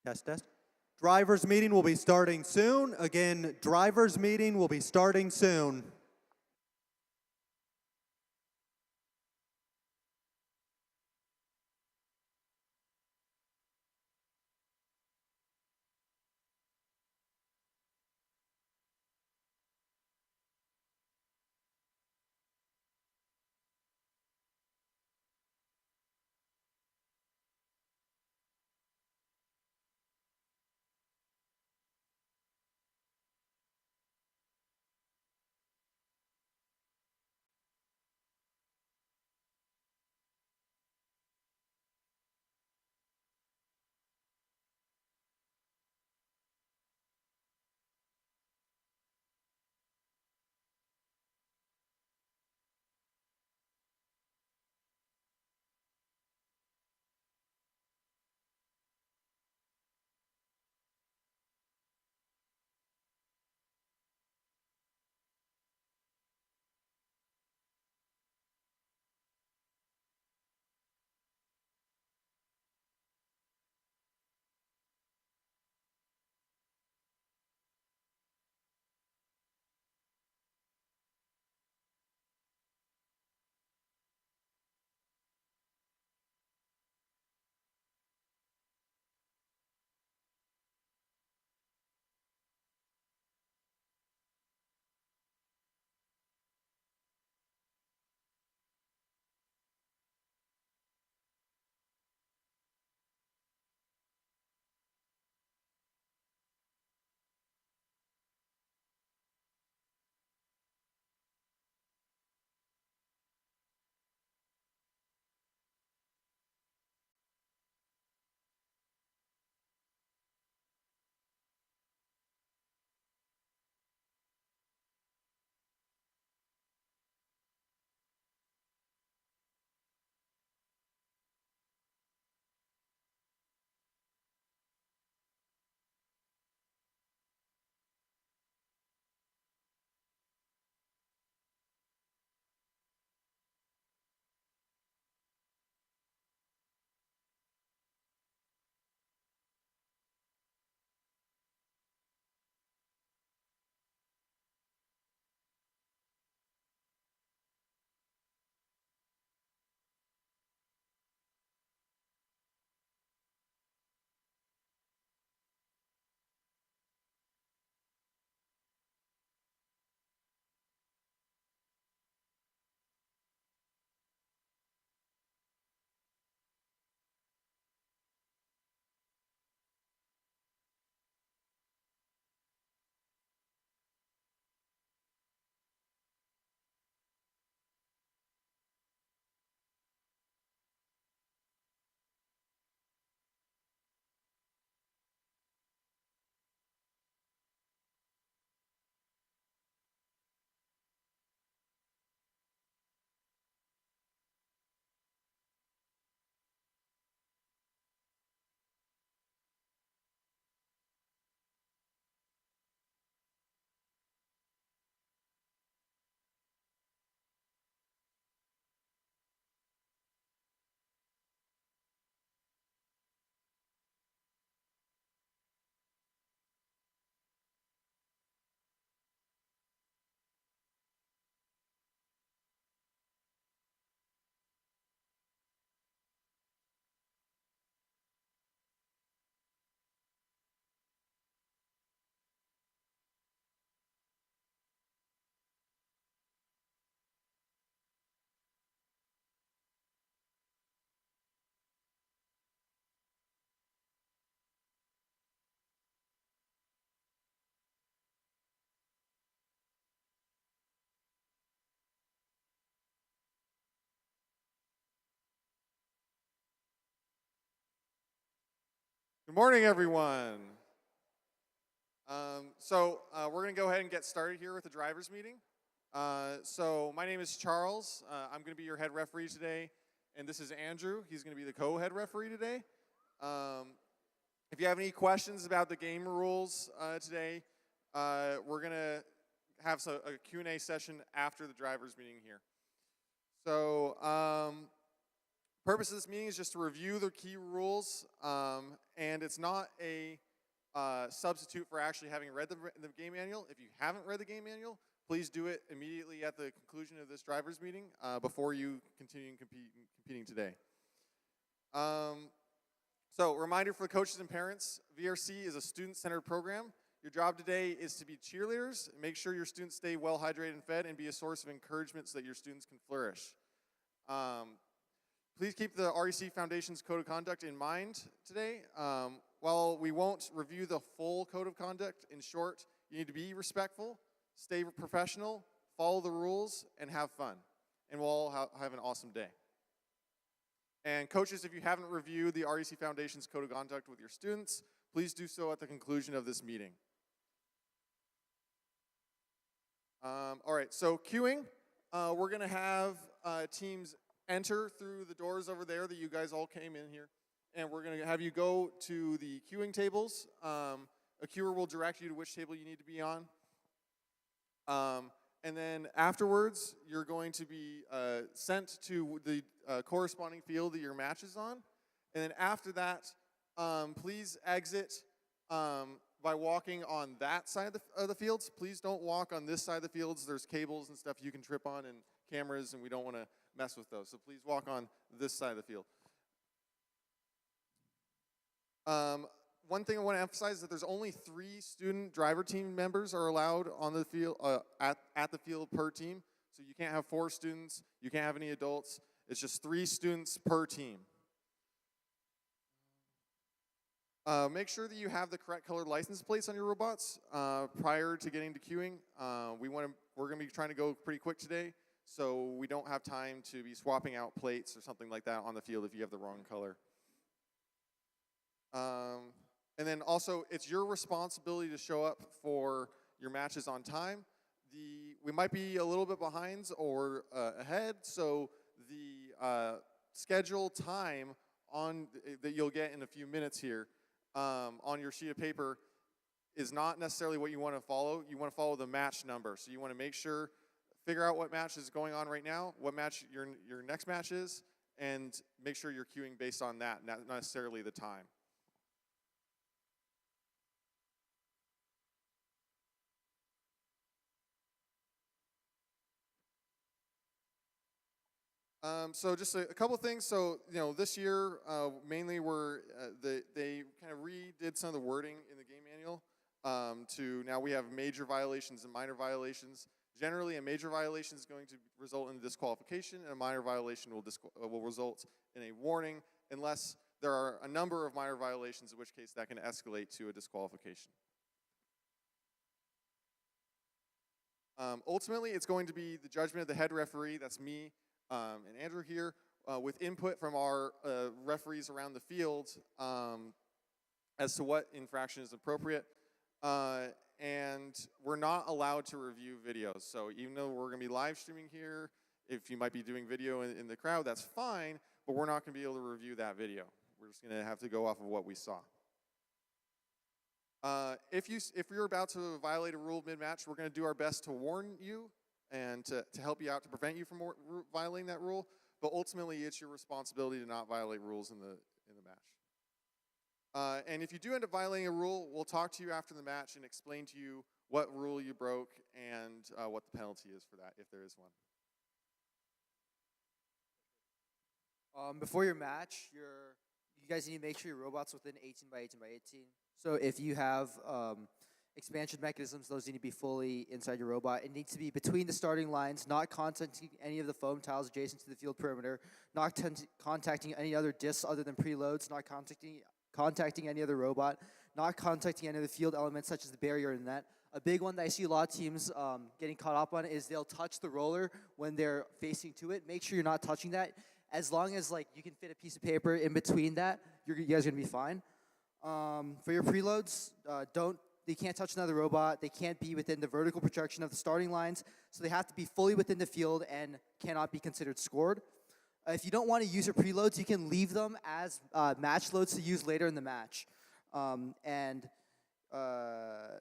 Test, test. Drivers meeting will be starting soon. Again, drivers meeting will be starting soon. Good morning, everyone. We're going to go ahead and get started here with the drivers meeting. My name is Charles. I'm going to be your head referee today, and this is Andrew. He's going to be the co-head referee today. If you have any questions about the game rules today, we're going to have a Q&A session after the drivers meeting here. Purpose of this meeting is just to review the key rules, and it's not a substitute for actually having read the game manual. If you haven't read the game manual, please do it immediately at the conclusion of this drivers meeting before you continue competing today. So, reminder for the coaches and parents, VRC is a student-centered program. Your job today is to be cheerleaders. Make sure your students stay well hydrated and fed, and be a source of encouragement so that your students can flourish. Please keep the REC Foundation's Code of Conduct in mind today. While we won't review the full Code of Conduct, in short, you need to be respectful, stay professional, follow the rules, and have fun. And we'll all have an awesome day. And coaches, if you haven't reviewed the REC Foundation's Code of Conduct with your students, please do so at the conclusion of this meeting. All right, so queuing. We're going to have teams enter through the doors over there that you guys all came in here. And we're going to have you go to the queuing tables. A queuer will direct you to which table you need to be on. And then afterwards, you're going to be sent to the corresponding field that your match is on. And then after that, please exit by walking on that side of the fields. Please don't walk on this side of the fields. There's cables and stuff you can trip on and cameras, and we don't want to mess with those. So please walk on this side of the field. One thing I want to emphasize is that there's only 3 student driver team members are allowed on the field at the field per team. So you can't have 4 students. You can't have any adults. It's just 3 students per team. Make sure that you have the correct colored license plates on your robots prior to getting to queuing. We're going to be trying to go pretty quick today, so we don't have time to be swapping out plates or something like that on the field if you have the wrong color. And then also, it's your responsibility to show up for your matches on time. We might be a little bit behind or ahead, so the scheduled time that you'll get in a few minutes here on your sheet of paper is not necessarily what you want to follow. You want to follow the match number. So you want to figure out what match is going on right now, what match your next match is, and make sure you're queuing based on that, not necessarily the time. So just a couple things. So, this year, mainly they kind of redid some of the wording in the game manual to now we have major violations and minor violations. Generally, a major violation is going to result in disqualification, and a minor violation will result in a warning unless there are a number of minor violations, in which case that can escalate to a disqualification. Ultimately, it's going to be the judgment of the head referee, that's me, and Andrew here, with input from our referees around the field as to what infraction is appropriate. And we're not allowed to review videos. So even though we're going to be live streaming here, if you might be doing video in the crowd, that's fine, but we're not going to be able to review that video. We're just going to have to go off of what we saw. If you're about to violate a rule mid-match, we're going to do our best to warn you and to help you out to prevent you from violating that rule. But ultimately, it's your responsibility to not violate rules in the match. And if you do end up violating a rule, we'll talk to you after the match and explain to you what rule you broke and what the penalty is for that, if there is one. Before your match, you guys need to make sure your robot's within 18 by 18 by 18. So if you have expansion mechanisms, those need to be fully inside your robot. It needs to be between the starting lines, not contacting any of the foam tiles adjacent to the field perimeter, not contacting any other discs other than preloads, not contacting any other robot, not contacting any of the field elements such as the barrier and net. A big one that I see a lot of teams getting caught up on is they'll touch the roller when they're facing to it. Make sure you're not touching that. As long as you can fit a piece of paper in between that, you guys are gonna be fine. For your preloads, they can't touch another robot. They can't be within the vertical projection of the starting lines, so they have to be fully within the field and cannot be considered scored. If you don't want to use your preloads, you can leave them as match loads to use later in the match.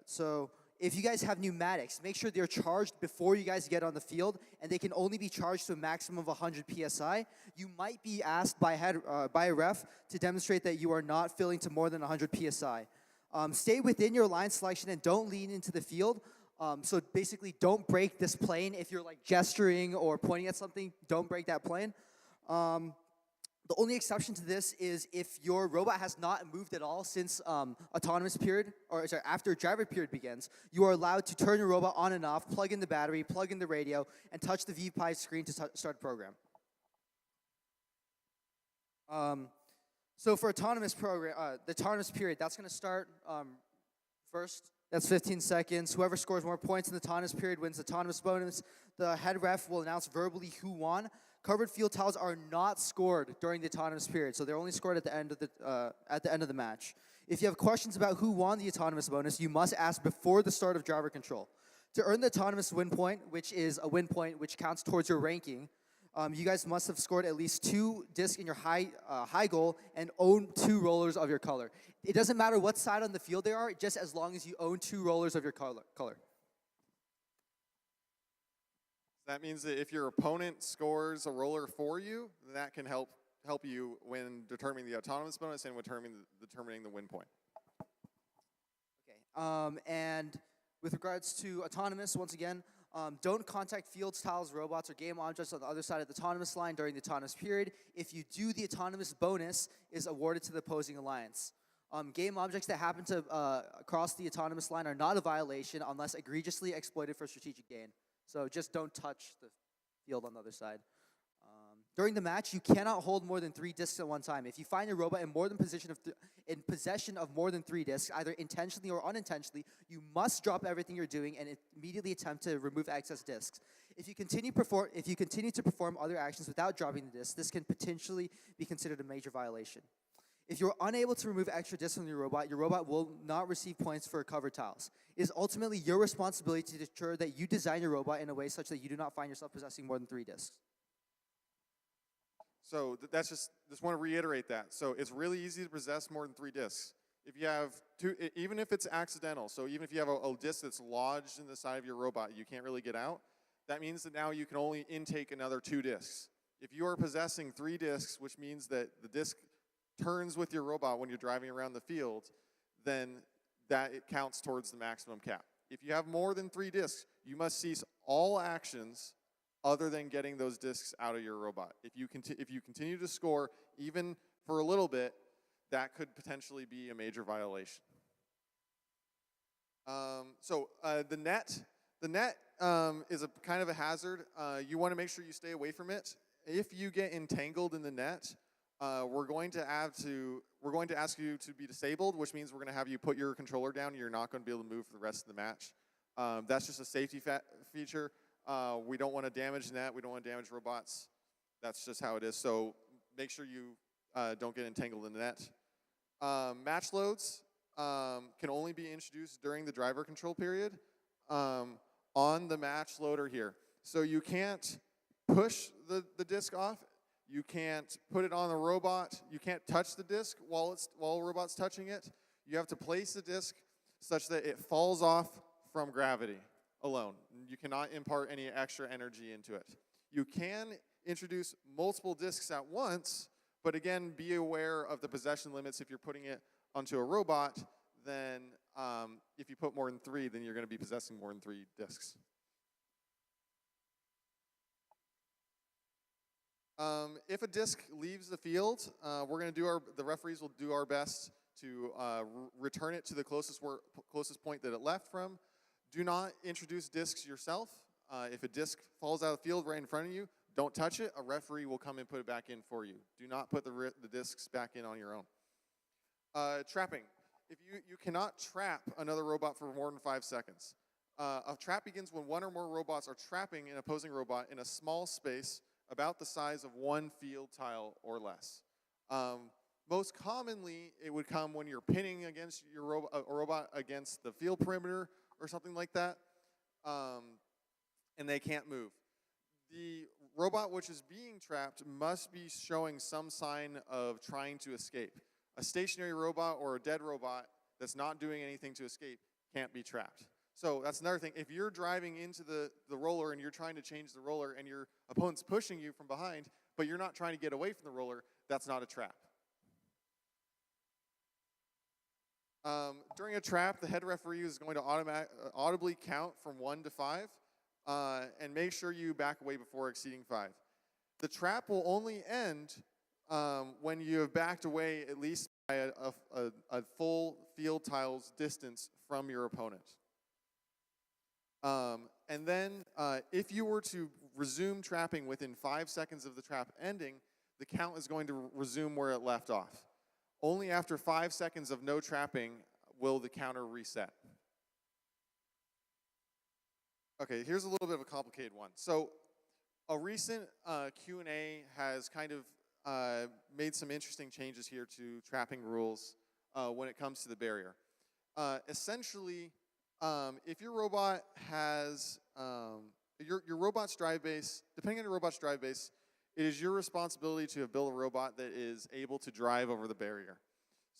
So if you guys have pneumatics, make sure they're charged before you guys get on the field, and they can only be charged to a maximum of 100 psi. You might be asked by a ref to demonstrate that you are not filling to more than 100 psi. Stay within your line selection and don't lean into the field. So basically, don't break this plane. If you're like gesturing or pointing at something, don't break that plane. The only exception to this is if your robot has not moved at all since autonomous period, or sorry, after driver period begins, you are allowed to turn your robot on and off, plug in the battery, plug in the radio, and touch the VPI screen to start the program. So for autonomous program, the autonomous period, that's going to start first. That's 15 seconds. Whoever scores more points in the autonomous period wins the autonomous bonus. The head ref will announce verbally who won. Covered field tiles are not scored during the autonomous period, so they're only scored at the end of the match. If you have questions about who won the autonomous bonus, you must ask before the start of driver control. To earn the autonomous win point, which is a win point which counts towards your ranking, you guys must have scored at least 2 discs in your high goal and own 2 rollers of your color. It doesn't matter what side on the field they are, just as long as you own 2 rollers of your color. That means that if your opponent scores a roller for you, that can help you when determining the autonomous bonus and determining the win point. Okay. And with regards to autonomous, once again, don't contact fields, tiles, robots, or game objects on the other side of the autonomous line during the autonomous period. If you do, the autonomous bonus is awarded to the opposing alliance. Game objects that happen to cross the autonomous line are not a violation unless egregiously exploited for strategic gain. So just don't touch the field on the other side. During the match, you cannot hold more than 3 discs at one time. If you find your robot in possession of more than 3 discs, either intentionally or unintentionally, you must drop everything you're doing and immediately attempt to remove excess discs. If you continue to perform other actions without dropping the discs, this can potentially be considered a major violation. If you're unable to remove extra discs from your robot will not receive points for covered tiles. It is ultimately your responsibility to ensure that you design your robot in a way such that you do not find yourself possessing more than 3 discs. So that's just want to reiterate that. So it's really easy to possess more than 3 discs. If you have 2, even if it's accidental, so even if you have a disc that's lodged in the side of your robot, you can't really get out, that means that now you can only intake another 2 discs. If you are possessing 3 discs, which means that the disc turns with your robot when you're driving around the field, then it counts towards the maximum cap. If you have more than 3 discs, you must cease all actions other than getting those discs out of your robot. If you continue to score, even for a little bit, that could potentially be a major violation. The net is a kind of a hazard. You want to make sure you stay away from it. If you get entangled in the net, we're going to ask you to be disabled, which means we're going to have you put your controller down and you're not going to be able to move for the rest of the match. That's just a safety feature. We don't want to damage the net. We don't want to damage robots. That's just how it is. So make sure you don't get entangled in the net. Match loads can only be introduced during the driver control period on the match loader here. So you can't push the disc off. You can't put it on the robot. You can't touch the disc while a robot's touching it. You have to place the disc such that it falls off from gravity alone. You cannot impart any extra energy into it. You can introduce multiple discs at once, but again, be aware of the possession limits. If you're putting it onto a robot, then if you put more than 3, then you're going to be possessing more than 3 discs. If a disc leaves the field, the referees will do our best to return it to the closest point that it left from. Do not introduce discs yourself. If a disc falls out of the field right in front of you, don't touch it. A referee will come and put it back in for you. Do not put the discs back in on your own. Trapping. If you cannot trap another robot for more than 5 seconds. A trap begins when 1 or more robots are trapping an opposing robot in a small space about the size of 1 field tile or less. Most commonly, it would come when you're pinning against your robot against the field perimeter or something like that, and they can't move. The robot which is being trapped must be showing some sign of trying to escape. A stationary robot or a dead robot that's not doing anything to escape can't be trapped. So that's another thing. If you're driving into the roller and you're trying to change the roller and your opponent's pushing you from behind, but you're not trying to get away from the roller, that's not a trap. During a trap, the head referee is going to audibly count from 1 to 5 and make sure you back away before exceeding 5. The trap will only end when you have backed away at least by a full field tiles distance from your opponent. And then if you were to resume trapping within 5 seconds of the trap ending, the count is going to resume where it left off. Only after 5 seconds of no trapping will the counter reset. Okay, here's a little bit of a complicated one. So a recent Q&A has kind of made some interesting changes here to trapping rules when it comes to the barrier. Essentially, if your robot has, your robot's drive base, depending on your robot's drive base, it is your responsibility to build a robot that is able to drive over the barrier.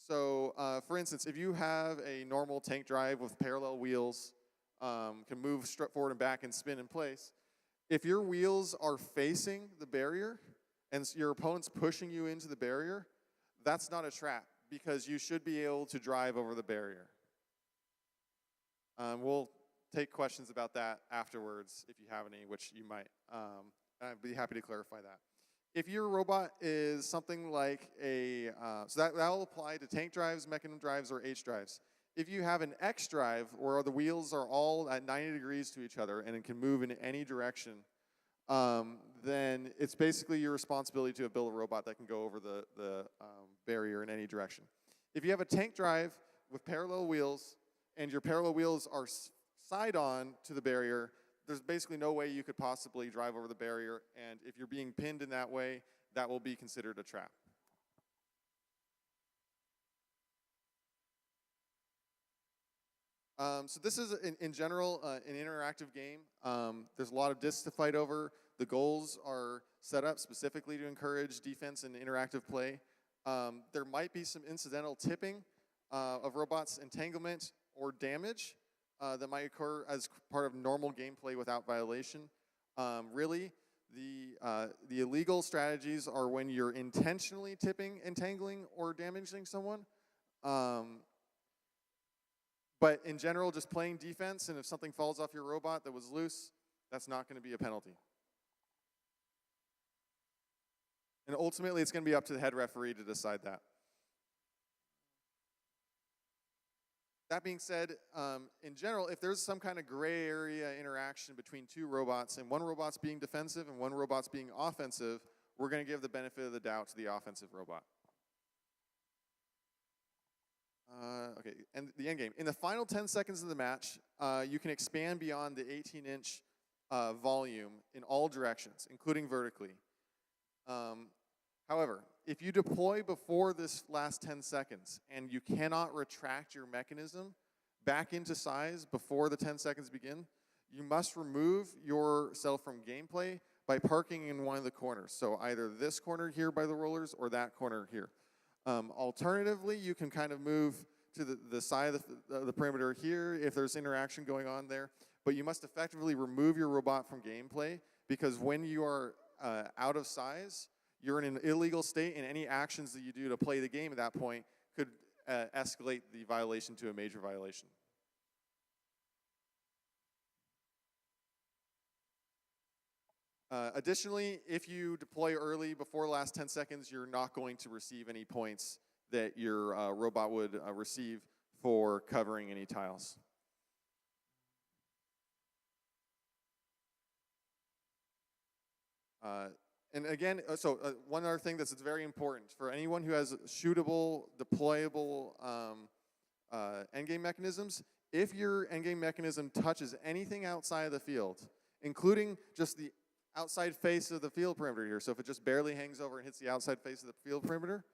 So, for instance, if you have a normal tank drive with parallel wheels, can move forward and back and spin in place, if your wheels are facing the barrier and your opponent's pushing you into the barrier, that's not a trap because you should be able to drive over the barrier. We'll take questions about that afterwards if you have any, which you might. I'd be happy to clarify that. If your robot is something like a, so that will apply to tank drives, mechanism drives, or H drives. If you have an X drive where the wheels are all at 90 degrees to each other and it can move in any direction, then it's basically your responsibility to build a robot that can go over the barrier in any direction. If you have a tank drive with parallel wheels and your parallel wheels are side-on to the barrier, there's basically no way you could possibly drive over the barrier, and if you're being pinned in that way, that will be considered a trap. So this is, in general, an interactive game. There's a lot of discs to fight over. The goals are set up specifically to encourage defense and interactive play. There might be some incidental tipping of robots' entanglement or damage that might occur as part of normal gameplay without violation. Really, the illegal strategies are when you're intentionally tipping, entangling, or damaging someone. But in general, just playing defense, and if something falls off your robot that was loose, that's not going to be a penalty. And ultimately, it's going to be up to the head referee to decide that. That being said, in general, if there's some kind of gray area interaction between two robots, and one robot's being defensive and one robot's being offensive, we're going to give the benefit of the doubt to the offensive robot. Okay, and the end game. In the final 10 seconds of the match, you can expand beyond the 18-inch volume in all directions, including vertically. However, if you deploy before this last 10 seconds and you cannot retract your mechanism back into size before the 10 seconds begin, you must remove yourself from gameplay by parking in one of the corners. So either this corner here by the rollers or that corner here. Alternatively, you can kind of move to the side of the perimeter here if there's interaction going on there. But you must effectively remove your robot from gameplay because when you are out of size, you're in an illegal state, and any actions that you do to play the game at that point could escalate the violation to a major violation. Additionally, if you deploy early before the last 10 seconds, you're not going to receive any points that your robot would receive for covering any tiles. And again, one other thing that's very important for anyone who has shootable, deployable endgame mechanisms, if your endgame mechanism touches anything outside of the field, including just the outside face of the field perimeter here, so if it just barely hangs over and hits the outside face of the field perimeter,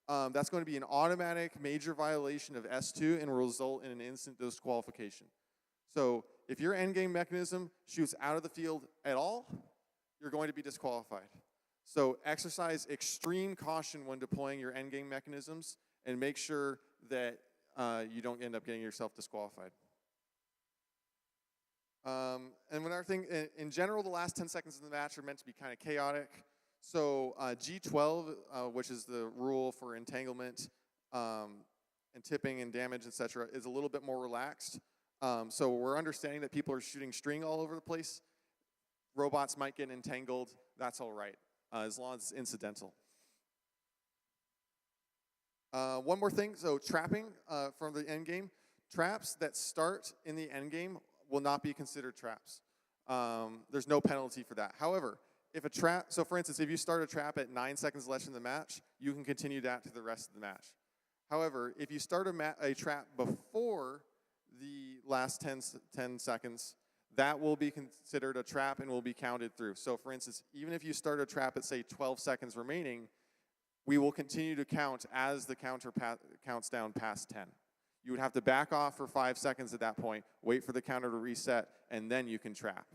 that's going to be an automatic major violation of S2 and will result in an instant disqualification. So if your endgame mechanism shoots out of the field at all, you're going to be disqualified. So exercise extreme caution when deploying your endgame mechanisms and make sure that you don't end up getting yourself disqualified. And another thing, in general, the last 10 seconds of the match are meant to be kind of chaotic. So G12, which is the rule for entanglement and tipping and damage, etc., is a little bit more relaxed. So we're understanding that people are shooting string all over the place. Robots might get entangled. That's all right, as long as it's incidental. One more thing, so trapping from the end game. Traps that start in the end game will not be considered traps. There's no penalty for that. However, if a trap, so for instance, if you start a trap at 9 seconds left in the match, you can continue that to the rest of the match. However, if you start a trap before the last 10 seconds, that will be considered a trap and will be counted through. So for instance, even if you start a trap at, say, 12 seconds remaining, we will continue to count as the counter counts down past 10. You would have to back off for 5 seconds at that point, wait for the counter to reset, and then you can trap.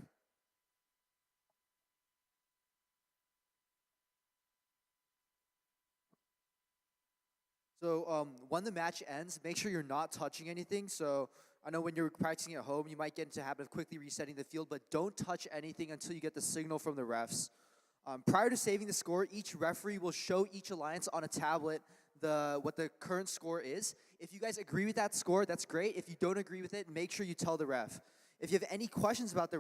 So when the match ends, make sure you're not touching anything. So I know when you're practicing at home, you might get into the habit of quickly resetting the field, but don't touch anything until you get the signal from the refs. Prior to saving the score, each referee will show each alliance on a tablet what the current score is. If you guys agree with that score, that's great. If you don't agree with it, make sure you tell the ref. If you have any questions about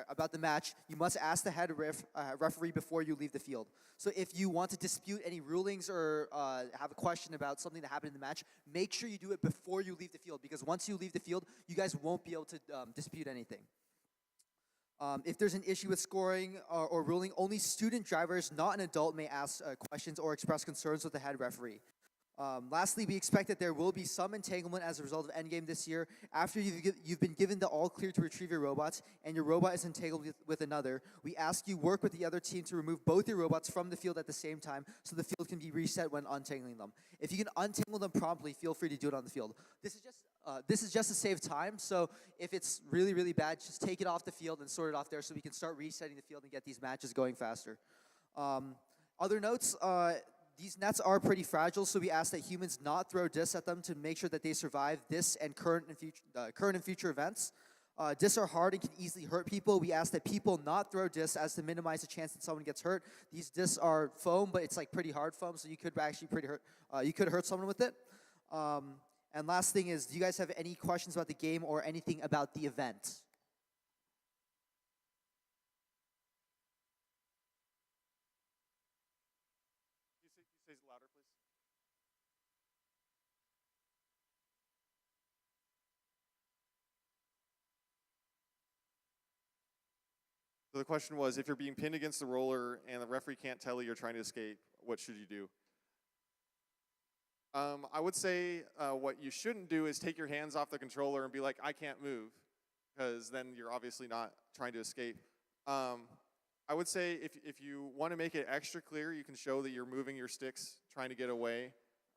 about the match, you must ask the head referee before you leave the field. So if you want to dispute any rulings or have a question about something that happened in the match, make sure you do it before you leave the field, because once you leave the field, you guys won't be able to dispute anything. If there's an issue with scoring or ruling, only student drivers, not an adult, may ask questions or express concerns with the head referee. Lastly, we expect that there will be some entanglement as a result of Endgame this year. After you've been given the all clear to retrieve your robots and your robot is entangled with another, we ask you work with the other team to remove both your robots from the field at the same time so the field can be reset when untangling them. If you can untangle them promptly, feel free to do it on the field. This is just to save time, so if it's really, really bad, just take it off the field and sort it off there so we can start resetting the field and get these matches going faster. Other notes, these nets are pretty fragile, so we ask that humans not throw discs at them to make sure that they survive this and current and future events. Discs are hard and can easily hurt people. We ask that people not throw discs as to minimize the chance that someone gets hurt. These discs are foam, but it's like pretty hard foam, so you could actually you could hurt someone with it. And last thing is, do you guys have any questions about the game or anything about the event? Say it louder, please. So the question was, if you're being pinned against the roller and the referee can't tell you you're trying to escape, what should you do? I would say what you shouldn't do is take your hands off the controller and be like, I can't move, because then you're obviously not trying to escape. I would say if you want to make it extra clear, you can show that you're moving your sticks, trying to get away,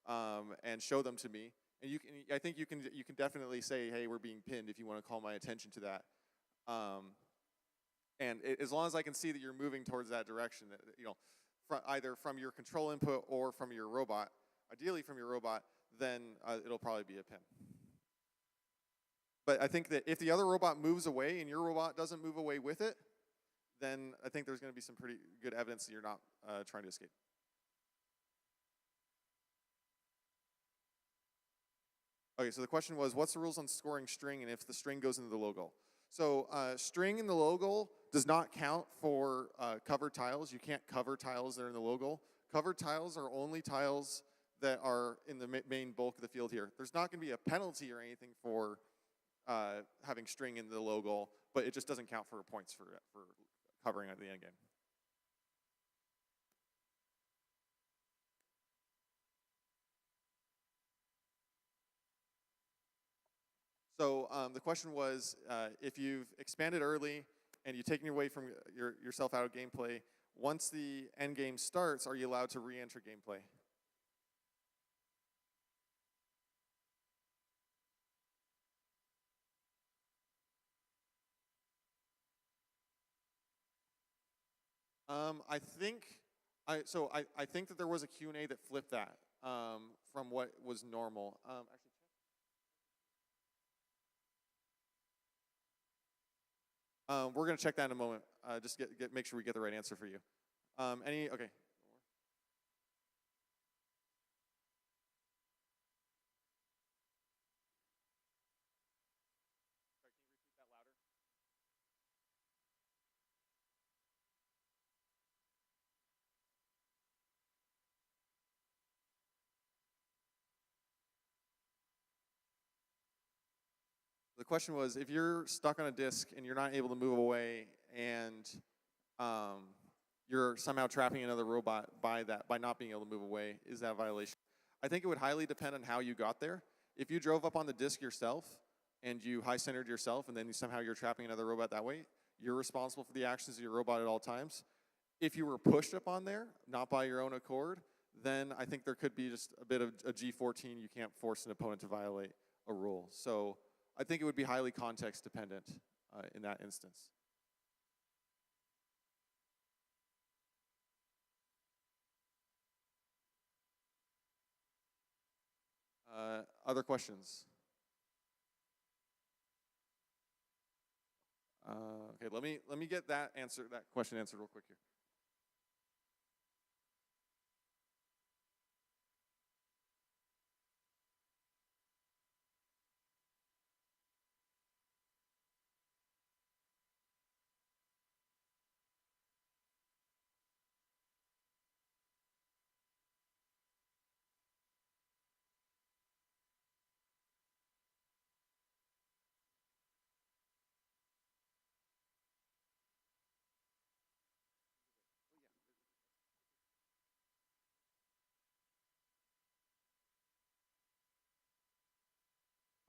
and show them to me. And I think you can definitely say, hey, we're being pinned, if you want to call my attention to that. As long as I can see that you're moving towards that direction, either from your control input or from your robot, ideally from your robot, then it'll probably be a pin. But I think that if the other robot moves away and your robot doesn't move away with it, then I think there's going to be some pretty good evidence that you're not trying to escape. Okay, so the question was, what's the rules on scoring string and if the string goes into the low goal? So string in the low goal does not count for covered tiles. You can't cover tiles that are in the low goal. Covered tiles are only tiles that are in the main bulk of the field here. There's not going to be a penalty or anything for having string in the low goal, but it just doesn't count for points for covering at the end game. So the question was, if you've expanded early and you've taken away from yourself out of gameplay, once the end game starts, are you allowed to re-enter gameplay? I think that there was a Q&A that flipped that from what was normal. Actually, We're going to check that in a moment. Just make sure we get the right answer for you. Okay. The question was, if you're stuck on a disk and you're not able to move away, and you're somehow trapping another robot by not being able to move away, is that a violation? I think it would highly depend on how you got there. If you drove up on the disk yourself and you high-centered yourself, and then somehow you're trapping another robot that way, you're responsible for the actions of your robot at all times. If you were pushed up on there, not by your own accord, then I think there could be just a bit of a G14. You can't force an opponent to violate a rule. So I think it would be highly context dependent in that instance. Other questions? Okay, let me get that question answered real quick here.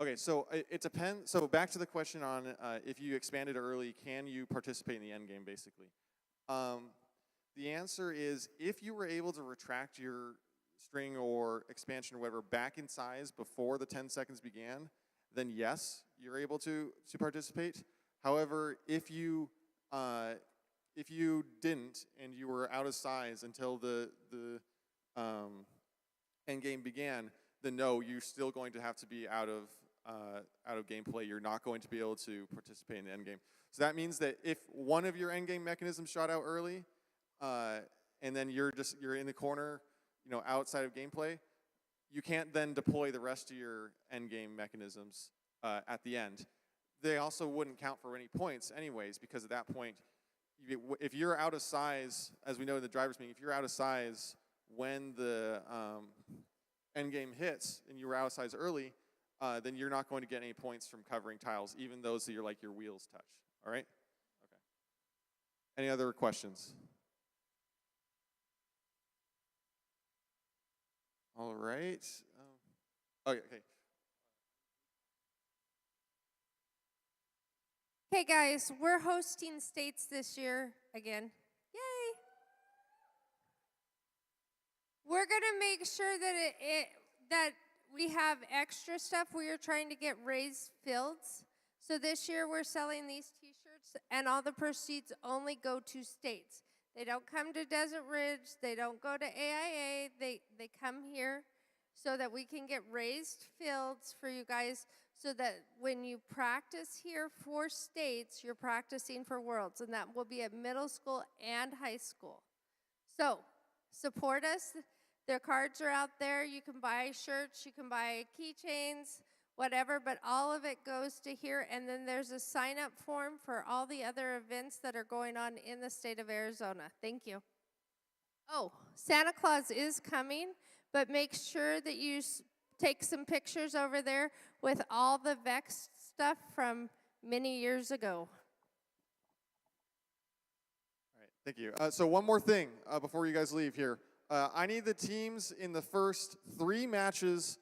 Okay, so it depends. So back to the question on if you expanded early, can you participate in the end game, basically? The answer is, if you were able to retract your string or expansion or whatever back in size before the 10 seconds began, then yes, you're able to participate. However, if you didn't and you were out of size until the end game began, then no, you're still going to have to be out of gameplay. You're not going to be able to participate in the end game. So that means that if one of your end game mechanisms shot out early, and then you're in the corner, outside of gameplay, you can't then deploy the rest of your end game mechanisms at the end. They also wouldn't count for any points anyways, because at that point, if you're out of size, as we know in the driver's meeting, if you're out of size when the end game hits and you were out of size early, then you're not going to get any points from covering tiles, even those that your wheels touch. All right? Okay. Any other questions? All right. Okay. Hey guys, we're hosting states this year again. Yay! We're gonna make sure that that we have extra stuff. We are trying to get raised fields. So this year we're selling these t-shirts, and all the proceeds only go to states. They don't come to Desert Ridge, they don't go to AIA, they come here so that we can get raised fields for you guys, so that when you practice here for states, you're practicing for worlds, and that will be at middle school and high school. So support us. Their cards are out there. You can buy shirts, you can buy keychains, whatever, but all of it goes to here. And then there's a sign-up form for all the other events that are going on in the state of Arizona. Thank you. Oh, Santa Claus is coming, but make sure that you take some pictures over there with all the Vex stuff from many years ago. All right, thank you. So one more thing before you guys leave here. I need the teams in the first 3 matches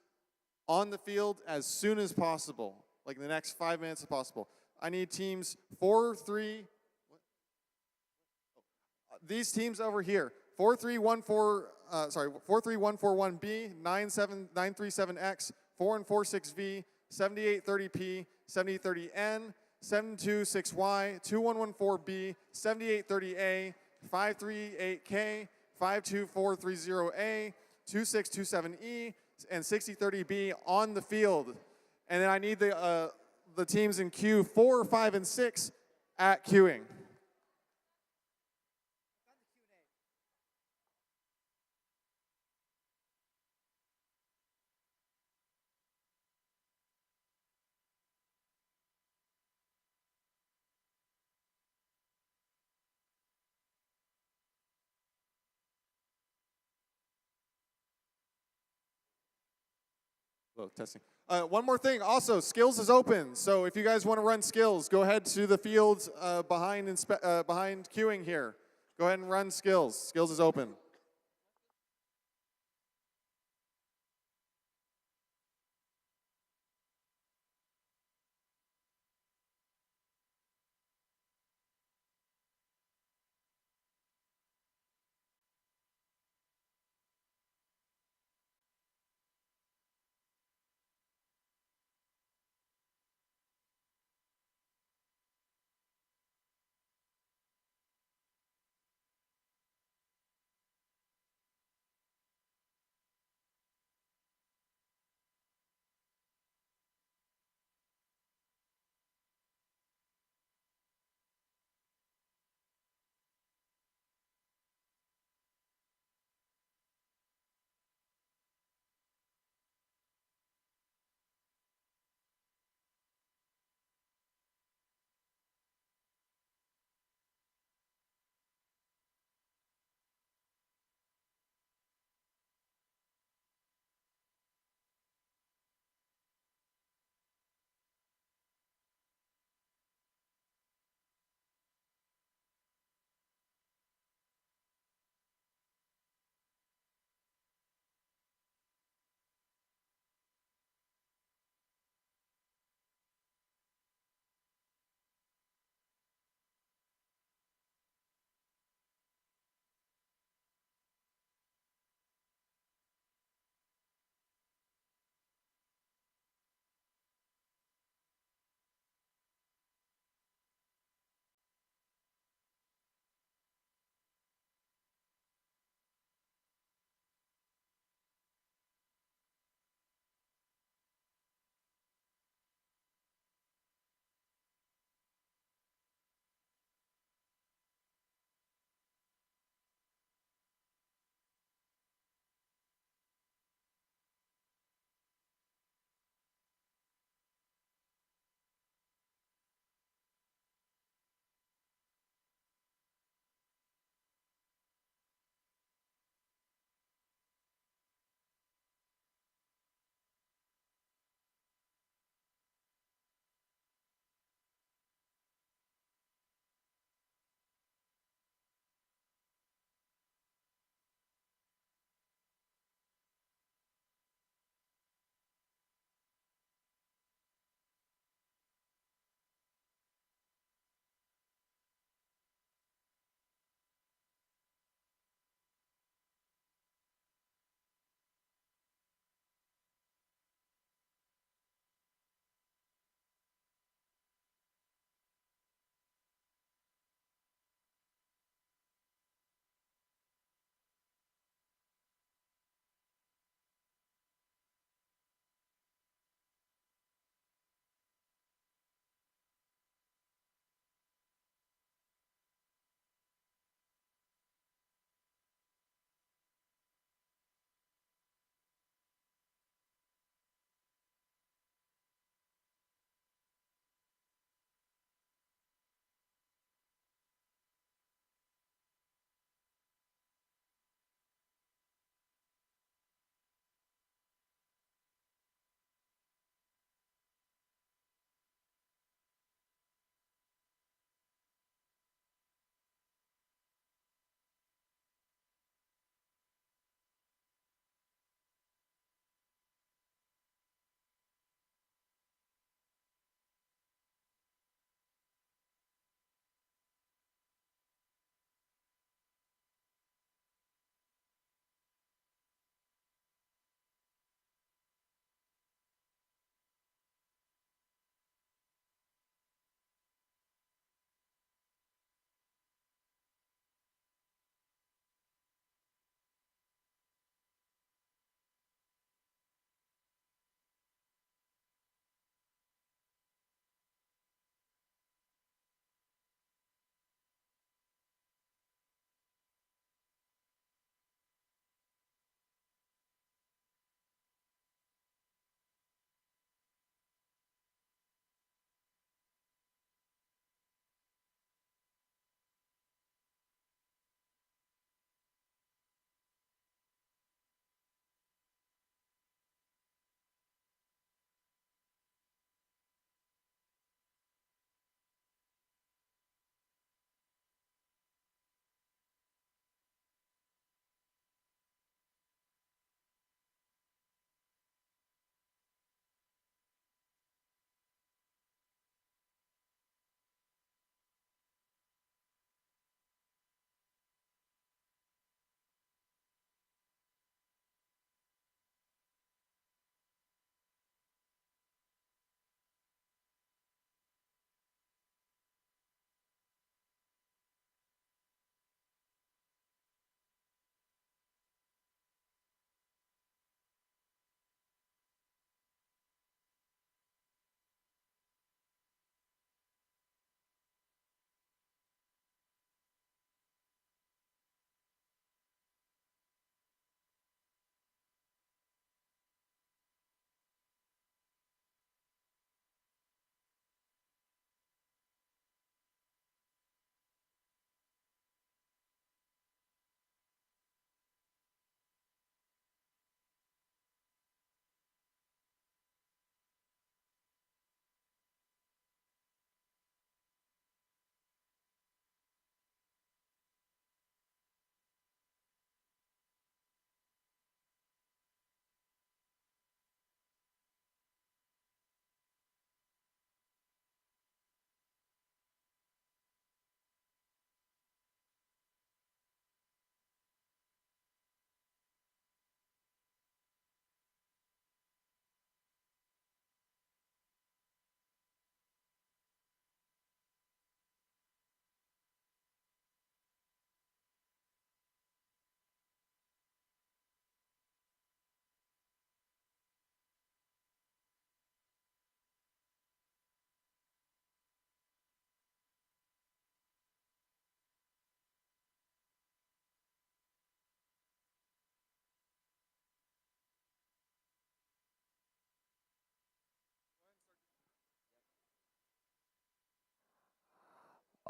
on the field as soon as possible, like in the next 5 minutes if possible. I need teams 4-3. These teams over here, 43141B, 937X, 4146V, 7830P, 7830N, 726Y, 2114B, 7830A, 538K, 52430A, 2627E, and 6030B on the field. And then I need the teams in Q 4, 5, and 6 at queuing. Hello, testing. One more thing. Also, skills is open. So if you guys want to run skills, go ahead to the fields behind queuing here. Go ahead and run skills. Skills is open.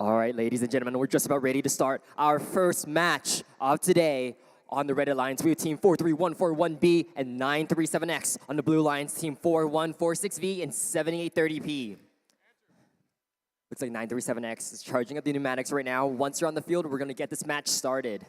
All right, ladies and gentlemen, we're just about ready to start our first match of today. On the red lines, we have team 43141B and 937X. On the blue lines, team 4146V and 7830P. Looks like 937X is charging up the pneumatics right now. Once you're on the field, we're going to get this match started.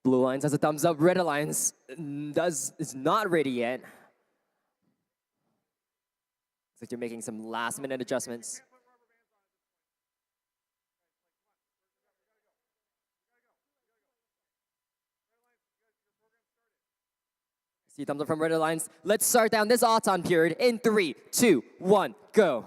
Blue lines has a thumbs up. Red lines is not ready yet. Looks like you're making some last minute adjustments. See thumbs up from red lines. Let's start down this auton period in 3, 2, 1, go.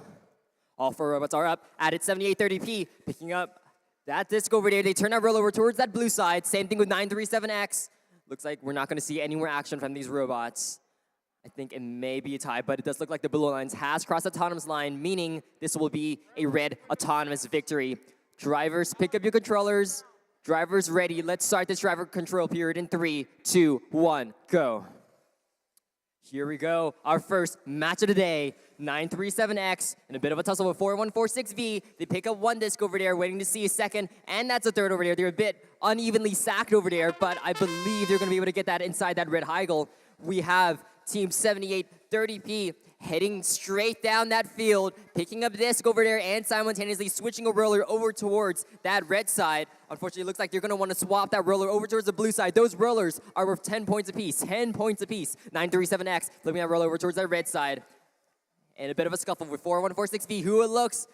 All 4 robots are up. Added 7830P, picking up that disc over there. They turn that roll over towards that blue side. Same thing with 937X. Looks like we're not going to see any more action from these robots. I think it may be a tie, but it does look like the blue lines has crossed autonomous line, meaning this will be a red autonomous victory. Drivers, pick up your controllers. Drivers ready. Let's start this driver control period in 3, 2, 1, go. Here we go, our first match of the day. 937X and a bit of a tussle with 4146V. They pick up 1 disc over there, waiting to see a second, and that's a third over there. They're a bit unevenly sacked over there, but I believe they're going to be able to get that inside that red Heigl. We have Team 7830P heading straight down that field, picking up disc over there and simultaneously switching a roller over towards that red side. Unfortunately, it looks like they're going to want to swap that roller over towards the blue side. Those rollers are worth 10 points apiece. 10 points apiece. 937X flipping that roller over towards that red side. And a bit of a scuffle with 4146V, who it looks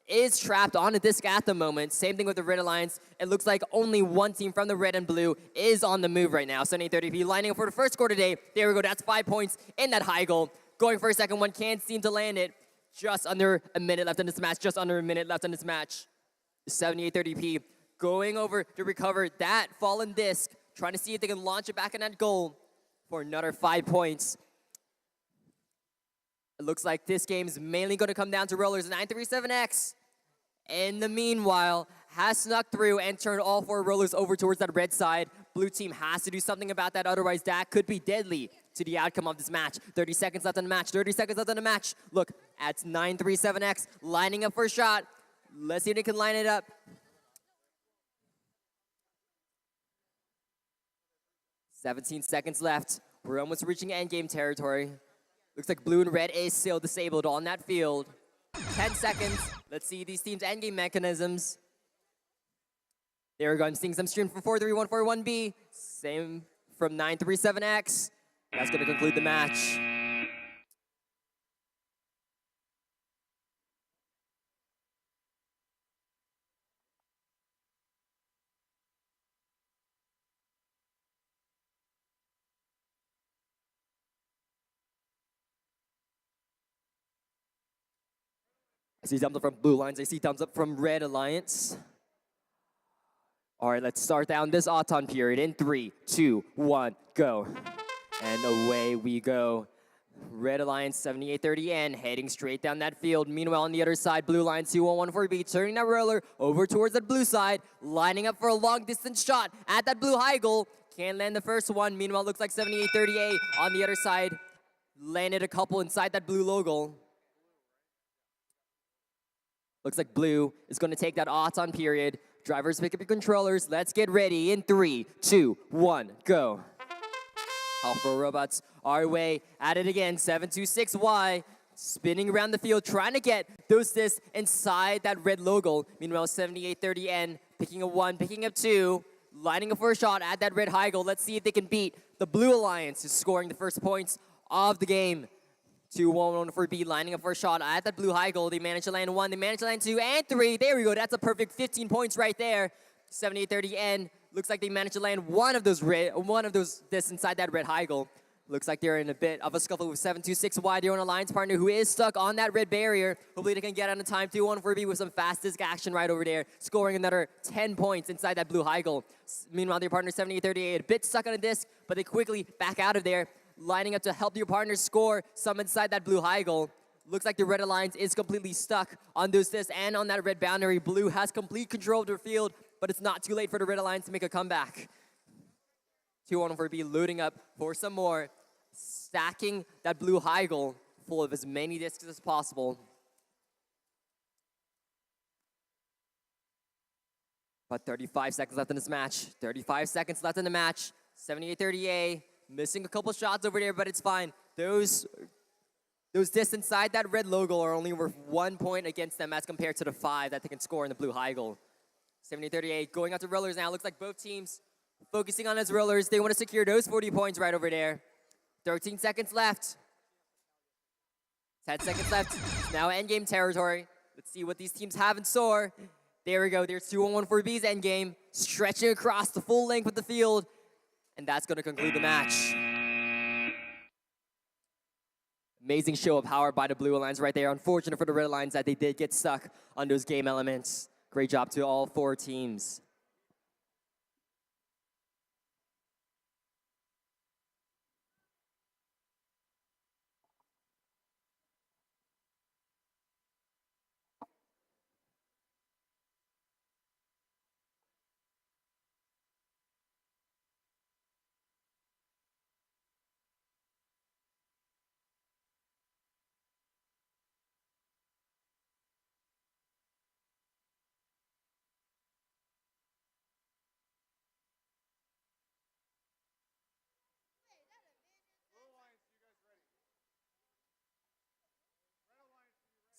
is trapped on a disc at the moment. Same thing with the Red Alliance. It looks like only one team from the red and blue is on the move right now. 7830P lining up for the first score today. There we go. That's 5 points in that high goal. Going for a second one. Can't seem to land it. Just under a minute left in this match. Just under a minute left in this match. 7830P going over to recover that fallen disc. Trying to see if they can launch it back in that goal for another 5 points. It looks like this game is mainly going to come down to rollers. 937X, in the meanwhile, has snuck through and turned all 4 rollers over towards that red side. Blue team has to do something about that, otherwise that could be deadly to the outcome of this match. 30 seconds left in the match, 30 seconds left in the match. Look, that's 937X lining up for a shot. Let's see if they can line it up. "17 seconds left. We're almost reaching endgame territory. Looks like blue and red is still disabled on that field. 10 seconds. Let's see these teams' endgame mechanisms. There we go. I'm seeing some stream from 43141B. Same from 937X. That's going to conclude the match. I see thumbs up from blue lines. I see thumbs up from red alliance. All right, let's start down this auton period in 3, 2, 1, go. And away we go. Red Alliance 7830N heading straight down that field. Meanwhile, on the other side, Blue Line 2114B turning that roller over towards that blue side, lining up for a long distance shot at that blue high goal. Can't land the first one. Meanwhile, looks like 7830A on the other side landed a couple inside that blue logo. Looks like blue is going to take that on period. Drivers, pick up your controllers. Let's get ready in 3, 2, 1, go. Alpha Robots our way at it again. 726Y spinning around the field, trying to get those discs inside that red logo. Meanwhile, 7830N picking up 1, picking up 2, lining up for a shot at that red high goal. Let's see if they can beat the Blue Alliance, who's scoring the first points of the game. 2114B lining up for a shot at that blue high goal. They managed to land 1, they managed to land 2, and 3. There we go. That's a perfect 15 points right there. 7830N looks like they managed to land one of those discs inside that red high goal. Looks like they're in a bit of a scuffle with 726Y, their own alliance partner, who is stuck on that red barrier. Hopefully they can get on the time. 2114B with some fast disc action right over there, scoring another 10 points inside that blue high goal. Meanwhile, their partner 7838 a bit stuck on a disc, but they quickly back out of there, lining up to help your partner score some inside that blue high goal. Looks like the Red Alliance is completely stuck on those discs and on that red boundary. Blue has complete control of their field, but it's not too late for the Red Alliance to make a comeback. 2114B loading up for some more, stacking that blue high goal full of as many discs as possible. But 35 seconds left in this match. 35 seconds left in the match. 7830A missing a couple shots over there, but it's fine. Those discs inside that red logo are only worth 1 point against them as compared to the 5 that they can score in the blue high goal. 7838 going out to rollers now. Looks like both teams focusing on those rollers. They want to secure those 40 points right over there. 13 seconds left. 10 seconds left. Now endgame territory. Let's see what these teams have in store. There we go. There's 2114B's endgame, stretching across the full length of the field. And that's going to conclude the match. Amazing show of power by the Blue Alliance right there. Unfortunate for the Red Alliance that they did get stuck on those game elements. Great job to all 4 teams.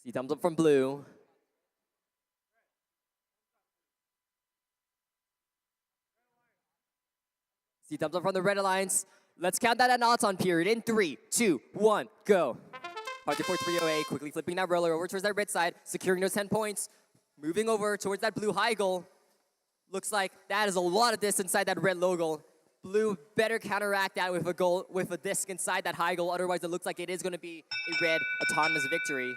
See thumbs up from blue. See thumbs up from the Red Alliance. Let's count that an odds on period in 3, 2, 1, go. 5-4-3-0-A, quickly flipping that roller over towards that red side, securing those 10 points, moving over towards that blue high goal. Looks like that is a lot of disc inside that red logo. Blue better counteract that with a goal, with a disc inside that high goal. Otherwise, it looks like it is going to be a red autonomous victory.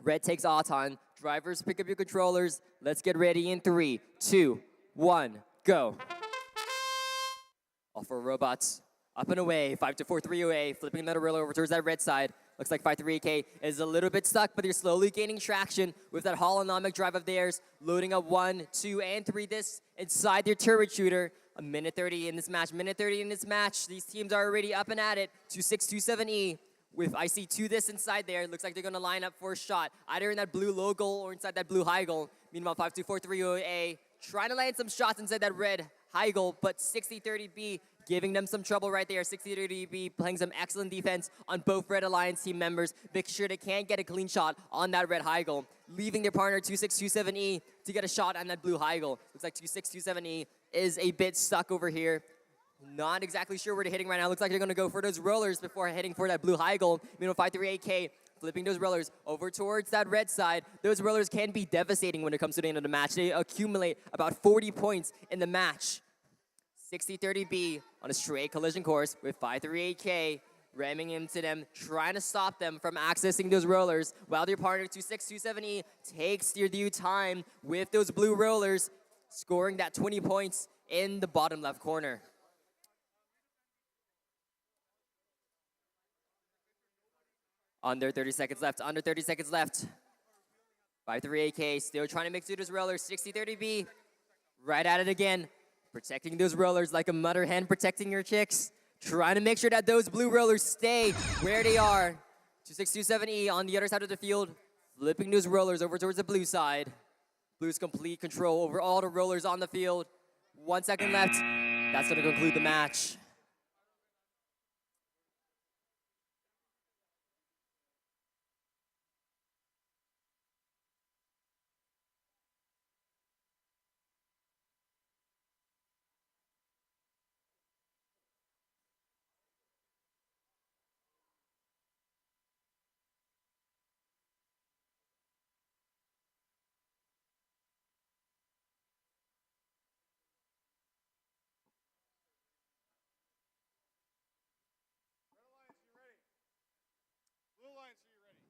Red takes Auton. Drivers, pick up your controllers. Let's get ready in 3, 2, 1, go. All 4 robots up and away. 5-4-3-0-A, flipping another roller over towards that red side. Looks like 5-3-8K is a little bit stuck, but they're slowly gaining traction with that holonomic drive of theirs, loading up 1, 2, and 3 discs inside their turret shooter. A minute 30 in this match. Minute 30 in this match. These teams are already up and at it. 2627E. With I see 2 discs inside there. Looks like they're going to line up for a shot, either in that blue low goal or inside that blue high goal. Meanwhile, 5-2-4-3-0-A trying to land some shots inside that red high goal, but 60-30B giving them some trouble right there. 60-30B playing some excellent defense on both Red Alliance team members, making sure they can't get a clean shot on that red high goal, leaving their partner 2627E to get a shot on that blue high goal. Looks like 2627E is a bit stuck over here. Not exactly sure where they're hitting right now. Looks like they're going to go for those rollers before heading for that blue high goal. Meanwhile, 5-3-8K flipping those rollers over towards that red side. Those rollers can be devastating when it comes to the end of the match. They accumulate about 40 points in the match. 60-30B on a straight collision course with 5-3-8K ramming into them, trying to stop them from accessing those rollers, while their partner 2627E takes their due time with those blue rollers, scoring that 20 points in the bottom left corner. Under 30 seconds left. Under 30 seconds left. 5-3 AK. Still trying to mix through those rollers. 60-30B. Right at it again. Protecting those rollers like a mother hen protecting your chicks. Trying to make sure that those blue rollers stay where they are. 2627E on the other side of the field. Flipping those rollers over towards the blue side. Blue's complete control over all the rollers on the field. 1 second left. That's going to conclude the match.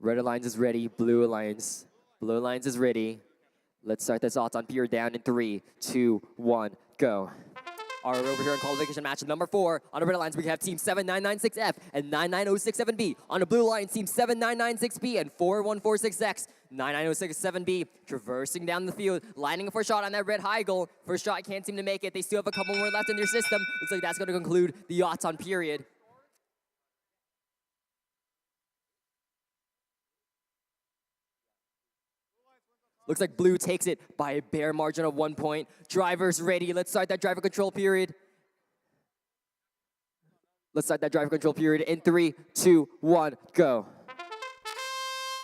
Red Alliance is ready. Blue Alliance. Blue Alliance is ready. Let's start this Auton period down in 3, 2, 1, go. All right, over here in qualification match number 4. On the Red Alliance, we have team 7996F and 99067B. On the Blue Alliance, team 7996B and 4146X. 99067B traversing down the field, lining up for a shot on that red high goal. First shot can't seem to make it. They still have a couple more left in their system. Looks like that's going to conclude the Auton period. Looks like Blue takes it by a bare margin of 1 point. Driver's ready. Let's start that driver control period. Let's start that driver control period in 3, 2, 1, go.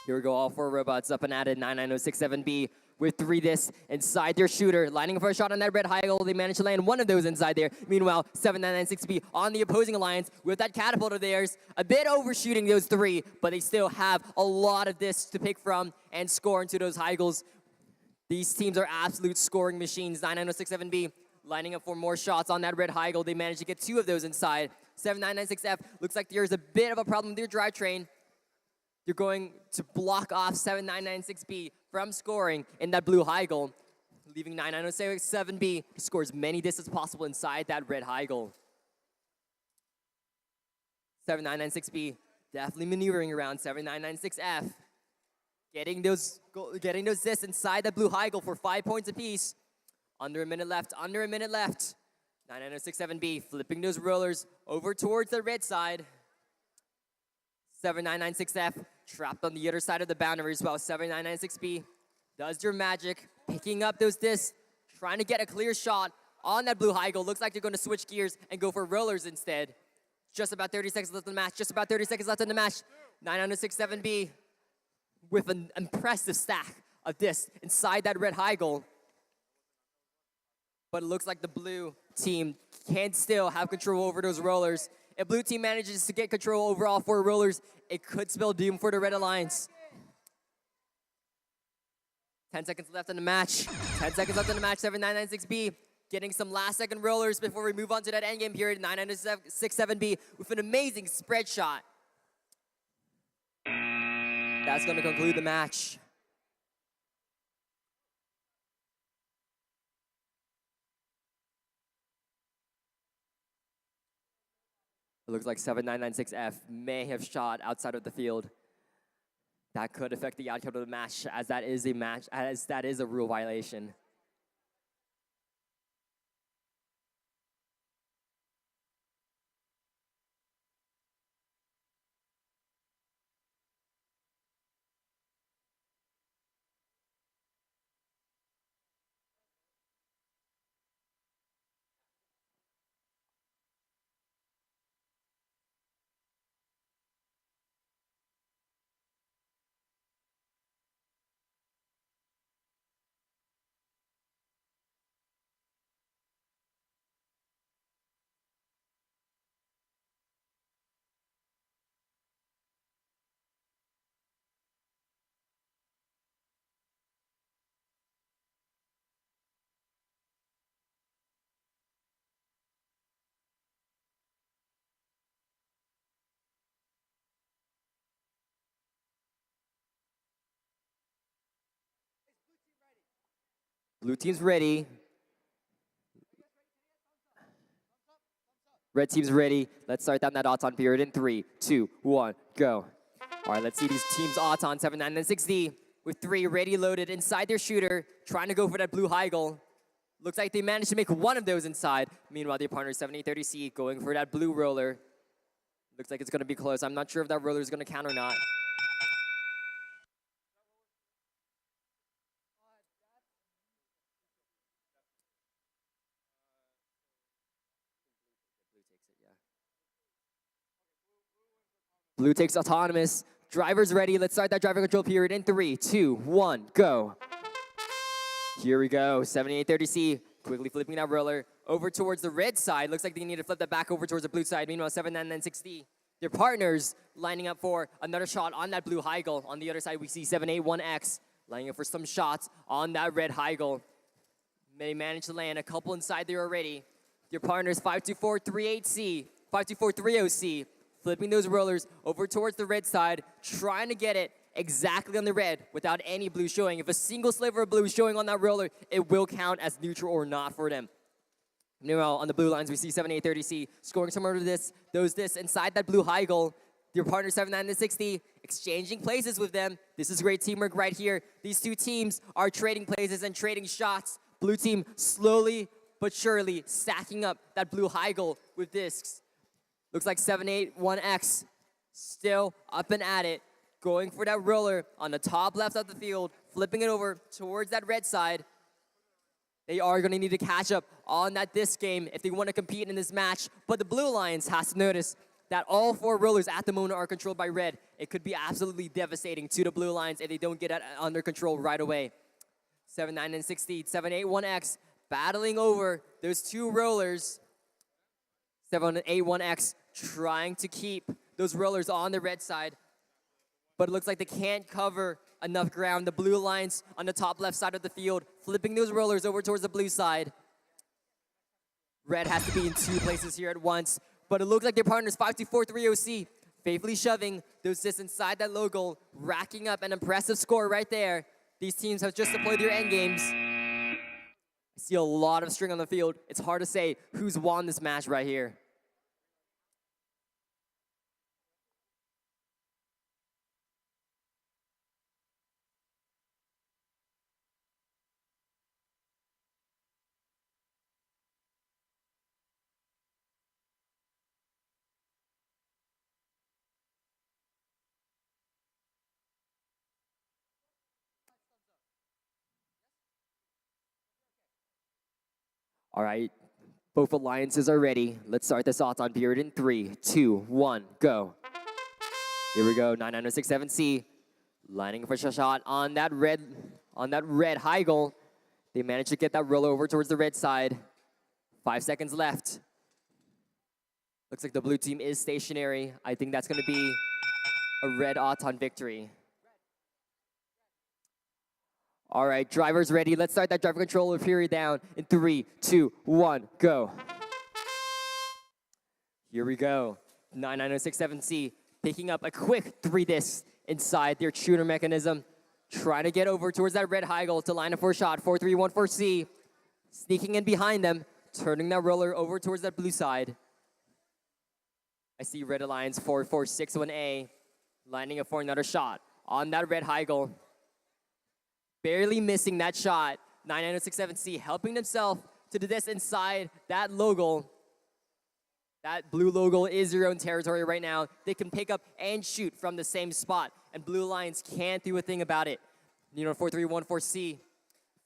Here we go, all 4 robots up and at it. 99067B with 3 discs inside their shooter. Lining up for a shot on that red high goal. They managed to land one of those inside there. Meanwhile, 7996B on the opposing alliance with that catapult of theirs. A bit overshooting those 3, but they still have a lot of discs to pick from and score into those high goals. These teams are absolute scoring machines. 99067B lining up for more shots on that red high goal. They managed to get 2 of those inside. 7996F looks like there's a bit of a problem with their drivetrain. You're going to block off 7996B from scoring in that blue high goal, leaving 99067B to score as many discs as possible inside that red high goal. 7996B definitely maneuvering around 7996F. Getting those discs inside that blue high goal for 5 points apiece. Under a minute left. 99067B flipping those rollers over towards the red side. 7996F trapped on the other side of the boundary as well. 7996B does your magic, picking up those discs, trying to get a clear shot on that blue high goal. Looks like they're going to switch gears and go for rollers instead. Just about 30 seconds left in the match. 99067B with an impressive stack of discs inside that red high goal. But it looks like the blue team can still have control over those rollers. If blue team manages to get control over all 4 rollers, it could spell doom for the Red Alliance. 10 seconds left in the match. 7996B getting some last second rollers before we move on to that endgame period. 99067B with an amazing spread shot. That's going to conclude the match. It looks like 7996F may have shot outside of the field. That could affect the outcome of the match, as that is a rule violation. Blue team's ready. Red team's ready. Let's start down that Auton period in 3, 2, 1, go. All right, let's see these teams. Auton 7996D with 3 ready loaded inside their shooter, trying to go for that blue high goal. Looks like they managed to make one of those inside. Meanwhile, their partner 7830C going for that blue roller. Looks like it's going to be close. I'm not sure if that roller is going to count or not. Blue takes autonomous. Driver's ready. Let's start that driver control period in 3, 2, 1, go. Here we go. 7830C quickly flipping that roller over towards the red side. Looks like they need to flip that back over towards the blue side. Meanwhile, 7996D, their partners lining up for another shot on that blue high goal. On the other side, we see 781X lining up for some shots on that red high goal. They managed to land a couple inside there already. Their partners 52438C, 52430C, flipping those rollers over towards the red side, trying to get it exactly on the red without any blue showing. If a single sliver of blue is showing on that roller, it will count as neutral or not for them. Meanwhile, on the blue lines, we see 7830C scoring some of this inside that blue high goal. Their partner 7960 exchanging places with them. This is great teamwork right here. These two teams are trading places and trading shots. Blue team slowly but surely stacking up that blue high goal with discs. Looks like 781X still up and at it, going for that roller on the top left of the field, flipping it over towards that red side. They are going to need to catch up on that disc game if they want to compete in this match. But the Blue Lions has to notice that all 4 rollers at the moment are controlled by red. It could be absolutely devastating to the Blue Lions if they don't get it under control right away. 7960, 781X battling over those 2 rollers. 781X trying to keep those rollers on the red side, but it looks like they can't cover enough ground. The Blue Lions on the top left side of the field, flipping those rollers over towards the blue side. Red has to be in 2 places here at once, but it looks like their partners 52430C faithfully shoving those discs inside that logo, racking up an impressive score right there. These teams have just deployed their end games. I see a lot of string on the field. It's hard to say who's won this match right here. All right, both alliances are ready. Let's start this on period in 3, 2, 1, go. Here we go, 99067C lining for a shot on that red high goal. They managed to get that roller over towards the red side. 5 seconds left. Looks like the blue team is stationary. I think that's going to be a red Auton victory. All right, drivers ready. Let's start that driver controller period down in 3, 2, 1, go. Here we go. 99067C picking up a quick 3 discs inside their shooter mechanism. Trying to get over towards that red high goal to line up for a shot. 4314C sneaking in behind them, turning that roller over towards that blue side. I see Red Alliance 4461A lining up for another shot on that red high goal. Barely missing that shot. 99067C helping themselves to the disc inside that logo. That blue logo is your own territory right now. They can pick up and shoot from the same spot, and Blue Lions can't do a thing about it. 4314C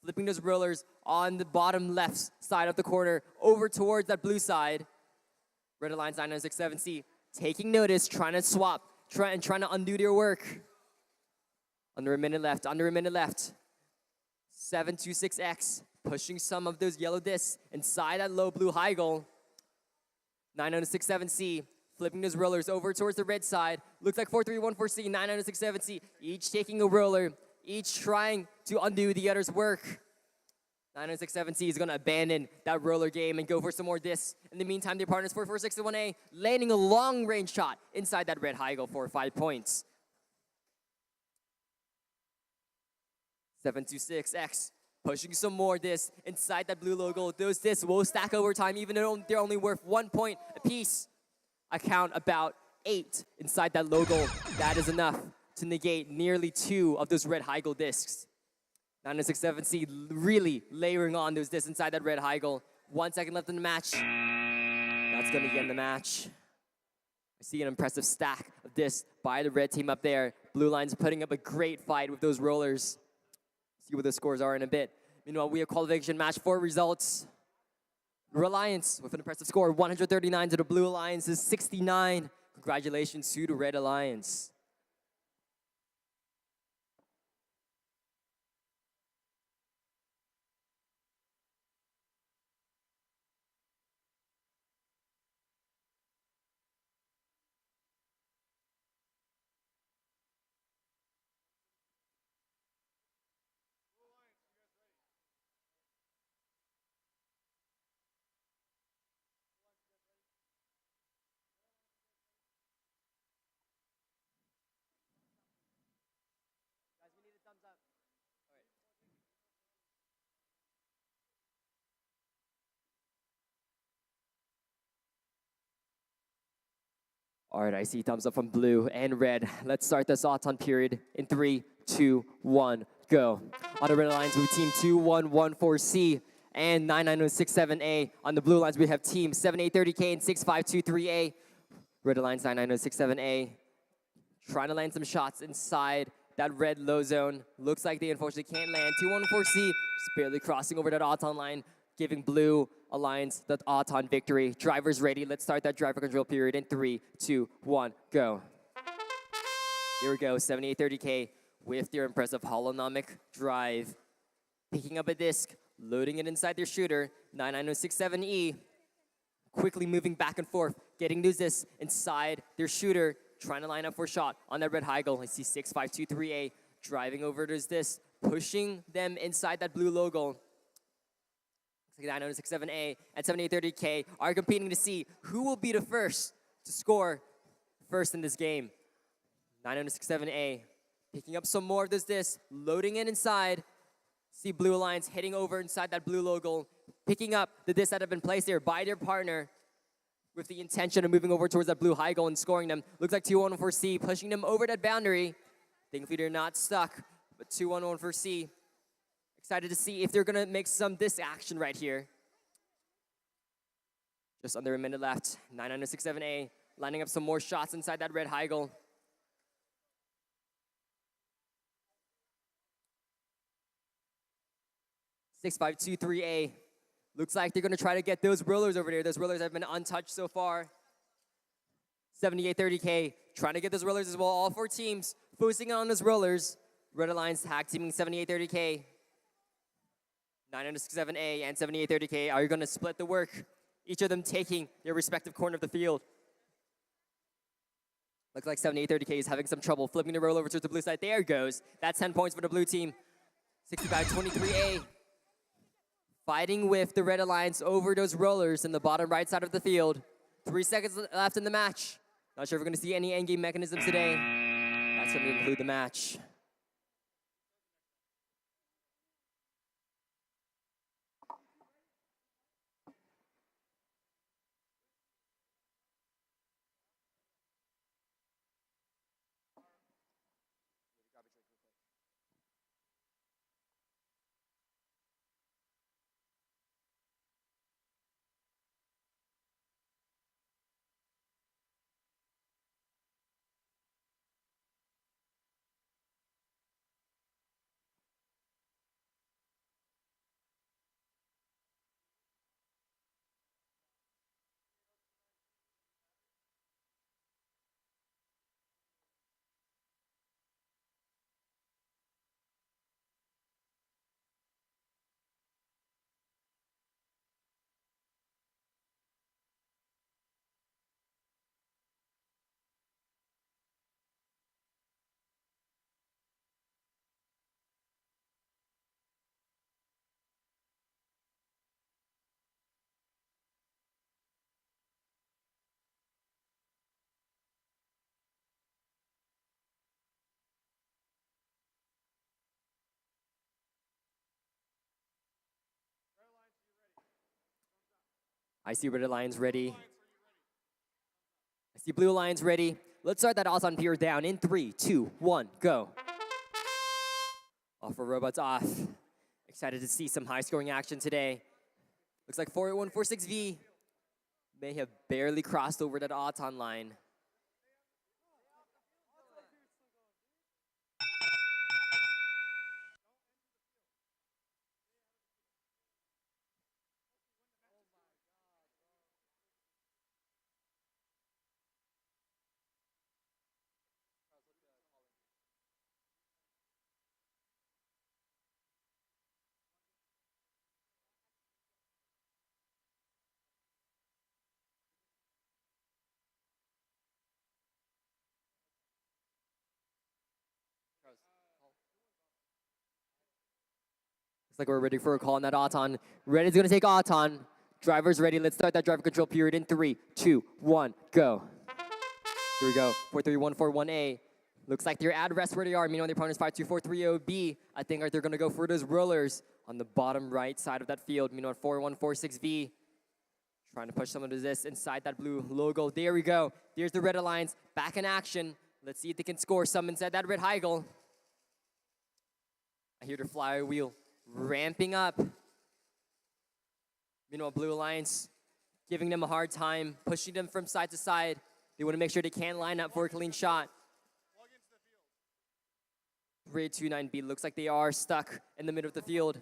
flipping those rollers on the bottom left side of the corner over towards that blue side. Red Alliance 99067C taking notice, trying to swap, trying to undo their work. Under a minute left. 726X pushing some of those yellow discs inside that low blue high goal. 99067C flipping those rollers over towards the red side. Looks like 4314C, 99067C, each taking a roller, each trying to undo the other's work. 99067C is going to abandon that roller game and go for some more discs. In the meantime, their partners 4461A landing a long-range shot inside that red high goal for 5 points. 726X pushing some more discs inside that blue logo. Those discs will stack over time, even though they're only worth 1 point apiece. I count about 8 inside that logo. That is enough to negate nearly 2 of those red high goal discs. 967C really layering on those discs inside that red high goal. 1 second left in the match. That's going to end the match. I see an impressive stack of discs by the red team up there. Blue Lions putting up a great fight with those rollers. See what the scores are in a bit. Meanwhile, we have qualification match 4 results. Reliance with an impressive score, 139 to the Blue Alliance's 69. Congratulations to the Red Alliance. All right, I see thumbs up from blue and red. Let's start this Auton period in 3, 2, 1, go. On the red lines, we have team 2114C and 99067A. On the blue lines, we have team 7830K and 6523A. Red Alliance 99067A trying to land some shots inside that red low zone. Looks like they unfortunately can't land. 2114C just barely crossing over that Auton line, giving Blue Alliance the Auton victory. Drivers ready. Let's start that driver control period in 3, 2, 1, go. Here we go, 7830K with their impressive holonomic drive. Picking up a disc, loading it inside their shooter. 99067E quickly moving back and forth, getting those discs inside their shooter, trying to line up for a shot on that red high goal. I see 6523A driving over those discs, pushing them inside that blue logo. 99067A and 7830K are competing to see who will be the first to score first in this game. 99067A picking up some more of this disc, loading it inside. See Blue Alliance heading over inside that blue logo, picking up the discs that have been placed there by their partner with the intention of moving over towards that blue high goal and scoring them. Looks like 2114C pushing them over that boundary. Thankfully, they're not stuck, but 2114C excited to see if they're gonna make some disc action right here. Just under a minute left. 99067A lining up some more shots inside that red high goal. (6523A) looks like they're gonna try to get those rollers over there. Those rollers have been untouched so far. 7830K trying to get those rollers as well. All 4 teams focusing on those rollers. Red Alliance tag teaming 7830K. 967A and 7830K are going to split the work, each of them taking their respective corner of the field. Looks like 7830K is having some trouble flipping the roll over to the blue side. There it goes. That's 10 points for the blue team. 6523A fighting with the Red Alliance over those rollers in the bottom right side of the field. 3 seconds left in the match. Not sure if we're going to see any endgame mechanisms today. That's going to conclude the match. I see Red Alliance ready. I See blue lines ready. Let's start that Auton period down in 3, 2, 1, go. All four robots off. Excited to see some high-scoring action today. Looks like 48146V may have barely crossed over that Auton line. Looks like we're ready for a call on that Auton. Red is going to take Auton. Driver's ready. Let's start that driver control period in 3, 2, 1, go. Here we go. 43141A. Looks like they're at rest where they are. Meanwhile, their opponent's 52430B. I think they're going to go for those rollers on the bottom right side of that field. Meanwhile, 4146V trying to push some of this inside that blue logo. There we go. There's the Red Alliance back in action. Let's see if they can score some inside that Red Heigl. I hear the flywheel ramping up. Meanwhile, Blue Alliance giving them a hard time, pushing them from side to side. They want to make sure they can't line up for a clean shot. 3829B looks like they are stuck in the middle of the field.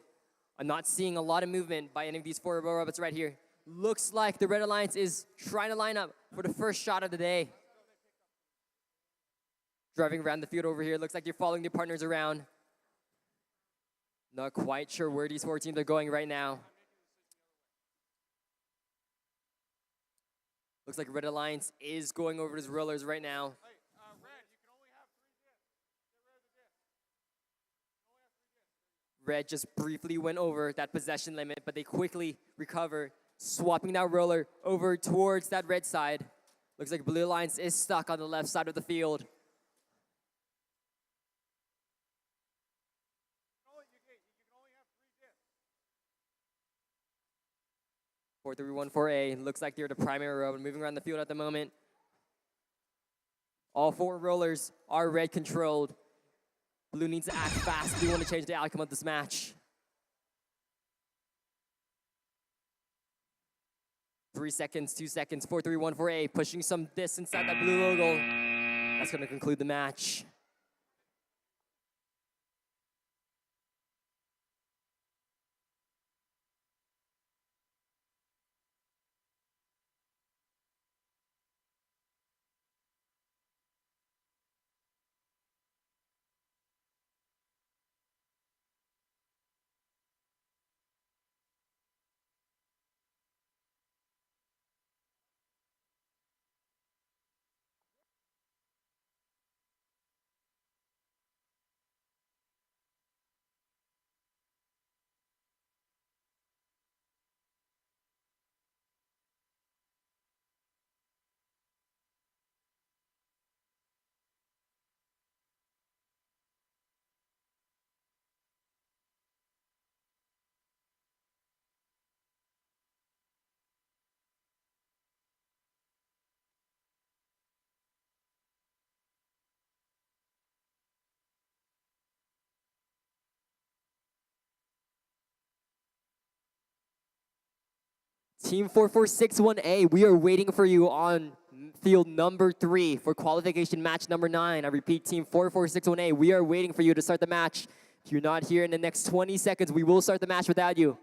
I'm not seeing a lot of movement by any of these four robots right here. Looks like the Red Alliance is trying to line up for the first shot of the day. Driving around the field over here. Looks like they're following their partners around. Not quite sure where these four teams are going right now. Looks like Red Alliance is going over those rollers right now. Red just briefly went over that possession limit, but they quickly recover, swapping that roller over towards that red side. Looks like Blue Alliance is stuck on the left side of the field. Four, 3, 1, 4A. Looks like they're the primary robot moving around the field at the moment. All four rollers are red controlled. Blue needs to act fast if we want to change the outcome of this match. 3 seconds, 2 seconds, 4, 3, 1, 4A. Pushing some this inside that blue logo. That's going to conclude the match. Team 4461A, we are waiting for you on field number 3 for qualification match number 9. I repeat, Team 4461A, we are waiting for you to start the match. If you're not here in the next 20 seconds, we will start the match without you.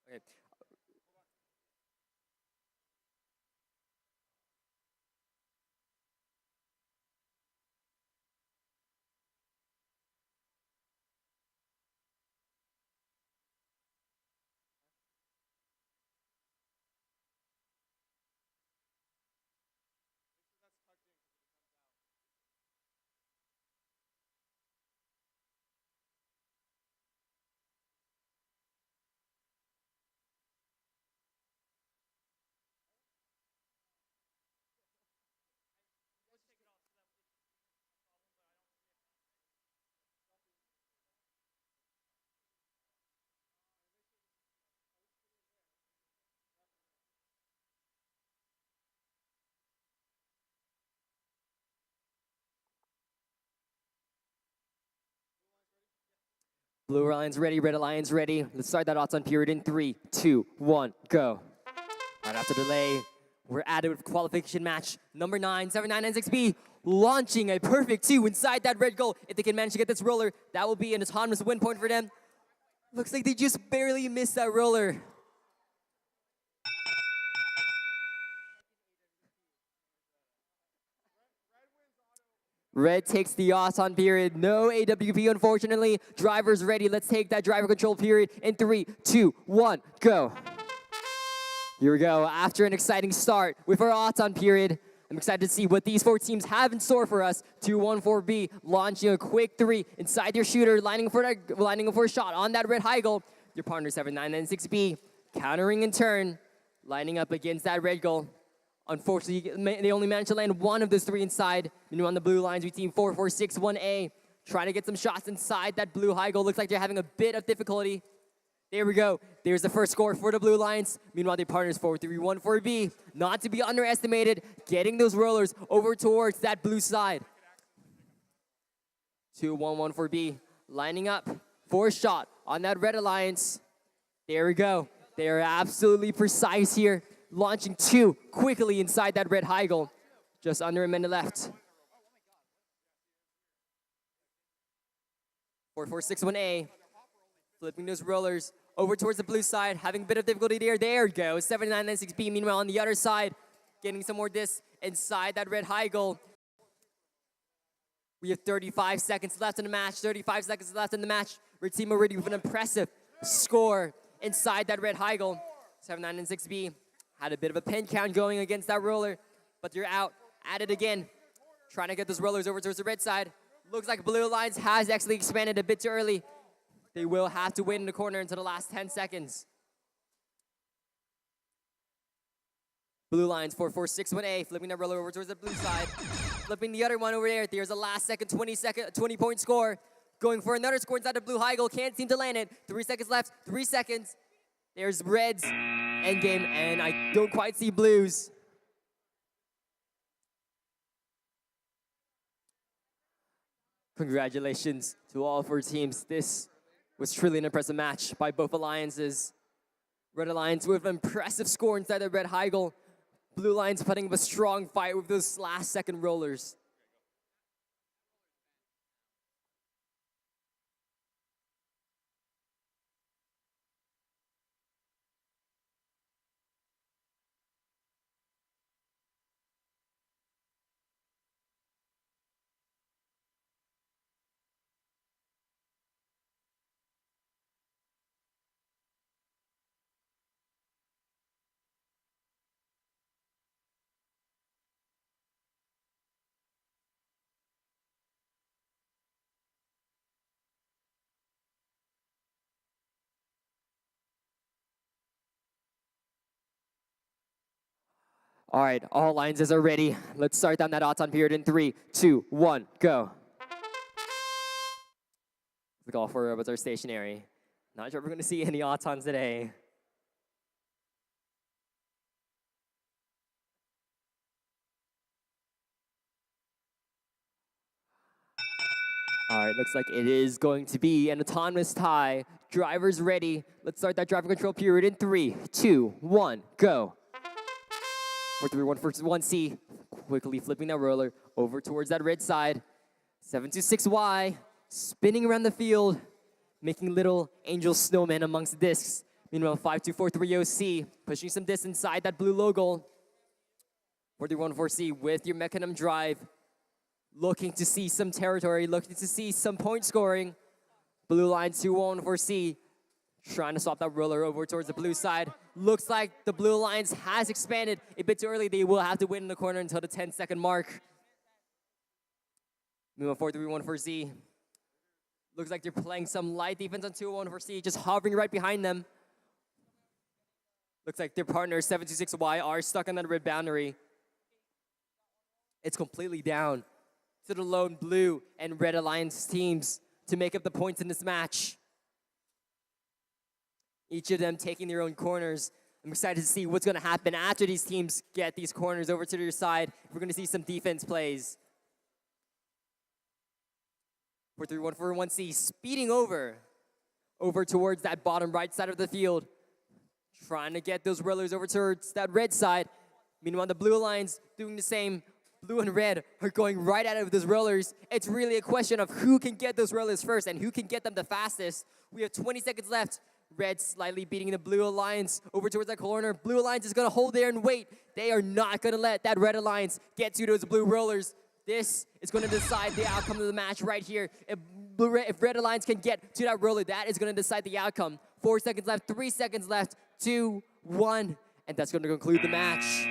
Okay. Blue Alliance ready, Red Alliance ready. Let's start that odds on period in 3, 2, 1, go. Right after delay, we're at it with qualification match number 9, 7996B, launching a perfect 2 inside that red goal. If they can manage to get this roller, that will be an autonomous win point for them. Looks like they just barely missed that roller. Red takes the on period. No AWP, unfortunately. Drivers ready. Let's take that driver control period in 3, 2, 1, go. Here we go. After an exciting start with our on period, I'm excited to see what these 4 teams have in store for us. 2-1-4B launching a quick 3 inside your shooter, lining up for a shot on that red high goal. Your partner 7996B countering in turn, lining up against that red goal. Unfortunately, they only managed to land 1 of those 3 inside. Meanwhile, on the blue lines, we team 4-4-6-1A, trying to get some shots inside that blue high goal. Looks like they're having a bit of difficulty. There we go. There's the first score for the blue lines. Meanwhile, their partners 4-3-1-4B, not to be underestimated, getting those rollers over towards that blue side. 2-1-1-4B, lining up for a shot on that red alliance. There we go. They are absolutely precise here. Launching 2 quickly inside that red high goal. Just under a minute left. 4-4-6-1-A. Flipping those rollers over towards the blue side. Having a bit of difficulty there. There it goes. 7996B. Meanwhile, on the other side, getting some more discs inside that red high goal. We have 35 seconds left in the match. 35 seconds left in the match. Red team already with an impressive score inside that red high goal. 7996B. Had a bit of a pin count going against that roller, but they're out at it again. Trying to get those rollers over towards the red side. Looks like Blue Alliance has actually expanded a bit too early. They will have to wait in the corner until the last 10 seconds. Blue Alliance 4-4-6-1-A, flipping that roller over towards the blue side. Flipping the other one over there. There's a last 20-point score. Going for another score inside the blue high goal. Can't seem to land it. 3 seconds left. 3 seconds. There's Reds endgame, and I don't quite see Blues. Congratulations to all 4 teams. This was truly an impressive match by both alliances. Red Alliance with an impressive score inside the red high goal. Blue Alliance putting up a strong fight with those last second rollers. All right, all alliances are ready. Let's start down that on period in 3, 2, 1, go. The golf robots are stationary. Not sure if we're going to see any autons today. All right, looks like it is going to be an autonomous tie. Drivers ready. Let's start that driver control period in 3, 2, 1, go. 4-3-1-1C, quickly flipping that roller over towards that red side. 726Y, spinning around the field, making little angel snowmen amongst the discs. Meanwhile, 5243OC pushing some distance inside that blue logo. 4314C with your Mechanism drive. Looking to see some territory, looking to see some point scoring. Blue line 2114C trying to swap that roller over towards the blue side. Looks like the blue lines has expanded a bit too early. They will have to wait in the corner until the 10-second mark. Meanwhile, 4314Z. Looks like they're playing some light defense on 214C, just hovering right behind them. Looks like their partners, 726Y, are stuck on that red boundary. It's completely down to the lone blue and red alliance teams to make up the points in this match. Each of them taking their own corners. I'm excited to see what's going to happen after these teams get these corners over to their side. We're going to see some defense plays. 4314C speeding over towards that bottom right side of the field. Trying to get those rollers over towards that red side. Meanwhile, the blue alliance doing the same. Blue and red are going right at it with those rollers. It's really a question of who can get those rollers first and who can get them the fastest. We have 20 seconds left. Red slightly beating the blue alliance over towards that corner. Blue alliance is going to hold there and wait. They are not going to let that red alliance get to those blue rollers. This is going to decide the outcome of the match right here. If red alliance can get to that roller, that is going to decide the outcome. 4 seconds left, 3 seconds left, 2, 1, and that's going to conclude the match.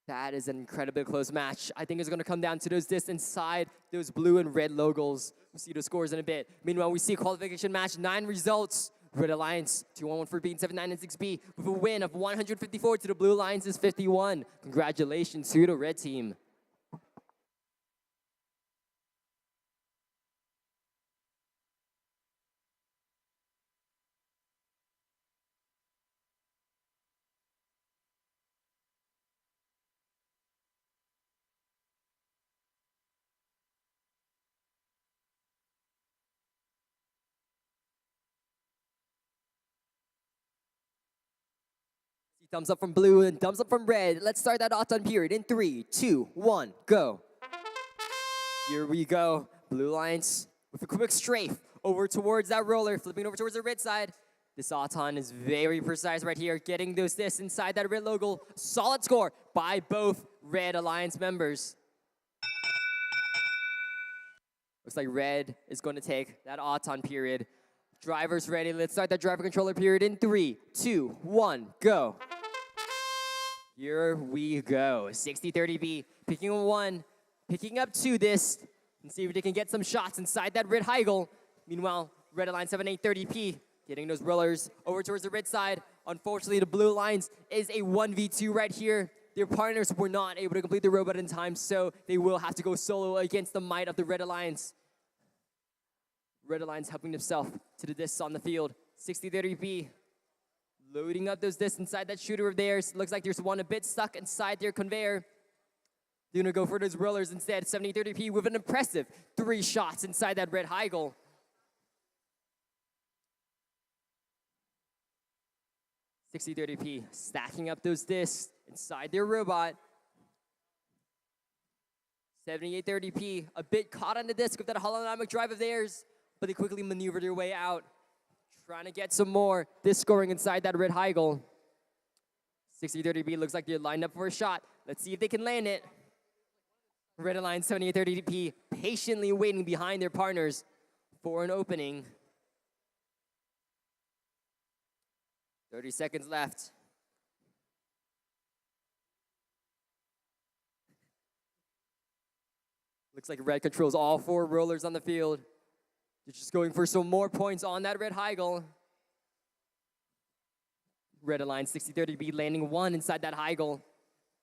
That is an incredibly close match. I think it's going to come down to those distance inside those blue and red logos. We'll see the scores in a bit. Meanwhile, we see a qualification match, 9 results. Red Alliance, 2-1-1 for B and 7-9 and 6B with a win of 154 to the Blue Alliance's 51. Congratulations to the red team. Thumbs up from blue and thumbs up from red. Let's start that Autumn period in 3, 2, 1, go. Here we go. Blue Alliance with a quick strafe over towards that roller, flipping over towards the red side. This Autumn is very precise right here, getting those this inside that red logo. Solid score by both Red Alliance members. Looks like red is going to take that Autumn period. Drivers ready. Let's start that driver controller period in 3, 2, 1, go. Here we go. 60-30B, picking 1, picking up 2 this, and see if they can get some shots inside that red Heigl. Meanwhile, Red Alliance 7830P, getting those rollers over towards the red side. Unfortunately, the Blue Alliance is a 1v2 right here. Their partners were not able to complete the robot in time, so they will have to go solo against the might of the Red Alliance. Red Alliance helping themselves to the discs on the field. 60-30B. Loading up those discs inside that shooter of theirs. Looks like there's one a bit stuck inside their conveyor. They're gonna go for those rollers instead. 70-30P with an impressive 3 shots inside that red Heigl. 60-30P stacking up those discs inside their robot. 78-30P a bit caught on the disc with that holodynamic drive of theirs, but they quickly maneuver their way out. Trying to get some more. This scoring inside that red Heigl. 60-30B looks like they're lined up for a shot. Let's see if they can land it. Red Alliance 78-30B patiently waiting behind their partners for an opening. 30 seconds left. Looks like red controls all 4 rollers on the field. They're just going for some more points on that red Heigl. Red Alliance 60-30B landing 1 inside that Heigl.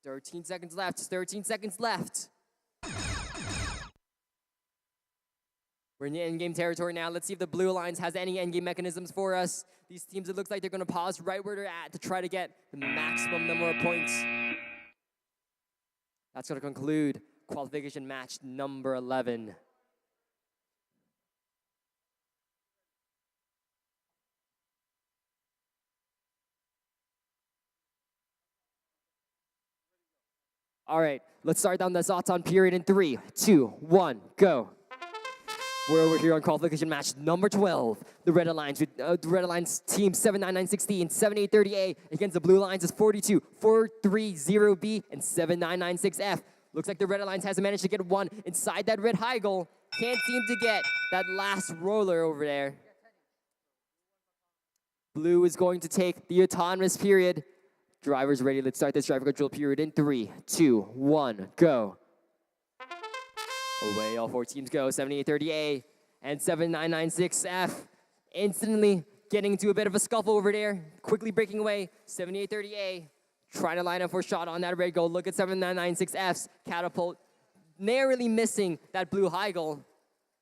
13 seconds left, 13 seconds left. We're in the endgame territory now. Let's see if the Blue Alliance has any endgame mechanisms for us. These teams, it looks like they're gonna pause right where they're at to try to get the maximum number of points. That's gonna conclude qualification match number 11. All right, let's start down this Autumn period in 3, 2, 1, go. We're over here on qualification match number 12. The Red Alliance with the Red Alliance team 79960 and 7830A against the Blue Alliance is 42430B and 7996F. Looks like the Red Alliance hasn't managed to get one inside that red high goal. Can't seem to get that last roller over there. Blue is going to take the autonomous period. Drivers ready. Let's start this driver control period in 3, 2, 1, go. Away all 4 teams go. 7830A and 7996F instantly getting into a bit of a scuffle over there. Quickly breaking away. 7830A trying to line up for a shot on that red goal. Look at 7996F's catapult. Narrowly missing that blue high goal.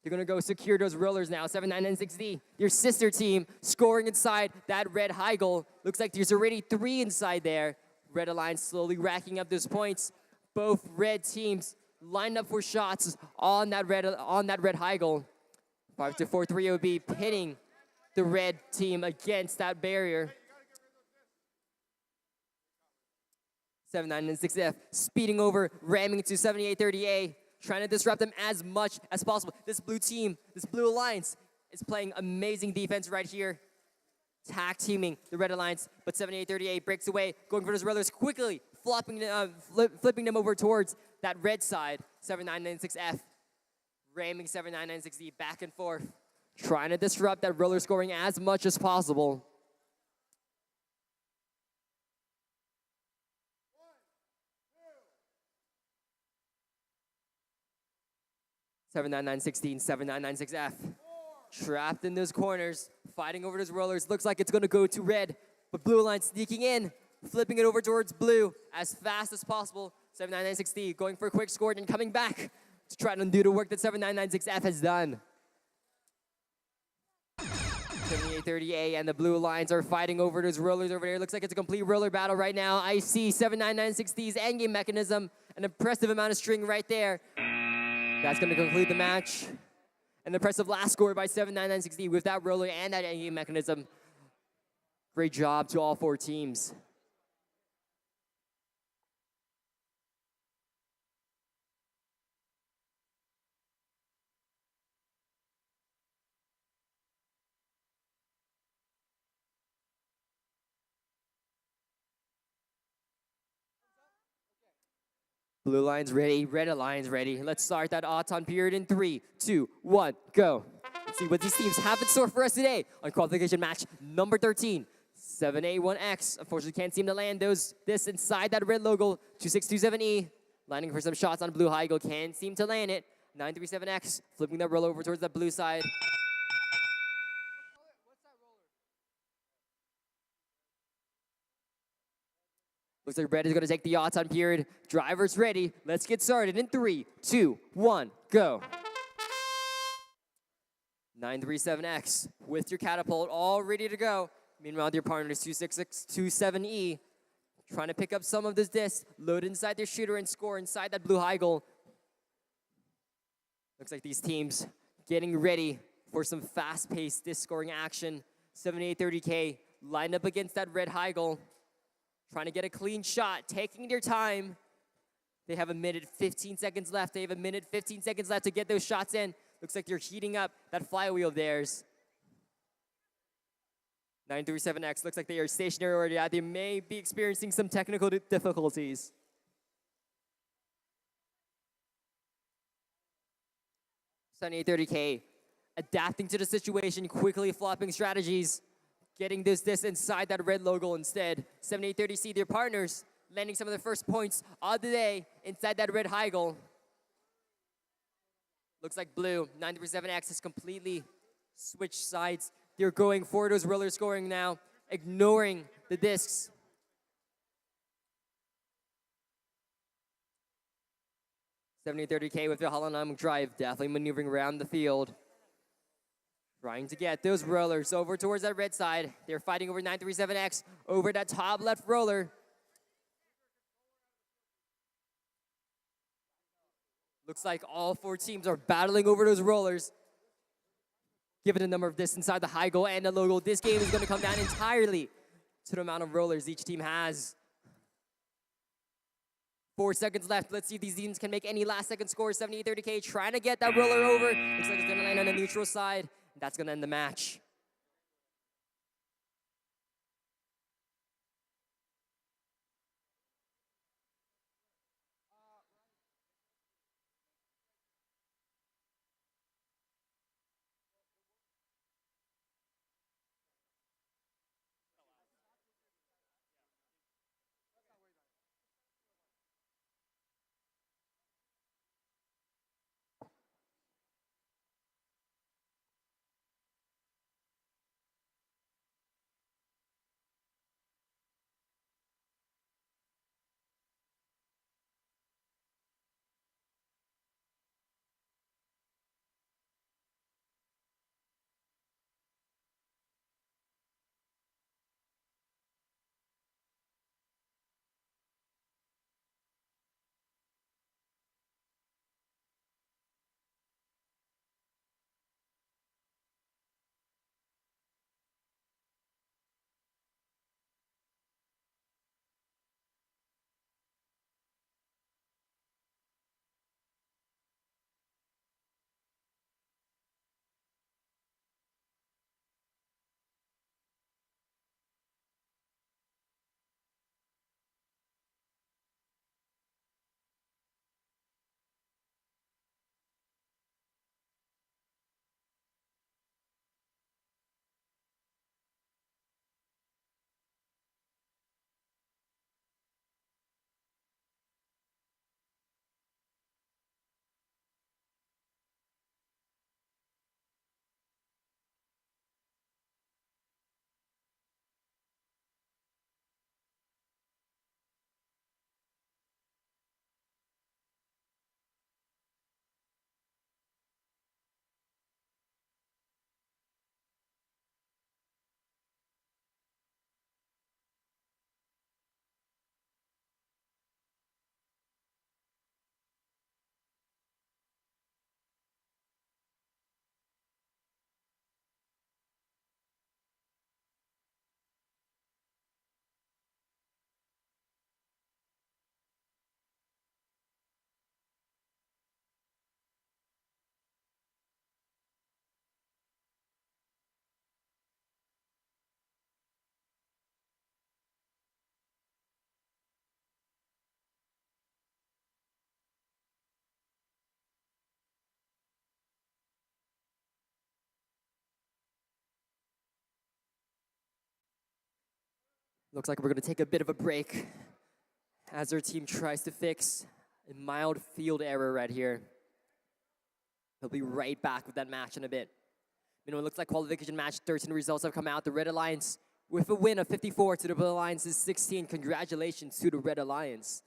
They're going to go secure those rollers now. 7996D, your sister team, scoring inside that red high goal. Looks like there's already 3 inside there. Red Alliance slowly racking up those points. Both red teams lined up for shots on that red high goal. 5-4-3 OB pitting the red team against that barrier. 7996F speeding over, ramming into 7830A, trying to disrupt them as much as possible. This blue team, this blue alliance is playing amazing defense right here. Tag teaming the Red Alliance, but 7838 breaks away, going for those rollers quickly, flipping them over towards that red side. 7996F ramming 7996D back and forth, trying to disrupt that roller scoring as much as possible. 79916, 7996F. Trapped in those corners, fighting over those rollers. Looks like it's going to go to red, but Blue Alliance sneaking in, flipping it over towards blue as fast as possible. 7996D going for a quick score and coming back to try to undo the work that 7996F has done. 7830A and the Blue Alliance are fighting over those rollers over there. Looks like it's a complete roller battle right now. I see 7996D's endgame mechanism, an impressive amount of string right there. That's going to conclude the match. An impressive last score by 7996D with that roller and that endgame mechanism. Great job to all 4 teams. Blue Alliance ready, Red Alliance ready. Let's start that Auton period in 3, 2, 1, go. Let's see what these teams have in store for us today on qualification match number 13. 7A1X, unfortunately can't seem to land this inside that red logo. 2627E, landing for some shots on blue high goal, can't seem to land it. 937X, flipping that roll over towards the blue side. Looks like red is going to take the Auton period. Drivers ready. Let's get started in 3, 2, 1, go. 937X with your catapult all ready to go. Meanwhile, your partner is 26627E trying to pick up some of this disc, load inside their shooter and score inside that blue high goal. Looks like these teams getting ready for some fast-paced disc scoring action. 7830K lined up against that red high goal. Trying to get a clean shot, taking their time. They have a minute, 15 seconds left. They have a minute, 15 seconds left to get those shots in. Looks like they're heating up that flywheel of theirs. 937X looks like they are stationary already. They may be experiencing some technical difficulties. Sunny 30K adapting to the situation, quickly flopping strategies. Getting this inside that red logo instead. 7830C, their partners, landing some of the first points of the day inside that red high goal. Looks like blue, 937X has completely switched sides. They're going for those roller scoring now, ignoring the discs. 7030K with the holonomic drive, definitely maneuvering around the field. Trying to get those rollers over towards that red side. They're fighting over 937X, over that top left roller. Looks like all 4 teams are battling over those rollers. Given the number of discs inside the high goal and the logo, this game is going to come down entirely to the amount of rollers each team has. 4 seconds left. Let's see if these teams can make any last second scores. 78-30K trying to get that roller over. Looks like it's going to land on the neutral side. That's going to end the match. Looks like we're going to take a bit of a break as our team tries to fix a mild field error right here. They'll be right back with that match in a bit. You know, it looks like qualification match 13 results have come out. The Red Alliance with a win of 54 to the Blue Alliance's 16. Congratulations to the Red Alliance.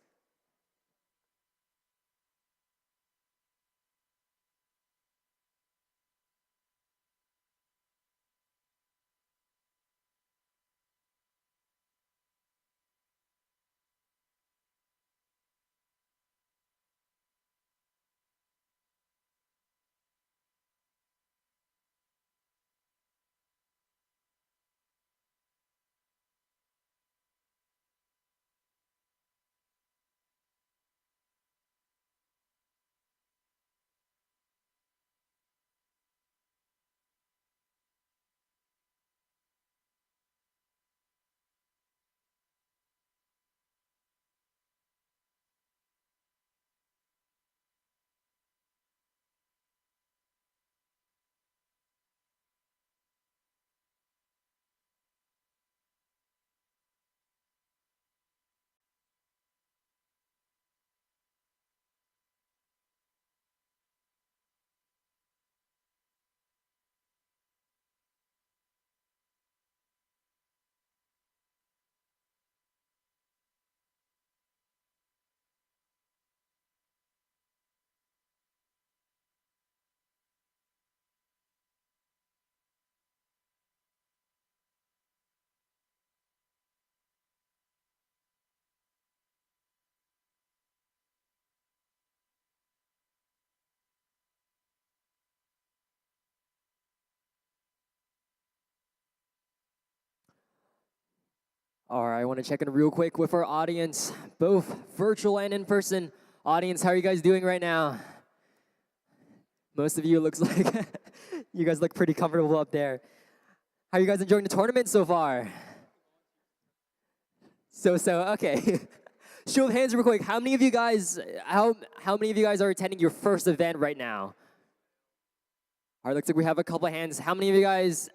All right, I want to check in real quick with our audience, both virtual and in person. Audience, how are you guys doing right now? Most of you looks like you guys look pretty comfortable up there. How are you guys enjoying the tournament so far? So, okay. Show of hands real quick. How many of you guys, how many of you guys are attending your first event right now? All right, looks like we have a couple of hands. How many of you guys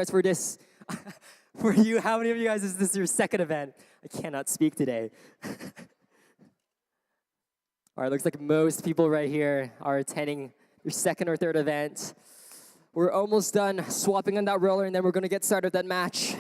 for this, for you, how many of you guys is this your second event? I cannot speak today. All right, looks like most people right here are attending your second or third event. We're almost done swapping on that roller, and then we're gonna get started with that match.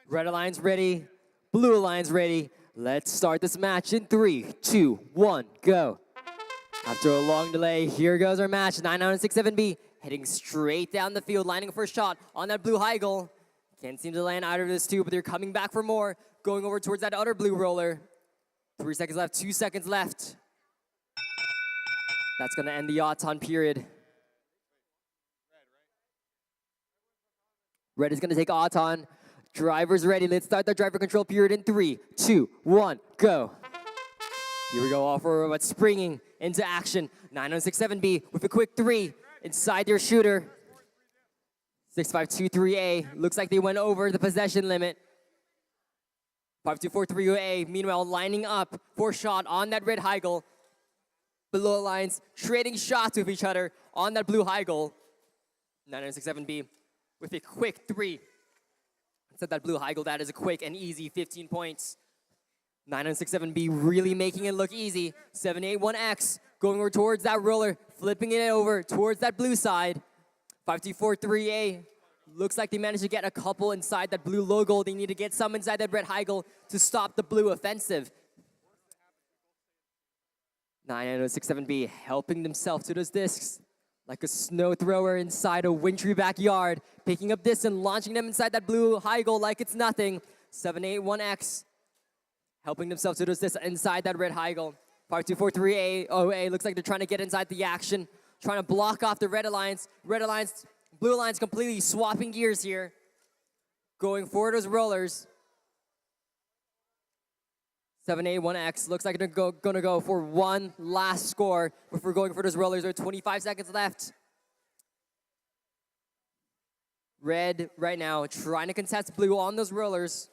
Red Alliance ready, Blue Alliance ready. Let's start this match in 3, 2, 1, go. After a long delay, here goes our match. 9967B heading straight down the field, lining first shot on that blue high goal. Can't seem to land either of those two, but they're coming back for more. Going over towards that other blue roller. 3 seconds left, 2 seconds left. That's gonna end the Auton period. Red is gonna take Auton. Drivers ready. Let's start the driver control period in 3, 2, 1, go. Here we go, off robot springing into action. 9067B with a quick 3 inside their shooter. 6523A, looks like they went over the possession limit. 5243A, meanwhile lining up for shot on that red high goal. Below lines, trading shots with each other on that blue high goal. 9067B with a quick 3. Instead that blue high goal, that is a quick and easy 15 points. 9967B really making it look easy. 781X going over towards that roller, flipping it over towards that blue side. 5243A Looks like they managed to get a couple inside that blue logo. They need to get some inside that red high goal to stop the blue offensive. 99067B helping themselves to those discs like a snow thrower inside a wintry backyard, picking up this and launching them inside that blue high goal like it's nothing. 781X helping themselves to those discs inside that red high goal. 5243A, OA looks like they're trying to get inside the action, trying to block off the red alliance. Red alliance, blue alliance completely swapping gears here, going for those rollers. 781X looks like they're gonna go for one last score before going for those rollers. There are 25 seconds left. Red right now trying to contest blue on those rollers.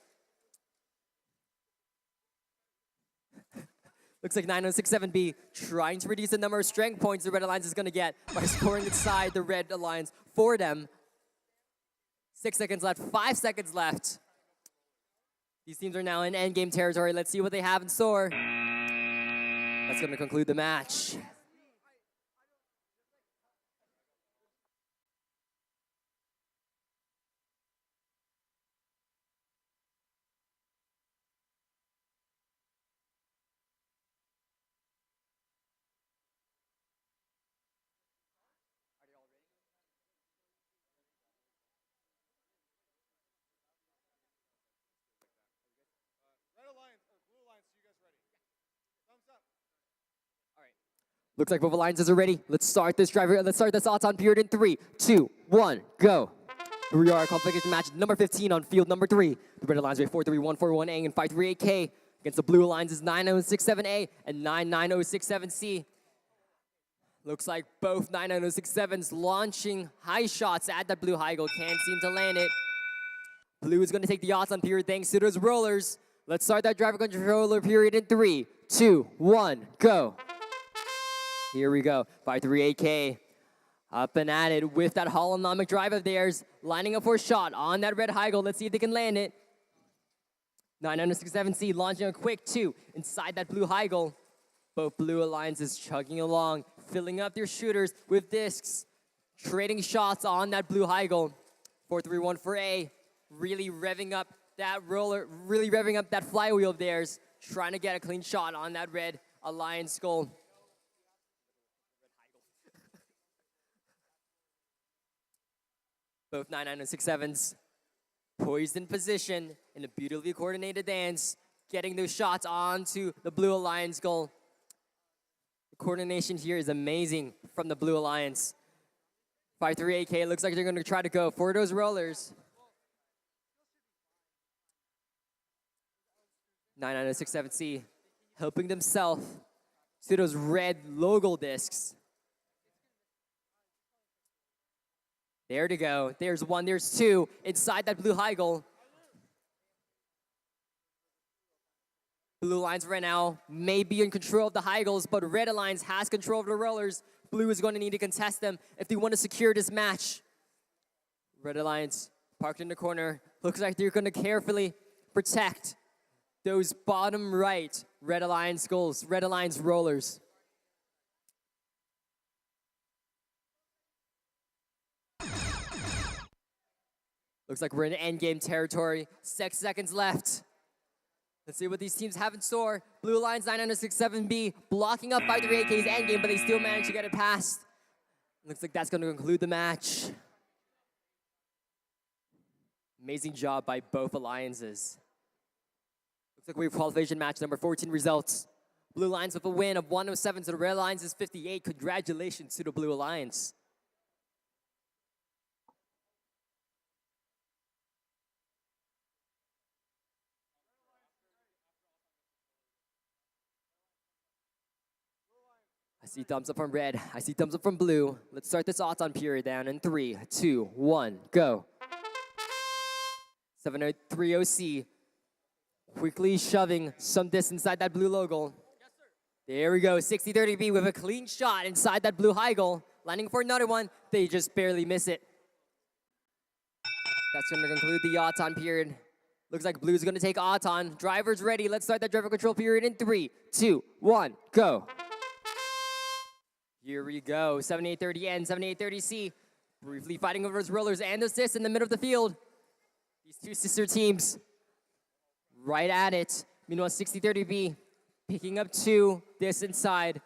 Looks like 9067B trying to reduce the number of strength points the Red Alliance is gonna get by scoring inside the Red Alliance for them. 6 seconds left, 5 seconds left. These teams are now in endgame territory. Let's see what they have in store. That's gonna conclude the match. Red Alliance or Blue Alliance, you guys ready? Thumbs up. Looks like both alliances are ready. Let's start this Auton period in 3, 2, 1, go. Here we are, qualification match number 15 on field number 3. The Red Alliance with 43141A and 538K against the Blue Alliance's 9067A and 99067C. Looks like both 99067s launching high shots at that blue high goal. Can't seem to land it. Blue is going to take the Auton period thanks to those rollers. Let's start that driver controller period in 3, 2, 1, go. Here we go. 538K up and at it with that holonomic drive of theirs, lining up for a shot on that red high goal. Let's see if they can land it. 967C launching a quick 2 inside that blue high goal. Both blue alliances chugging along, filling up their shooters with discs, trading shots on that blue high goal. 4314A really revving up that roller, really revving up that flywheel of theirs, trying to get a clean shot on that red alliance goal. Both 99067s poised in position in a beautifully coordinated dance, getting those shots onto the Blue Alliance goal. The coordination here is amazing from the Blue Alliance. 538K looks like they're going to try to go for those rollers. 99067C helping themselves to those red logo discs. There to go. There's 1, there's 2 inside that blue high goal. Blue Alliance right now may be in control of the high goals, but Red Alliance has control of the rollers. Blue is going to need to contest them if they want to secure this match. Red Alliance parked in the corner. Looks like they're going to carefully protect those bottom right Red Alliance goals, Red Alliance rollers. Looks like we're in endgame territory. 6 seconds left. Let's see what these teams have in store. Blue Alliance 967B blocking up 538K's endgame, but they still manage to get it past. Looks like that's going to conclude the match. Amazing job by both alliances. Looks like we have qualification match number 14 results. Blue Alliance with a win of 107 to the Red Alliance's 58. Congratulations to the Blue Alliance. I see thumbs up from red. I see thumbs up from blue. Let's start this Auton period down in 3, 2, 1, go. 730C quickly shoving some distance inside that blue logo. There we go. 6030B with a clean shot inside that blue high goal. Landing for another one. They just barely miss it. That's going to conclude the Auton period. Looks like blue's going to take Auton. Drivers ready. Let's start that driver control period in 3, 2, 1, go. Here we go, 7830N, 7830C, Briefly fighting over those rollers and assists in the middle of the field. These two sister teams right at it. Meanwhile, 60-30B picking up 2 this inside.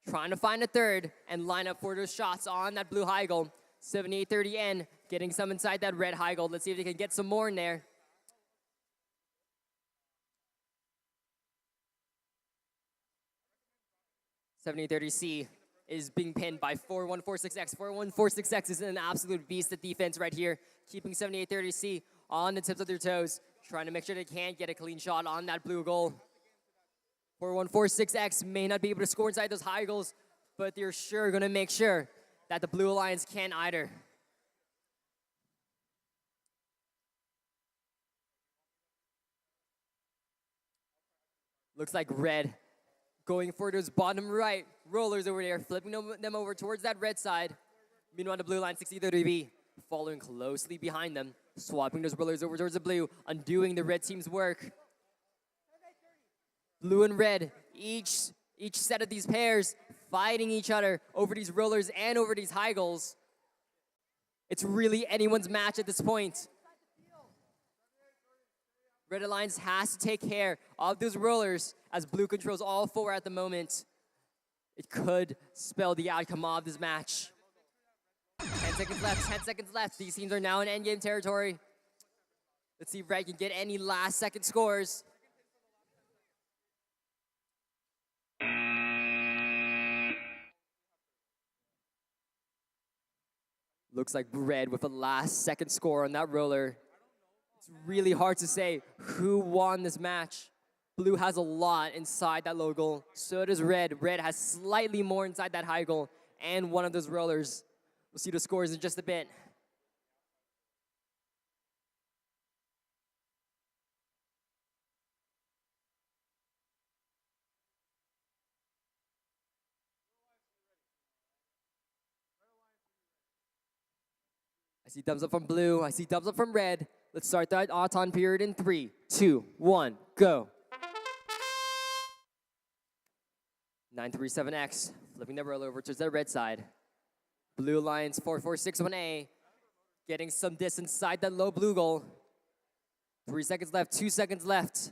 Trying to find a third and line up for those shots on that blue high goal. 78-30N getting some inside that red high goal. Let's see if they can get some more in there. C is being pinned by 4146X. 4146X is an absolute beast at defense right here, keeping 7830C on the tips of their toes, trying to make sure they can't get a clean shot on that blue goal. 4146X may not be able to score inside those high goals, but they're sure going to make sure that the Blue Alliance can't either. Looks like red going for those bottom right rollers over there, flipping them over towards that red side. Meanwhile, the blue line, 60-30B, following closely behind them, swapping those rollers over towards the blue, undoing the red team's work. Blue and red, each set of these pairs fighting each other over these rollers and over these high goals. It's really anyone's match at this point. Red Alliance has to take care of those rollers as blue controls all 4 at the moment. It could spell the outcome of this match. 10 seconds left, 10 seconds left. These teams are now in endgame territory. Let's see if red can get any last second scores. Looks like red with a last second score on that roller. It's really hard to say who won this match. Blue has a lot inside that low goal. So does red. Red has slightly more inside that high goal and one of those rollers. We'll see the scores in just a bit. I see thumbs up from blue. I see thumbs up from red. Let's start that Auton period in 3, 2, 1, go. 937X, flipping the roller over towards the red side. Blue Alliance 4461A, getting some distance inside that low blue goal. 3 seconds left, 2 seconds left.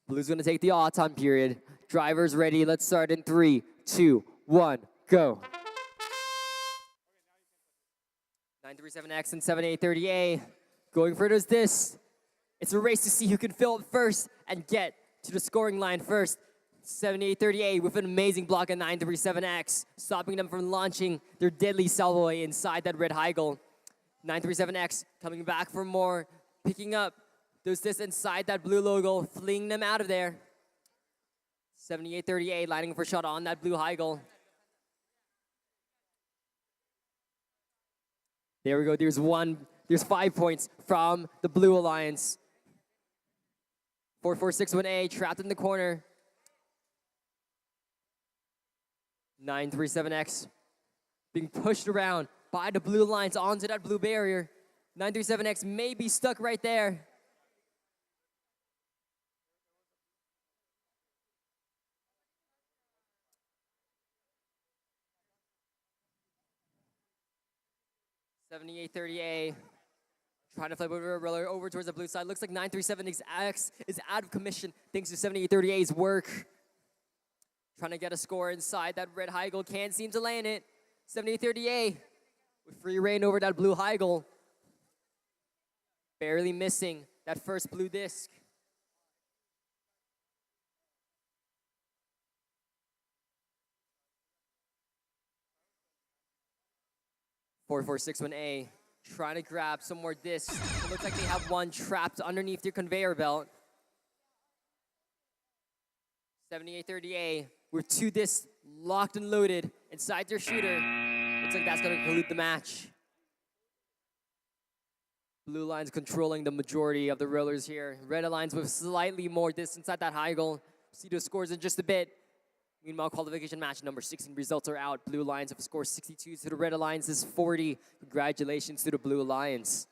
Blue's gonna take the Auton period. Drivers ready, let's start in 3, 2, 1, go. 937X and 7830A going for this. It's a race to see who can fill up first and get to the scoring line first. 7830A with an amazing block at 937X, stopping them from launching their deadly salvo inside that red high goal. 937X coming back for more, picking up those this inside that blue logo, fleeing them out of there. 7830A lining for a shot on that blue high goal. There we go. There's 5 points from the Blue Alliance. 4461A trapped in the corner. 937X being pushed around by the Blue Alliance onto that blue barrier. 937X may be stuck right there. .7830A trying to flip over a roller over towards the blue side. Looks like 937X is out of commission thanks to 7830A's work. Trying to get a score inside that red high goal. Can't seem to land it. 7830A with free reign over that blue high goal. Barely missing that first blue disc. .4461A trying to grab some more discs. It looks like they have one trapped underneath their conveyor belt. 7830A with 2 discs locked and loaded inside their shooter. Looks like that's going to conclude the match. Blue Line's controlling the majority of the rollers here. Red Alliance with slightly more discs inside that high goal. See those scores in just a bit. Meanwhile, qualification match number 16 results are out. Blue Lions have scored 62 to the Red Alliance's 40. Congratulations to the Blue Lions.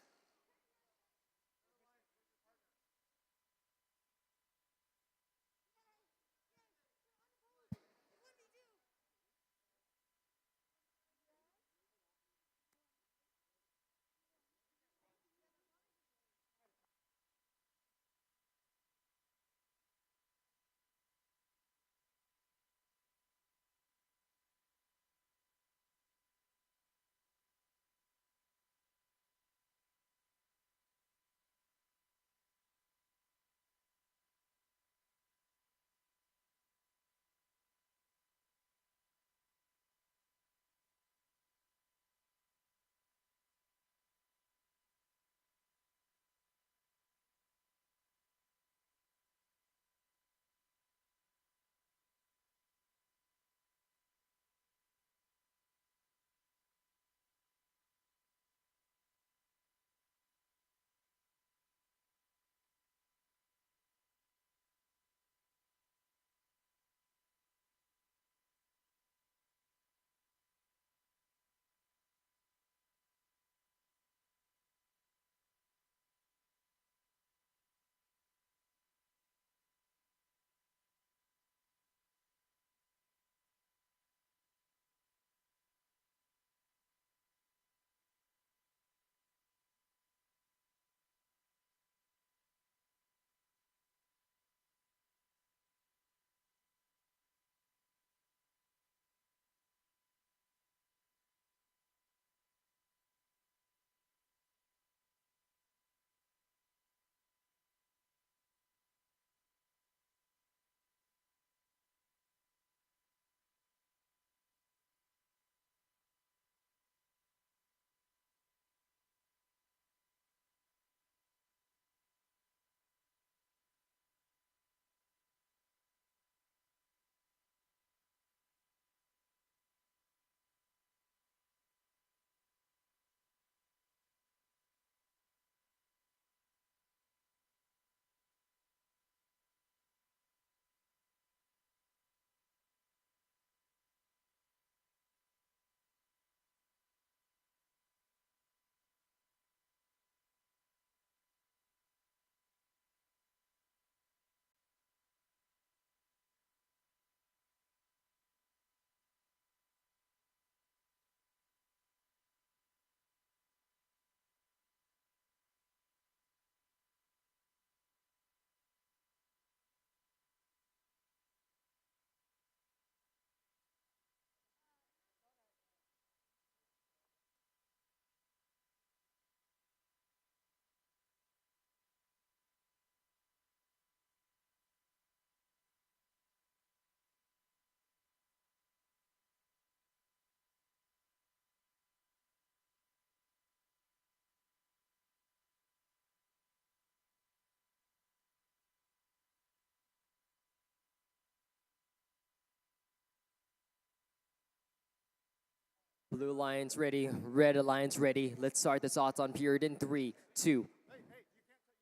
Blue Lions ready, Red Alliance ready. Let's start this on period in 3, 2.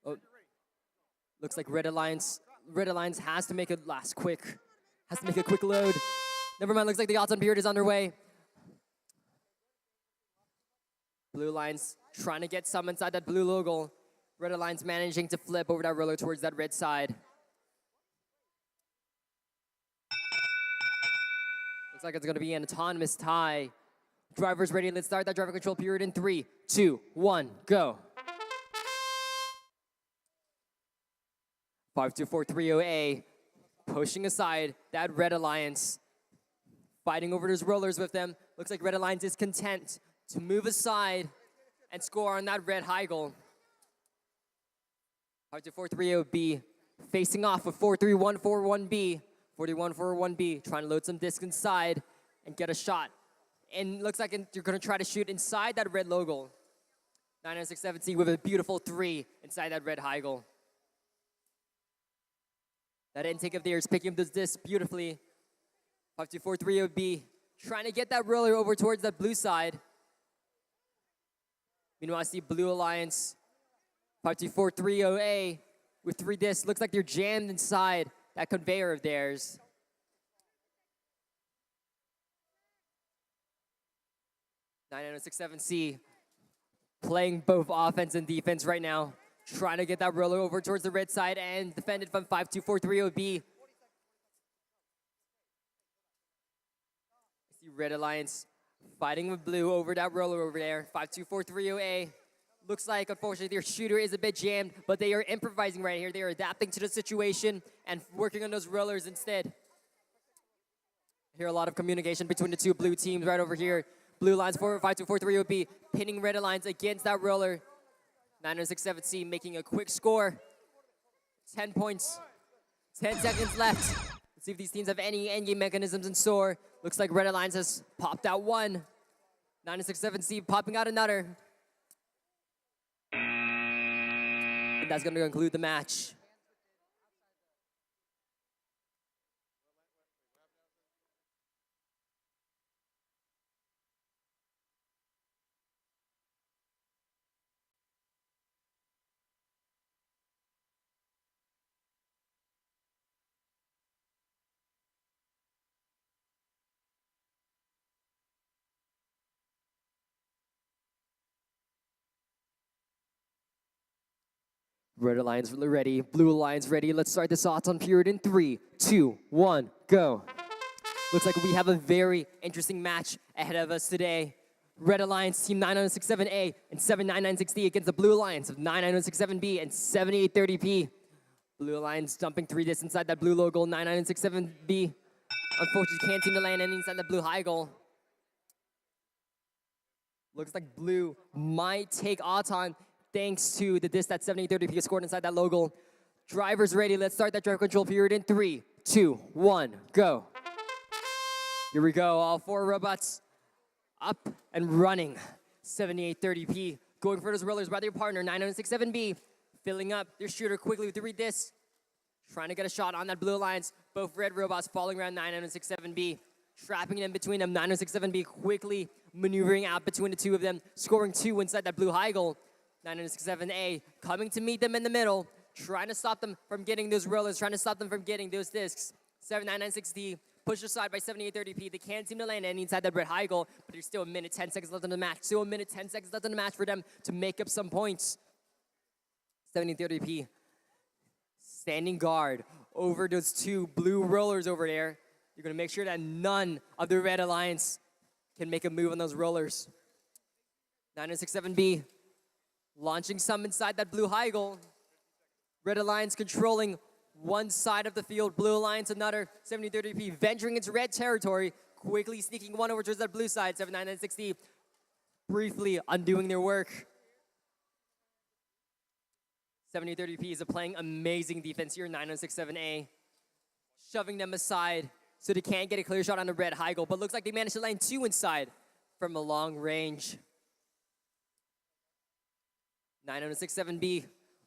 Oh, looks like Red Alliance has to make a quick load. Never mind, looks like the on period is underway. Blue Lions trying to get some inside that blue logo. Red Alliance managing to flip over that roller towards that red side. Looks like it's going to be an autonomous tie. Drivers ready, let's start that driver control period in 3, 2, 1, go. 52430A pushing aside that Red Alliance. Fighting over those rollers with them. Looks like Red Alliance is content to move aside and score on that red high goal. 52430B facing off with 43141B. 43141B trying to load some disc inside and get a shot. And looks like you're going to try to shoot inside that red logo. 90670 with a beautiful 3 inside that red high goal. That intake of theirs picking up this disc beautifully. 52430B trying to get that roller over towards that blue side. Meanwhile, I see Blue Alliance 52430A with 3 discs. Looks like they're jammed inside that conveyor of theirs. 906-7C playing both offense and defense right now. Trying to get that roller over towards the red side and defended from 5243-0B. I see Red Alliance fighting with blue over that roller over there. 5243-0A. Looks like, unfortunately, their shooter is a bit jammed, but they are improvising right here. They are adapting to the situation and working on those rollers instead. I hear a lot of communication between the two blue teams right over here. Blue lines forward, 5243-0B, pinning Red Alliance against that roller. 906-7C making a quick score. 10 points, 10 seconds left. Let's see if these teams have any endgame mechanisms in store. Looks like Red Alliance has popped out one. 906-7C popping out another. And that's going to conclude the match. Red Alliance ready, Blue Alliance ready. Let's start this on period in 3, 2, 1, go. Looks like we have a very interesting match ahead of us today. Red Alliance, Team 906-7A and 7996D against the Blue Alliance of 99067B and 7830P. Blue Alliance dumping 3 discs inside that blue low goal, 99067B. Unfortunately, can't seem to land any inside that blue high goal. Looks like blue might take Auton thanks to the disc that 7830P scored inside that low goal. Drivers ready. Let's start that driver control period in 3, 2, 1, go. Here we go. All 4 robots up and running. 7830P going for those rollers by their partner, 906-7B. Filling up their shooter quickly with 3 discs. Trying to get a shot on that Blue Alliance. Both red robots falling around 906-7B. Trapping it in between them. 906-7B quickly maneuvering out between the two of them. Scoring 2 inside that blue high goal. 906-7A coming to meet them in the middle. Trying to stop them from getting those rollers. Trying to stop them from getting those discs. 7996D pushed aside by 7830P. They can't seem to land any inside that red high goal, but there's still a minute, 10 seconds left in the match. Still a minute, 10 seconds left in the match for them to make up some points. 7830P standing guard over those 2 blue rollers over there. You're going to make sure that none of the Red Alliance can make a move on those rollers. 906-7B launching some inside that blue high goal. Red Alliance controlling one side of the field. Blue Alliance another. 7030P venturing into red territory. Quickly sneaking one over towards that blue side. 79960 briefly undoing their work. 7030P is playing amazing defense here. 906-7A shoving them aside so they can't get a clear shot on the red high goal. But looks like they managed to land 2 inside from a long range. 906-7B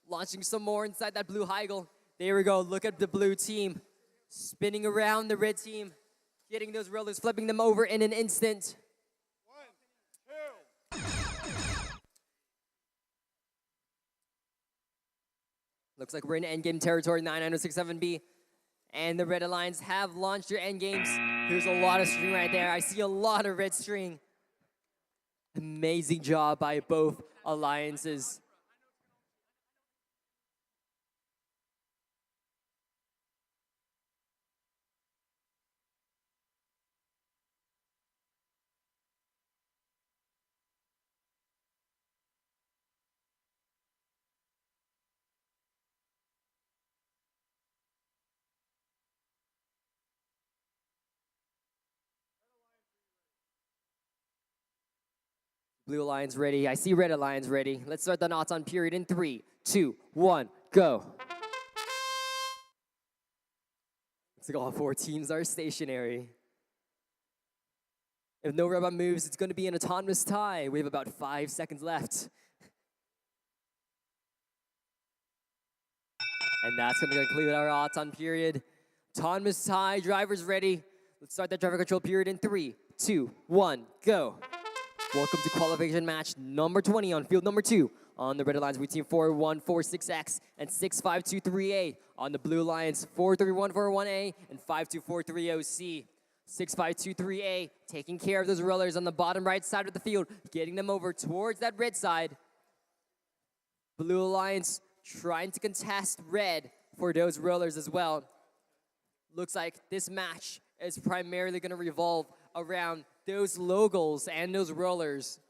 launching some more inside that blue high goal. There we go. Look at the blue team spinning around the red team, getting those rollers, flipping them over in an instant. 1, 2. Looks like we're in endgame territory, 906-7B. And the Red Alliance have launched their endgames. There's a lot of string right there. I see a lot of red string. Amazing job by both alliances. Blue Alliance ready. I see Red Alliance ready. Let's start the knots on period in 3, 2, 1, go. Looks like all 4 teams are stationary. If no robot moves, it's going to be an autonomous tie. We have about 5 seconds left. And that's going to conclude our auton period. Autonomous tie, drivers ready. Let's start that driver control period in 3, 2, 1, go. Welcome to qualification match number 20 on field number 2. On the Red Alliance, we team 4146X and 6523A. On the Blue Alliance, 43141A and 5243OC. 6523A taking care of those rollers on the bottom right side of the field, getting them over towards that red side. Blue Alliance trying to contest red for those rollers as well. Looks like this match is primarily going to revolve around those logos and those rollers.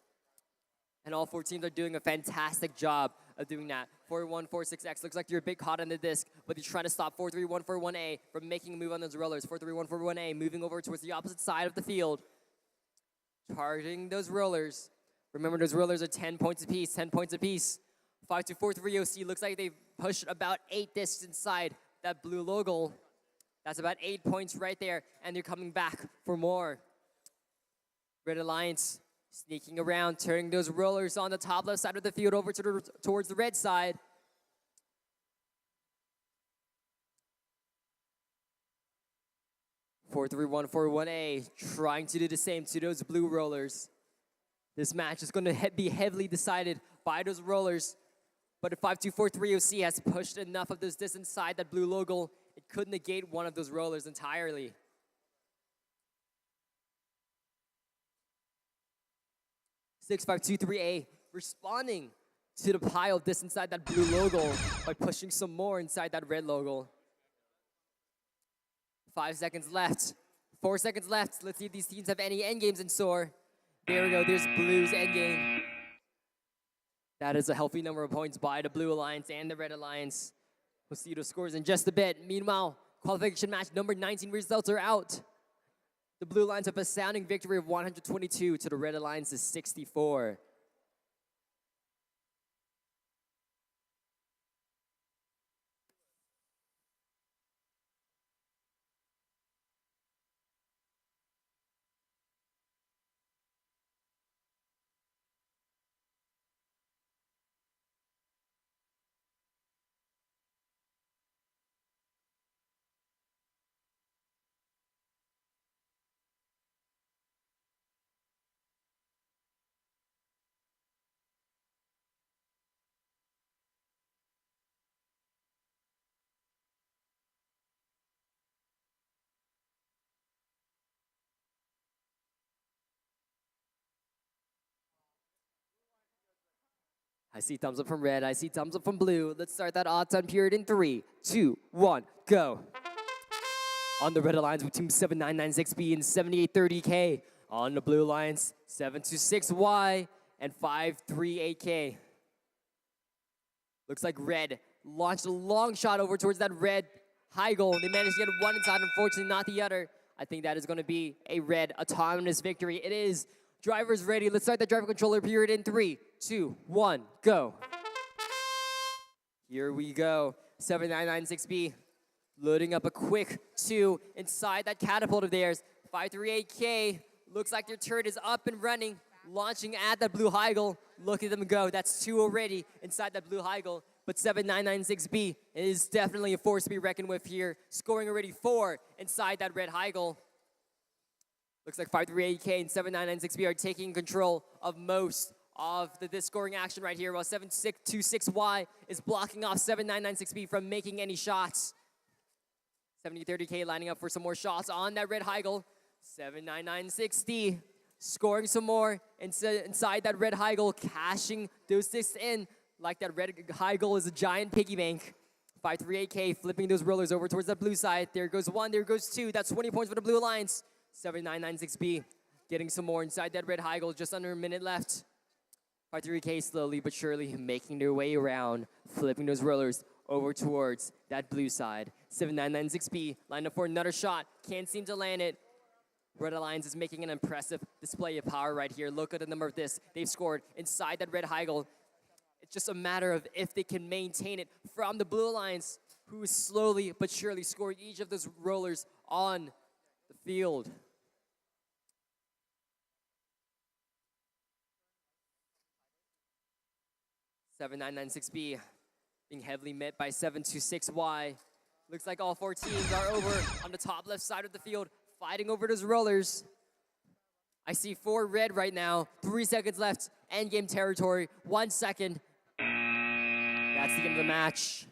And all four teams are doing a fantastic job of doing that. 4146X looks like you're a bit caught on the disc, but you're trying to stop 43141A from making a move on those rollers. 43141A moving over towards the opposite side of the field. Targeting those rollers. Remember, those rollers are 10 points apiece, 10 points apiece. 5243OC looks like they've pushed about 8 discs inside that blue logo. That's about 8 points right there, and they're coming back for more. Red Alliance sneaking around, turning those rollers on the top left side of the field over towards the red side. Four, 3-1-4-1-A trying to do the same to those blue rollers. This match is going to be heavily decided by those rollers. But if 5243OC has pushed enough of those discs inside that blue logo, it could negate one of those rollers entirely. 6523A responding to the pile of discs inside that blue logo by pushing some more inside that red logo. 5 seconds left. 4 seconds left. Let's see if these teams have any endgames in store. There we go. There's Blue's endgame. That is a healthy number of points by the Blue Alliance and the Red Alliance. We'll see those scores in just a bit. Meanwhile, qualification match number 19 results are out. The Blue Alliance have a sounding victory of 122 to the Red Alliance's 64. I see thumbs up from red. I see thumbs up from blue. Let's start that odd time period in 3, 2, 1, go. On the Red Alliance with Team 7996B and 7830K. On the Blue Alliance, 726Y and 538K. Looks like red launched a long shot over towards that red high goal. They managed to get one inside, unfortunately not the other. I think that is going to be a red autonomous victory. It is. Drivers ready. Let's start the driver controller period in 3, 2, 1, go. Here we go. 7996B loading up a quick 2 inside that catapult of theirs. 538K looks like their turret is up and running, launching at that blue high goal. Look at them go. That's 2 already inside that blue high goal. But 7996B is definitely a force to be reckoned with here, scoring already 4 inside that red high goal. Looks like 538K and 7996B are taking control of most of the scoring action right here, while 7626Y is blocking off 7996B from making any shots. 7030K lining up for some more shots on that red high goal. 7996D scoring some more inside that red high goal, cashing those discs in like that red high goal is a giant piggy bank. 538K flipping those rollers over towards that blue side. There goes 1, there goes 2. That's 20 points for the Blue Alliance. 7996B getting some more inside that red high goal, just under a minute left. 53K slowly but surely making their way around, flipping those rollers over towards that blue side. 7996B lined up for another shot, can't seem to land it. Red Alliance is making an impressive display of power right here. Look at the number of discs they've scored inside that red high goal. It's just a matter of if they can maintain it from the Blue Alliance, who is slowly but surely scoring each of those rollers on the field. (7996B) being heavily met by 726Y. Looks like all 4 teams are over on the top left side of the field, fighting over those rollers. I see 4 red right now. 3 seconds left. Endgame territory. 1 second. That's the end of the match.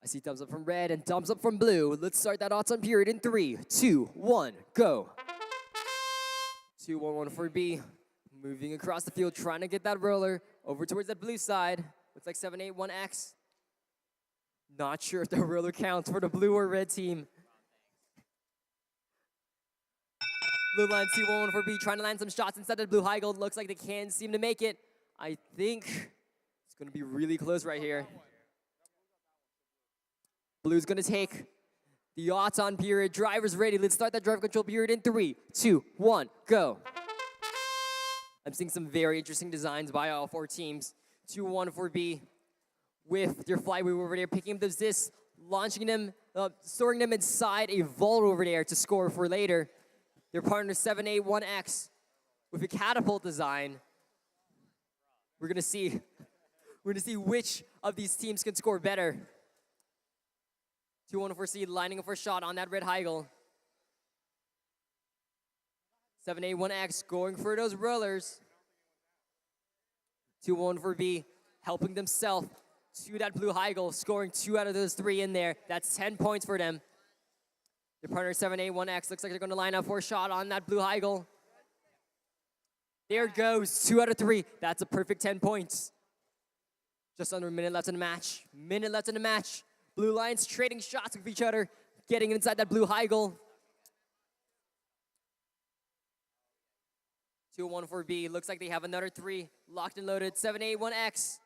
I see thumbs up from red and thumbs up from blue. Let's start that odds on period in 3, 2, 1, go. 2-1-1 for B. Moving across the field, trying to get that roller over towards that blue side. Looks like 7-8-1X. Not sure if the roller counts for the blue or red team. Blue line 2-1-1 for B, trying to land some shots inside the blue high gold. Looks like they can't seem to make it. I think it's going to be really close right here. Blue's going to take the odds on period. Drivers ready. Let's start that driver control period in 3, 2, 1, go. I'm seeing some very interesting designs by all 4 teams. 2-1 for B. With your flywheel over there, picking up those discs, launching them, storing them inside a vault over there to score for later. Their partner 7-8-1X with a catapult design. We're gonna see which of these teams can score better. 2-1 for C, lining up for a shot on that red Heigl. 7-8-1X going for those rollers. 2-1 for B, helping themselves to that blue Heigl, scoring 2 out of those 3 in there. That's 10 points for them. Their partner 7-8-1X looks like they're going to line up for a shot on that blue Heigl. There it goes, 2 out of 3. That's a perfect 10 points. Just under a minute left in the match. Minute left in the match. Blue Lions trading shots with each other, getting inside that blue Heigl. 2-1 for B. Looks like they have another 3 locked and loaded. 7-8-1X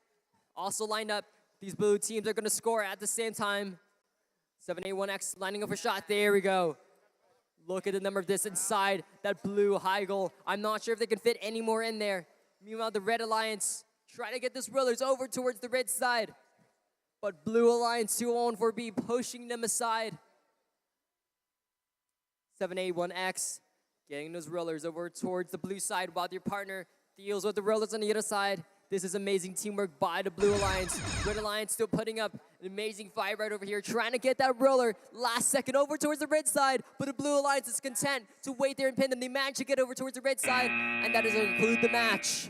also lined up. These blue teams are going to score at the same time. 7-8-1X lining up a shot. There we go. Look at the number of this inside that blue Heigl. I'm not sure if they can fit any more in there. Meanwhile, the Red Alliance trying to get those rollers over towards the red side. But Blue Alliance 2-1 for B, pushing them aside. 7-8-1X getting those rollers over towards the blue side while their partner deals with the rollers on the other side. This is amazing teamwork by the Blue Alliance. Red Alliance still putting up an amazing fight right over here, trying to get that roller last second over towards the red side, but the Blue Alliance is content to wait there and pin them. They manage to get over towards the red side, and that is going to conclude the match.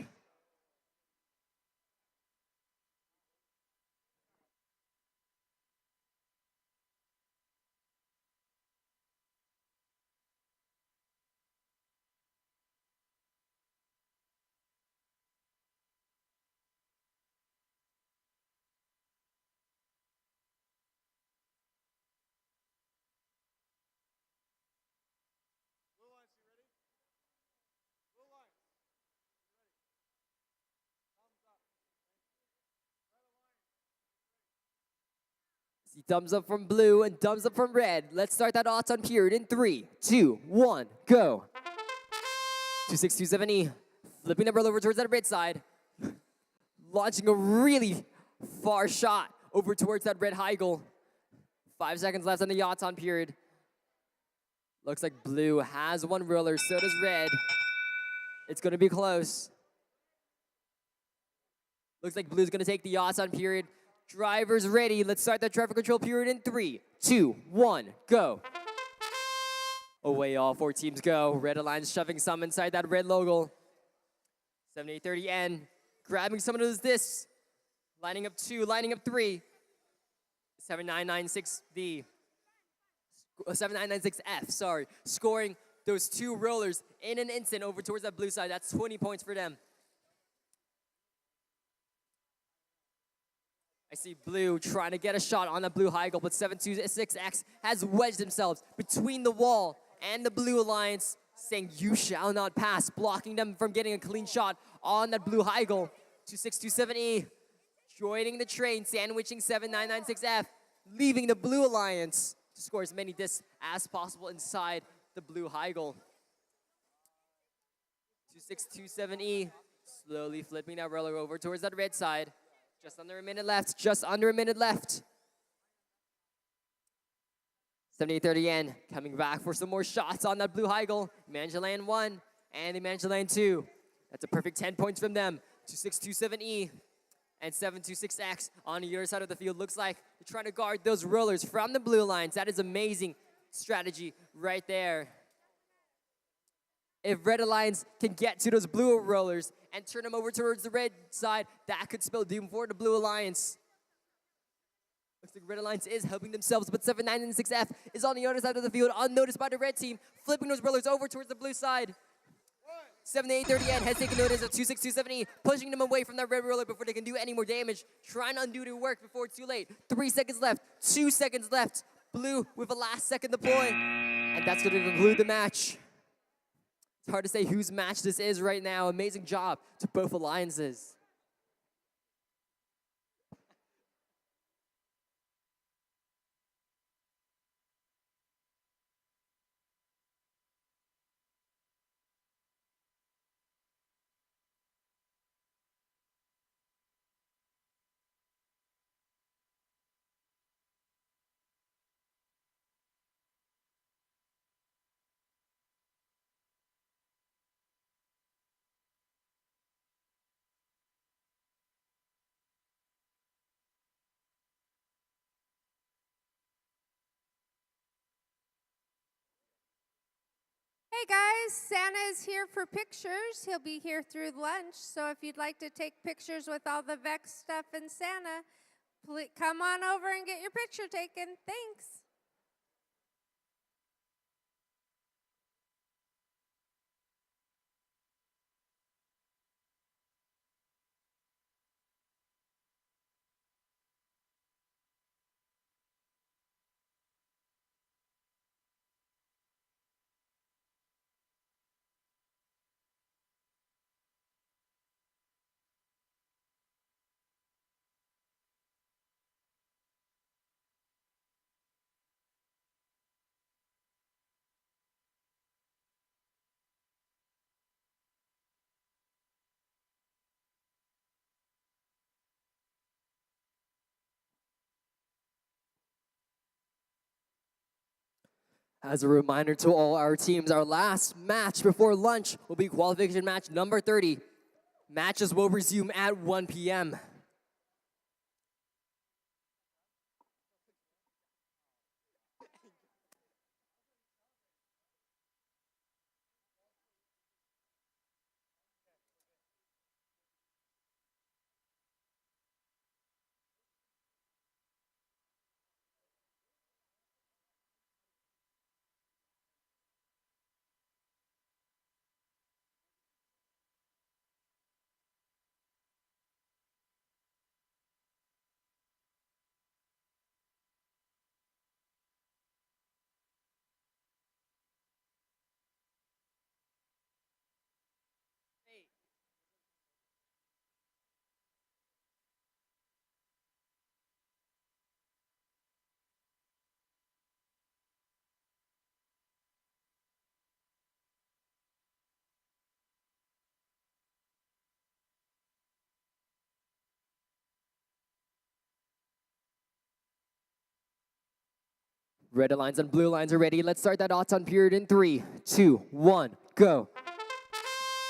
See thumbs up from blue and thumbs up from red. Let's start that odds on period in 3, 2, 1, go. 2627E, flipping that roller over towards that red side. Launching a really far shot over towards that red Heigl. 5 seconds left on the odds on period. Looks like blue has 1 roller, so does red. It's gonna be close. Looks like blue's gonna take the odds on period. Drivers ready. Let's start that traffic control period in 3, 2, 1, go. Away all 4 teams go. Red Alliance shoving some inside that red logo. 7830N grabbing some of those discs. Lining up 2, lining up 3. 7996D. 7996F, sorry. Scoring those 2 rollers in an instant over towards that blue side. That's 20 points for them. I see blue trying to get a shot on the blue Heigl, but 726X has wedged themselves between the wall and the Blue Alliance, saying, "You shall not pass," blocking them from getting a clean shot on that blue Heigl. 2627E joining the train, sandwiching 7996F, leaving the Blue Alliance to score as many discs as possible inside the blue Heigl. 2627E slowly flipping that roller over towards that red side. Just under a minute left, just under a minute left. 7830N coming back for some more shots on that blue Heigl. Managed to land 1, and they managed to land 2. That's a perfect 10 points from them. 2627E and 726X on the other side of the field. Looks like they're trying to guard those rollers from the Blue Alliance. That is amazing strategy right there. If Red Alliance can get to those blue rollers and turn them over towards the red side, that could spell doom for the Blue Alliance. Looks like Red Alliance is helping themselves, but 796F is on the other side of the field, unnoticed by the red team, flipping those rollers over towards the blue side. 7830N has taken notice of 2627E, pushing them away from that red roller before they can do any more damage, trying to undo their work before it's too late. 3 seconds left, 2 seconds left. Blue with a last second deploy, and that's going to conclude the match. It's hard to say whose match this is right now. Amazing job to both alliances. Hey guys, Santa is here for pictures. He'll be here through lunch. So if you'd like to take pictures with all the Vex stuff and Santa, please come on over and get your picture taken. Thanks. As a reminder to all our teams, our last match before lunch will be qualification match number 30. Matches will resume at 1 p.m. Red lines and blue lines are ready. Let's start that Auton period in 3, 2, 1, go.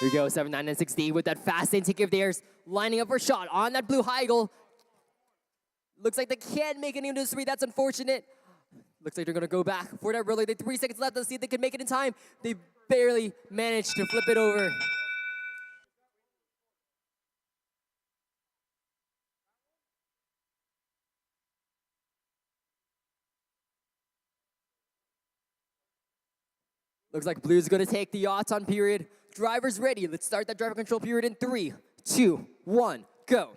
Here we go, 7, 9, and 60 with that fast intake of theirs, lining up for a shot on that blue high goal. Looks like they can't make it into the 3. That's unfortunate. Looks like they're going to go back for that relay. They 3 seconds left. Let's see if they can make it in time. They barely managed to flip it over. Looks like Blue's going to take the Auton period. Drivers ready. Let's start that driver control period in 3, 2, 1, go.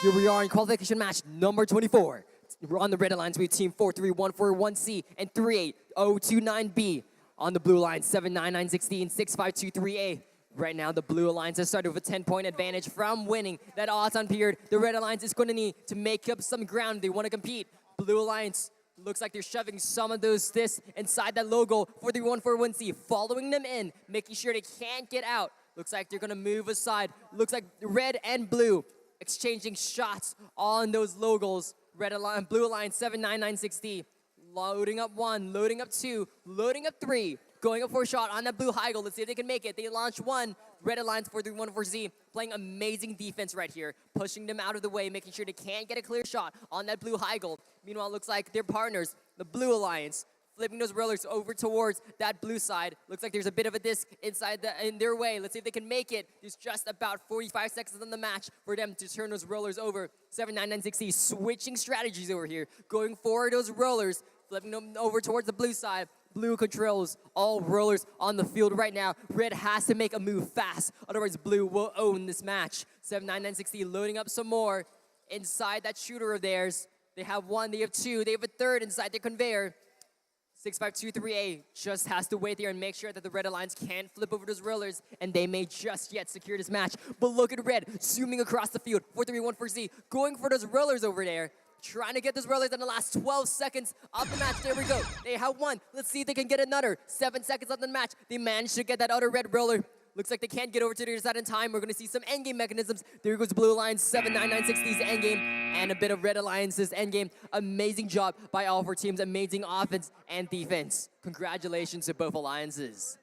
Here we are in qualification match number 24. We're on the red lines. We have team 43141C and 38029B. On the blue line, 79916, 6523A. Right now, the blue alliance has started with a 10-point advantage from winning that Auton period. The red alliance is going to need to make up some ground. They want to compete. Blue alliance looks like they're shoving some of those inside that logo for the 141C, following them in, making sure they can't get out. Looks like they're going to move aside. Looks like red and blue exchanging shots on those logos. Red alliance, blue alliance, 79960. Loading up 1, loading up 2, loading up 3. Going up for a shot on that blue high goal. Let's see if they can make it. They launch 1. Red alliance for the 104Z, playing amazing defense right here, pushing them out of the way, making sure they can't get a clear shot on that blue high goal. Meanwhile, it looks like their partners, the blue alliance, flipping those rollers over towards that blue side. Looks like there's a bit of a disc in their way. Let's see if they can make it. There's just about 45 seconds on the match for them to turn those rollers over. 79960 switching strategies over here, going for those rollers, flipping them over towards the blue side. Blue controls all rollers on the field right now. Red has to make a move fast, otherwise blue will own this match. 79960 loading up some more inside that shooter of theirs. They have one, they have two, they have a third inside their conveyor. 6523A just has to wait there and make sure that the Red Alliance can't flip over those rollers, and they may just yet secure this match. But look at Red zooming across the field. 4314Z going for those rollers over there. Trying to get those rollers in the last 12 seconds of the match. There we go. They have one. Let's see if they can get another. 7 seconds on the match. They managed to get that other red roller. Looks like they can't get over to the other side in time. We're going to see some endgame mechanisms. There goes Blue Alliance, 79960's endgame, and a bit of Red Alliance's endgame. Amazing job by all four teams. Amazing offense and defense. Congratulations to both alliances.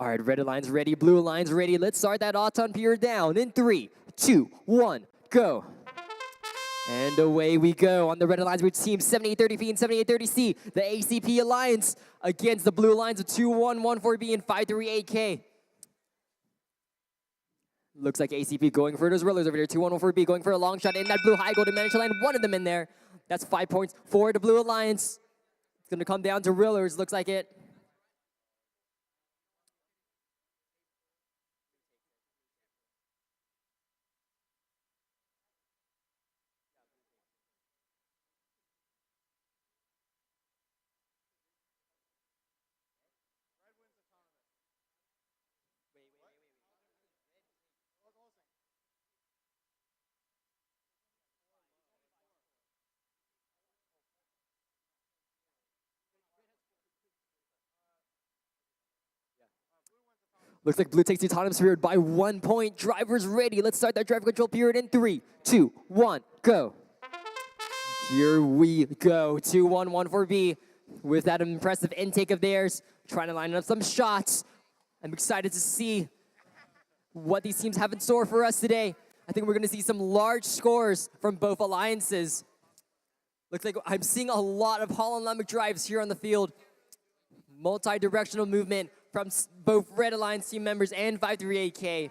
All right, Red Alliance ready, Blue Alliance ready. Let's start that Autumn period down in 3, 2, 1, go. And away we go on the Red Alliance with team 7830B and 7830C. The ACP Alliance against the Blue Alliance of 2114B and 538K. Looks like ACP going for those rollers over there. 2114B going for a long shot in that blue high goal to manage to land one of them in there. That's 5 points for the Blue Alliance. It's going to come down to rollers, looks like it. Looks like blue takes the autonomous period by 1 point. Drivers ready. Let's start that driver control period in 3, 2, 1, go. Here we go. 2-1-1 for B. With that impressive intake of theirs, trying to line up some shots. I'm excited to see what these teams have in store for us today. I think we're going to see some large scores from both alliances. Looks like I'm seeing a lot of holonomic drives here on the field. Multi-directional movement from both Red Alliance team members and 538K.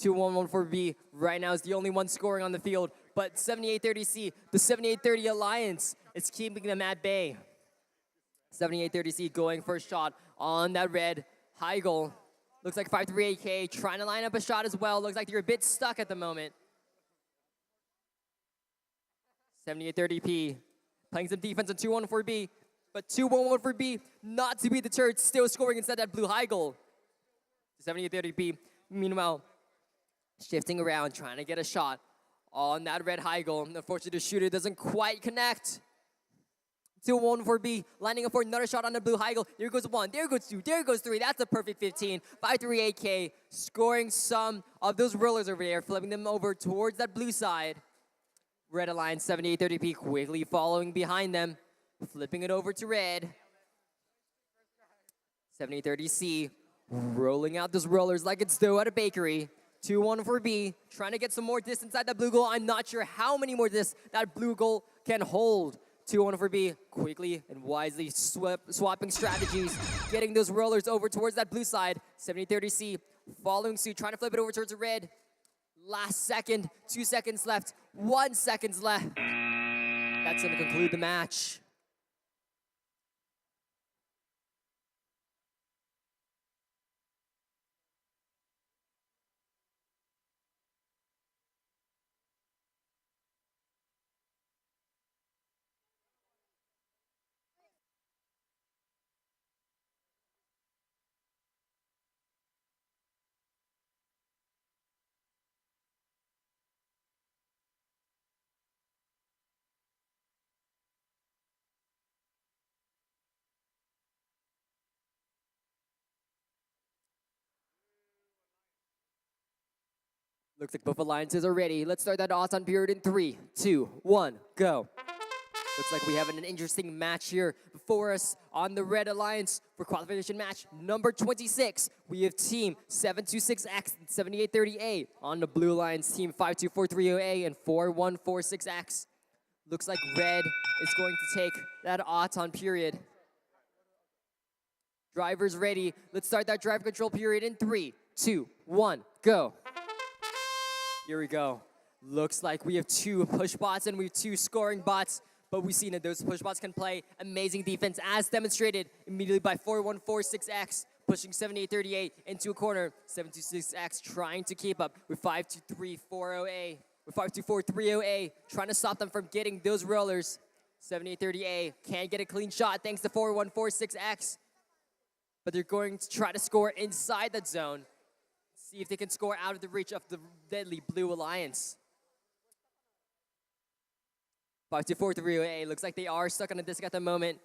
2-1-1 for B right now is the only one scoring on the field. But 7830C, the 7830 Alliance, is keeping them at bay. 7830C going for a shot on that red high goal. Looks like 538K trying to line up a shot as well. Looks like they're a bit stuck at the moment. 7830P playing some defense on 2-1 for B. But 2-1-1 for B, not to be deterred, still scoring inside that blue high goal. 7830B, meanwhile, shifting around, trying to get a shot on that red high goal. Unfortunately, the shooter doesn't quite connect. 2-1 for B, lining up for another shot on the blue high goal. There goes 1, there goes 2, there goes 3. That's a perfect 15. 538K scoring some of those rollers over there, flipping them over towards that blue side. Red Alliance 7830P quickly following behind them, flipping it over to red. 7830C rolling out those rollers like it's dough at a bakery. 2-1 for B, trying to get some more distance inside that blue goal. I'm not sure how many more that blue goal can hold. 2-1 for B, quickly and wisely swapping strategies, getting those rollers over towards that blue side. 7030C following suit, trying to flip it over towards the red. Last second, 2 seconds left, 1 second left. That's going to conclude the match. Looks like both alliances are ready. Let's start that odds-on period in 3, 2, 1, go. Looks like we have an interesting match here before us on the Red Alliance for qualification match number 26. We have team 726X and 7830A on the Blue Alliance team 52430A and 4146X. Looks like red is going to take that odds-on period. Drivers ready. Let's start that drive control period in 3, 2, 1, go. Here we go. Looks like we have 2 push bots and we have 2 scoring bots, but we've seen that those push bots can play amazing defense as demonstrated immediately by 4146X, pushing 7838 into a corner. 726X trying to keep up with 52340A, with 52430A, trying to stop them from getting those rollers. 7830A can't get a clean shot thanks to 4146X, but they're going to try to score inside that zone. See if they can score out of the reach of the deadly Blue Alliance. 52430A looks like they are stuck on a disc at the moment.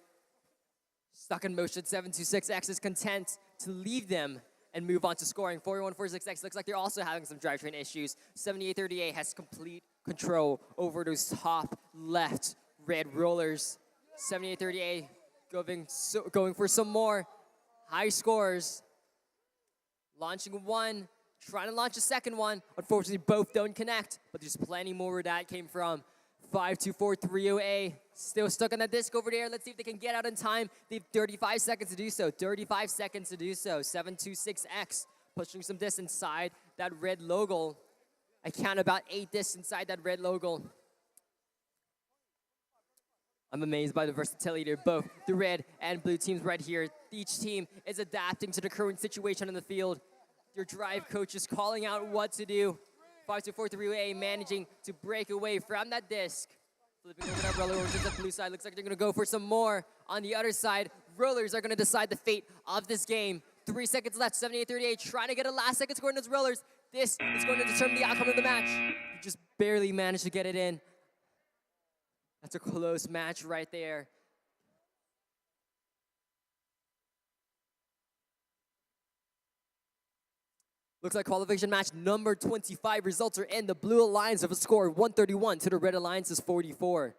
Stuck in motion. 726X is content to leave them and move on to scoring. 4146X looks like they're also having some drivetrain issues. 7830A has complete control over those top left red rollers. 7830A going for some more high scores. Launching one, trying to launch a second one. Unfortunately, both don't connect, but there's plenty more where that came from. 52430A still stuck on that disc over there. Let's see if they can get out in time. They have 35 seconds to do so. 35 seconds to do so. 726X pushing some disc inside that red logo. I count about 8 discs inside that red logo. I'm amazed by the versatility of both the red and blue teams right here. Each team is adapting to the current situation on the field. Your drive coach is calling out what to do. 52430A managing to break away from that disc. Flipping over that roller over to the blue side. Looks like they're going to go for some more on the other side. Rollers are going to decide the fate of this game. 3 seconds left. 7838 trying to get a last second score in those rollers. This is going to determine the outcome of the match. You just barely managed to get it in. That's a close match right there. Looks like qualification match number 25 results are in. The Blue Alliance have a score of 131 to the Red Alliance's 44.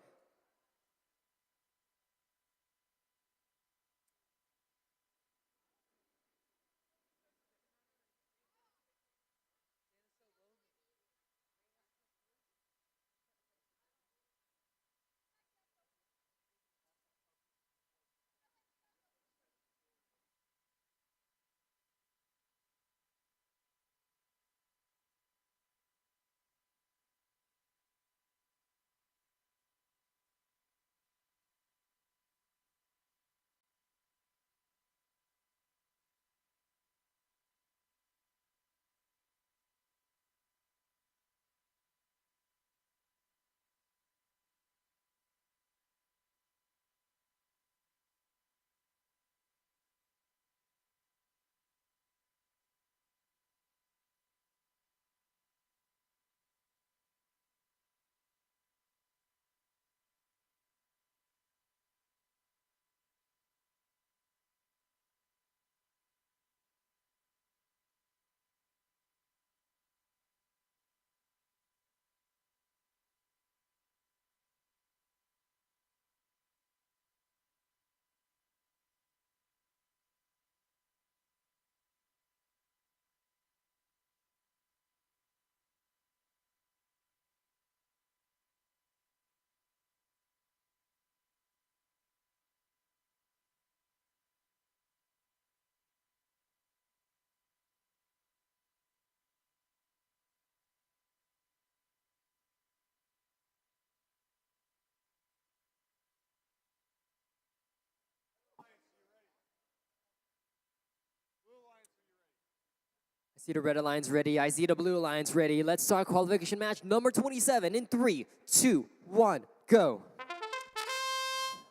I see the Red Alliance ready. I see the Blue Alliance ready. Let's start qualification match number 27 in 3, 2, 1, go.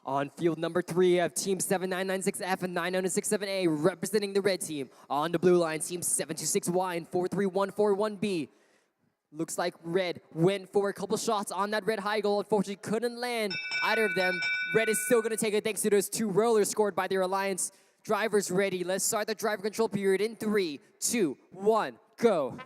On field number 3, we have Team 7996F and 9967A representing the red team. On the blue line, Team 726Y and 43141B. Looks like red went for a couple shots on that red high goal. Unfortunately, couldn't land either of them. Red is still going to take it thanks to those 2 rollers scored by their alliance. Drivers ready. Let's start the driver control period in 3, 2, 1, go.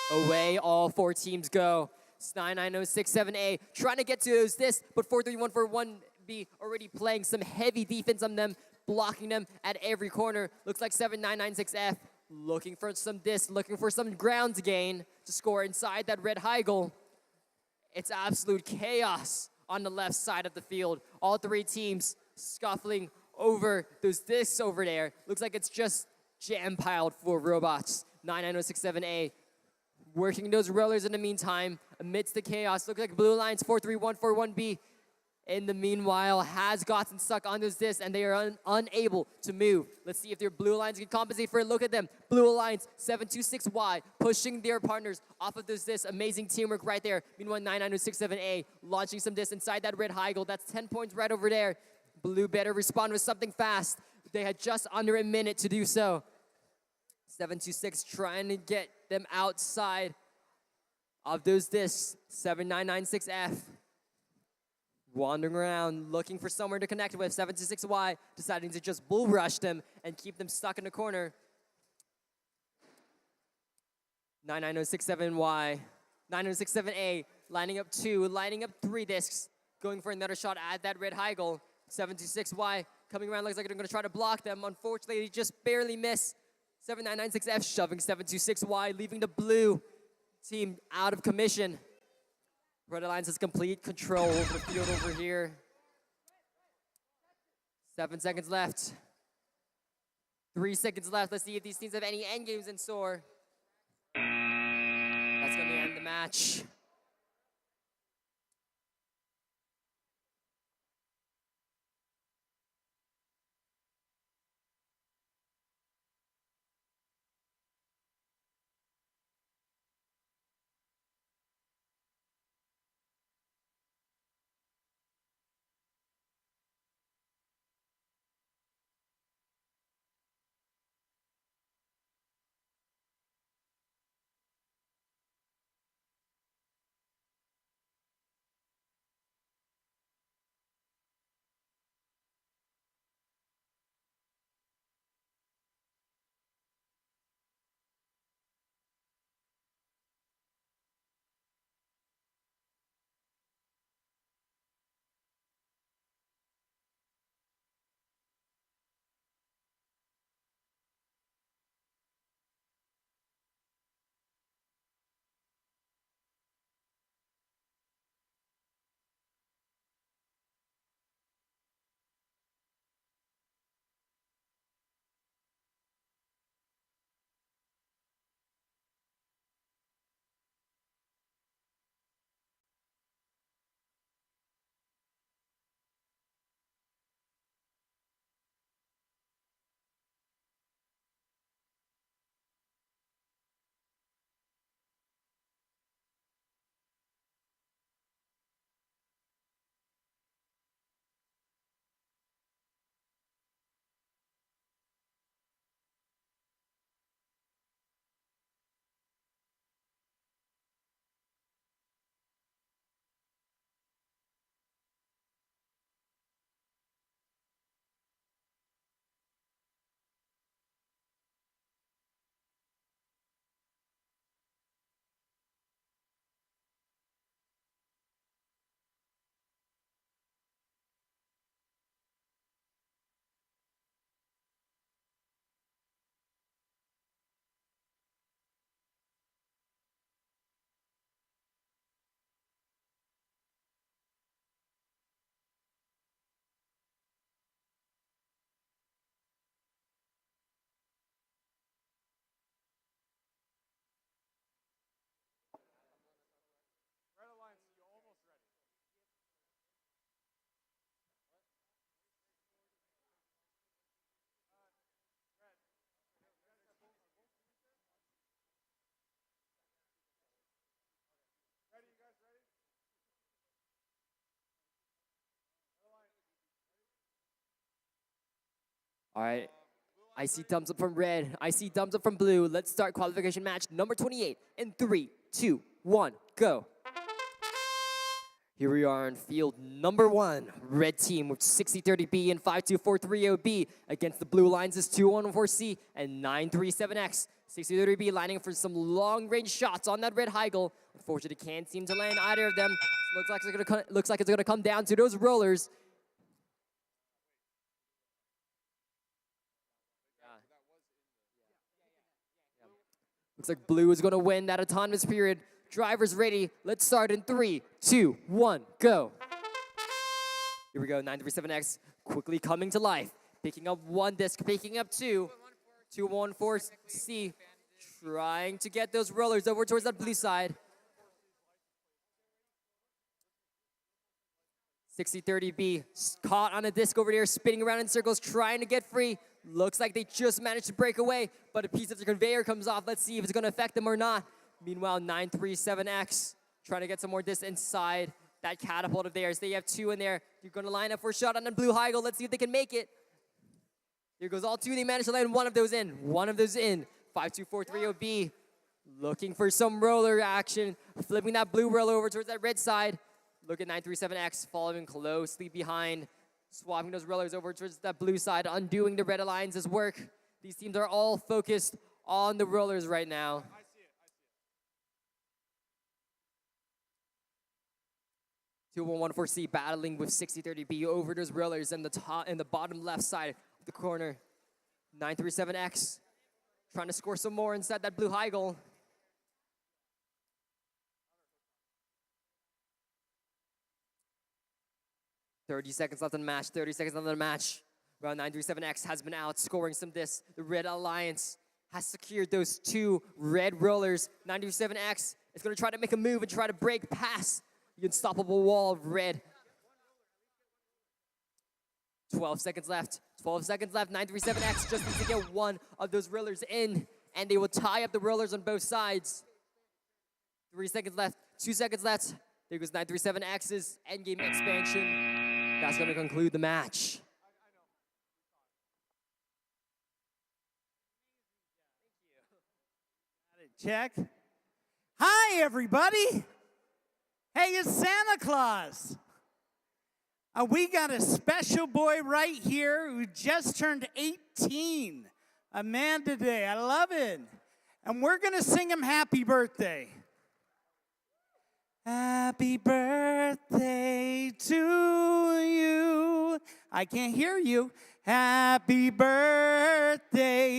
Away, all 4 teams go. It's 99067A trying to get to this, but 43141B already playing some heavy defense on them, blocking them at every corner. Looks like 7996F looking for some looking for some ground gain to score inside that red high goal. It's absolute chaos on the left side of the field. All 3 teams scuffling over those discs over there. Looks like it's just jam-piled for robots. 99067A working those rollers in the meantime amidst the chaos. Looks like Blue Alliance 43141B in the meanwhile has gotten stuck on those discs and they are unable to move. Let's see if their Blue Alliance can compensate for it. Look at them. Blue Alliance 726Y pushing their partners off of those discs. Amazing teamwork right there. Meanwhile, 99067A launching some discs inside that red high goal. That's 10 points right over there. Blue better respond with something fast. They had just under a minute to do so. 726 trying to get them outside of those discs. 7996F wandering around looking for somewhere to connect with. 726Y deciding to just bull rush them and keep them stuck in the corner. 99067Y, 99067A lining up 2, lining up 3 discs, going for another shot at that red high goal. 726Y coming around, looks like they're going to try to block them. Unfortunately, they just barely miss. 7996F shoving 726Y, leaving the blue team out of commission. Red Alliance has complete control over the field over here. 7 seconds left. 3 seconds left. Let's see if these teams have any end games in store. That's going to end the match. All right. I see thumbs up from red. I see thumbs up from blue. Let's start qualification match number 28 in 3, 2, 1, go. Here we are in field number 1. Red team with 6030B and 52430B against the blue lines is 2114C and 937X. 6030B lining for some long-range shots on that red Heigl. Unfortunately, can't seem to land either of them. Looks like it's gonna come down to those rollers. Looks like blue is gonna win that autonomous period. Drivers ready. Let's start in 3, 2, 1, go. Here we go, 937X quickly coming to life. Picking up 1 disc, picking up 2. 214C trying to get those rollers over towards that blue side. 6030B caught on a disc over there, spinning around in circles, trying to get free. Looks like they just managed to break away, but a piece of the conveyor comes off. Let's see if it's gonna affect them or not. Meanwhile, 937X trying to get some more disc inside that catapult of theirs. They have 2 in there. They're gonna line up for a shot on the blue Heigl. Let's see if they can make it. Here goes all 2. They managed to land 1 of those in. 1 of those in. 52430B looking for some roller action. Flipping that blue roller over towards that red side. Look at 937X following closely behind. Swapping those rollers over towards that blue side. Undoing the red alliance's work. These teams are all focused on the rollers right now. 2114C battling with 6030B over those rollers in the top in the bottom left side of the corner. 937X trying to score some more inside that blue Heigl. Thirty seconds left in the match. 30 seconds left in the match. Round 937X has been out scoring some discs. The Red Alliance has secured those 2 red rollers. 937X is going to try to make a move and try to break past the unstoppable wall of red. 12 seconds left. 12 seconds left. 937X just needs to get 1 of those rollers in, and they will tie up the rollers on both sides. 3 seconds left. 2 seconds left. There goes 937X's endgame expansion. That's going to conclude the match. Check. Hi, everybody. Hey, it's Santa Claus. We got a special boy right here who just turned 18. A man today. I love it. And we're going to sing him happy birthday. Happy birthday to you. I can't hear you. Happy birthday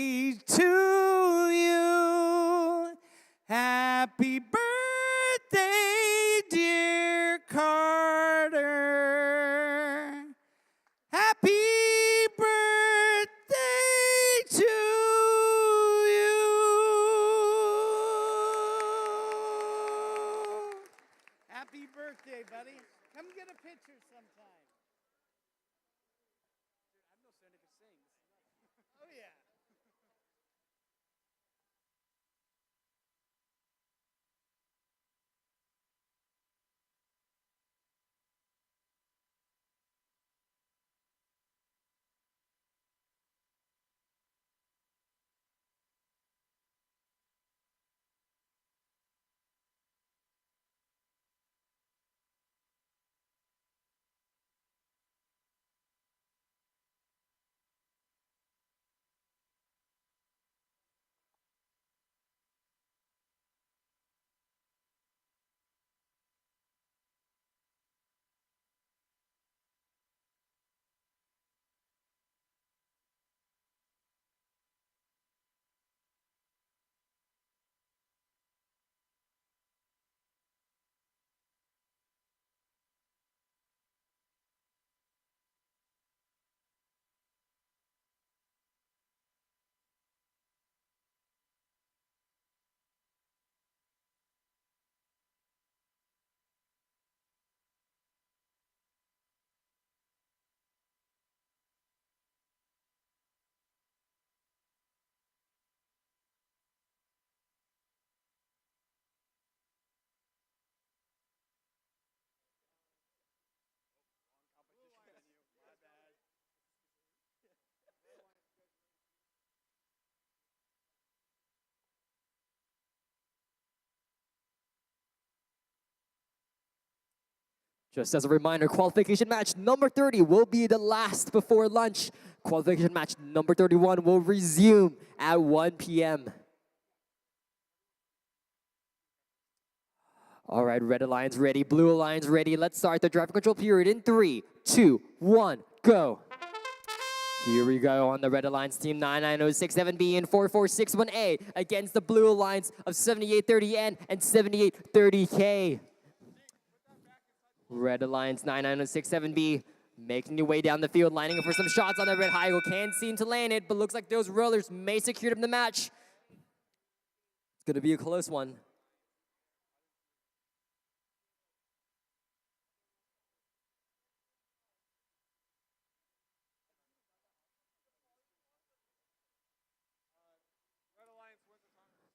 to you. Happy birthday, dear Carter. Happy birthday to you. Happy birthday, buddy. Come get a picture sometime. I'm no Santa who sings. Oh, yeah. Just as a reminder, qualification match number 30 will be the last before lunch. Qualification match number 31 will resume at 1 p.m. All right, Red Alliance ready, Blue Alliance ready. Let's start the driver control period in 3, 2, 1, go. Here we go on the Red Alliance team 99067B and 4461A against the Blue Alliance of 7830N and 7830K. Red Alliance 99067B making your way down the field, lining up for some shots on the red high. Can't seem to land it, but looks like those rollers may secure them the match. It's going to be a close one.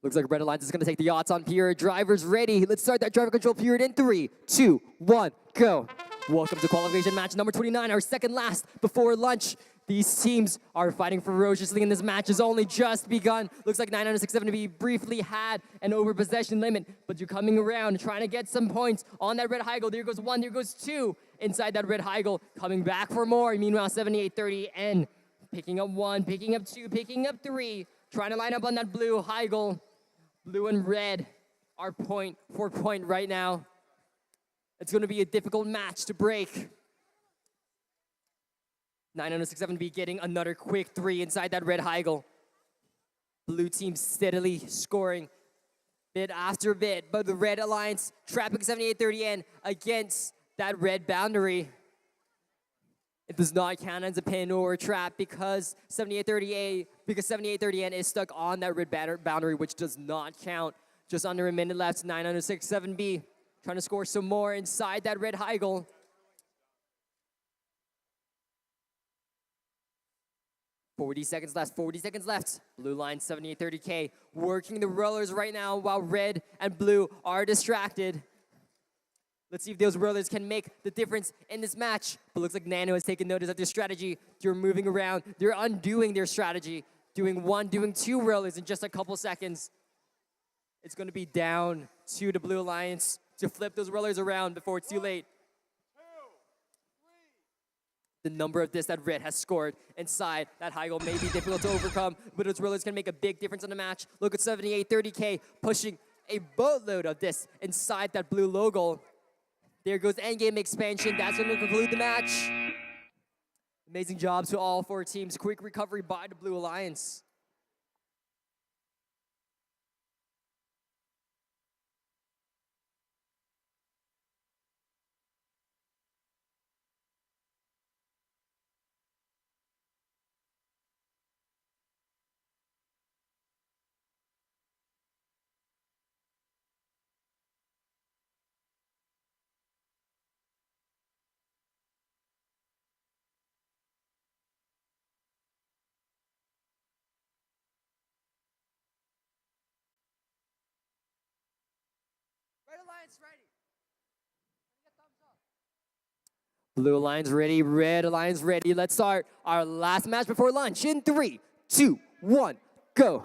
Looks like Red Alliance is going to take the odds on period. Drivers ready. Let's start that driver control period in 3, 2, 1, go. Welcome to qualification match number 29, our second last before lunch. These teams are fighting ferociously, and this match has only just begun. Looks like 99067B briefly had an over-possession limit, but you're coming around, trying to get some points on that red high goal. There goes 1, there goes 2 inside that red high goal, coming back for more. Meanwhile, 7830N picking up 1, picking up 2, picking up 3, trying to line up on that blue high goal. Blue and red are point for point right now. It's going to be a difficult match to break. 99067B getting another quick 3 inside that red high goal. Blue team steadily scoring bit after bit, but the Red Alliance trapping 7830N against that red boundary. It does not count as a pin or a trap because 7830N is stuck on that red boundary, which does not count. Just under a minute left. 99067B trying to score some more inside that red high goal. 40 seconds left, 40 seconds left. Blue line 7830K working the rollers right now while red and blue are distracted. Let's see if those rollers can make the difference in this match. But looks like Nano has taken notice of their strategy. They're moving around. They're undoing their strategy. Doing 1, doing 2 rollers in just a couple seconds. It's going to be down to the Blue Alliance to flip those rollers around before it's too late. The number of this that red has scored inside that high goal may be difficult to overcome, but those rollers can make a big difference in the match. Look at 7830K pushing a boatload of this inside that blue logo. There goes endgame expansion. That's going to conclude the match. Amazing job to all 4 teams. Quick recovery by the Blue Alliance. Red Alliance ready. Blue Alliance ready, Red Alliance ready. Let's start our last match before lunch in 3, 2, 1, go.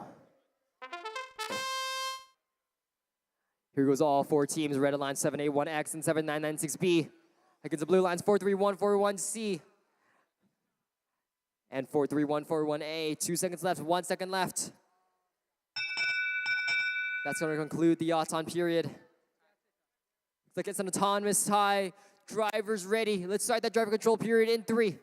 Here goes all 4 teams. Red Alliance 781X and 7996B against the Blue Alliance 43141C and 43141A. 2 seconds left, 1 second left. That's going to conclude the Auton period. Looks like it's an autonomous tie. Drivers ready. Let's start that driver control period in 3.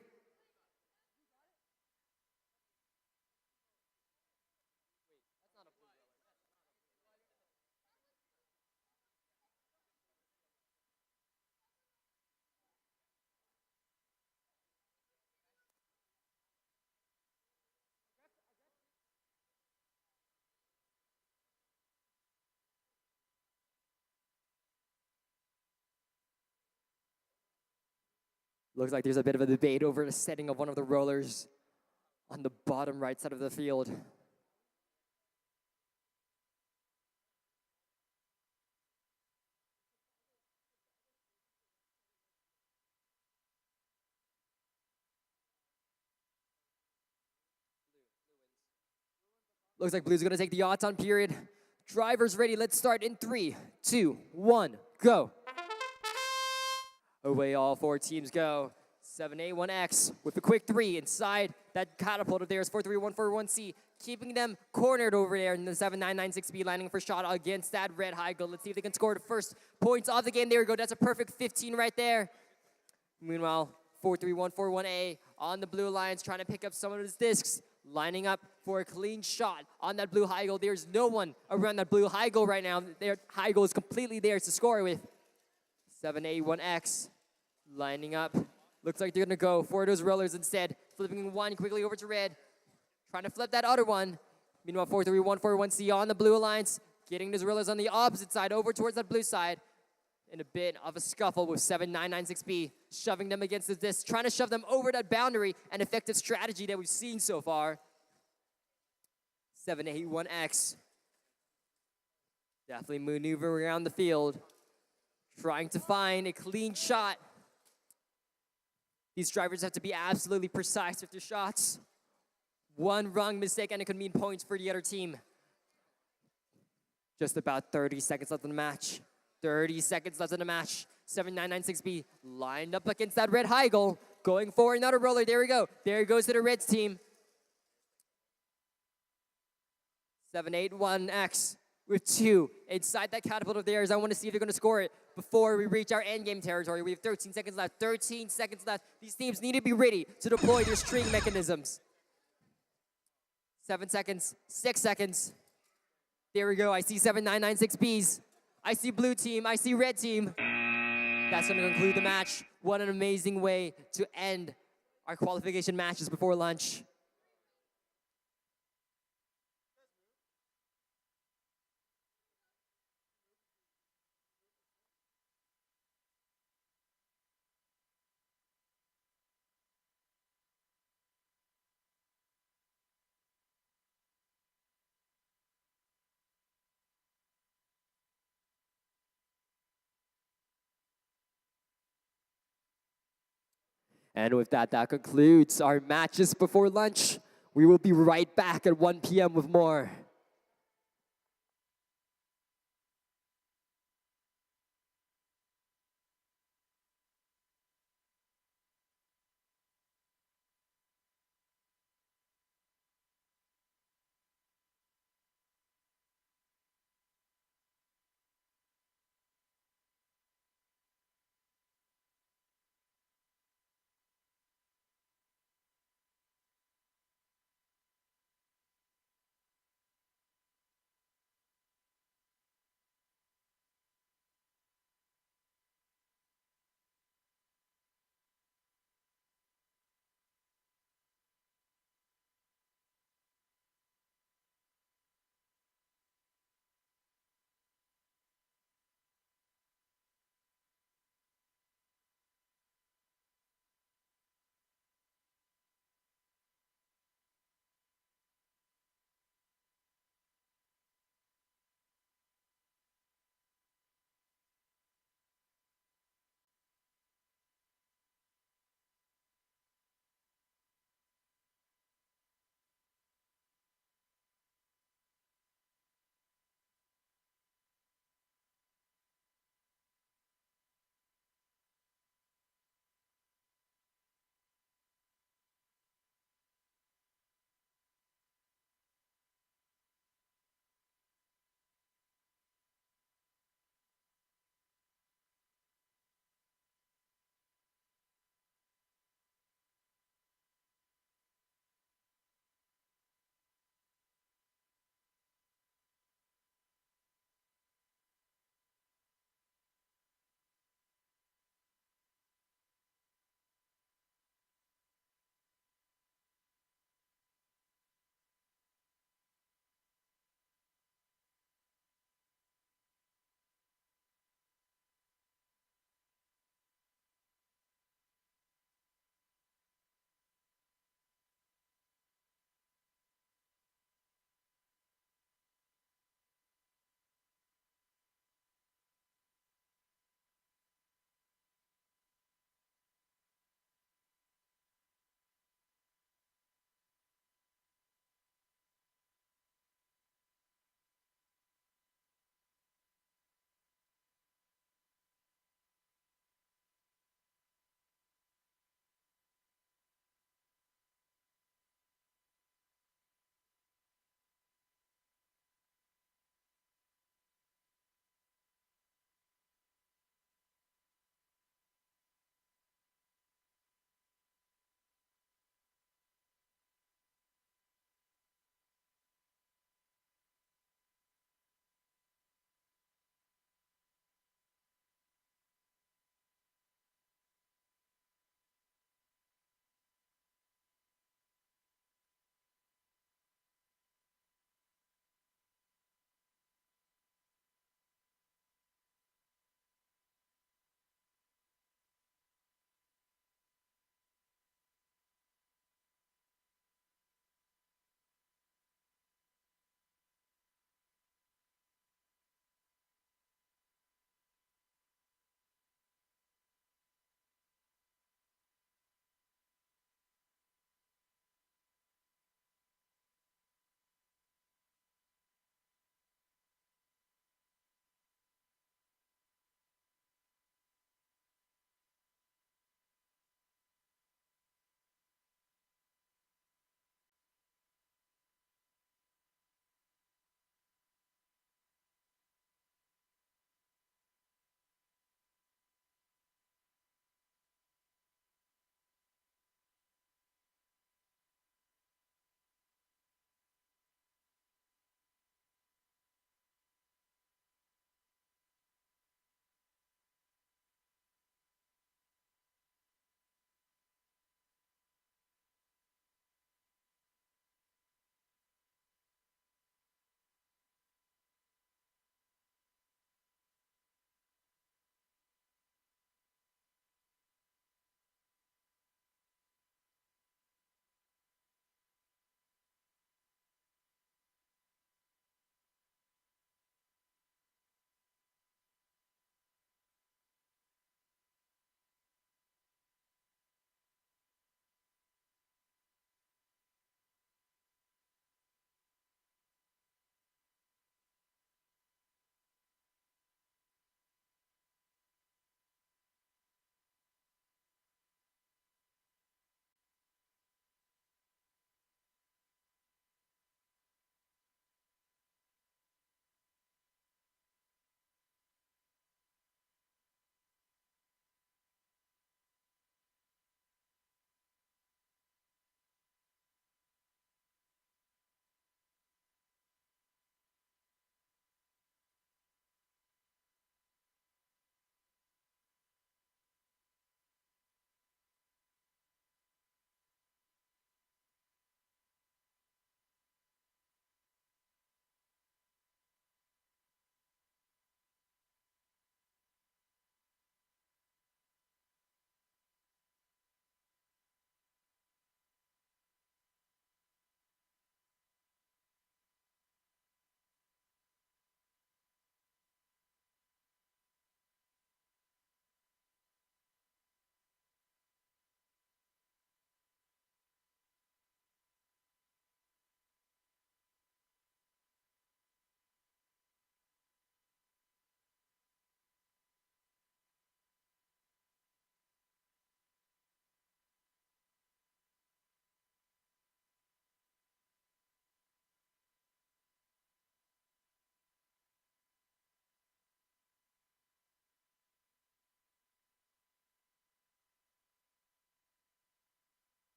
Looks like there's a bit of a debate over the setting of one of the rollers on the bottom right side of the field. Looks like Blue's gonna take the Auton period. Drivers ready, let's start in 3, 2, 1, go. Away all 4 teams go. 7A1X with a quick 3 inside that catapult of theirs. 43141C, keeping them cornered over there in the 7996B, landing for shot against that red high goal. Let's see if they can score the first points of the game. There we go. That's a perfect 15 right there. Meanwhile, 43141A on the blue lines, trying to pick up some of his discs, lining up for a clean shot on that blue high goal. There's no one around that blue high goal right now. Their high goal is completely theirs to score with. 7A1X lining up. Looks like they're going to go for those rollers instead. Flipping one quickly over to red. Trying to flip that other one. Meanwhile, 43141C on the blue alliance. Getting those rollers on the opposite side over towards that blue side. In a bit of a scuffle with 7996B. Shoving them against the disc. Trying to shove them over that boundary. An effective strategy that we've seen so far. 781X. Definitely maneuvering around the field. Trying to find a clean shot. These drivers have to be absolutely precise with their shots. One wrong mistake and it could mean points for the other team. Just about 30 seconds left in the match. 30 seconds left in the match. 7996B lined up against that red high goal. Going for another roller. There we go. There goes to the Reds team. 781X with 2 inside that catapult of theirs. I want to see if they're going to score it before we reach our endgame territory. We have 13 seconds left. 13 seconds left. These teams need to be ready to deploy their string mechanisms. 7 seconds. 6 seconds. There we go. I see 7996Bs. I see blue team. I see red team. That's going to conclude the match. What an amazing way to end our qualification matches before lunch. And with that, that concludes our matches before lunch. We will be right back at 1 p.m. with more.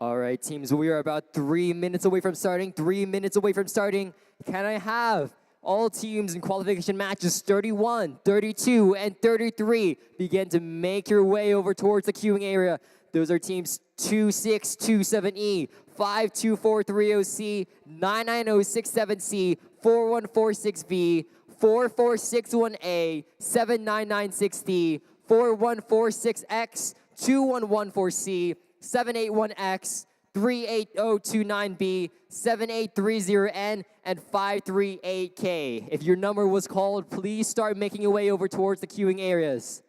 All right, teams, we are about 3 minutes away from starting. 3 minutes away from starting. Can I have all teams in qualification matches 31, 32, and 33 begin to make your way over towards the queuing area? Those are teams 2627E, 5243OC, 99067C, 4146V, 4461A, 7996D, 4146X, 2114C, 781X, 38029B, 7830N, and 538K. If your number was called, please start making your way over towards the queuing areas.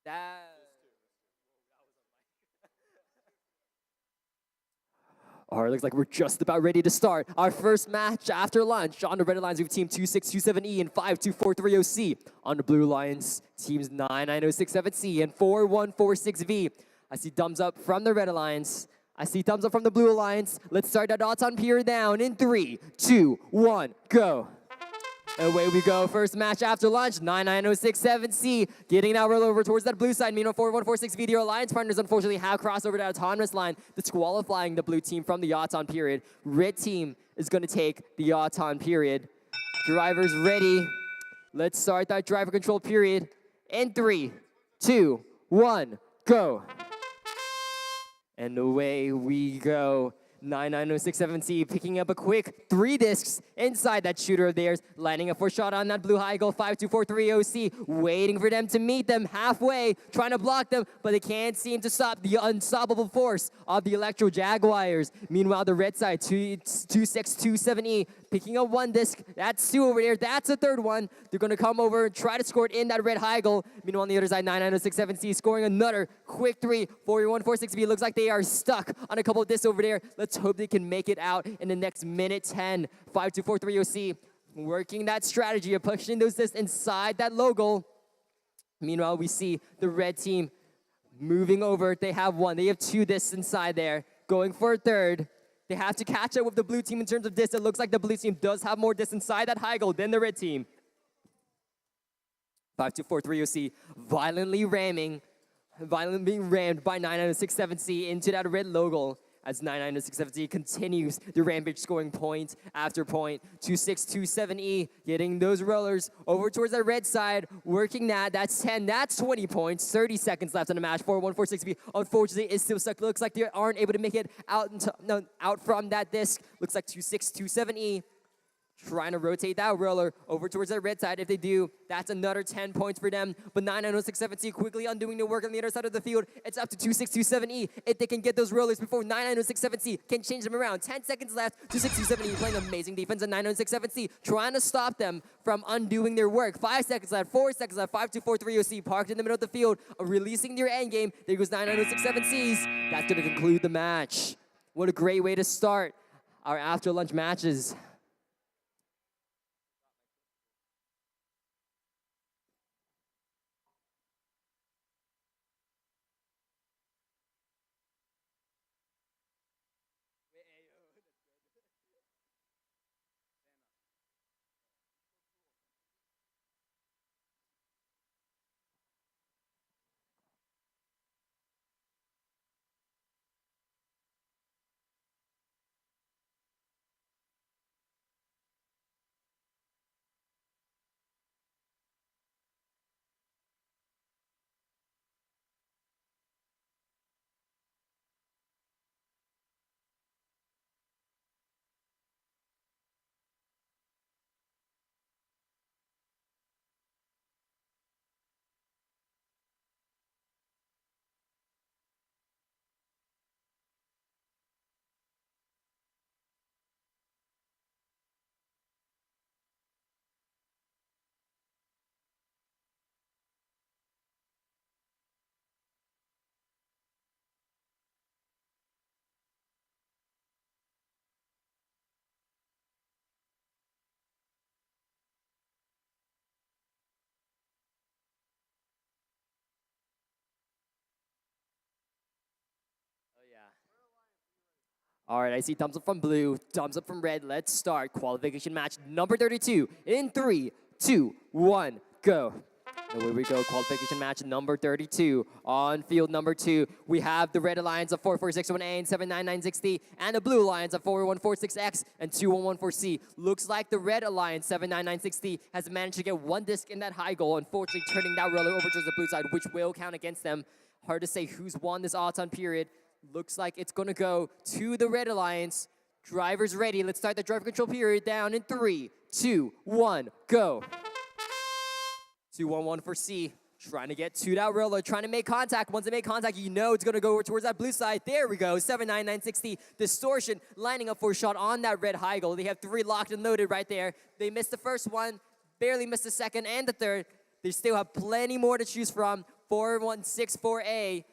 That. All right, looks like we're just about ready to start our first match after lunch. On the red lines, we have team 2627E and 5243OC. On the blue lines, teams 9906-7C and 4146V. I see thumbs up from the red lines. I see thumbs up from the blue lines. Let's start that Auton period down in 3, 2, 1, go. Away we go. First match after lunch. 9906-7C getting now roll over towards that blue side. Meanwhile, 4146V, your alliance partners unfortunately have crossed over to autonomous line, disqualifying the blue team from the Auton period. Red team is going to take the Auton period. Drivers ready. Let's start that driver control period in 3, 2, 1, go. And away we go. 9906-7C picking up a quick 3 discs inside that shooter of theirs, lining up for a shot on that blue high goal. 5243OC waiting for them to meet them halfway, trying to block them, but they can't seem to stop the unstoppable force of the Electro Jaguars. Meanwhile, the red side, 2627E, picking up 1 disc. That's 2 over there. That's a 3rd one. They're going to come over and try to score it in that red high goal. Meanwhile, on the other side, 9906-7C scoring another quick 3. 4146V looks like they are stuck on a couple of discs over there. Let's hope they can make it out in the next minute 10. 5243OC working that strategy of pushing those discs inside that logo. Meanwhile, we see the red team moving over. They have 1. They have 2 discs inside there, going for a 3rd. They have to catch up with the blue team in terms of discs. It looks like the blue team does have more discs inside that high goal than the red team. 5243OC violently being rammed by 9906-7C into that red logo as 9906-7C continues the rampage, scoring point after point. 2627E getting those rollers over towards that red side, working that. That's 10. That's 20 points. 30 seconds left in the match. 4146V unfortunately is still stuck. Looks like they aren't able to make it out from that disc. Looks like 2627E trying to rotate that roller over towards that red side. If they do, that's another 10 points for them. But 9906-7C quickly undoing the work on the other side of the field. It's up to 2627E if they can get those rollers before 9906-7C can change them around. 10 seconds left. 2627E playing amazing defense, and 9906-7C trying to stop them from undoing their work. 5 seconds left, 4 seconds left. 5243OC parked in the middle of the field, releasing their end game. There goes 9906-7C's. That's going to conclude the match. What a great way to start our after lunch matches. All right, I see thumbs up from blue, thumbs up from red. Let's start qualification match number 32 in 3, 2, 1, go. Away we go, qualification match number 32. On field number 2, we have the red alliance of 4461A and 79960, and the blue alliance of 4146X and 2114C. Looks like the red alliance, 79960, has managed to get 1 disc in that high goal, unfortunately turning that roller over to the blue side, which will count against them. Hard to say who's won this Auton period. Looks like it's going to go to the red alliance. Drivers ready. Let's start the driver control period down in 3, 2, 1, go. 2-1-1 for C. Trying to get to that roller, trying to make contact. Once they make contact, you know it's going to go towards that blue side. There we go. 79960. Distortion lining up for a shot on that red high goal. They have 3 locked and loaded right there. They missed the first one, barely missed the second and the third. They still have plenty more to choose from. 4164A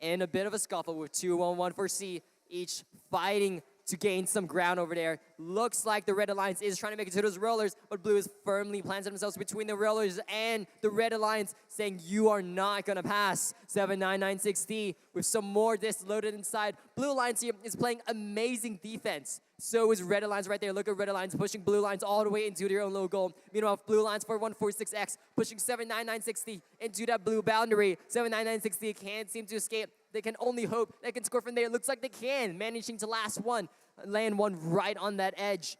in a bit of a scuffle with 2114C, each fighting to gain some ground over there. Looks like the Red Alliance is trying to make it to those rollers, but Blue is firmly planted themselves between the rollers and the Red Alliance, saying you are not gonna pass. 7996D with some more discs loaded inside. Blue Alliance here is playing amazing defense. So is Red Alliance right there. Look at Red Alliance pushing Blue Alliance all the way into their own low goal. Meanwhile, Blue Alliance 4146X pushing 7996D into that blue boundary. 7996D can't seem to escape. They can only hope they can score from there. It looks like they can, managing to land one right on that edge.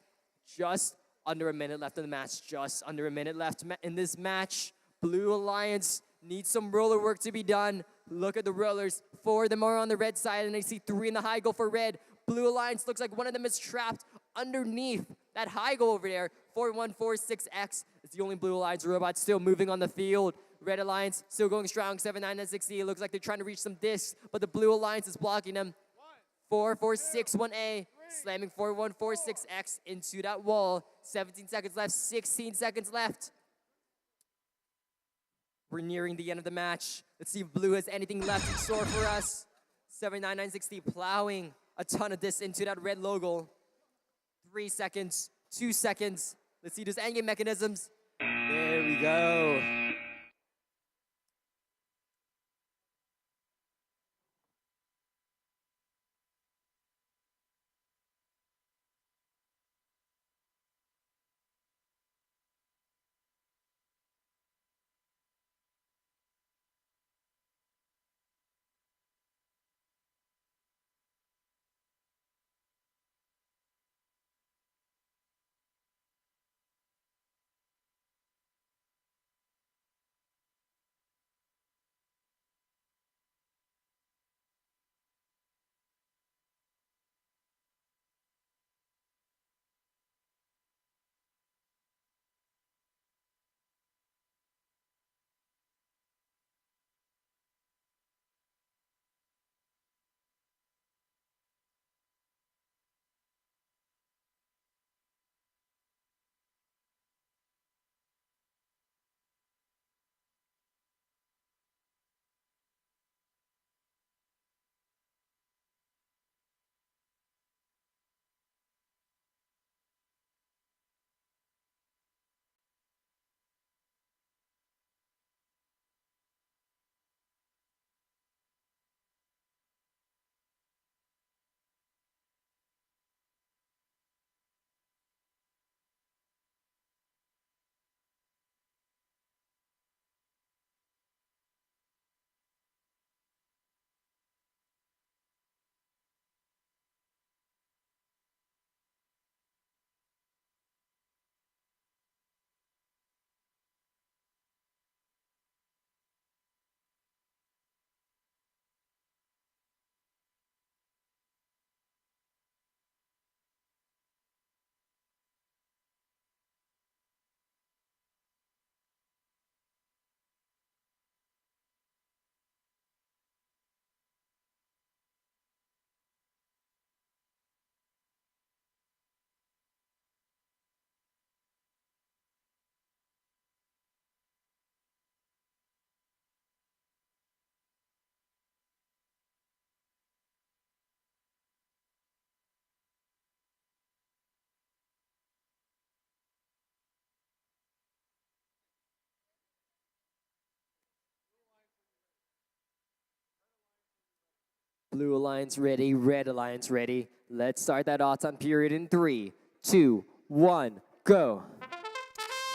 Just under a minute left in the match. Just under a minute left in this match. Blue Alliance needs some roller work to be done. Look at the rollers. 4 of them are on the red side, and I see 3 in the high goal for red. Blue Alliance looks like one of them is trapped underneath that high goal over there. 4146X is the only Blue Alliance robot still moving on the field. Red Alliance still going strong, 7960. It looks like they're trying to reach some discs, but the Blue Alliance is blocking them. 4461A slamming 4146X into that wall. 17 seconds left, 16 seconds left. We're nearing the end of the match. Let's see if Blue has anything left in store for us. 79960 plowing a ton of this into that red logo. 3 seconds, 2 seconds. Let's see those endgame mechanisms. There we go. Blue Alliance ready, Red Alliance ready. Let's start that Autumn period in 3, 2, 1, go.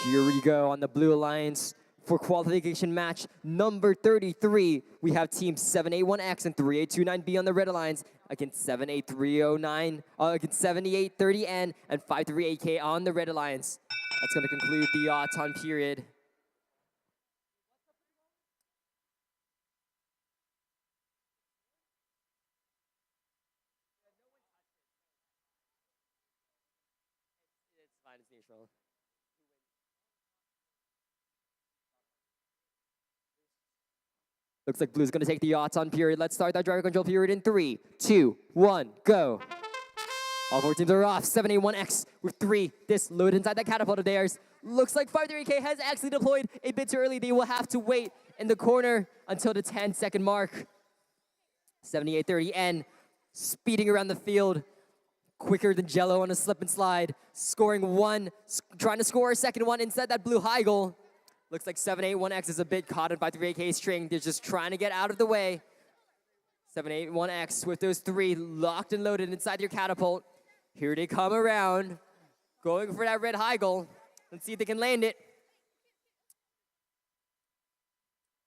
Here we go on the Blue Alliance for qualification match number 33. We have team 781X and 3829B on the Red Alliance against 78309, against 7830N and 538K on the Red Alliance. That's going to conclude the Autumn period. It's fine, it's neutral. Looks like Blue's gonna take the Autumn period. Let's start that driver control period in 3, 2, 1, go. All 4 teams are off. 781X with 3. This load inside that catapult of theirs. Looks like 538K has actually deployed a bit too early. They will have to wait in the corner until the 10-second mark. 78-30N, speeding around the field, quicker than Jello on a slip and slide, scoring one, trying to score a second one inside that blue high goal. Looks like 781X is a bit caught in 538K string. They're just trying to get out of the way. 781X with those three locked and loaded inside your catapult. Here they come around, going for that red high goal. Let's see if they can land it.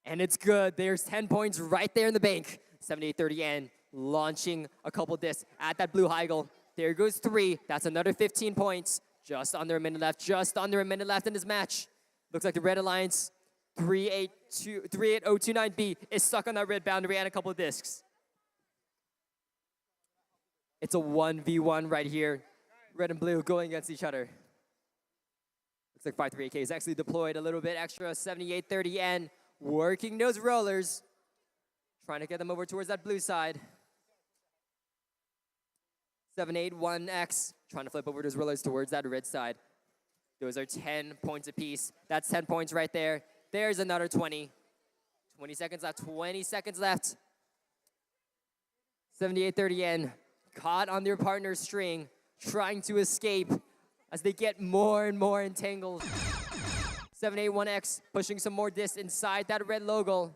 And it's good. There's 10 points right there in the bank. 78-30N launching a couple discs at that blue high goal. There goes three. That's another 15 points. Just under a minute left. Just under a minute left in this match. Looks like the Red Alliance 38029B is stuck on that red boundary and a couple of discs. It's a 1v1 right here. Red and blue going against each other. Looks like 538K is actually deployed a little bit extra. 78-30N working those rollers. Trying to get them over towards that blue side. 781X trying to flip over those rollers towards that red side. Those are 10 points apiece. That's 10 points right there. There's another 20. 20 seconds left. 20 seconds left. 78-30N caught on their partner's string, trying to escape as they get more and more entangled. 781X pushing some more discs inside that red logo.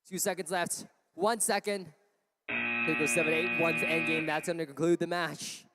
2 seconds left. 1 second. There goes 781's endgame. That's going to conclude the match.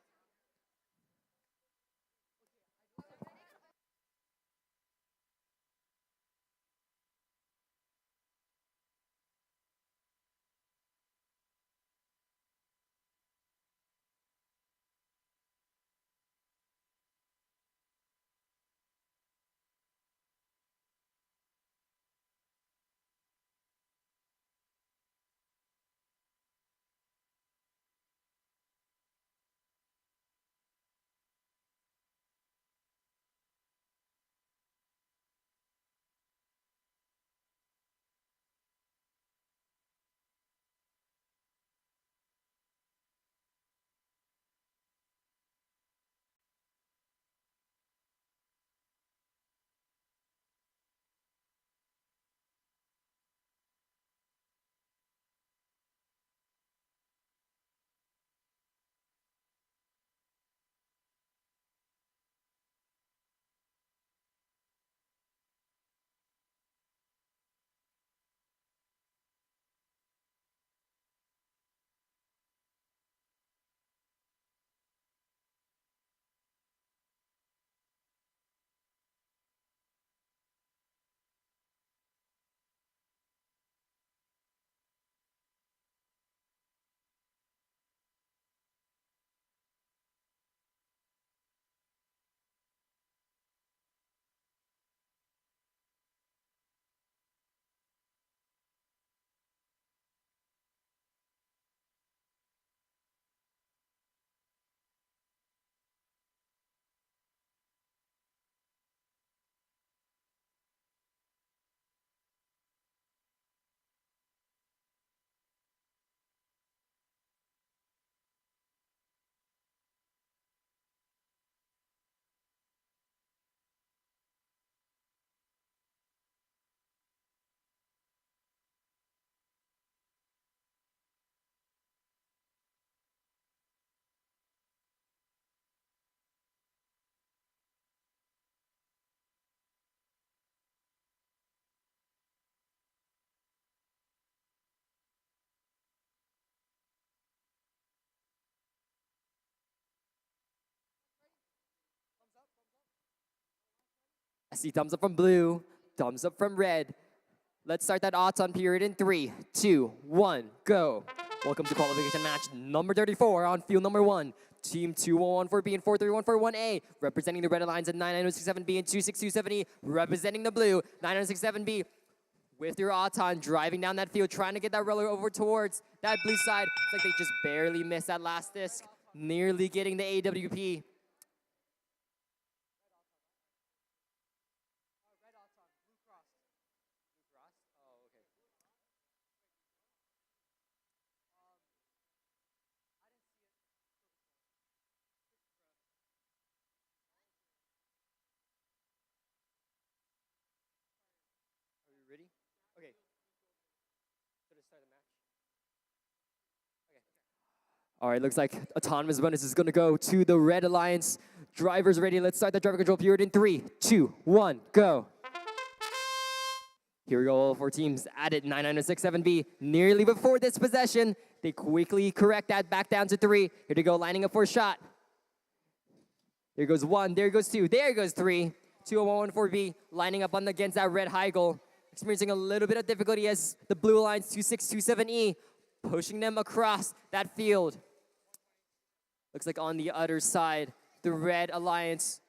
I see thumbs up from blue, thumbs up from red. Let's start that odds-on period in 3, 2, 1, go. Welcome to qualification match number 34 on field number 1. Team 2114B and 4314-1A representing the Red Alliance and 99067B and 26270 representing the blue 967B with your Auton driving down that field, trying to get that roller over towards that blue side. It's like they just barely missed that last disc, nearly getting the AWP. All right, looks like autonomous bonus is going to go to the Red Alliance. Drivers ready. Let's start the driver control period in 3, 2, 1, go. Here we go, all 4 teams at it. 9906-7B, nearly before this possession. They quickly correct that back down to 3. Here to go, lining up for a shot. There goes 1, there goes 2, there goes 3. 20114B lining up on against that red high goal. Experiencing a little bit of difficulty as the Blue Alliance 2627E pushing them across that field. Looks like on the other side, the Red Alliance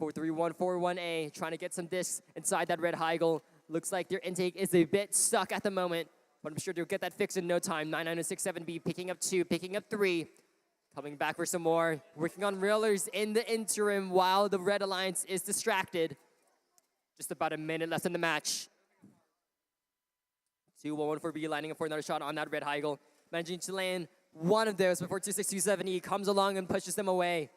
43141A trying to get some discs inside that red high goal. Looks like their intake is a bit stuck at the moment, but I'm sure they'll get that fixed in no time. 99067B picking up 2, picking up 3. Coming back for some more. Working on railers in the interim while the Red Alliance is distracted. Just about a minute left in the match. 2114B lining up for another shot on that red high goal. Managing to land one of those before 2627E comes along and pushes them away.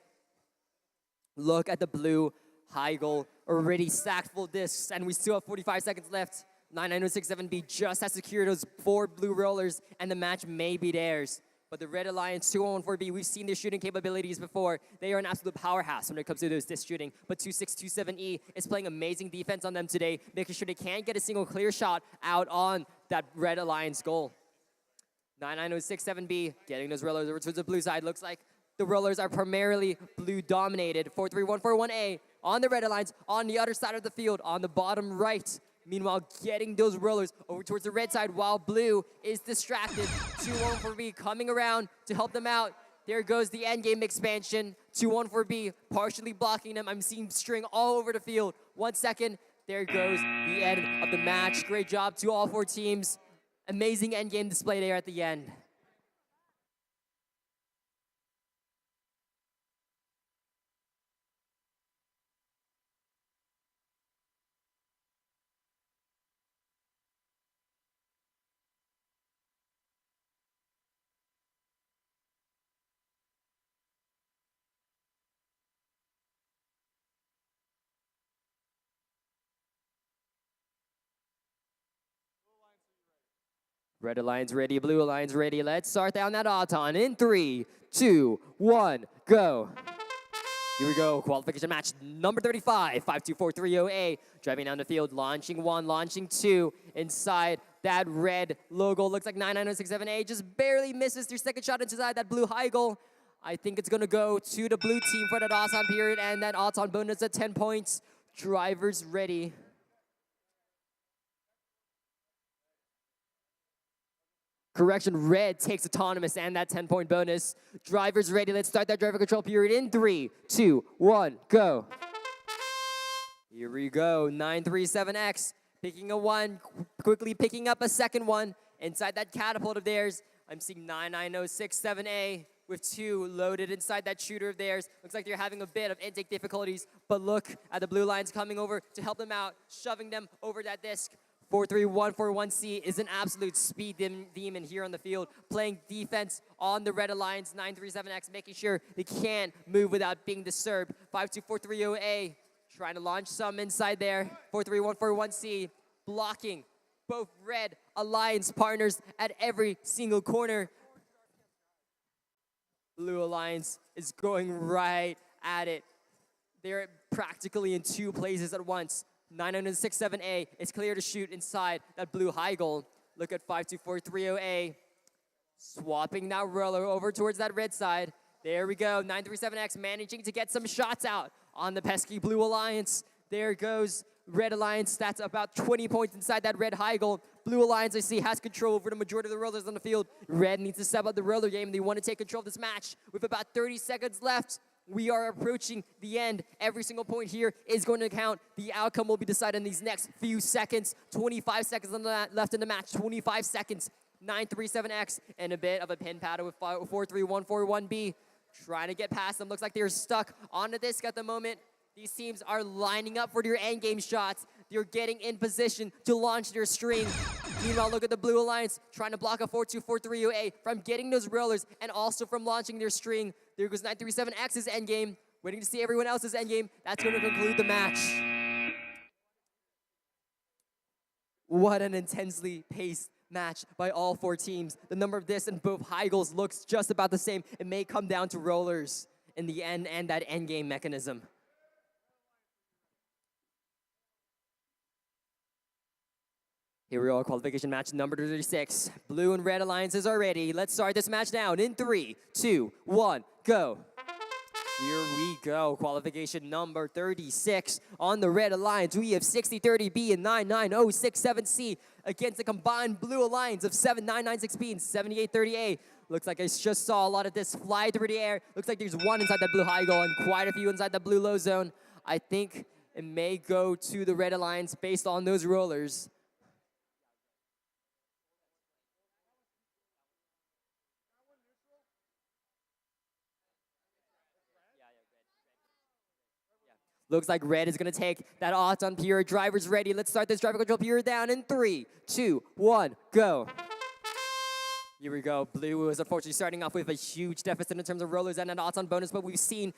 Look at the blue high goal, already stacked full discs, and we still have 45 seconds left. 99067B just has secured those 4 blue rollers, and the match may be theirs. But the Red Alliance 2114B, we've seen their shooting capabilities before. They are an absolute powerhouse when it comes to those disc shooting. But 2627E is playing amazing defense on them today, making sure they can't get a single clear shot out on that Red Alliance goal. 99067B getting those rollers over towards the blue side. Looks like the rollers are primarily blue dominated. 43141A on the Red Alliance on the other side of the field on the bottom right. Meanwhile, getting those rollers over towards the red side while blue is distracted. 214B coming around to help them out. There goes the endgame expansion. 214B partially blocking them. I'm seeing string all over the field. 1 second. There goes the end of the match. Great job to all 4 teams. Amazing endgame display there at the end. Red Alliance ready, Blue Alliance ready. Let's start down that Auton in 3, 2, 1, go. Here we go, qualification match number 35, 52430A. Driving down the field, launching 1, launching 2. Inside that red logo, looks like 99067A just barely misses their second shot inside that blue high goal. I think it's gonna go to the blue team for that Auton period, and that Auton bonus at 10 points. Drivers ready. Correction, red takes autonomous and that 10-point bonus. Drivers ready. Let's start that driver control period in 3, 2, 1, go. Here we go. 937X picking a 1, quickly picking up a second one. Inside that catapult of theirs, I'm seeing 99067A with 2 loaded inside that shooter of theirs. Looks like they're having a bit of intake difficulties, but look at the blue lines coming over to help them out, shoving them over that disc. 43141C is an absolute speed demon here on the field, playing defense on the Red Alliance. 937X making sure they can't move without being disturbed. 52430A trying to launch some inside there. 43141C blocking both Red Alliance partners at every single corner. Blue Alliance is going right at it. They're practically in 2 places at once. 99067A is clear to shoot inside that blue high goal. Look at 52430A. Swapping that roller over towards that red side. There we go. 937X managing to get some shots out on the pesky Blue Alliance. There goes Red Alliance. That's about 20 points inside that red high goal. Blue Alliance, I see, has control over the majority of the rollers on the field. Red needs to step up the roller game. They want to take control of this match with about 30 seconds left. We are approaching the end. Every single point here is going to count. The outcome will be decided in these next few seconds. 25 seconds left in the match. 25 seconds. 937X and a bit of a pin paddle with 43141B. Trying to get past them. Looks like they're stuck on the disc at the moment. These teams are lining up for their endgame shots. They're getting in position to launch their string. Meanwhile, look at the Blue Alliance trying to block a 42430A from getting those rollers and also from launching their string. There goes 937X's endgame. Waiting to see everyone else's endgame. That's going to conclude the match. What an intensely paced match by all 4 teams. The number of this in both high goals looks just about the same. It may come down to rollers in the end and that end game mechanism. Here we go, qualification match number 36. Blue and red alliances are ready. Let's start this match now in 3, 2, 1, go. Here we go, qualification number 36. On the red alliance, we have 6030B and 99067C against the combined blue alliance of 7996B and 7830A. Looks like I just saw a lot of this fly through the air. Looks like there's one inside that blue high goal and quite a few inside the blue low zone. I think it may go to the red alliance based on those rollers. Looks like red is going to take that odds-on period. Drivers ready. Let's start this driver control period down in 3, 2, 1, go. Here we go. Blue is unfortunately starting off with a huge deficit in terms of rollers and an odds-on bonus, but we've seen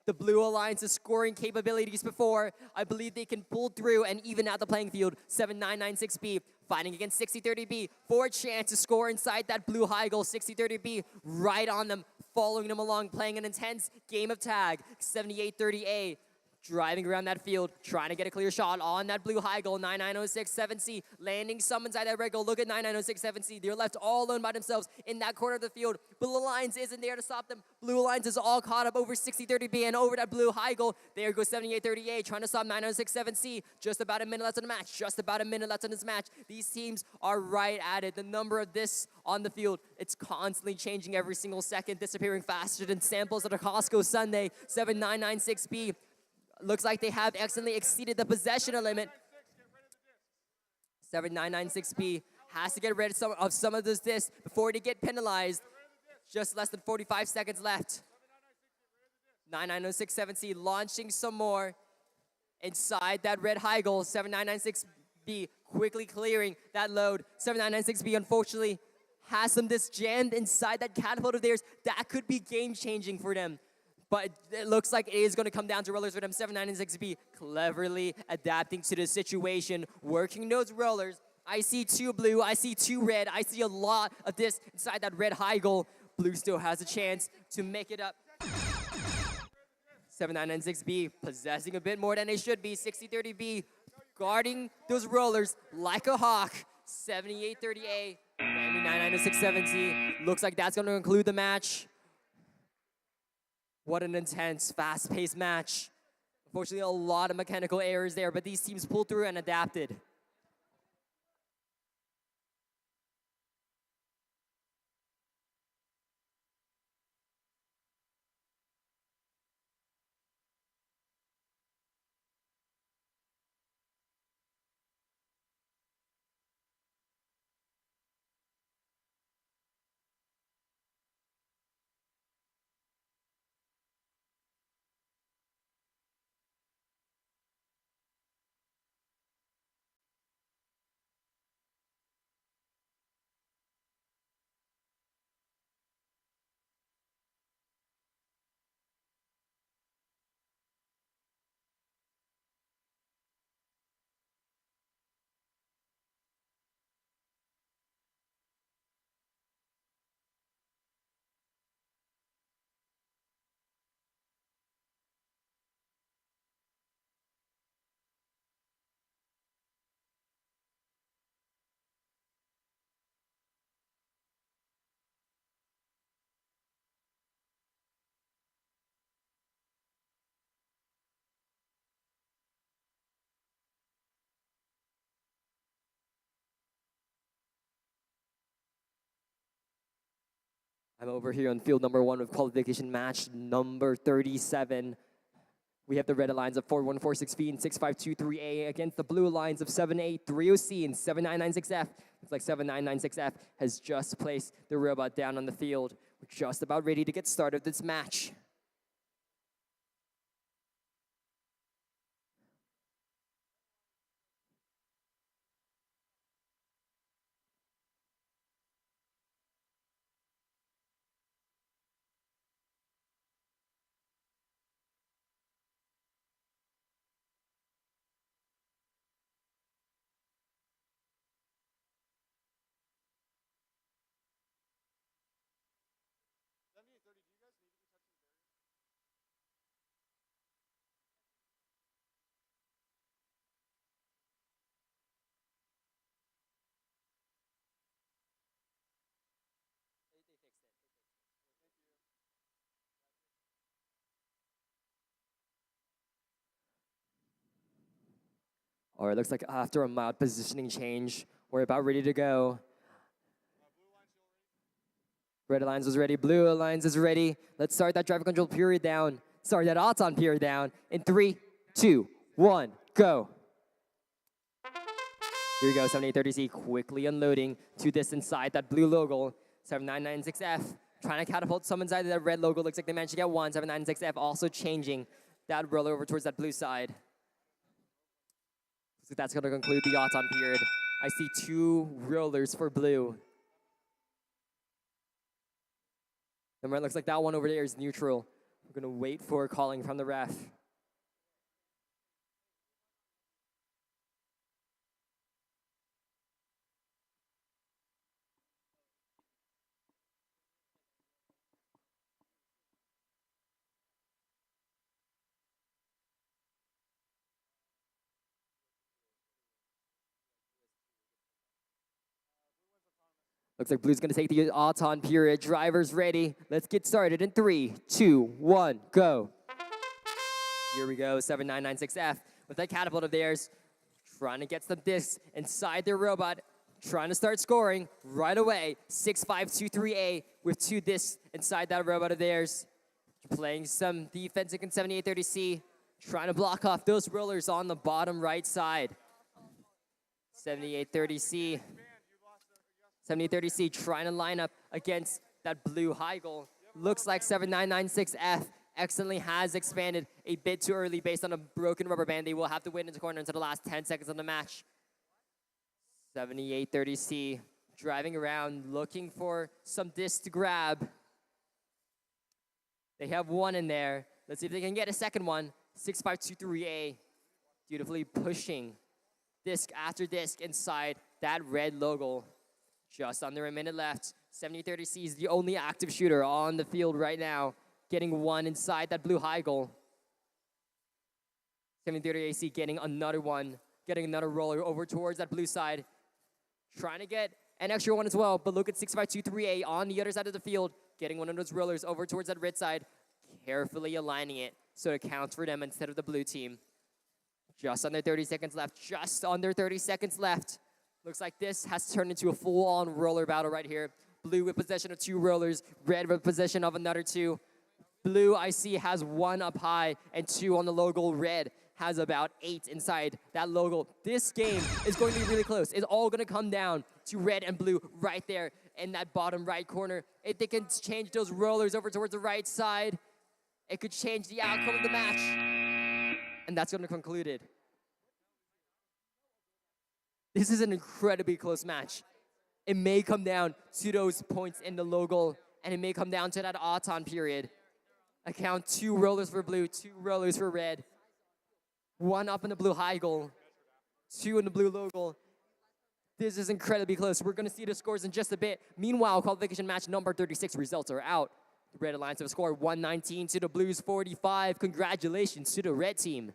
the Blue Alliance's scoring capabilities before. I believe they can pull through and even out the playing field. 7996B fighting against 6030B for a chance to score inside that blue high goal. 6030B right on them, following them along, playing an intense game of tag. 7830A driving around that field, trying to get a clear shot on that blue high goal. 99067C landing some inside that red goal. Look at 99067C. They're left all alone by themselves in that corner of the field. Blue Alliance isn't there to stop them. Blue Alliance is all caught up over 6030B and over that blue high goal. There goes 7838 trying to stop 99067C. Just about a minute left on the match. Just about a minute left on this match. These teams are right at it. The number of this on the field, it's constantly changing every single second, disappearing faster than samples at a Costco Sunday. 7996B. Looks like they have excellently exceeded the possession limit. 7996B has to get rid of some of this disc before they get penalized. Just less than 45 seconds left. 99067C launching some more inside that red high goal. 7996B quickly clearing that load. 7996B unfortunately has some disc jammed inside that catapult of theirs. That could be game-changing for them. But it looks like it is going to come down to rollers for them. 7996B cleverly adapting to the situation, working those rollers. I see 2 blue, I see 2 red, I see a lot of this inside that red high goal. Blue still has a chance to make it up. 7996B possessing a bit more than they should be. 6030B guarding those rollers like a hawk. 7830A, 99067C. Looks like that's going to conclude the match. What an intense, fast-paced match. Unfortunately, a lot of mechanical errors there, but these teams pulled through and adapted. I'm over here on field number 1 with qualification match number 37. We have the red alliance of 4146V and 6523A against the blue alliance of 7830C and 7996F. Looks like 7996F has just placed the robot down on the field. We're just about ready to get started this match. Or it looks like after a mild positioning change, we're about ready to go. Red Alliance is ready, Blue Alliance is ready. Let's start that driver control period down. Sorry, that Auton period down in 3, 2, 1, go. Here we go, 7830C quickly unloading to this inside that blue logo. 7996F trying to catapult some inside that red logo. Looks like they managed to get one. 7996F also changing that roller over towards that blue side. So that's going to conclude the Auton period. I see 2 rollers for blue. And it looks like that one over there is neutral. We're going to wait for calling from the ref. Looks like Blue's gonna take the Auton period. Drivers ready. Let's get started in 3, 2, 1, go. Here we go, 7996F with that catapult of theirs. Trying to get some discs inside their robot. Trying to start scoring right away. 6523A with 2 discs inside that robot of theirs. Playing some defense against 7830C. Trying to block off those rollers on the bottom right side. 7830C. 7030C trying to line up against that blue high goal. Looks like 7996F excellently has expanded a bit too early based on a broken rubber band. They will have to wait in the corner until the last 10 seconds of the match. 7830C driving around looking for some discs to grab. They have one in there. Let's see if they can get a second one. 6523A beautifully pushing disc after disc inside that red logo. Just under a minute left. 7030C is the only active shooter on the field right now, getting one inside that blue high goal. 7030AC getting another one, getting another roller over towards that blue side. Trying to get an extra one as well, but look at 6523A on the other side of the field, getting one of those rollers over towards that red side, carefully aligning it so it counts for them instead of the blue team. Just under 30 seconds left, just under 30 seconds left. Looks like this has turned into a full-on roller battle right here. Blue with possession of 2 rollers, red with possession of another 2. Blue, I see, has 1 up high and 2 on the logo. Red has about 8 inside that logo. This game is going to be really close. It's all going to come down to red and blue right there in that bottom right corner. If they can change those rollers over towards the right side, it could change the outcome of the match. And that's going to conclude it. This is an incredibly close match. It may come down to those points in the logo, and it may come down to that Auton period. I count 2 rollers for blue, 2 rollers for red. 1 up in the blue high goal, 2 in the blue logo. This is incredibly close. We're going to see the scores in just a bit. Meanwhile, qualification match number 36 results are out. The Red Alliance have scored 119 to the Blues 45. Congratulations to the red team.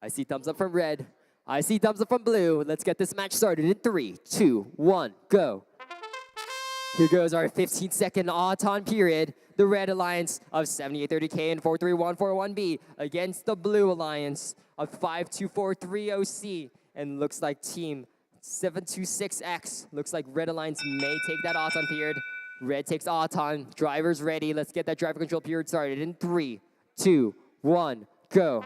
I see thumbs up from red. I see thumbs up from blue. Let's get this match started in 3, 2, 1, go. Here goes our 15-second Auton period. The Red Alliance of 7830K and 43141B against the Blue Alliance of 5243OC. And looks like team 726X. Looks like Red Alliance may take that Auton period. Red takes Auton. Drivers ready. Let's get that driver control period started in 3, 2, 1, go.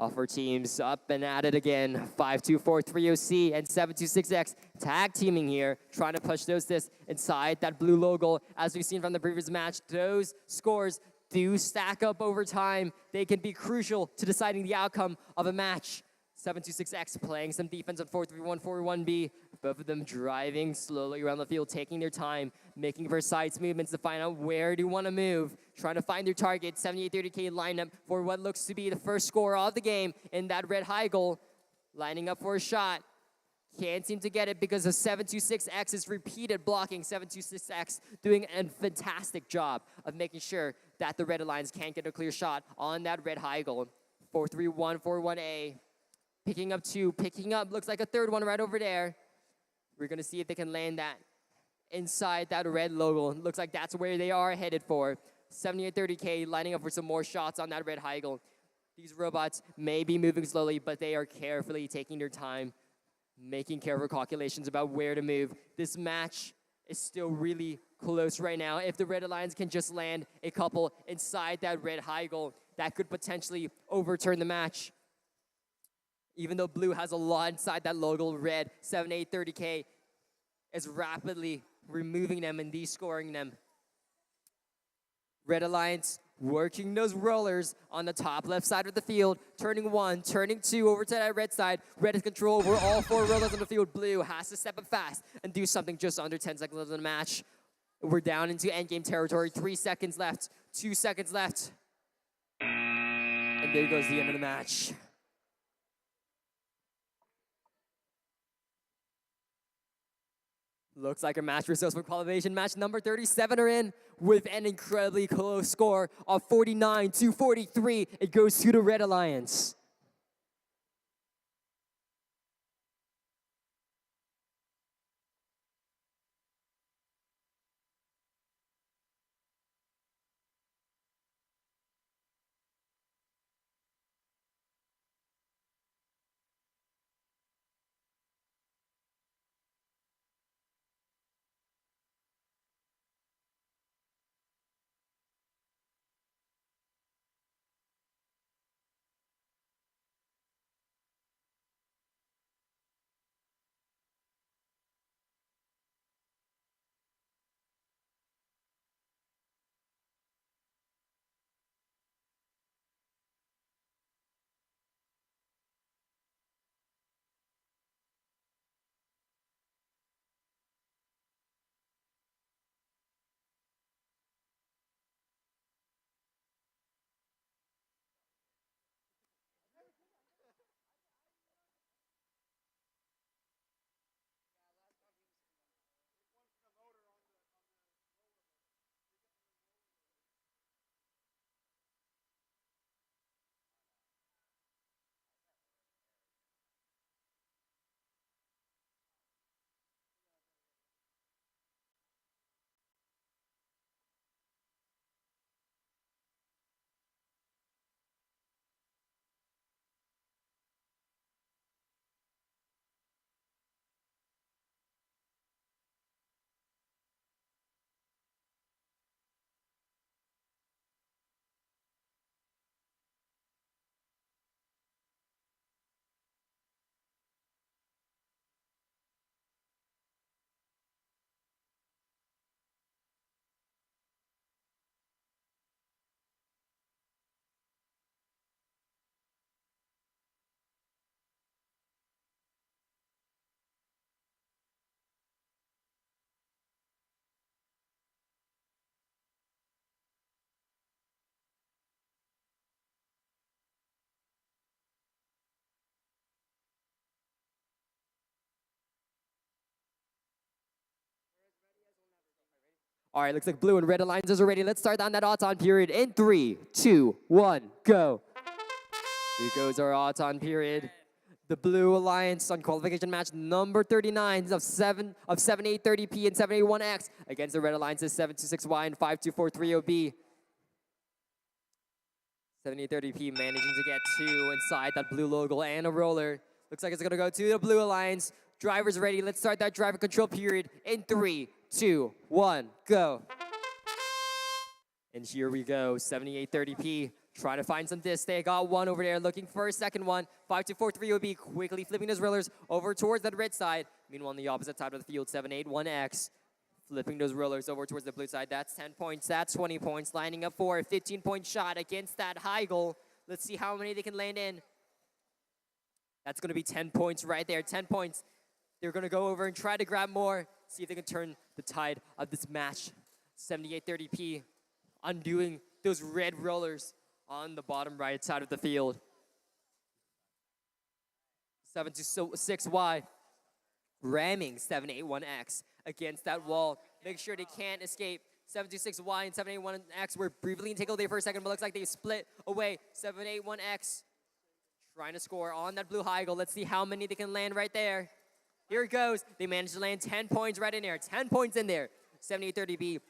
Offer teams up and at it again. 5243OC and 726X tag teaming here, trying to push those discs inside that blue logo. As we've seen from the previous match, those scores do stack up over time. They can be crucial to deciding the outcome of a match. 726X playing some defense on 43141B. Both of them driving slowly around the field, taking their time, making precise movements to find out where they want to move, trying to find their target. 7830K lineup for what looks to be the first score of the game in that red high goal, lining up for a shot. Can't seem to get it because of 726X's repeated blocking. 726X doing a fantastic job of making sure that the Red Alliance can't get a clear shot on that red high goal. 4-3-1, 4-1-A. Picking up two, picking up, looks like a third one right over there. We're going to see if they can land that inside that red logo. Looks like that's where they are headed for. 7830K lining up for some more shots on that red high goal. These robots may be moving slowly, but they are carefully taking their time, making careful calculations about where to move. This match is still really close right now. If the Red Alliance can just land a couple inside that red high goal, that could potentially overturn the match. Even though Blue has a lot inside that logo, red, 7830K is rapidly removing them and descoring them. Red Alliance working those rollers on the top left side of the field, turning one, turning two over to that red side. Red is control over all four rollers on the field. Blue has to step up fast and do something just under 10 seconds of the match. We're down into endgame territory. 3 seconds left, 2 seconds left. And there goes the end of the match. Looks like a match results for qualification. Match number 37 are in with an incredibly close score of 49-43. It goes to the Red Alliance. All right, looks like Blue and Red Alliances are ready. Let's start down that odds-on period in 3, 2, 1, go. Here goes our odds-on period. The Blue Alliance on qualification match number 39 of 7830P and 781X against the Red Alliance's 726Y and 5243OB. 7830P managing to get two inside that blue logo and a roller. Looks like it's gonna go to the Blue Alliance. Drivers ready. Let's start that driver control period in 3, 2, 1, go. And here we go, 7830P trying to find some disc. They got one over there looking for a second one. 5243 will be quickly flipping those rollers over towards that red side. Meanwhile, on the opposite side of the field, 781X flipping those rollers over towards the blue side. That's 10 points, that's 20 points, lining up for a 15-point shot against that high goal. Let's see how many they can land in. That's gonna be 10 points right there, 10 points. They're gonna go over and try to grab more, see if they can turn the tide of this match. 7830P undoing those red rollers on the bottom right side of the field. 726Y ramming 781X against that wall. Make sure they can't escape. 726Y and 781X were briefly entangled there for a second, but looks like they split away. 781X trying to score on that blue high goal. Let's see how many they can land right there. Here it goes. They managed to land 10 points right in there. 10 points in there. 7830B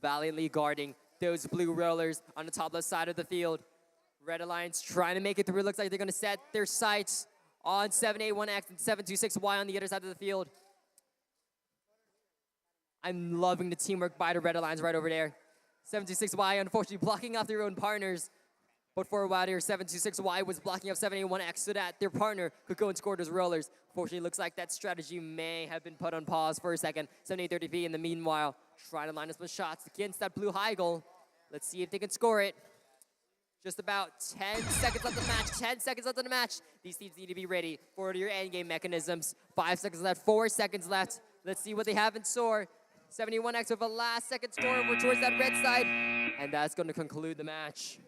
valiantly guarding those blue rollers on the top left side of the field. Red Alliance trying to make it through. Looks like they're going to set their sights on 781X and 726Y on the other side of the field. I'm loving the teamwork by the Red Alliance right over there. 726Y unfortunately blocking off their own partners. But for a while here, 726Y was blocking up 781X so that their partner could go and score those rollers. Fortunately, looks like that strategy may have been put on pause for a second. 7830B in the meanwhile, trying to line up some shots against that blue high goal. Let's see if they can score it. Just about 10 seconds left in the match. 10 seconds left in the match. These teams need to be ready for your endgame mechanisms. 5 seconds left, 4 seconds left. Let's see what they have in store. 71X with a last second score over towards that red side. And that's going to conclude the match.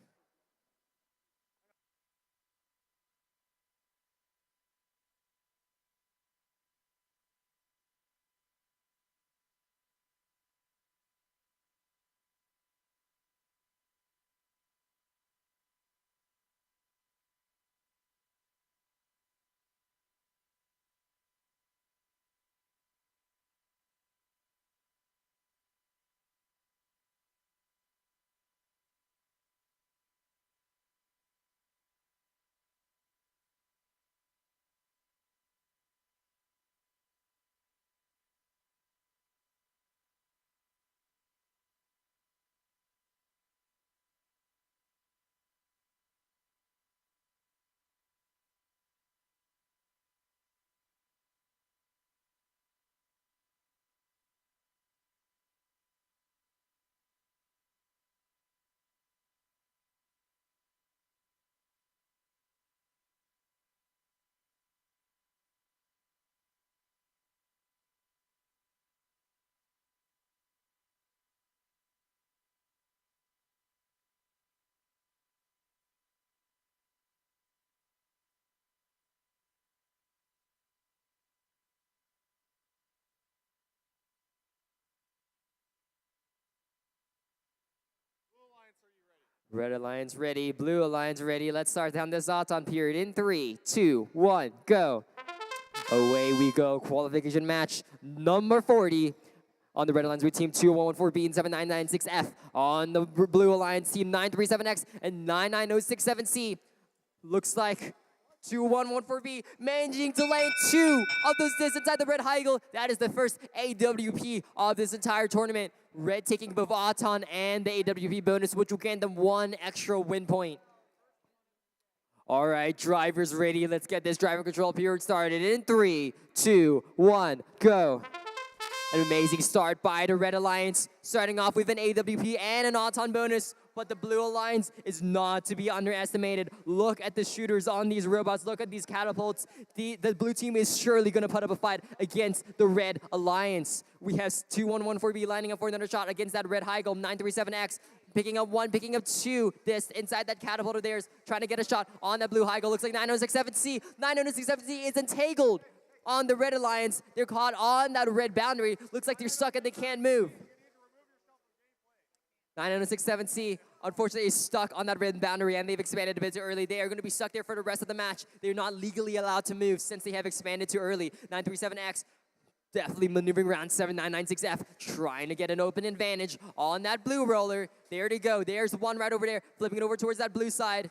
Red Alliance ready, Blue Alliance ready. Let's start down this Auton period in 3, 2, 1, go. Away we go. Qualification match number 40 on the Red Alliance with Team 2114B and 7996F. On the Blue Alliance, Team 937X and 99067C. Looks like 2114B managing to land 2 of those discs inside the red high eagle. That is the first AWP of this entire tournament. Red taking both Auton and the AWP bonus, which will gain them 1 extra win point. All right, drivers ready. Let's get this driver control period started in 3, 2, 1, go. An amazing start by the Red Alliance, starting off with an AWP and an Auton bonus, but the Blue Alliance is not to be underestimated. Look at the shooters on these robots. Look at these catapults. The blue team is surely going to put up a fight against the Red Alliance. We have 2114B lining up for another shot against that red high goal, 937X. Picking up 1, picking up 2. This inside that catapult of theirs, trying to get a shot on that blue high goal. Looks like 906-7C. 906-7C is entangled on the Red Alliance. They're caught on that red boundary. Looks like they're stuck and they can't move. 906-7C, unfortunately, is stuck on that red boundary, and they've expanded a bit too early. They are going to be stuck there for the rest of the match. They're not legally allowed to move since they have expanded too early. 937X definitely maneuvering around 7996F, trying to get an open advantage on that blue roller. There they go. There's one right over there, flipping it over towards that blue side.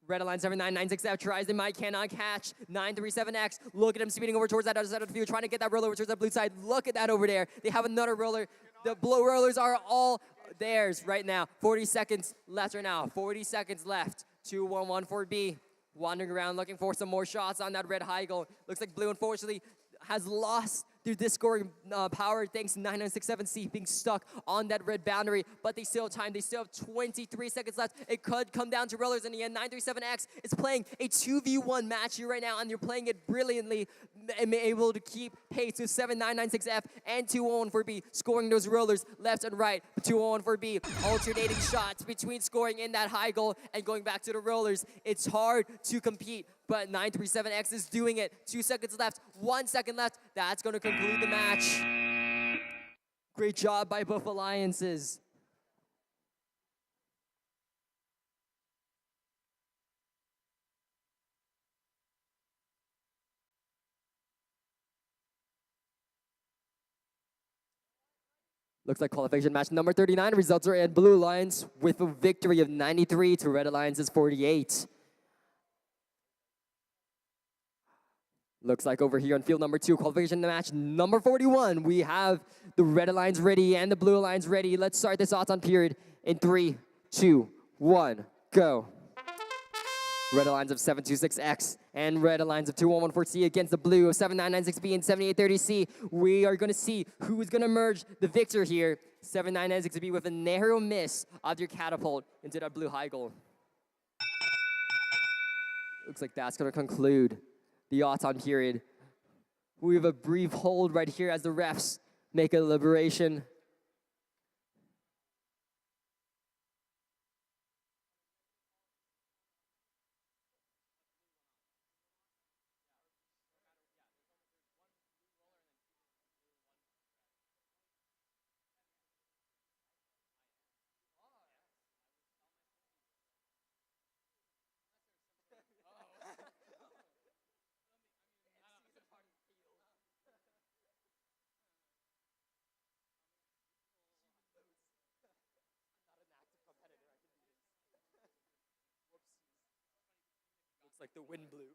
Red Alliance 7996F tries, they might cannot catch. 937X, look at him speeding over towards that other side of the field, trying to get that roller over towards that blue side. Look at that over there. They have another roller. The blue rollers are all theirs right now. 40 seconds left right now. 40 seconds left. 2114B wandering around looking for some more shots on that red high goal. Looks like blue, unfortunately, has lost their disc scoring power thanks to 996-7C being stuck on that red boundary, but they still have time. They still have 23 seconds left. It could come down to rollers in the end. 937X is playing a 2v1 match here right now, and they're playing it brilliantly, and able to keep pace with 7996F and 2114B, scoring those rollers left and right. 2114B alternating shots between scoring in that high goal and going back to the rollers. It's hard to compete but 937X is doing it. 2 seconds left, 1 second left. That's going to conclude the match. Great job by both alliances. Looks like qualification match number 39. Results are in Blue Alliance with a victory of 93 to Red Alliance's 48. Looks like over here on field number 2, qualification match number 41, we have the Red Alliance ready and the Blue Alliance ready. Let's start this odds on period in 3, 2, 1, go. Red Alliance of 726X and Red Alliance of 2114C against the blue of 7996B and 7830C. We are going to see who is going to emerge the victor here. 7996B with a narrow miss of your catapult into that blue high goal. Looks like that's going to conclude the odds-on period. We have a brief hold right here as the refs make a deliberation. Looks like the wind blew.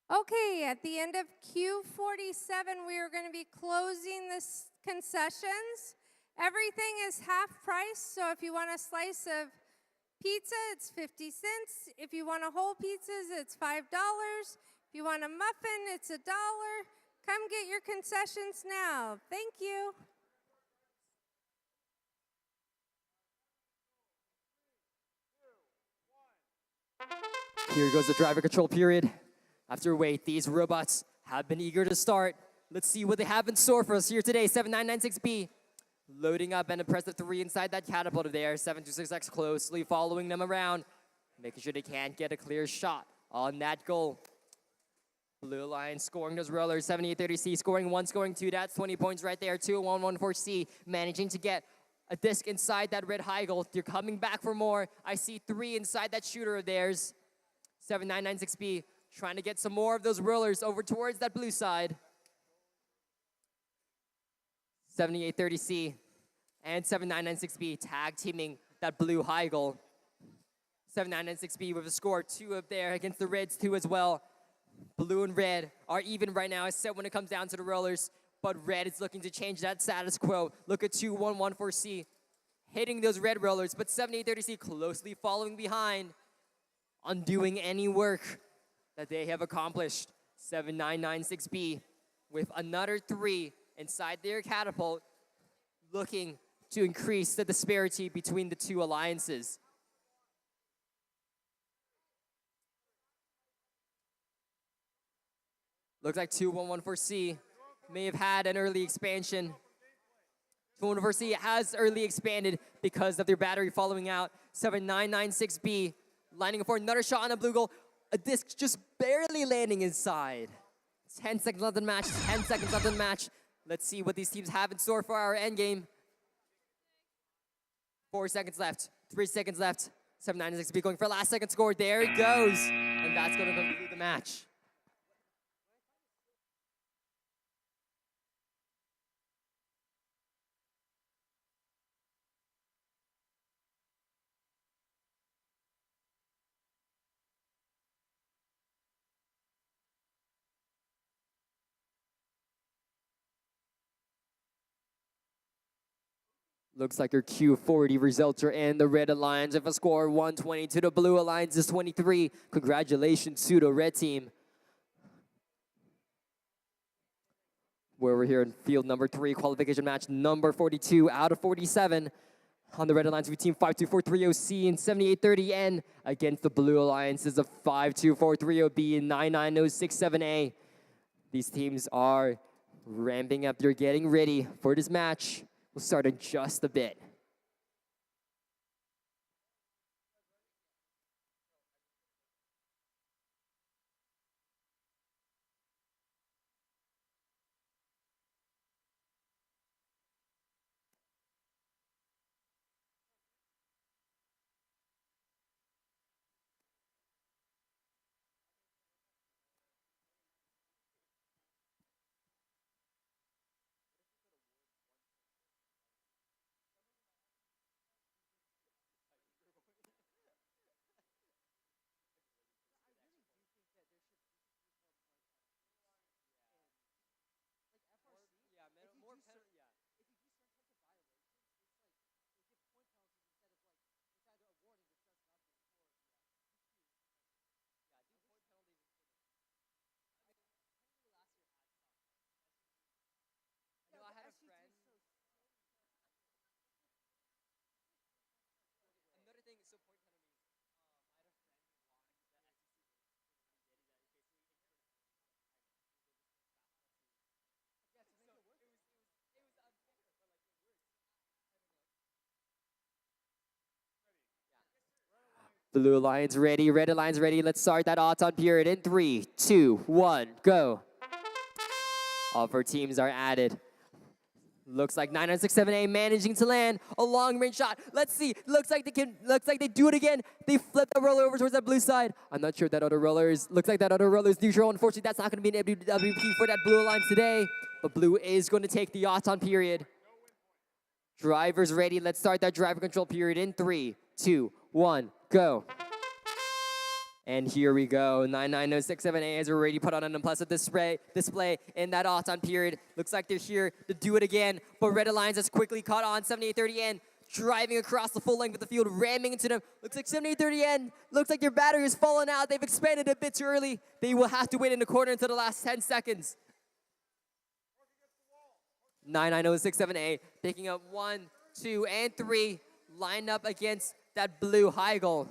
Okay, at the end of Q47, we are going to be closing the concessions. Everything is half price, so if you want a slice of pizza, it's 50 cents. If you want a whole pizzas, it's $5. If you want a muffin, it's $1. Come get your concessions now. Thank you. Here goes the driver control period. After a wait, these robots have been eager to start. Let's see what they have in store for us here today. 7996B loading up and impressive 3 inside that catapult of theirs. 726X closely following them around, making sure they can't get a clear shot on that goal. Blue Alliance scoring those rollers. 7830C scoring 1, scoring 2. That's 20 points right there. 2114C managing to get a disc inside that red high goal. They're coming back for more. I see 3 inside that shooter of theirs. 7996B trying to get some more of those rollers over towards that blue side. 7830C and 7996B tag teaming that blue high goal. 7996B with a score 2 up there against the Reds 2 as well. Blue and red are even right now, except when it comes down to the rollers. But red is looking to change that status quo. Look at 2114C hitting those red rollers, but 7830C closely following behind, undoing any work that they have accomplished. 7996B with another 3 inside their catapult, looking to increase the disparity between the two alliances. Looks like 2114C may have had an early expansion. 2114C has early expanded because of their battery following out. 7996B lining up for another shot on a blue goal. A disc just barely landing inside. 10 seconds left in the match. 10 seconds left in the match. Let's see what these teams have in store for our end game. 4 seconds left. 3 seconds left. 7996B going for last second score. There it goes. And that's going to conclude the match. Looks like your Q40 results are in. The Red Alliance have a score 120 to the Blue Alliance's 23. Congratulations to the Red team. Where we're here in field number 3, qualification match number 42 out of 47. On the Red Alliance, we team 52430C and 7830N against the Blue Alliances of 52430B and 99067A. These teams are ramping up. They're getting ready for this match. We'll start in just a bit. Blue Alliance ready, Red Alliance ready. Let's start that autumn period in 3, 2, 1, go. All of our teams are added. Looks like 9967A managing to land a long range shot. Let's see. Looks like they do it again. They flip the roller over towards that blue side. I'm not sure that other roller is. Looks like that other roller is neutral. Unfortunately, that's not going to be an WP for that Blue Alliance today. But Blue is going to take the autumn period. Drivers ready. Let's start that driver control period in 3, 2, 1, go. And here we go. 99067A has already put on an impressive display in that autumn period. Looks like they're here to do it again. But Red Alliance has quickly caught on. 7830N driving across the full length of the field, ramming into them. Looks like 7830N, looks like their battery has fallen out. They've expanded a bit too early. They will have to wait in the corner until the last 10 seconds. 99067A picking up 1, 2, and 3. Lined up against that blue Heigl.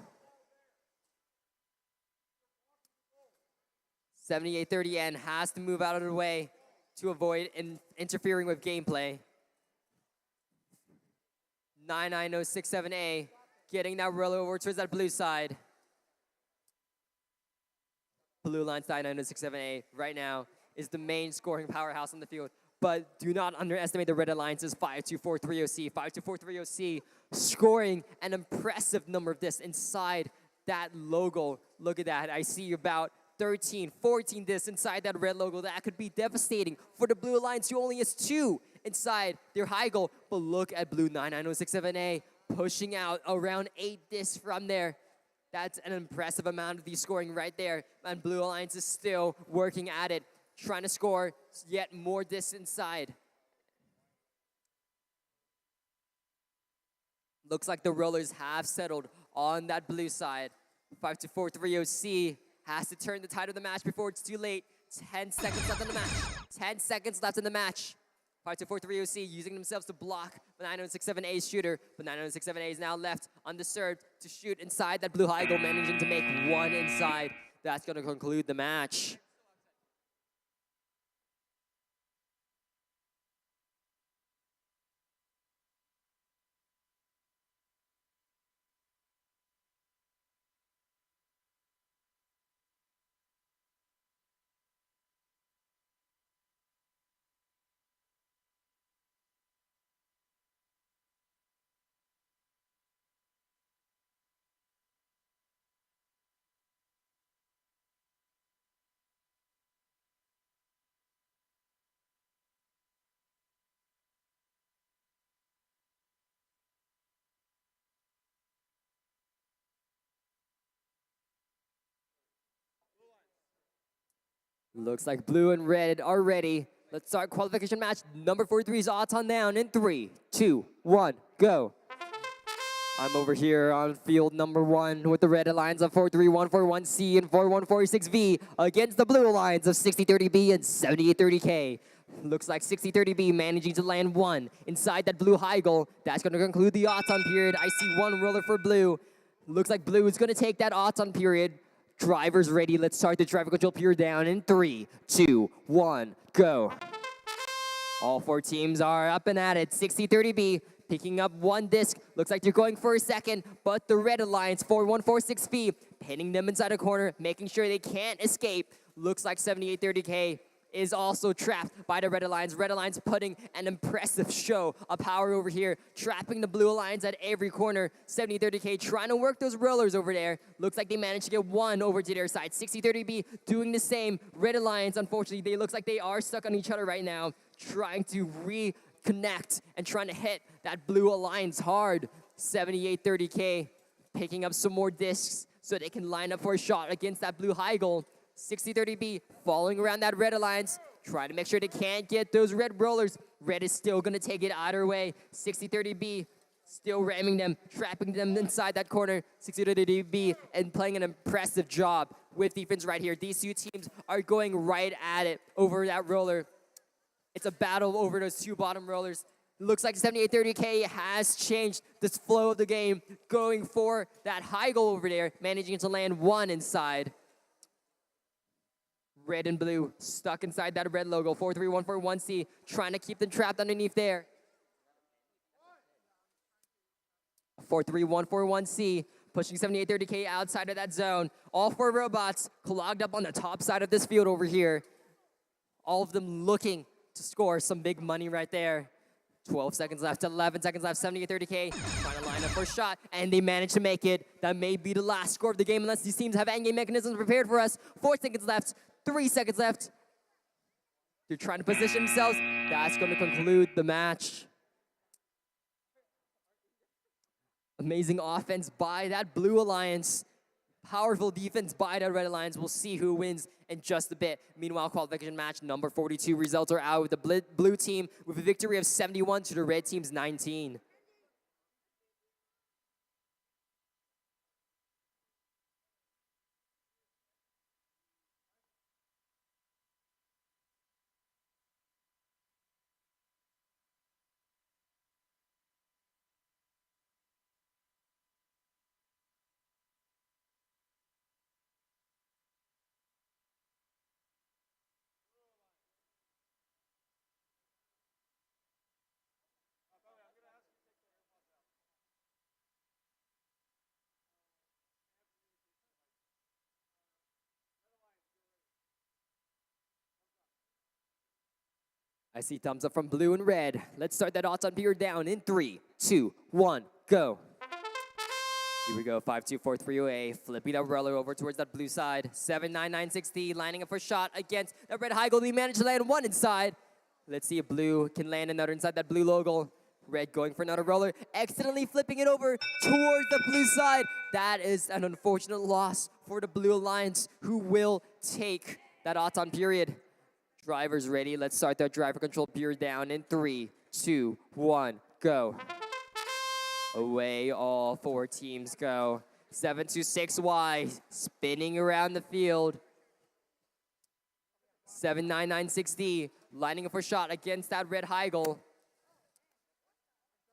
7830N has to move out of the way to avoid interfering with gameplay. 99067A getting that roller over towards that blue side. Blue Alliance 99067A right now is the main scoring powerhouse on the field. But do not underestimate the Red Alliance's 52430C. 52430C scoring an impressive number of this inside that logo. Look at that. I see about 13, 14 discs inside that red logo. That could be devastating for the Blue Alliance, who only has 2 inside their Heigl. But look at Blue 99067A pushing out around 8 discs from there. That's an impressive amount of the scoring right there. And Blue Alliance is still working at it, trying to score yet more discs inside. Looks like the rollers have settled on that blue side. 52430C has to turn the tide of the match before it's too late. 10 seconds left in the match. 10 seconds left in the match. 52430C using themselves to block the 99067A's shooter. But 99067A is now left undisturbed to shoot inside that blue Heigl, managing to make 1 inside. That's going to conclude the match. Looks like blue and red are ready. Let's start qualification match number 43's odds on down in 3, 2, 1, go. I'm over here on field number 1 with the red alliance of 43141C and 4146V against the blue alliance of 6030B and 7830K. Looks like 6030B managing to land 1 inside that blue high goal. That's going to conclude the odds-on period. I see 1 roller for blue. Looks like blue is going to take that odds-on period. Drivers ready. Let's start the driver control period down in 3, 2, 1, go. All 4 teams are up and at it. 6030B picking up 1 disc. Looks like they're going for a second, but the red alliance 4146V pinning them inside a corner, making sure they can't escape. Looks like 7830K is also trapped by the red alliance. Red alliance putting an impressive show of power over here, trapping the blue alliance at every corner. 7030K trying to work those rollers over there. Looks like they managed to get 1 over to their side. 6030B doing the same. Red alliance, unfortunately, they looks like they are stuck on each other right now, trying to reconnect and trying to hit that blue alliance hard. 7830K picking up some more discs so they can line up for a shot against that blue high goal. 6030B following around that red alliance, trying to make sure they can't get those red rollers. Red is still going to take it either way. 6030B still ramming them, trapping them inside that corner. 6030B and playing an impressive job with defense right here. These 2 teams are going right at it over that roller. It's a battle over those 2 bottom rollers. Looks like 7830K has changed this flow of the game, going for that high goal over there, managing to land 1 inside. Red and blue stuck inside that red logo. 43141C trying to keep them trapped underneath there. 43141C pushing 7830K outside of that zone. All 4 robots clogged up on the top side of this field over here. All of them looking to score some big money right there. 12 seconds left, 11 seconds left, 7830K trying to line up for a shot, and they managed to make it. That may be the last score of the game unless these teams have endgame mechanisms prepared for us. 4 seconds left, 3 seconds left. They're trying to position themselves. That's going to conclude the match. Amazing offense by that blue alliance. Powerful defense by that red alliance. We'll see who wins in just a bit. Meanwhile, qualification match number 42 results are out with the blue team with a victory of 71 to the red team's 19. I see thumbs up from blue and red. Let's start that odds-on period down in 3, 2, 1, go. Here we go, 5-2-4-3-0-A, flipping that roller over towards that blue side. 7-9-9-6-D, lining up for a shot against that red high goal. He managed to land 1 inside. Let's see if blue can land another inside that blue logo. Red going for another roller, accidentally flipping it over towards the blue side. That is an unfortunate loss for the blue alliance, who will take that odds-on period. Drivers ready. Let's start that driver control period down in 3, 2, 1, go. Away all 4 teams go. 726Y spinning around the field. 7996D lining up for a shot against that red high goal.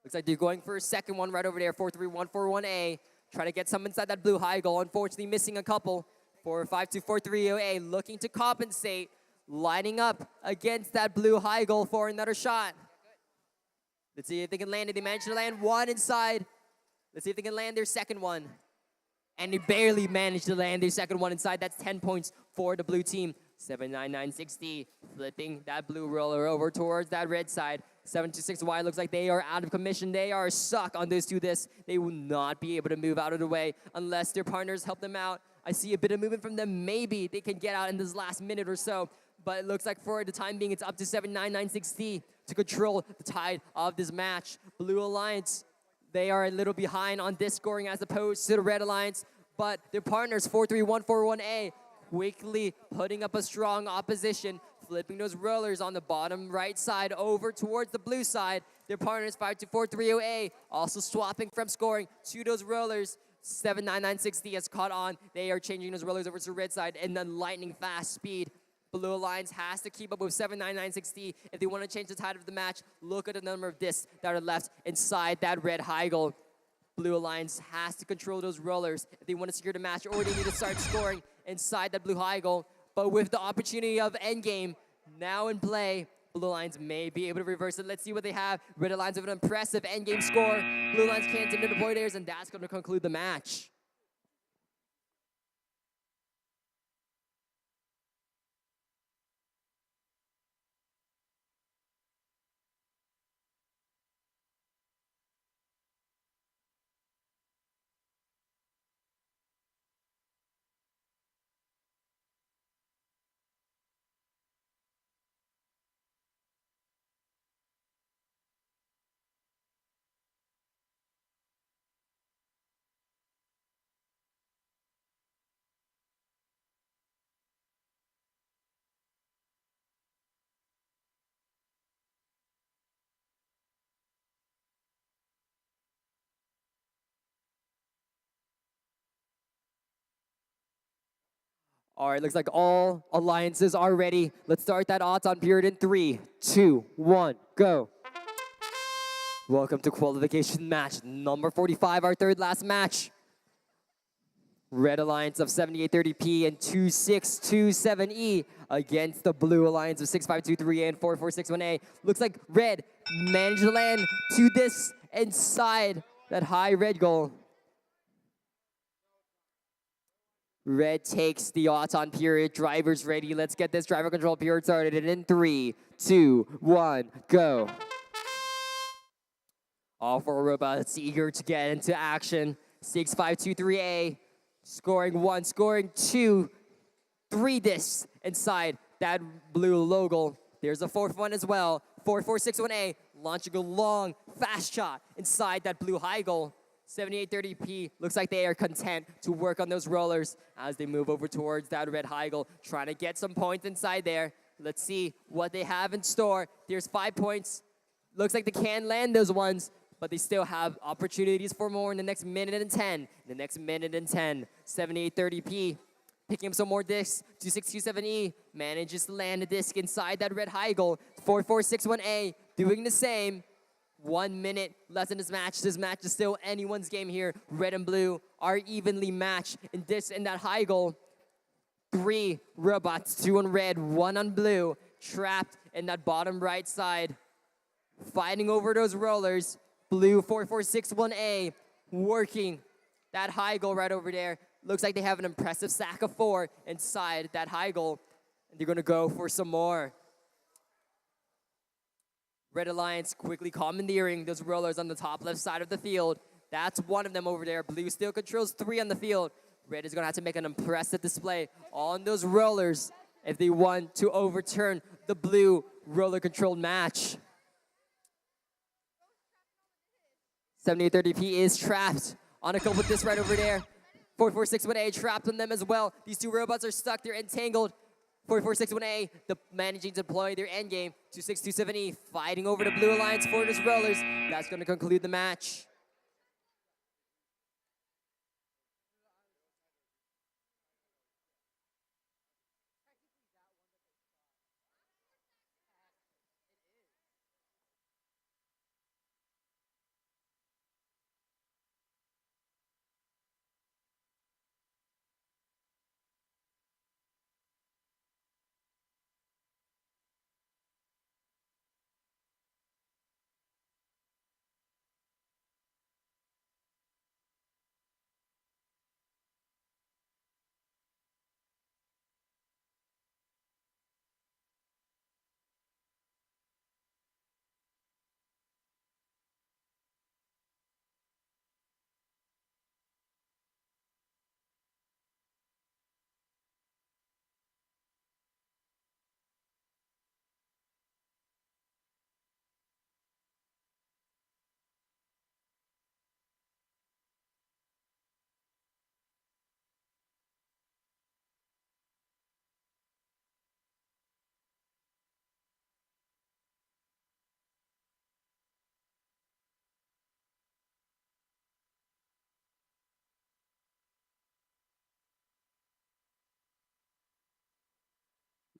Looks like they're going for a second one right over there. 43141A trying to get some inside that blue high goal. Unfortunately missing a couple. 45243A looking to compensate. Lining up against that blue high goal for another shot. Let's see if they can land it. They managed to land 1 inside. Let's see if they can land their second one. And they barely managed to land their second one inside. That's 10 points for the blue team. 79960 flipping that blue roller over towards that red side. 726Y looks like they are out of commission. They are stuck on those 2 discs. They will not be able to move out of the way unless their partners help them out. I see a bit of movement from them. Maybe they can get out in this last minute or so. But it looks like for the time being, it's up to 79960 to control the tide of this match. Blue Alliance, they are a little behind on disc scoring as opposed to the Red Alliance. But their partners, 43141A, quickly putting up a strong opposition, flipping those rollers on the bottom right side over towards the blue side. Their partners 5243-0A also swapping from scoring to those rollers. 79960 has caught on. They are changing those rollers over to red side and then lightning fast speed. Blue Alliance has to keep up with 79960 if they want to change the tide of the match. Look at the number of discs that are left inside that red high goal. Blue Alliance has to control those rollers if they want to secure the match, or they need to start scoring inside that blue high goal. But with the opportunity of endgame now in play, Blue Alliance may be able to reverse it. Let's see what they have. Red Alliance with an impressive endgame score. Blue Alliance can't seem to deploy theirs, and that's going to conclude the match. All right, looks like all alliances are ready. Let's start that odds-on period in 3, 2, 1, go. Welcome to qualification match number 45, our third last match. Red Alliance of 7830P and 2627E against the Blue Alliance of 6523A and 4461A. Looks like Red managed to land to this inside that high red goal. Red takes the odds-on period. Drivers ready. Let's get this driver control period started in 3, 2, 1, go. All four robots eager to get into action. 6523A scoring 1, scoring 2, 3 discs inside that blue logo. There's a fourth one as well. 4461A launching a long, fast shot inside that blue high goal. 7830P looks like they are content to work on those rollers as they move over towards that red high goal, trying to get some points inside there. Let's see what they have in store. There's 5 points. Looks like they can land those ones, but they still have opportunities for more in the next minute and 10. The next minute and 10, 7830P picking up some more discs. 2627E manages to land a disc inside that red high goal. 4461A doing the same. 1 minute left in this match. This match is still anyone's game here. Red and blue are evenly matched in this and that high goal. 3 robots, 2 on red, 1 on blue, trapped in that bottom right side, fighting over those rollers. Blue 4461A working that high goal right over there. Looks like they have an impressive sack of 4 inside that high goal, and they're gonna go for some more. Red Alliance quickly commandeering those rollers on the top left side of the field. That's one of them over there. Blue still controls 3 on the field. Red is gonna have to make an impressive display on those rollers if they want to overturn the blue roller-controlled match. 7830P is trapped on a couple with this right over there. 4461A trapped on them as well. These 2 robots are stuck, they're entangled. 4461A, managing to deploy their endgame. 2627E fighting over the Blue Alliance for those rollers. That's going to conclude the match.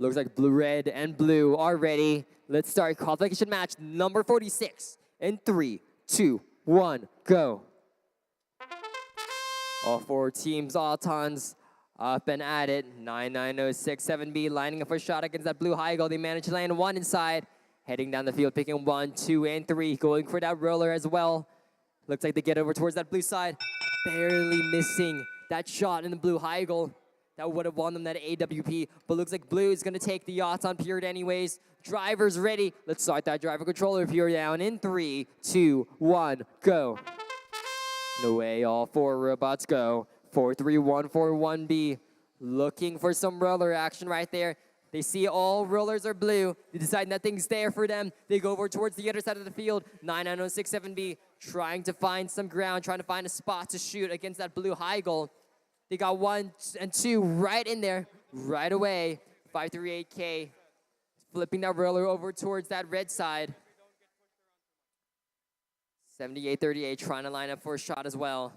Looks like blue, red, and blue are ready. Let's start qualification match number 46 in 3, 2, 1, go. All 4 teams, all tons, up and at it. 99067B lining up for a shot against that blue high goal. They managed to land 1 inside. Heading down the field, picking 1, 2, and 3. Going for that roller as well. Looks like they get over towards that blue side. Barely missing that shot in the blue high goal. That would have won them that AWP. But looks like blue is going to take the yachts on period anyways. Drivers ready. Let's start that driver controller period down in 3, 2, 1, go. No way, all 4 robots go. 4-3-1-4-1B. Looking for some roller action right there. They see all rollers are blue. They decide nothing's there for them. They go over towards the other side of the field. 99067B trying to find some ground, trying to find a spot to shoot against that blue high goal. They got 1 and 2 right in there, right away. 538K flipping that roller over towards that red side. 7838 trying to line up for a shot as well.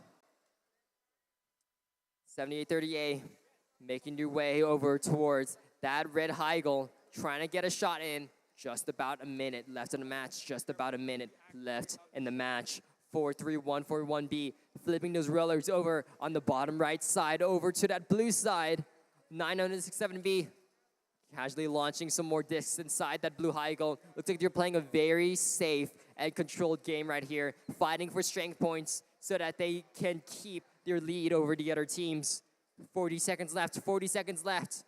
7838 making your way over towards that red high goal, trying to get a shot in. Just about a minute left in the match. Just about a minute left in the match. 4-3-1-4-1B, flipping those rollers over on the bottom right side over to that blue side. 967B casually launching some more discs inside that blue high goal. Looks like they're playing a very safe and controlled game right here, fighting for strength points so that they can keep their lead over the other teams. 40 seconds left, 40 seconds left.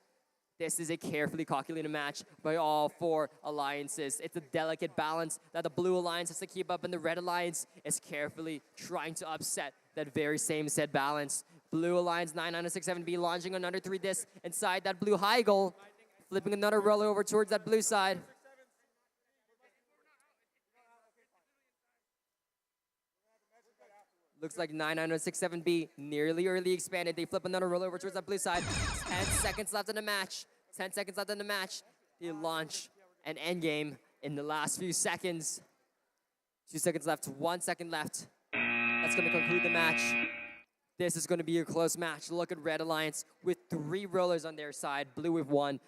This is a carefully calculated match by all 4 alliances. It's a delicate balance that the blue alliance has to keep up, and the red alliance is carefully trying to upset that very same set balance. Blue alliance 967B launching another 3 discs inside that blue high goal, flipping another roller over towards that blue side. Looks like 99067B nearly early expanded. They flip another roll over towards that blue side. 10 seconds left in the match. 10 seconds left in the match. They launch an end game in the last few seconds. 2 seconds left, 1 second left. That's going to conclude the match. This is going to be a close match. Look at Red Alliance with 3 rollers on their side. Blue with 1,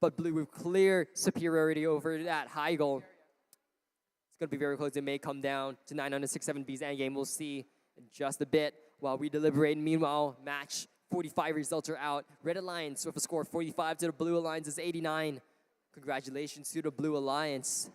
but blue with clear superiority over that high goal. It's going to be very close. It may come down to 99067B's end game. We'll see in just a bit while we deliberate. Meanwhile, match 45 results are out. Red Alliance with a score of 45 to the Blue Alliance is 89. Congratulations to the Blue Alliance.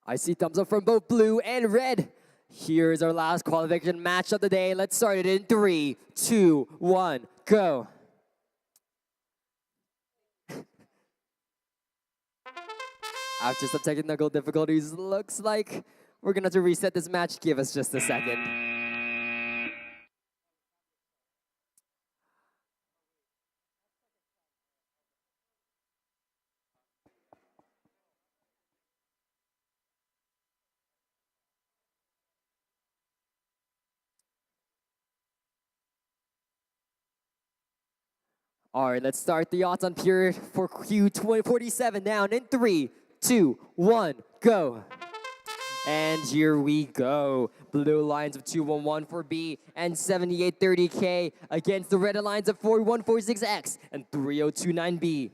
I see thumbs up from both blue and red. Here's our last qualification match of the day. Let's start it in 3, 2, 1, go. After some technical difficulties, looks like we're gonna have to reset this match. Give us just a second. All right, let's start the odds on period for Q47 down in 3, 2, 1, go. And here we go. Blue Alliance of 211 for B and 7830K against the Red Alliance of 4146X and 3029B.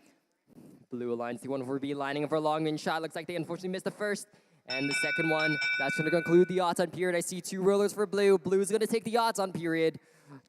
Blue Alliance 314B lining up for a long range shot. Looks like they unfortunately missed the first. And the second one, that's going to conclude the odds on period. I see 2 rollers for blue. Blue is going to take the odds on period.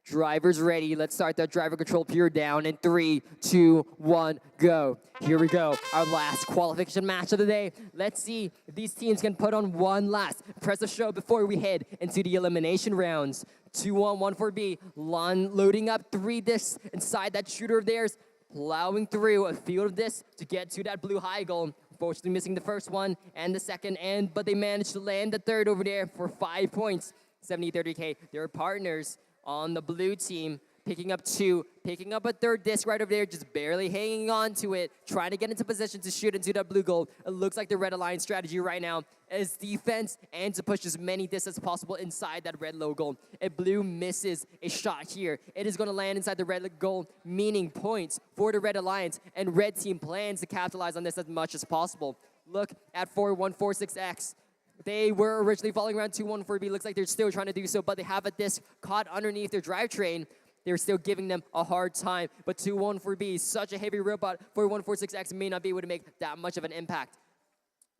Drivers ready. Let's start that driver control period down in 3, 2, 1, go. Here we go. Our last qualification match of the day. Let's see if these teams can put on one last impressive show before we head into the elimination rounds. 2-on-1 for B. Loading up 3 discs inside that shooter of theirs. Plowing through a field of discs to get to that blue high goal. Unfortunately, missing the first one and the second, but they managed to land the third over there for 5 points. 70-30K. Their partners on the blue team picking up 2, picking up a third disc right over there, just barely hanging on to it, trying to get into position to shoot into that blue goal. It looks like the Red Alliance strategy right now is defense and to push as many discs as possible inside that red low goal. If blue misses a shot here, it is going to land inside the red goal, meaning points for the Red Alliance, and red team plans to capitalize on this as much as possible. Look at 4146X. They were originally falling around 214B. Looks like they're still trying to do so, but they have a disc caught underneath their drivetrain. They're still giving them a hard time. But 214B, such a heavy robot, 4146X may not be able to make that much of an impact.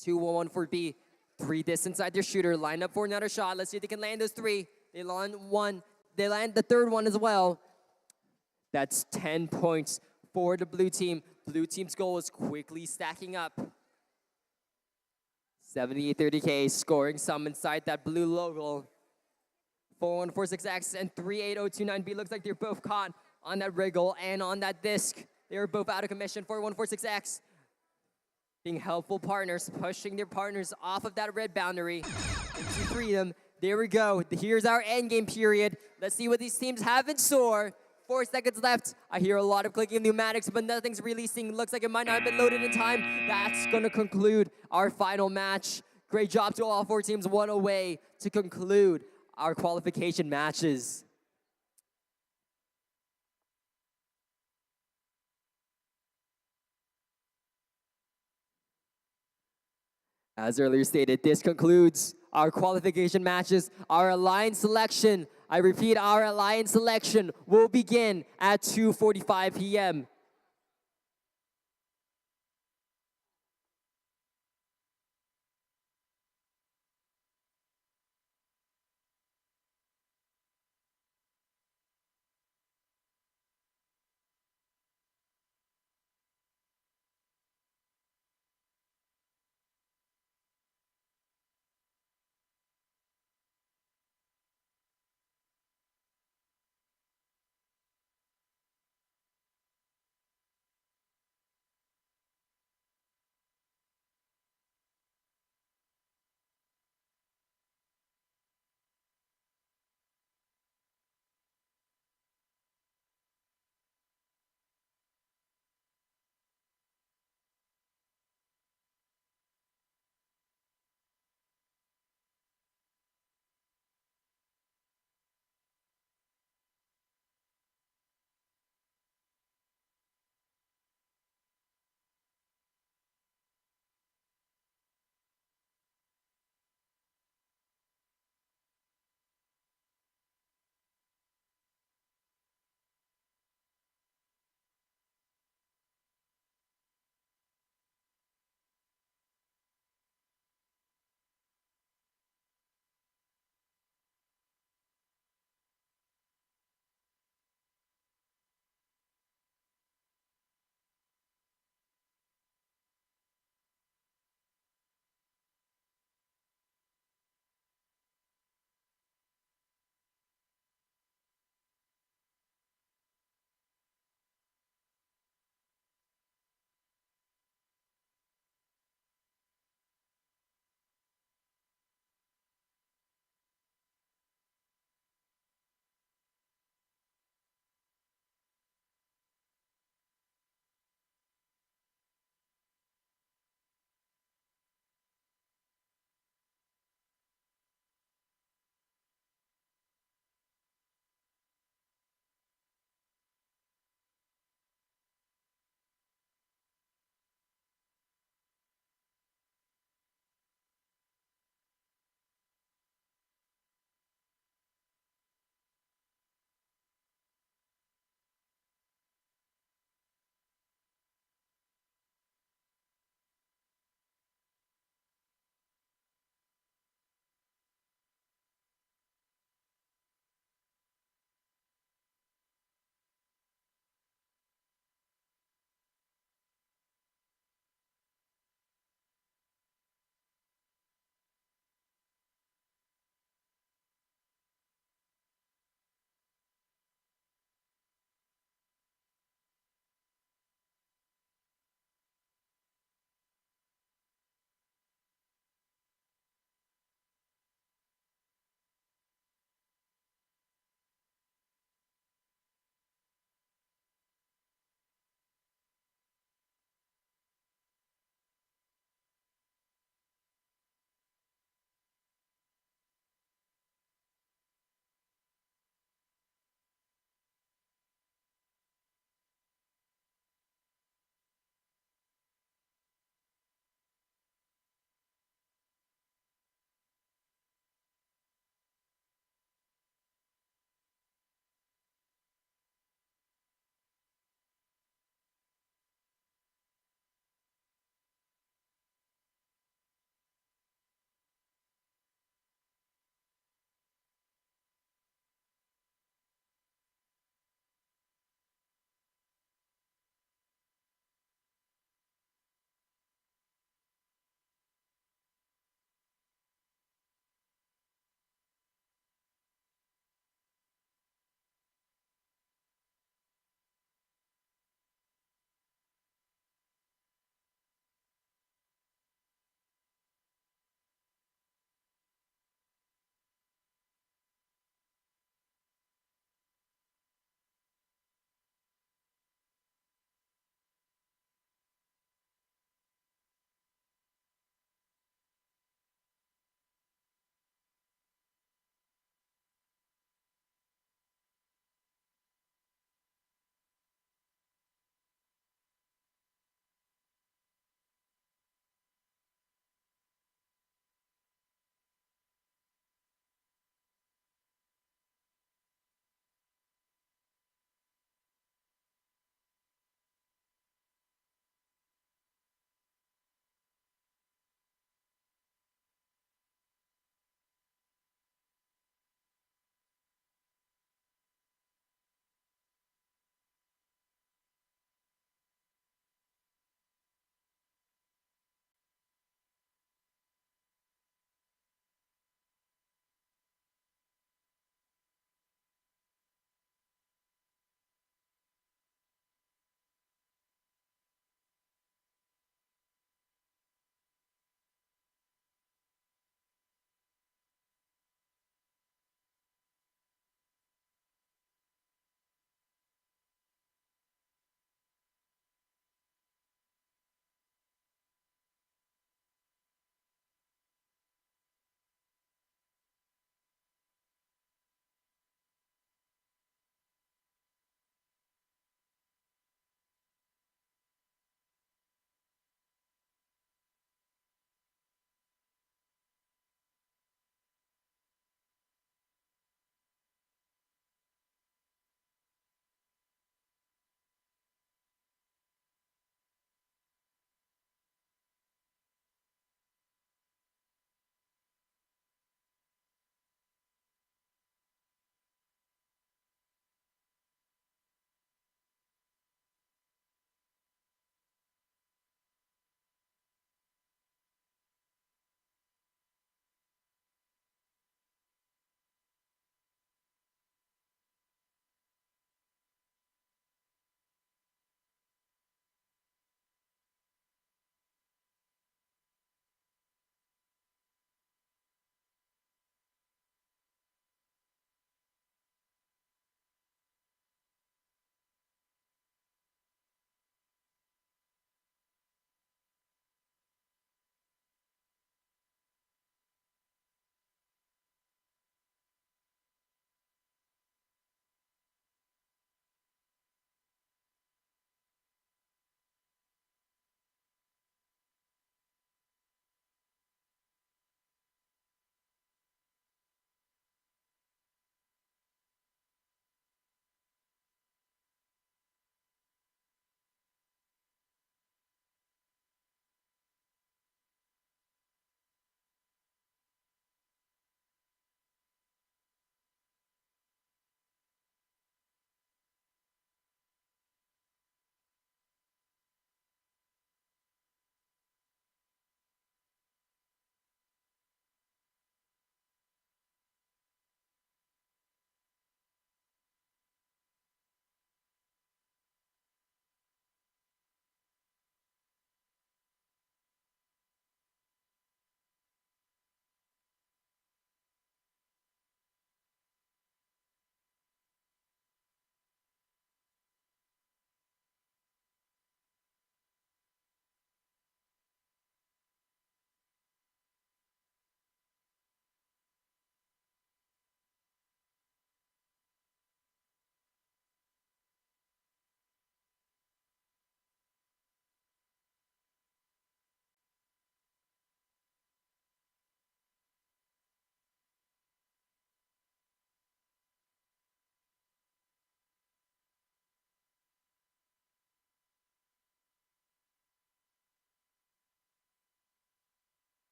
2114B, 3 discs inside their shooter, lined up for another shot. Let's see if they can land those 3. They land one. They land the third one as well. That's 10 points for the blue team. Blue team's goal is quickly stacking up. 78-30K, scoring some inside that blue logo. 4146X and 38029B looks like they're both caught on that red goal and on that disc. They are both out of commission. 4146X being helpful partners, pushing their partners off of that red boundary into freedom. There we go. Here's our end game period. Let's see what these teams have in store. 4 seconds left. I hear a lot of clicking of pneumatics, but nothing's releasing. Looks like it might not have been loaded in time. That's going to conclude our final match. Great job to all 4 teams. One away to conclude our qualification matches. As earlier stated, this concludes our qualification matches. Our alliance selection, I repeat, our alliance selection will begin at 2:45 p.m.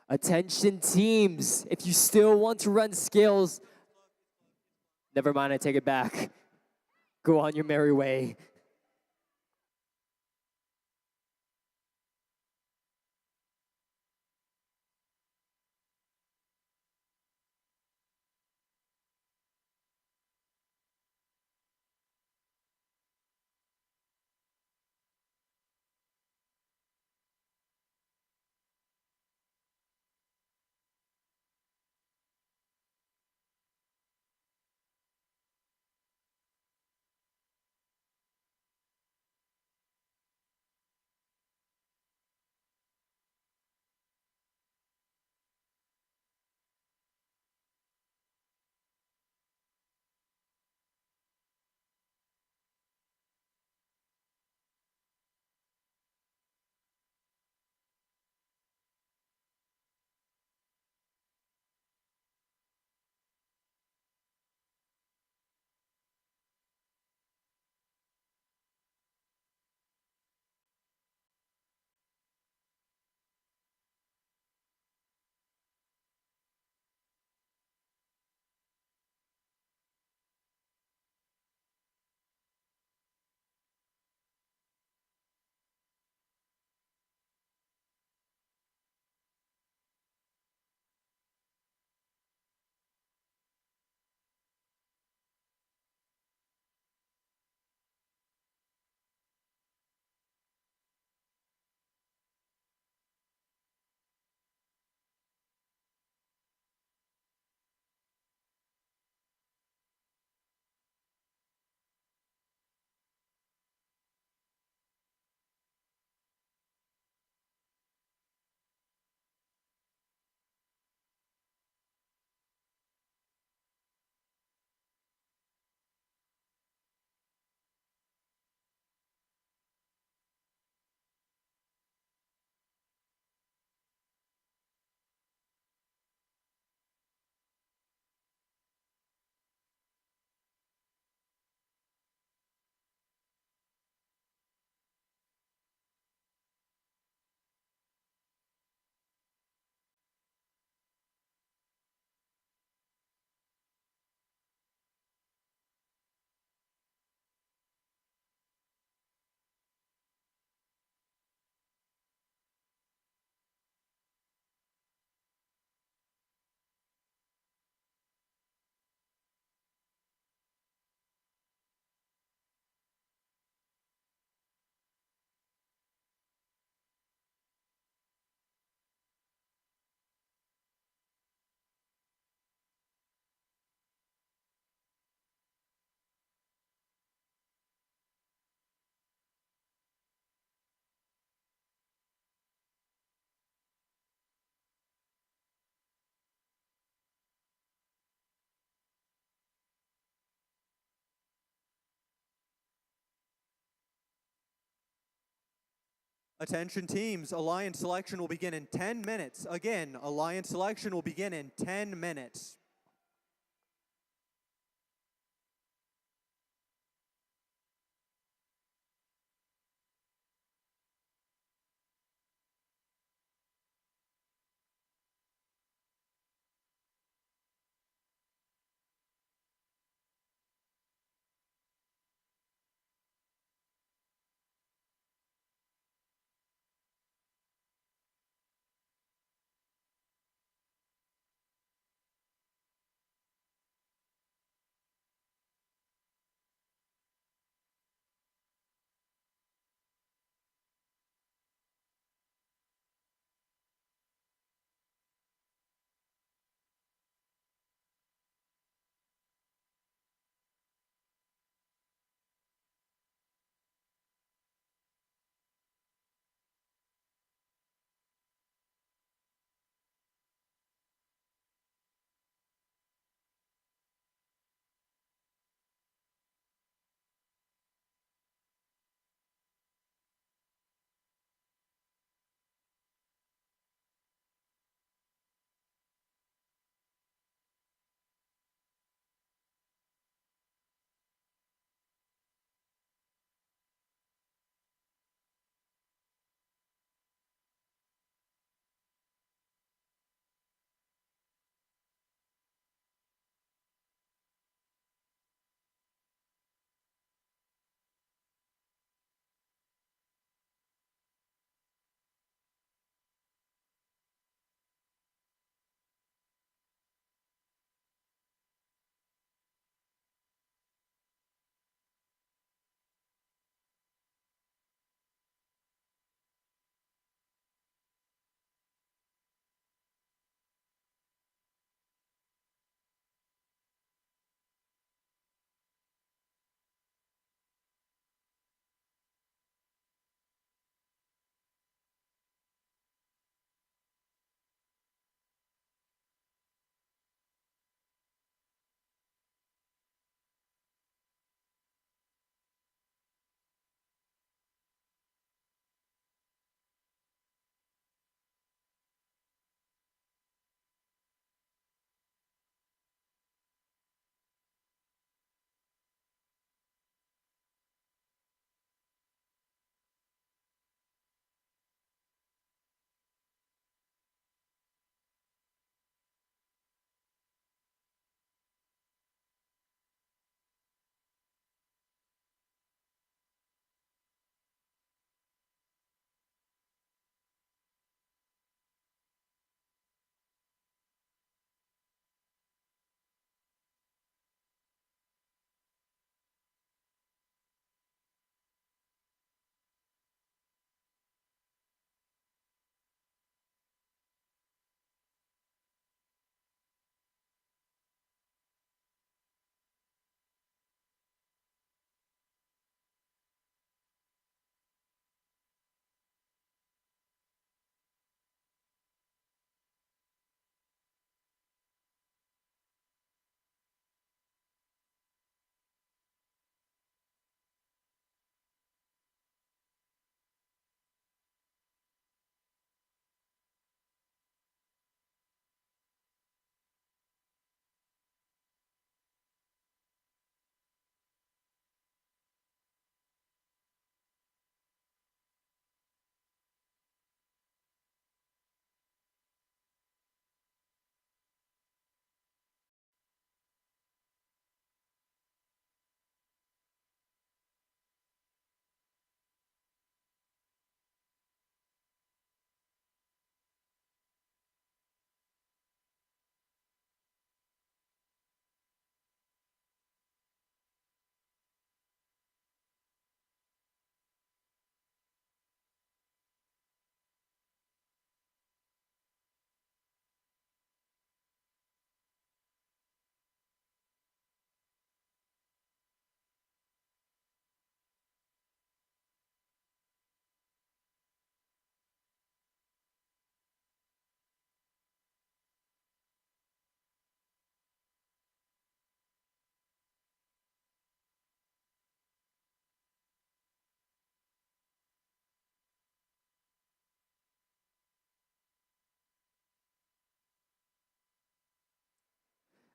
Attention teams, if you still want to run skills, never mind, I take it back. Go on your merry way. Attention teams, alliance selection will begin in 10 minutes. Again, alliance selection will begin in 10 minutes.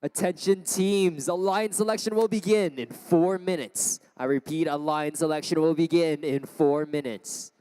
Attention teams, a line selection will begin in 4 minutes. I repeat, a line selection will begin in 4 minutes.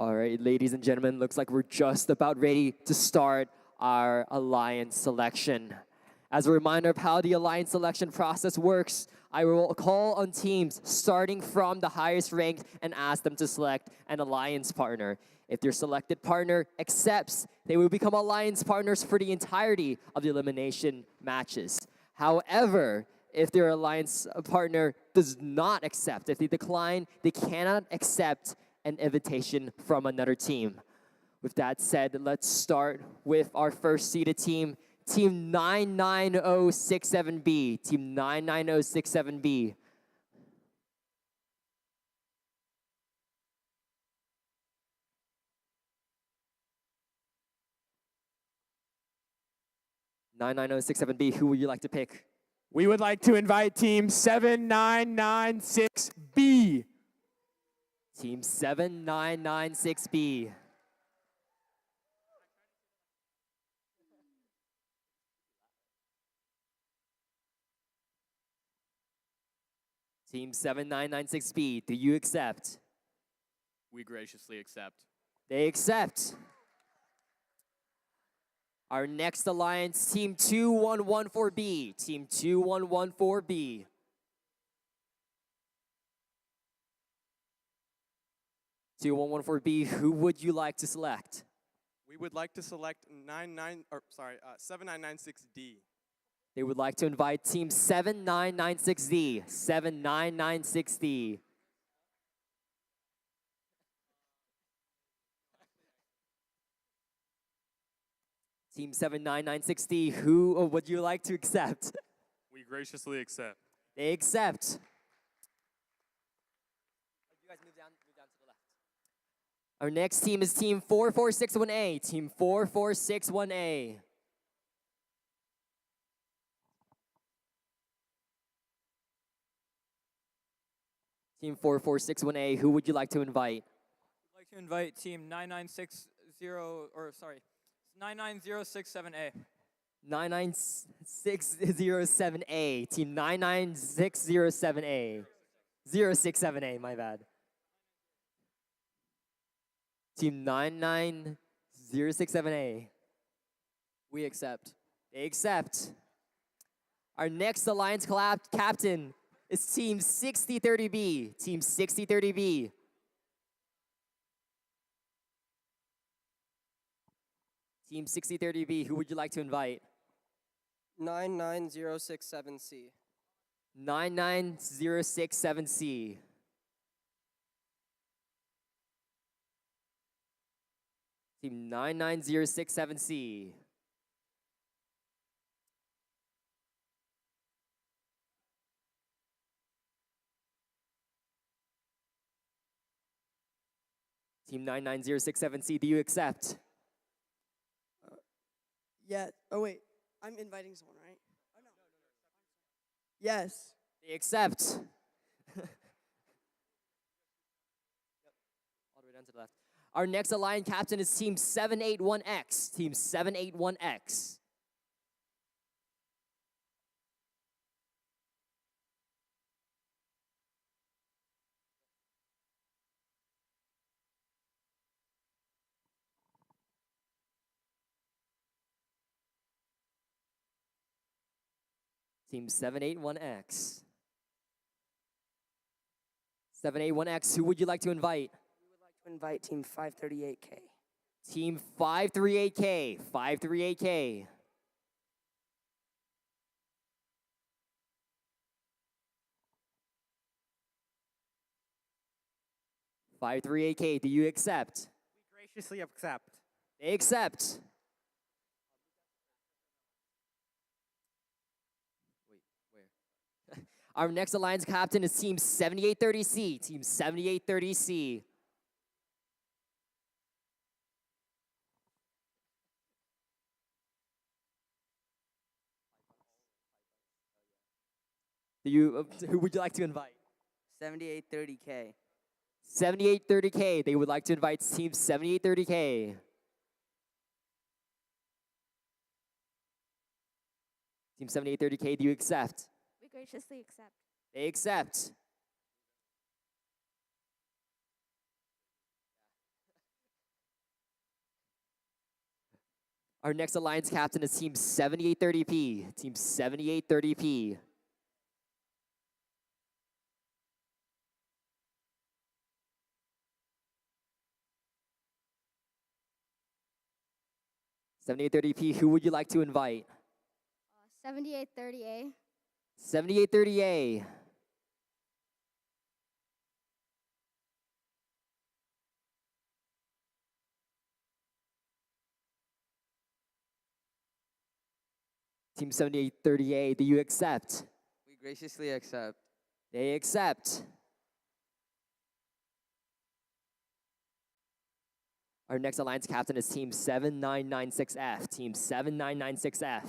All right, ladies and gentlemen, looks like we're just about ready to start our alliance selection. As a reminder of how the alliance selection process works, I will call on teams starting from the highest ranked and ask them to select an alliance partner. If their selected partner accepts, they will become alliance partners for the entirety of the elimination matches. However, if their alliance partner does not accept, if they decline, they cannot accept an invitation from another team. With that said, let's start with our first seeded team, Team 99067B. Team 99067B. B, who would you like to pick? We would like to invite Team 7996B. Team 7996B. Team 7996B, do you accept? We graciously accept. They accept. Our next alliance, Team 2114B. Team 2114B. Team 2114B, who would you like to select? We would like to select 7996D. They would like to invite Team 7996D. 7996D. Team 7996D, who would you like to accept? We graciously accept. They accept. You guys move down to the left. Our next team is Team 4461A. Team 4461A. Team 4461A, who would you like to invite? I'd like to invite Team 99067A. 99607A. Team 99607A. 067A, my bad. Team 99067A. We accept. They accept. Our next alliance captain is Team 6030B. Team 6030B. Team 6030B, who would you like to invite? 99067C. 99067C. Team 99067C. Team 99067C, do you accept? Yeah. Oh, wait. I'm inviting someone, right? Oh, no. Yes. They accept. All the way down to the left. Our next alliance captain is Team 781X. Team 781X. Team 781X. 781X, who would you like to invite? We would like to invite Team 538K. Team 538K. 538K. K. Do you accept? We graciously accept. They accept. Wait, where? Our next alliance captain is Team 7830C. Team 7830C. Who would you like to invite? 7830K. 7830K. They would like to invite Team 7830K. Team 7830K, do you accept? We graciously accept. They accept. Our next alliance captain is Team 7830P. Team 7830P. (7830P), who would you like to invite? 7830A. 7830A. Team 7830A, do you accept? We graciously accept. They accept. Our next alliance captain is Team 7996F. Team 7996F.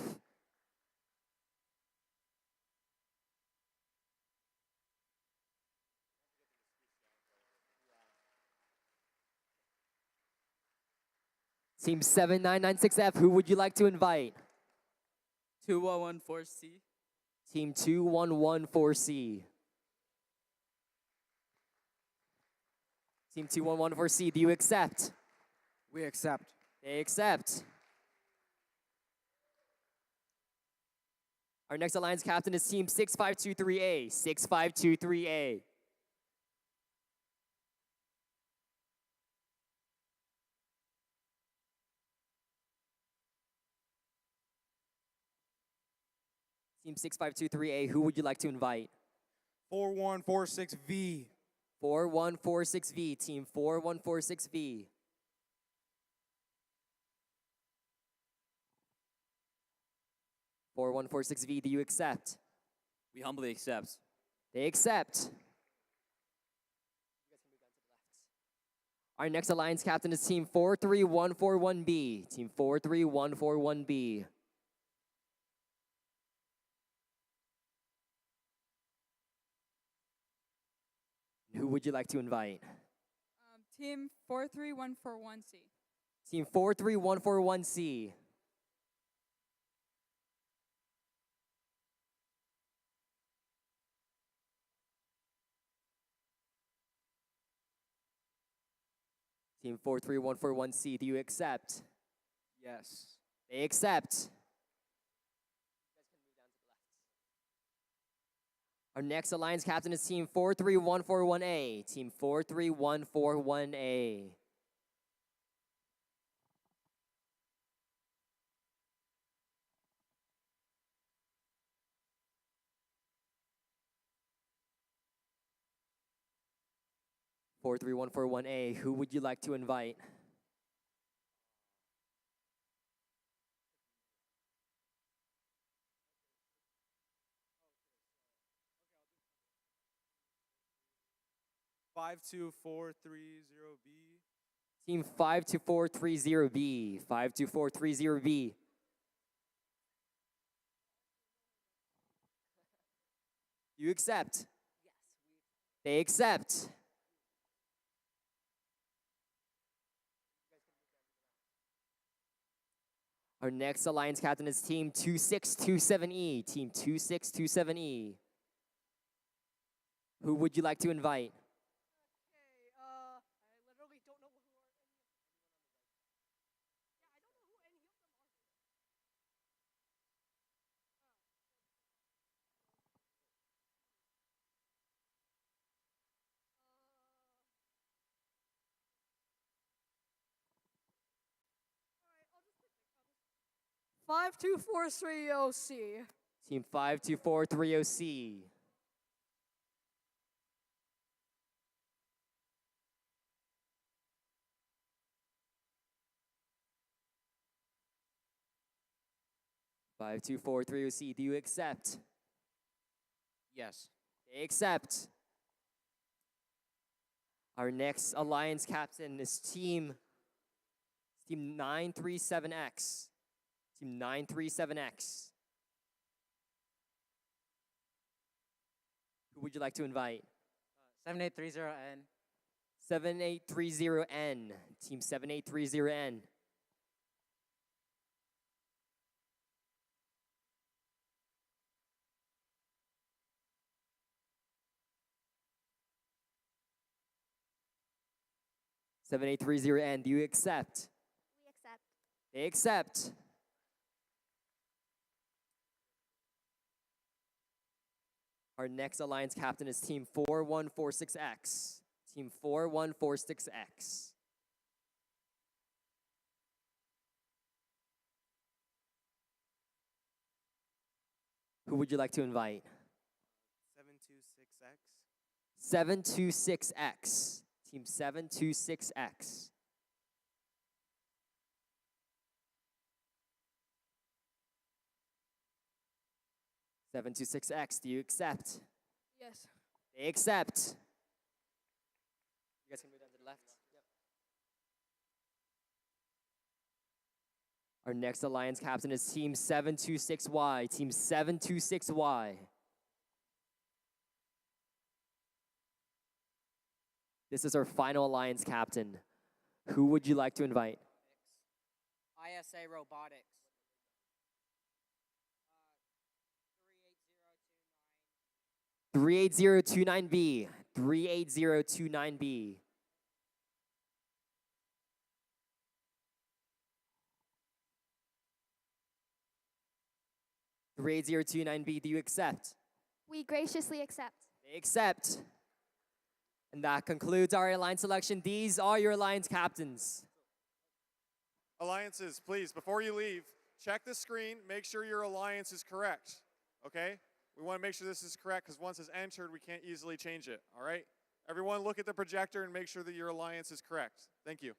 Team 7996F, who would you like to invite? 2114C. Team 2114C. Team 2114C, do you accept? We accept. They accept. Our next alliance captain is Team 6523A. 6523A. Team 6523A, who would you like to invite? 4146V. 4146V, Team 4146V. (4146V), do you accept? We humbly accept. They accept. Our next alliance captain is Team 43141B. Team 43141B. Who would you like to invite? Team 43141C. Team 43141C. Team 43141C, do you accept? Yes. They accept. Our next alliance captain is Team 43141A. Team 43141A. (43141A), who would you like to invite? Five two four three zero B. Team 52430B. 52430B. You accept? They accept. Our next alliance captain is Team 2627E. Team 2627E. Who would you like to invite? Okay, I literally don't know who are any of them. Yeah, I don't know who any of them are. Alright, I'll just pick 5243OC. Team 52430C. Five, two, four, three, C. Do you accept? Yes. They accept. Our next alliance captain is Team 937X. Team 937X. Who would you like to invite? 7830N. 7830N. Team 7830N. (7830N), do you accept? We accept. They accept. Our next alliance captain is Team 4146X. Team 4146X. Who would you like to invite? 726X. 726X. Team 726X. Seven two six X. Do you accept? Yes. They accept. You guys can move down to the left. Yep. Our next alliance captain is Team 726Y. Team 726Y. This is our final alliance captain. Who would you like to invite? ISA Robotics. 38029B. 38029B. Three 8029B, do you accept? We graciously accept. They accept. And that concludes our alliance selection. These are your alliance captains. Alliances, please, before you leave, check the screen, make sure your alliance is correct, okay? We want to make sure this is correct because once it's entered, we can't easily change it, all right? Everyone look at the projector and make sure that your alliance is correct. Thank you.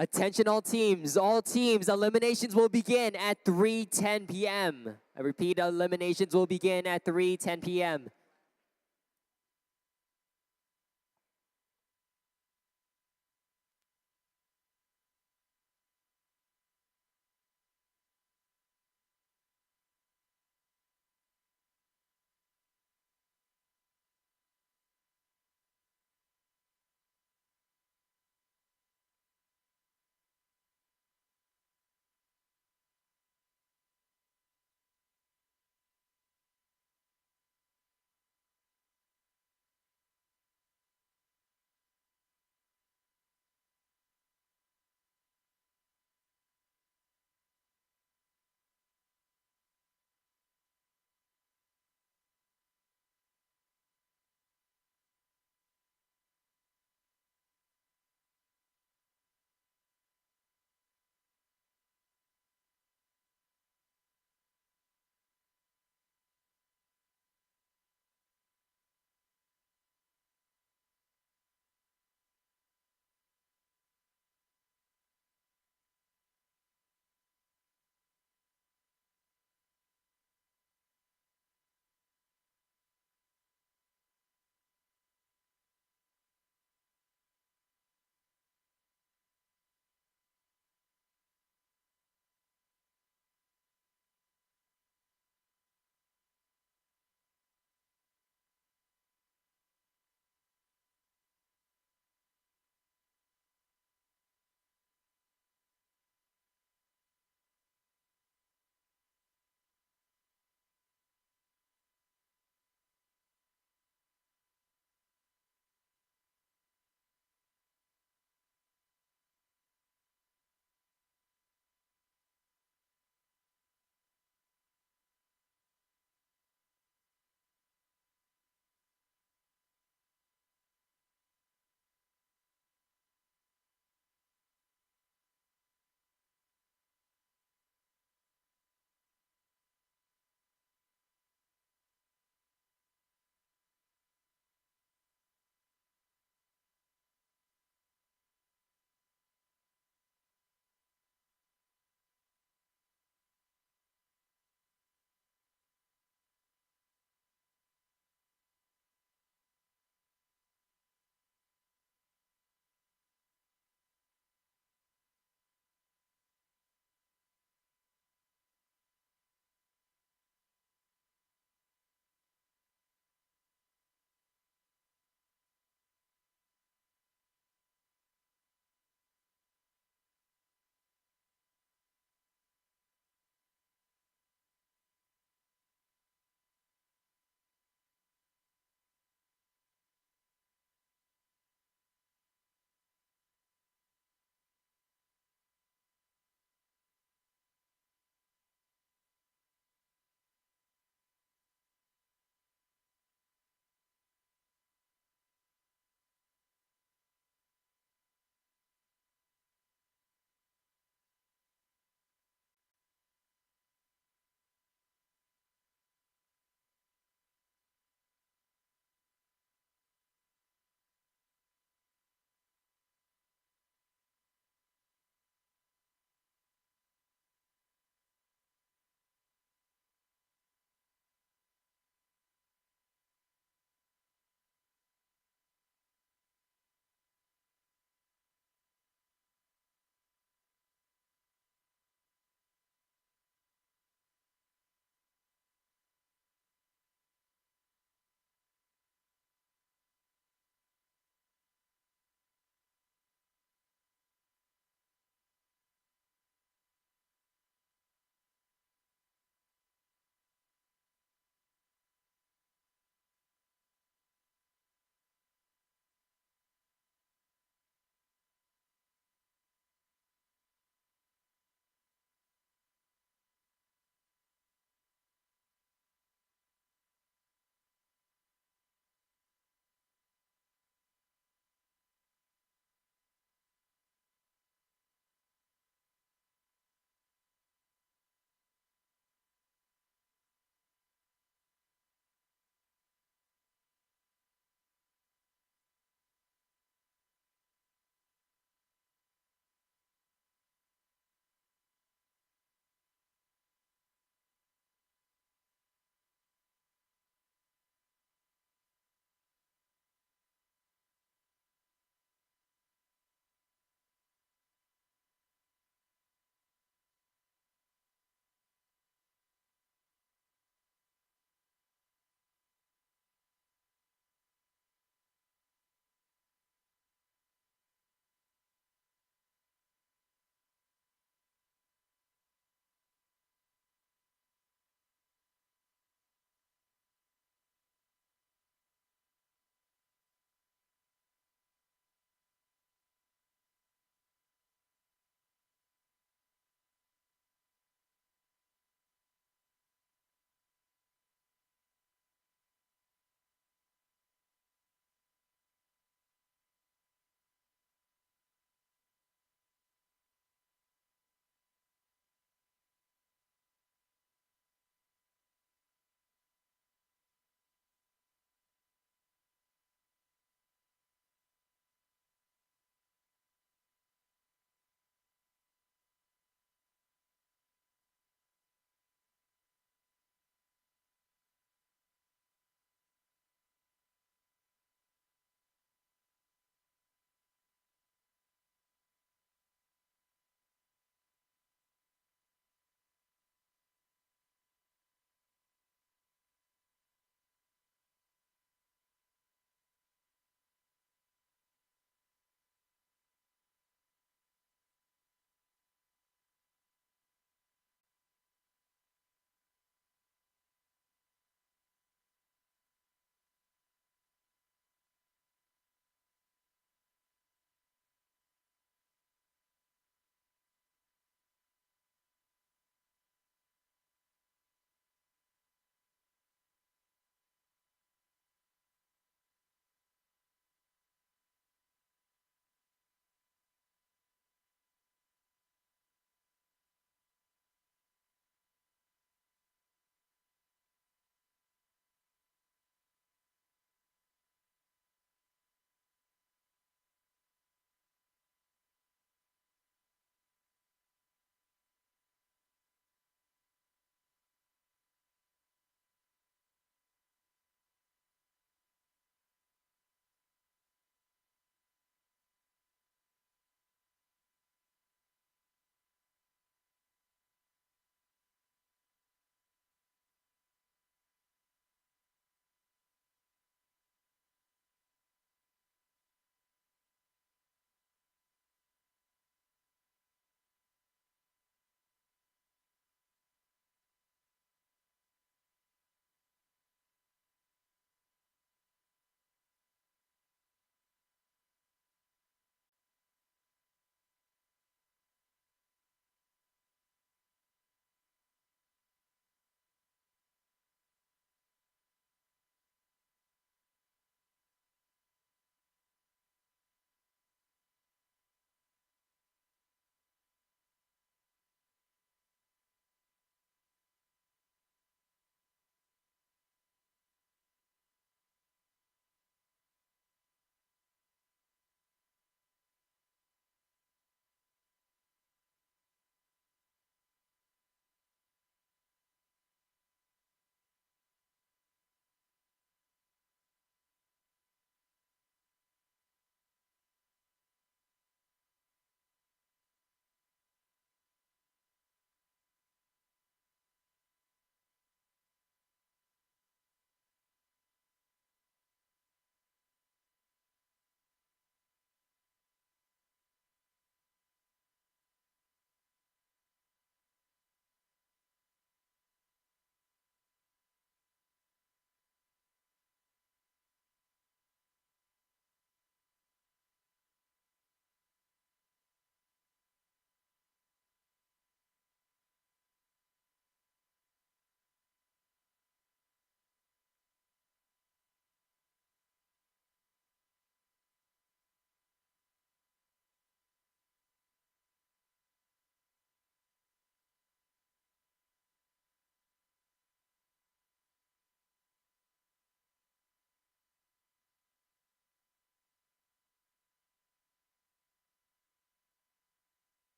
Attention all teams, eliminations will begin at 3:10 p.m. I repeat, eliminations will begin at 3:10 p.m.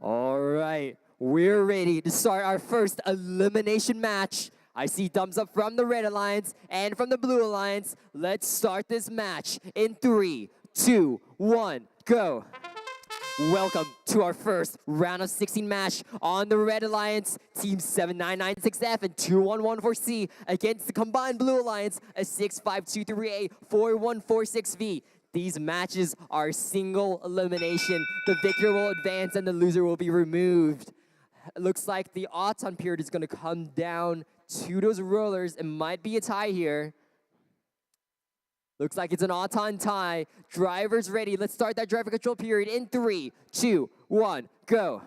All right, we're ready to start our first elimination match. I see thumbs up from the Red Alliance and from the Blue Alliance. Let's start this match in 3, 2, 1, go. Welcome to our first round of 16 match on the Red Alliance. Team 7996F and 2114C against the combined Blue Alliance, a 6523A 4146V. These matches are single elimination. The victor will advance and the loser will be removed. It looks like the Auton period is going to come down to those rollers. It might be a tie here. Looks like it's an Auton tie. Drivers ready. Let's start that driver control period in 3, 2, 1, go.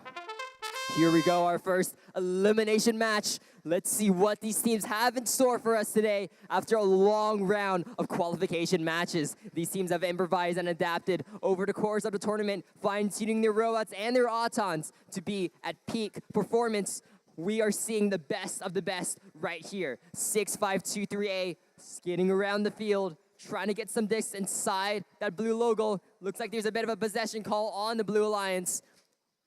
Here we go, our first elimination match. Let's see what these teams have in store for us today after a long round of qualification matches. These teams have improvised and adapted over the course of the tournament, fine-tuning their robots and their Autons to be at peak performance. We are seeing the best of the best right here. 6523A skidding around the field, trying to get some discs inside that blue logo. Looks like there's a bit of a possession call on the Blue Alliance,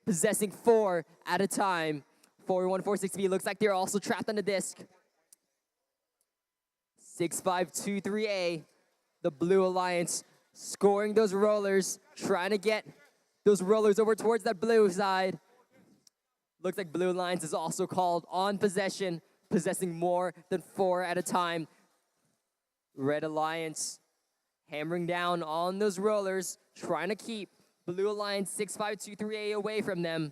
possessing 4 at a time. 4146V looks like they're also trapped on the disc. 6523A, the Blue Alliance scoring those rollers, trying to get those rollers over towards that blue side. Looks like Blue Alliance is also called on possession, possessing more than 4 at a time. Red Alliance hammering down on those rollers, trying to keep Blue Alliance 6523A away from them.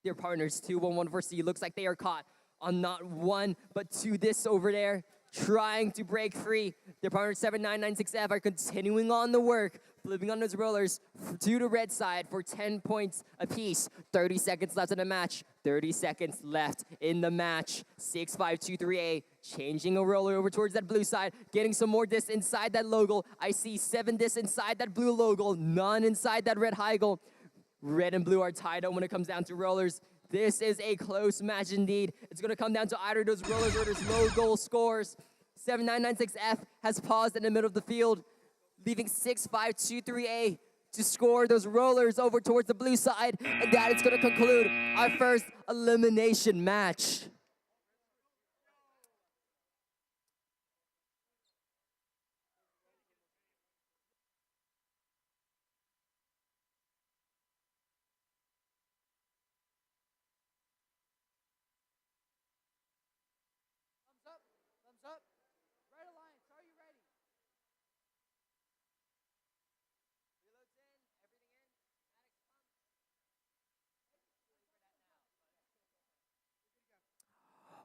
Their partners, 2114C, looks like they are caught on not 1, but 2 discs over there, trying to break free. Their partners, 7996F, are continuing on the work, flipping on those rollers to the red side for 10 points apiece. 30 seconds left in the match. 30 seconds left in the match. 6523A changing a roller over towards that blue side, getting some more discs inside that logo. I see 7 discs inside that blue logo, none inside that red Heigl. Red and blue are tied up when it comes down to rollers. This is a close match indeed. It's going to come down to either those rollers or those low goal scores. 7996F has paused in the middle of the field, leaving 6523A to score those rollers over towards the blue side. And that is going to conclude our first elimination match. Thumbs up. Red Alliance, are you ready? Reloads in, everything in.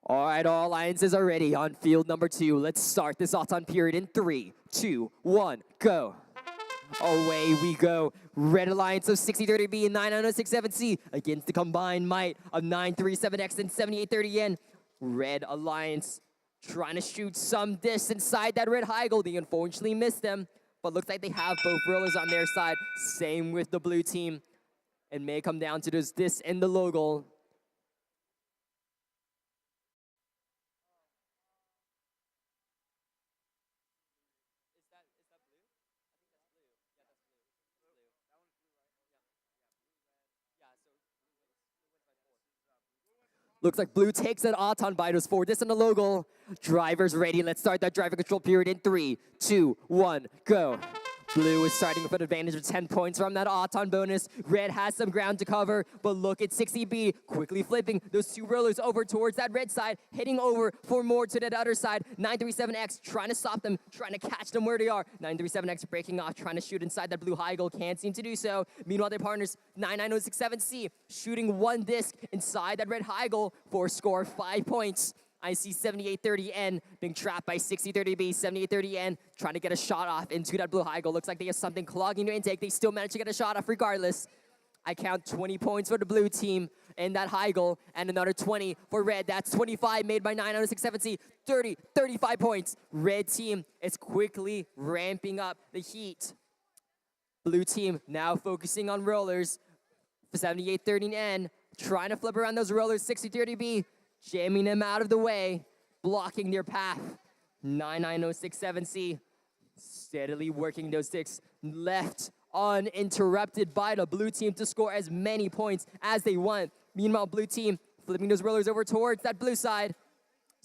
All right, all alliances are ready on field number 2. Let's start this Auton period in 3, 2, 1, go. Away we go. Red Alliance of 6030B and 99067C against the combined might of 937X and 7830N. Red Alliance trying to shoot some discs inside that red Heigl. They unfortunately missed them, but looks like they have both rollers on their side. Same with the blue team. It may come down to those discs and the logo. Looks like blue takes an Auton by those 4 discs and the logo. Drivers ready. Let's start that driver control period in 3, 2, 1, go. Blue is starting with an advantage of 10 points from that Auton bonus. Red has some ground to cover, but look at 60B quickly flipping those 2 rollers over towards that red side, hitting over for more to that other side. 937X trying to stop them, trying to catch them where they are. 937X breaking off, trying to shoot inside that blue Heigl, can't seem to do so. Meanwhile, their partners, 99067C, shooting 1 disc inside that red Heigl for a score of 5 points. I see 7830N being trapped by 6030B. 7830N trying to get a shot off into that blue Heigl. Looks like they have something clogging their intake. They still manage to get a shot off regardless. I count 20 points for the blue team in that Heigl and another 20 for red. That's 25 made by 99067C. 30, 35 points. Red team is quickly ramping up the heat. Blue team now focusing on rollers. 7830N trying to flip around those rollers. 6030B. Jamming them out of the way, blocking their path. 99067C steadily working those sticks left uninterrupted by the blue team to score as many points as they want. Meanwhile, blue team flipping those rollers over towards that blue side.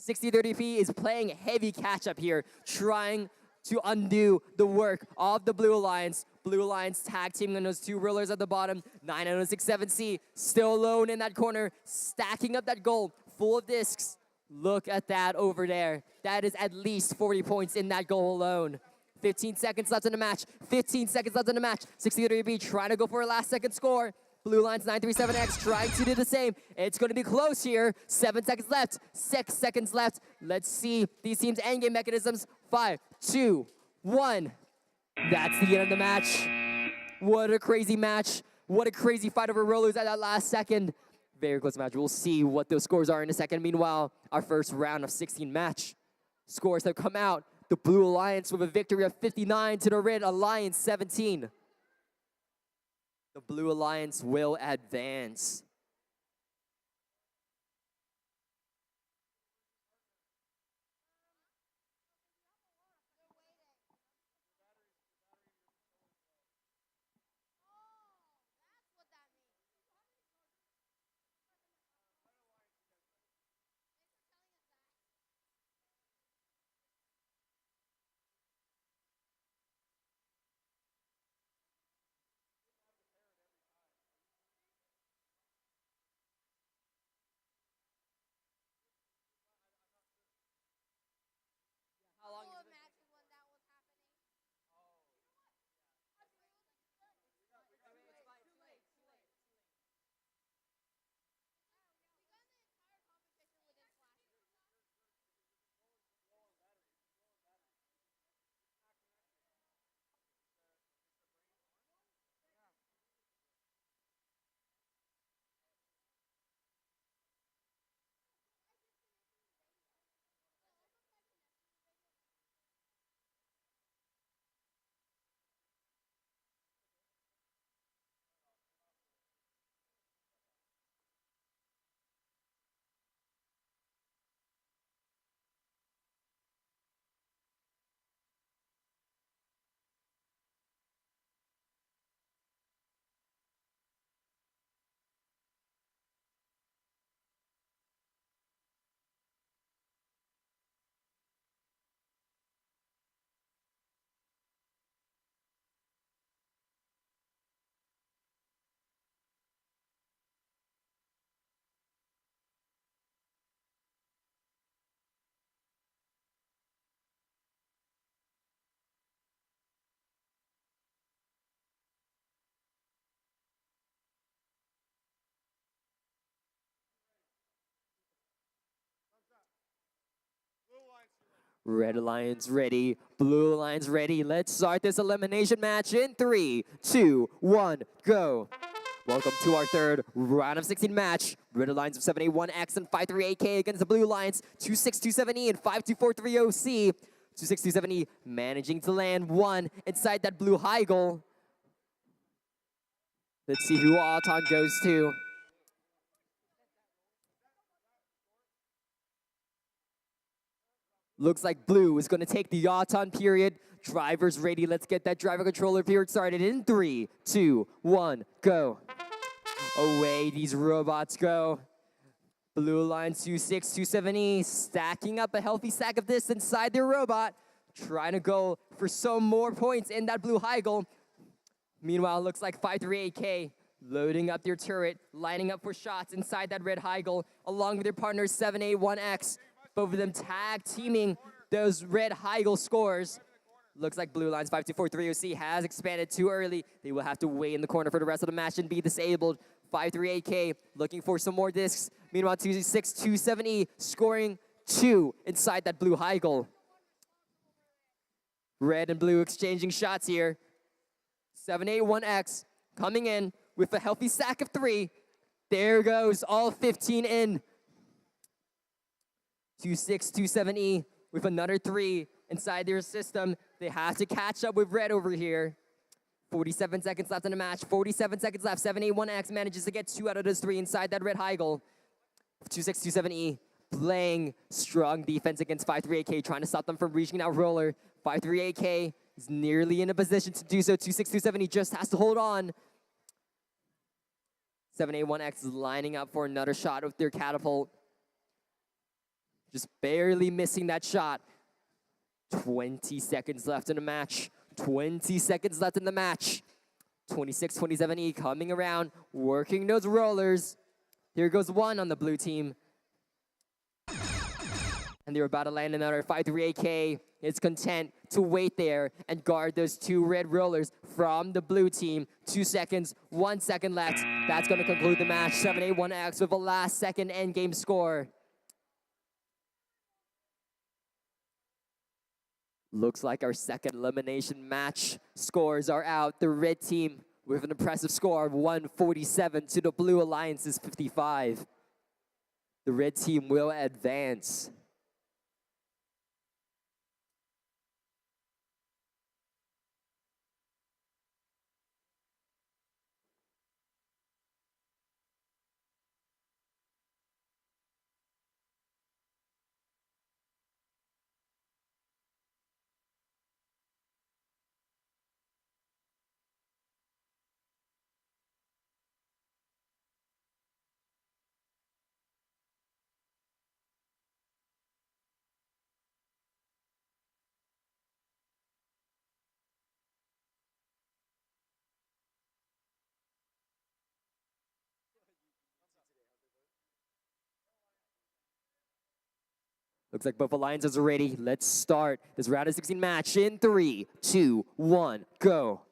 60-30P is playing heavy catch-up here, trying to undo the work of the Blue Alliance. Blue Alliance tag teaming on those two rollers at the bottom. 9067C still alone in that corner, stacking up that goal full of discs. Look at that over there. That is at least 40 points in that goal alone. 15 seconds left in the match. 15 seconds left in the match. 60-30P trying to go for a last-second score. Blue Lines 937X trying to do the same. It's going to be close here. 7 seconds left. 6 seconds left. Let's see these teams' endgame mechanisms. 5, 2, 1. That's the end of the match. What a crazy match. What a crazy fight over rollers at that last second. Very close match. We'll see what those scores are in a second. Meanwhile, our first round of 16 match scores have come out. The Blue Alliance with a victory of 59 to the Red Alliance 17. The Blue Alliance will advance. Red Alliance ready, Blue Alliance ready. Let's start this elimination match in 3, 2, 1, go. Welcome to our third round of 16 match. Red Alliance of 781X and 538K against the Blue Alliance 2627E and 5243OC. 2627E managing to land one inside that blue high goal. Let's see who Auton goes to. Looks like blue is going to take the Auton period. Drivers ready. Let's get that driver controller period started in 3, 2, 1, go. Away these robots go. Blue line 2627E stacking up a healthy stack of this inside their robot. Trying to go for some more points in that blue high goal. Meanwhile, looks like 538K loading up their turret, lining up for shots inside that red high goal, along with their partners 781X. Both of them tag teaming those red high goal scores. Looks like Blue Line's 5243OC has expanded too early. They will have to wait in the corner for the rest of the match and be disabled. 538K looking for some more discs. Meanwhile, 2627E scoring 2 inside that blue high goal. Red and blue exchanging shots here. 781X coming in with a healthy stack of 3. There goes all 15 in. 2627E with another 3 inside their system. They have to catch up with red over here. 47 seconds left in the match. 47 seconds left. 781X manages to get 2 out of those 3 inside that red high goal. 2627E playing strong defense against 538K, trying to stop them from reaching that roller. 538K He's nearly in a position to do so. 2627, he just has to hold on. 781X is lining up for another shot with their catapult. Just barely missing that shot. 20 seconds left in the match. 20 seconds left in the match. 2627E coming around, working those rollers. Here goes one on the blue team. And they're about to land another 538K. Is content to wait there and guard those two red rollers from the blue team. 2 seconds, 1 second left. That's going to conclude the match. 781X with a last second endgame score. Looks like our second elimination match scores are out. The red team with an impressive score of 147 to the blue alliance's 55. The red team will advance. Looks like both alliances are ready. Let's start this round of 16 match in 3, 2, 1, go.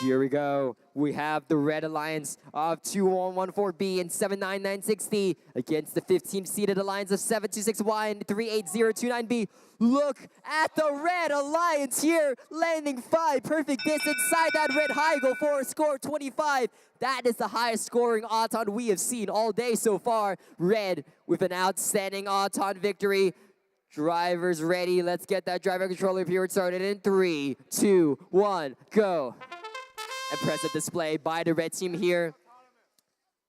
Here we go. We have the red alliance of 2114B and 79960 against the 15th-seeded alliance of 726Y and 38029B. Look at the red alliance here, landing 5 perfect discs inside that red Heigl for a score of 25. That is the highest scoring Auton we have seen all day so far. Red with an outstanding Auton victory. Drivers ready. Let's get that driver controller period started in 3, 2, 1, go. Impressive display by the red team here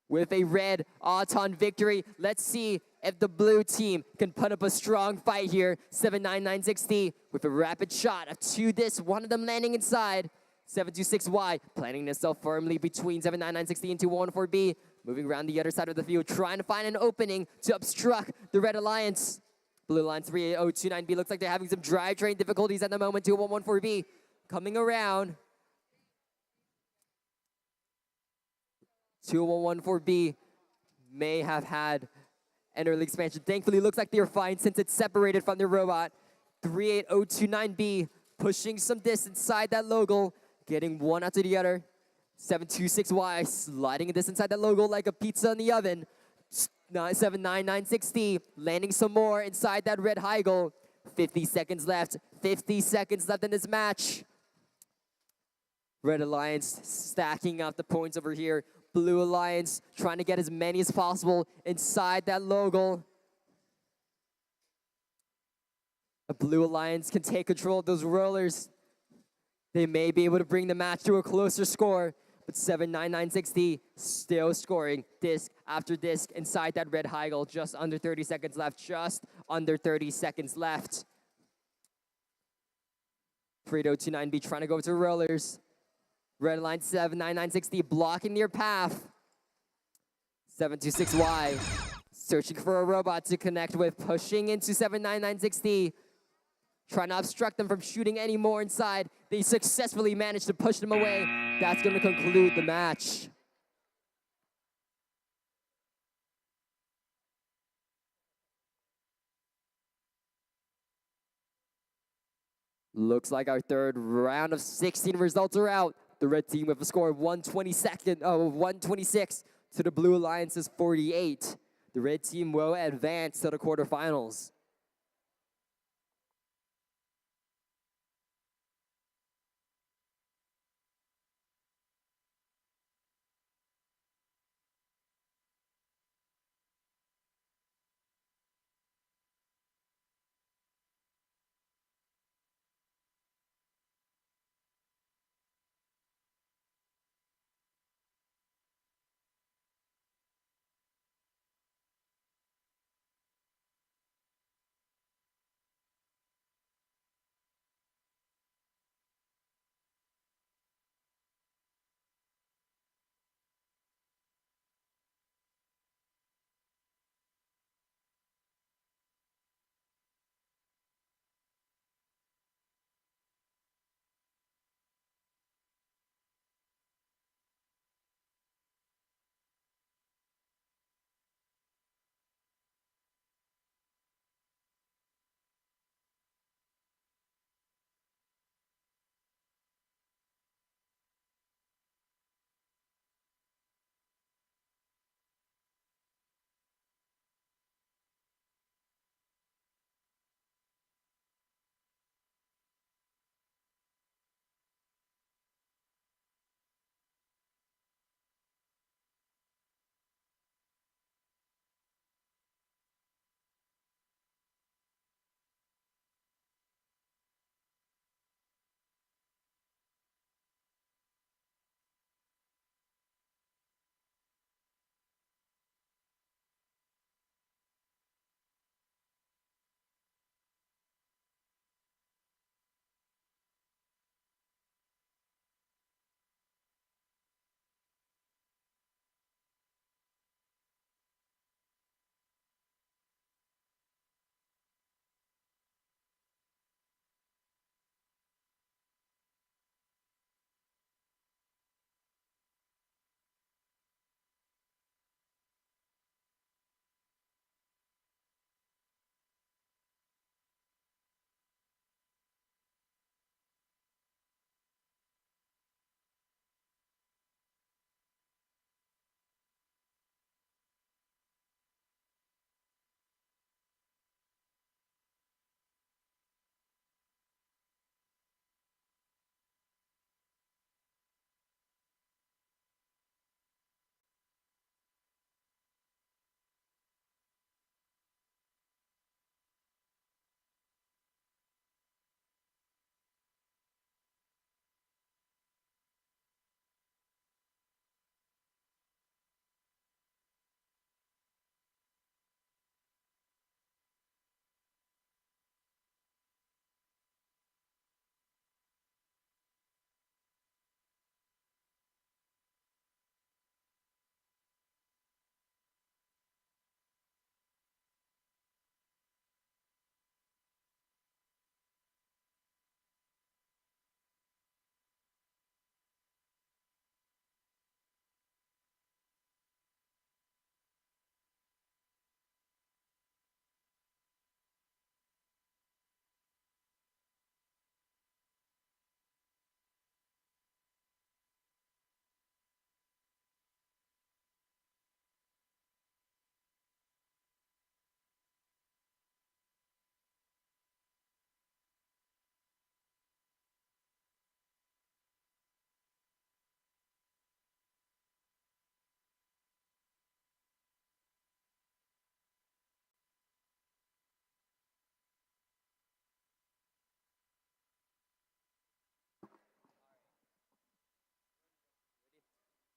with a red Auton victory. Let's see if the blue team can put up a strong fight here. 79960 with a rapid shot of 2 discs, one of them landing inside. 726Y planting itself firmly between 79960 and 2114B. Moving around the other side of the field, trying to find an opening to obstruct the red alliance. Blue alliance 38029B looks like they're having some drivetrain difficulties at the moment. 2114B coming around. 2114B may have had an early expansion. Thankfully, looks like they're fine since it's separated from their robot. 38029B pushing some distance inside that logo, getting one after the other. 726Y sliding this inside that logo like a pizza in the oven. 79960 landing some more inside that red Heigl. 50 seconds left. 50 seconds left in this match. Red Alliance stacking up the points over here. Blue Alliance trying to get as many as possible inside that logo. A Blue Alliance can take control of those rollers. They may be able to bring the match to a closer score, but 79960 still scoring disc after disc inside that red Heigl. Just under 30 seconds left. Just under 30 seconds left. 38029B trying to go to rollers. Red line 79960 blocking their path. 726Y searching for a robot to connect with, pushing into 79960. Trying to obstruct them from shooting any more inside. They successfully managed to push them away. That's going to conclude the match. Looks like our third round of 16 results are out. The red team with a score of 126 to the Blue Alliance's 48. The red team will advance to the quarterfinals.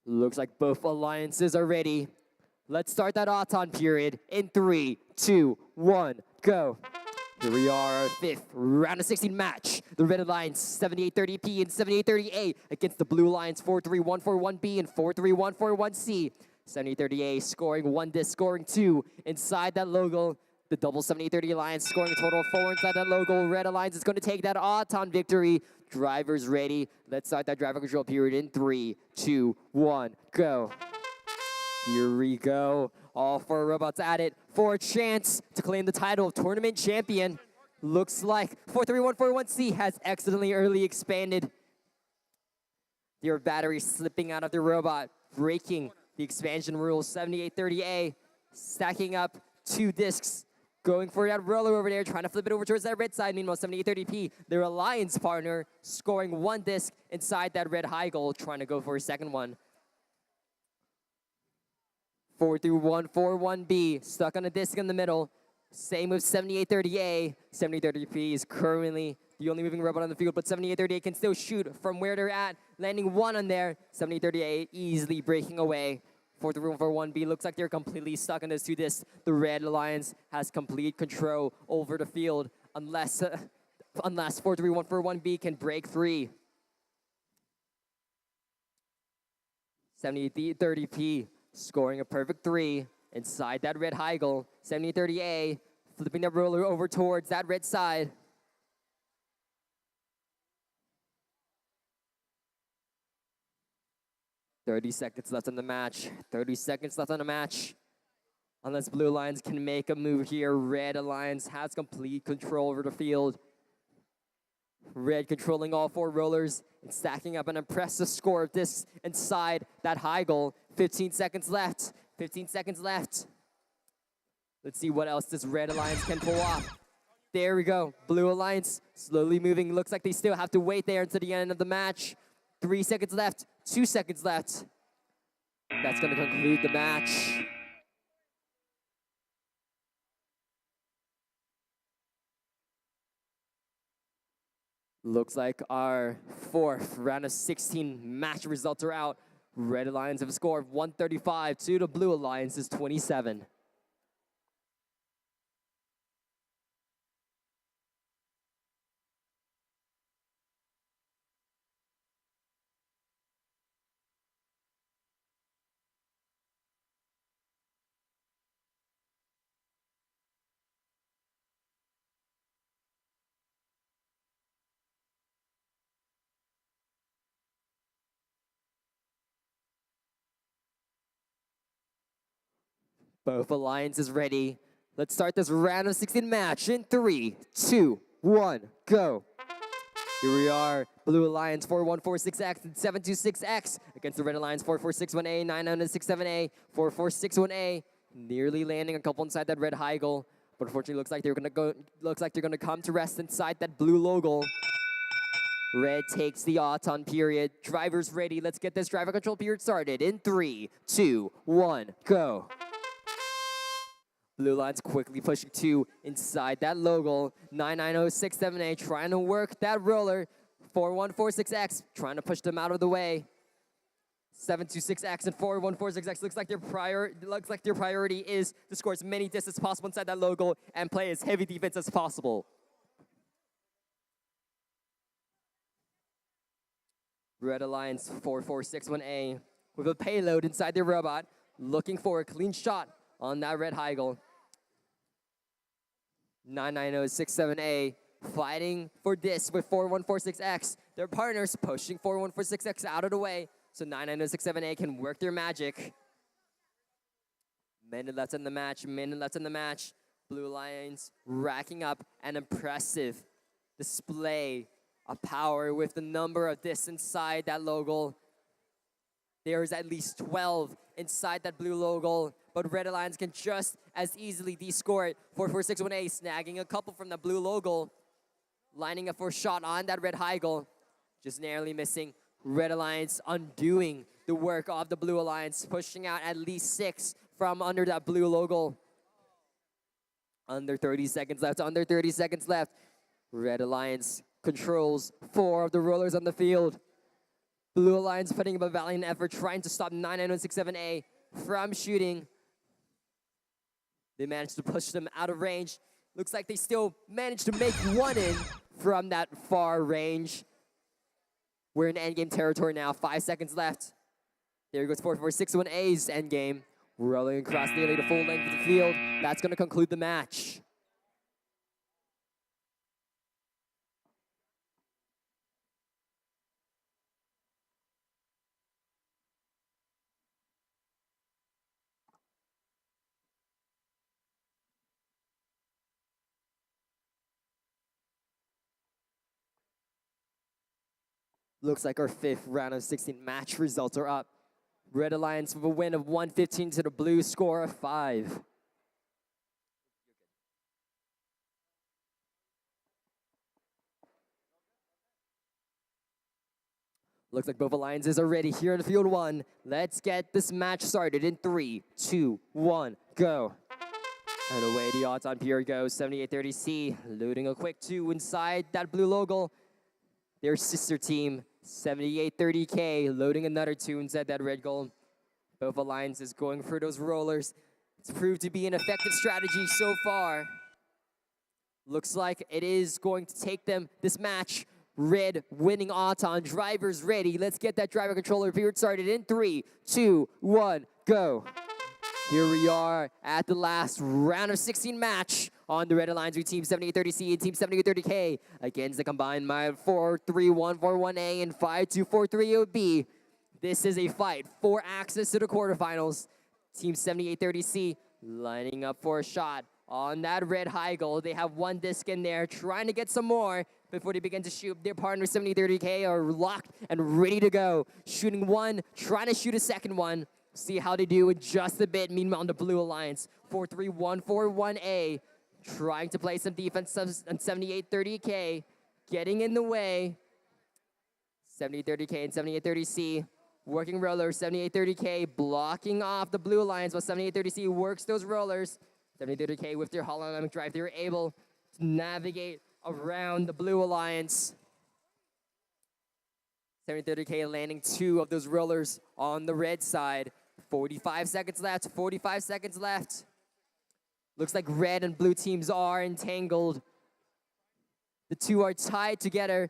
Looks like both alliances are ready. Let's start that Auton period in 3, 2, 1, go. Here we are, our 5th round of 16 match. The Red Alliance 7830P and 7830A against the Blue Alliance 43141B and 43141C. 7830A scoring 1 disc, scoring 2 inside that logo. The double 7830 Alliance scoring a total of 4 inside that logo. Red Alliance is going to take that Auton victory. Drivers ready. Let's start that driver control period in 3, 2, 1, go. Here we go. All 4 robots at it for a chance to claim the title of tournament champion. Looks like 43141C has accidentally early expanded. Their battery slipping out of the robot, breaking the expansion rules. 7830A stacking up 2 discs, going for that roller over there, trying to flip it over towards that red side. Meanwhile, 7830P, their alliance partner, scoring 1 disc inside that red high goal, trying to go for a second one. 43141B, stuck on a disc in the middle. Same with 7830A. 7830P is currently the only moving robot on the field, but 7830A can still shoot from where they're at, landing 1 on there. 7830A easily breaking away. 43141B looks like they're completely stuck on those 2 discs. The Red Alliance has complete control over the field unless 43141B can break free. 7830P scoring a perfect 3 inside that red high goal. 7030A flipping that roller over towards that red side. "30 seconds left on the match. 30 seconds left on the match. Unless Blue Alliance can make a move here, Red Alliance has complete control over the field. Red controlling all 4 rollers and stacking up an impressive score of discs inside that high goal. 15 seconds left. 15 seconds left. Let's see what else this Red Alliance can pull off. There we go. Blue Alliance slowly moving. Looks like they still have to wait there until the end of the match. 3 seconds left. 2 seconds left. That's going to conclude the match. Looks like our 4th round of 16 match results are out. Red Alliance have a score of 135 to the Blue Alliance's 27. Both alliances ready. Let's start this round of 16 match in 3, 2, 1, go. Here we are, Blue Alliance 4146X and 726X against the Red Alliance 4461A, 9967A, 4461A, nearly landing a couple inside that red high goal, but unfortunately looks like they're gonna come to rest inside that blue logo. Red takes the Auton period. Drivers ready. Let's get this driver control period started in 3, 2, 1, go. Blue Alliance quickly pushing 2 inside that logo. 99067A trying to work that roller. 4146X trying to push them out of the way. 726X and 4146X looks like their priority is to score as many discs as possible inside that logo and play as heavy defense as possible. Red Alliance 4461A with a payload inside their robot, looking for a clean shot on that red high goal. 99067A fighting for this with 4146X. Their partners pushing 4146X out of the way so 99067A can work their magic. Minute left in the match. Blue Alliance racking up an impressive display of power with the number of discs inside that logo. There is at least 12 inside that blue logo, but Red Alliance can just as easily descore it. 4461A snagging a couple from the blue logo, lining up for a shot on that red high goal, just narrowly missing. Red Alliance undoing the work of the Blue Alliance, pushing out at least 6 from under that blue logo. Under 30 seconds left. Red Alliance controls 4 of the rollers on the field. Blue Alliance putting up a valiant effort trying to stop 99167A from shooting. They managed to push them out of range. Looks like they still managed to make one in from that far range. We're in endgame territory now, 5 seconds left. There goes 4461A's endgame. Rolling across nearly the full length of the field. That's going to conclude the match. Looks like our 5th round of 16 match results are up. Red Alliance with a win of 115 to the blue score of 5. Looks like both alliances are ready here in field 1. Let's get this match started in 3, 2, 1, go. And away the odds-on period goes. 7830C loading a quick 2 inside that blue logo. Their sister team, 7830K, loading another 2 inside that red goal. Both alliances going for those rollers. It's proved to be an effective strategy so far. Looks like it is going to take them this match. Red winning Auton. Drivers ready. Let's get that driver controller period started in 3, 2, 1, go. Here we are at the last round of 16 match on the Red Alliance with Team 7830C and Team 7830K against the combined mile 43141A and 5243OB. This is a fight for access to the quarterfinals. Team 7830C lining up for a shot on that red high goal. They have one disc in there, trying to get some more before they begin to shoot. Their partner 7030K are locked and ready to go. Shooting one, trying to shoot a second one. See how they do in just a bit. Meanwhile, on the Blue Alliance, 43141A, trying to play some defense on 7830K, getting in the way. 7830K and 7830C working rollers. 7830K blocking off the Blue Alliance while 7830C works those rollers. 7830K with their holodynamic drive, they're able to navigate around the Blue Alliance. 7830K landing 2 of those rollers on the red side. 45 seconds left, 45 seconds left. Looks like red and blue teams are entangled. The two are tied together.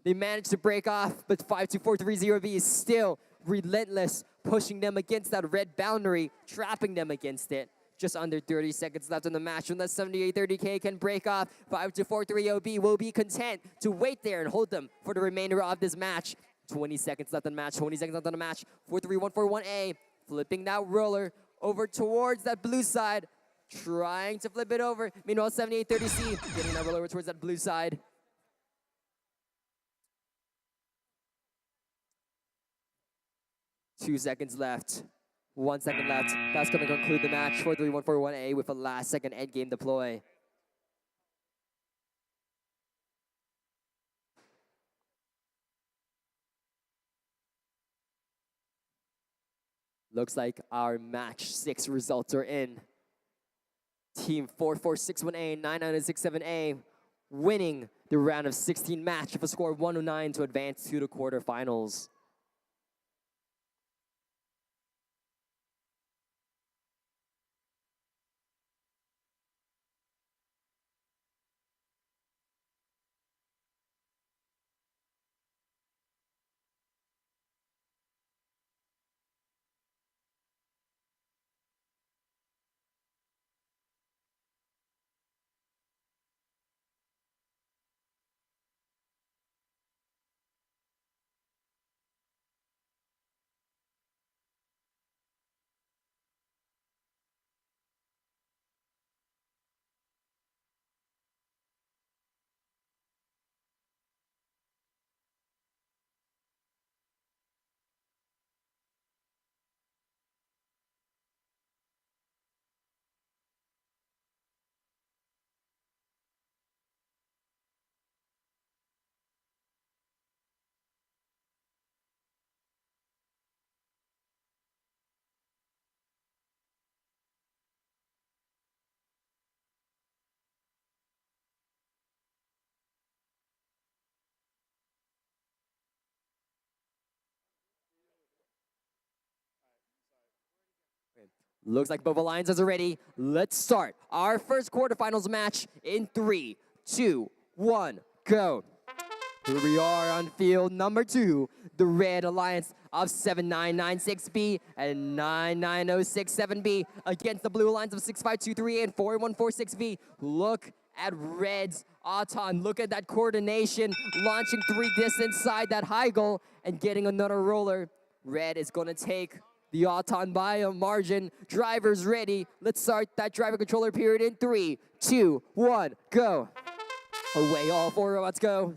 They managed to break off, but 52430B is still relentless, pushing them against that red boundary, trapping them against it. Just under 30 seconds left in the match. Unless 7830K can break off, 5243OB will be content to wait there and hold them for the remainder of this match. 20 seconds left in the match, 20 seconds left in the match. 43141A, flipping that roller over towards that blue side, trying to flip it over. Meanwhile, 7830C getting that roller over towards that blue side. Two seconds left. 1 second left. That's going to conclude the match. 43141A with a last second endgame deploy. Looks like our match 6 results are in. Team 4461A, 9967A winning the round of 16 match with a score of 109 to advance to the quarterfinals. Looks like both alliances are ready. Let's start our first quarterfinals match in 3, 2, 1, go. Here we are on field number 2. The Red Alliance of 7996B and 99067B against the Blue Alliance of 6523 and 4146V. Look at Red's Auton. Look at that coordination, launching 3 discs inside that high goal and getting another roller. Red is going to take the Auton by a margin. Drivers ready. Let's start that driver controller period in 3, 2, 1, go. Away all 4 robots go.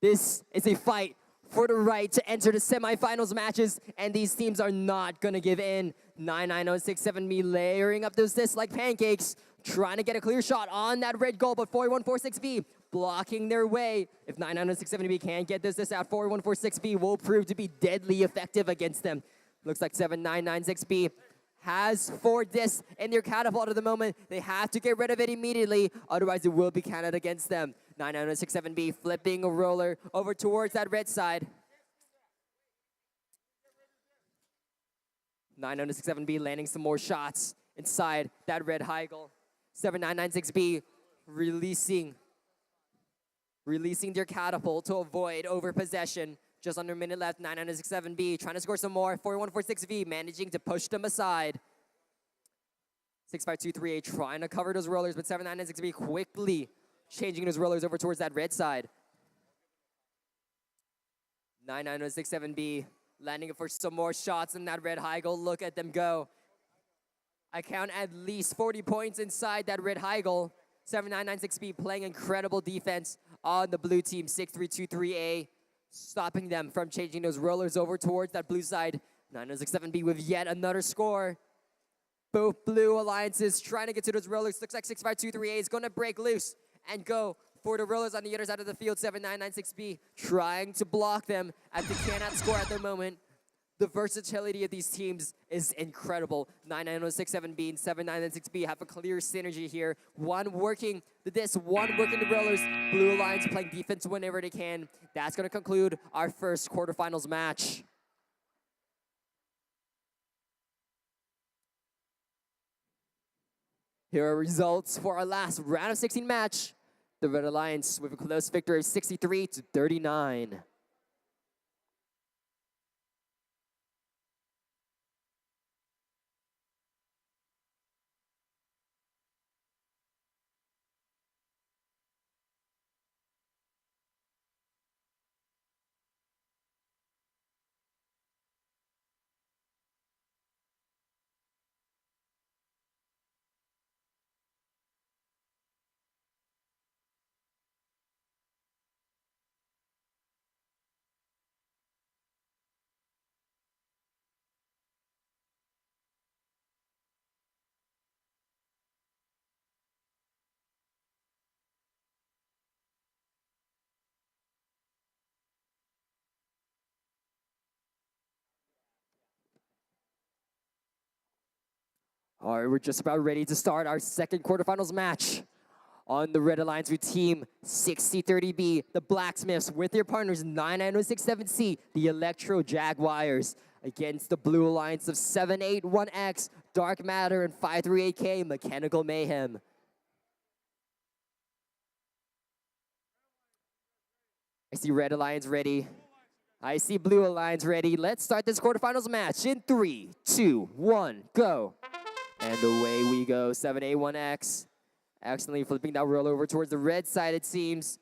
This is a fight for the right to enter the semifinals matches, and these teams are not gonna give in. 99067B layering up those discs like pancakes, trying to get a clear shot on that red goal, but 4146V blocking their way. If 99067B can't get this out, 4146V will prove to be deadly effective against them. Looks like 7996B has 4 discs in their catapult at the moment. They have to get rid of it immediately, otherwise it will be counted against them. 99067B flipping a roller over towards that red side. 99067B landing some more shots inside that red high goal. 7996B releasing their catapult to avoid over possession. Just under a minute left. 99067B trying to score some more. 4146V managing to push them aside. 65238 trying to cover those rollers, but 7996B quickly changing those rollers over towards that red side. 99067B landing for some more shots in that red high goal. Look at them go. I count at least 40 points inside that red high goal. 7996B playing incredible defense on the blue team. 6323A stopping them from changing those rollers over towards that blue side. 99067B with yet another score. Both blue alliances trying to get to those rollers. Looks like 65238 is going to break loose and go for the rollers on the other side of the field. 7996B trying to block them as they cannot score at the moment. The versatility of these teams is incredible. 99067B and 7996B have a clear synergy here. One working the disc, one working the rollers. Blue Alliance playing defense whenever they can. That's going to conclude our first quarterfinals match. Here are results for our last round of 16 match. The Red Alliance with a close victory of 63-39. All right, we're just about ready to start our second quarterfinals match. On the Red Alliance with Team 6030B, the Blacksmiths with their partners 99067C, the Electro Jaguars, against the Blue Alliance of 781X, Dark Matter, and 538K, Mechanical Mayhem. I see Red Alliance ready. I see Blue Alliance ready. Let's start this quarterfinals match in 3, 2, 1, go. And away we go. 781X accidentally flipping that roll over towards the red side, it seems.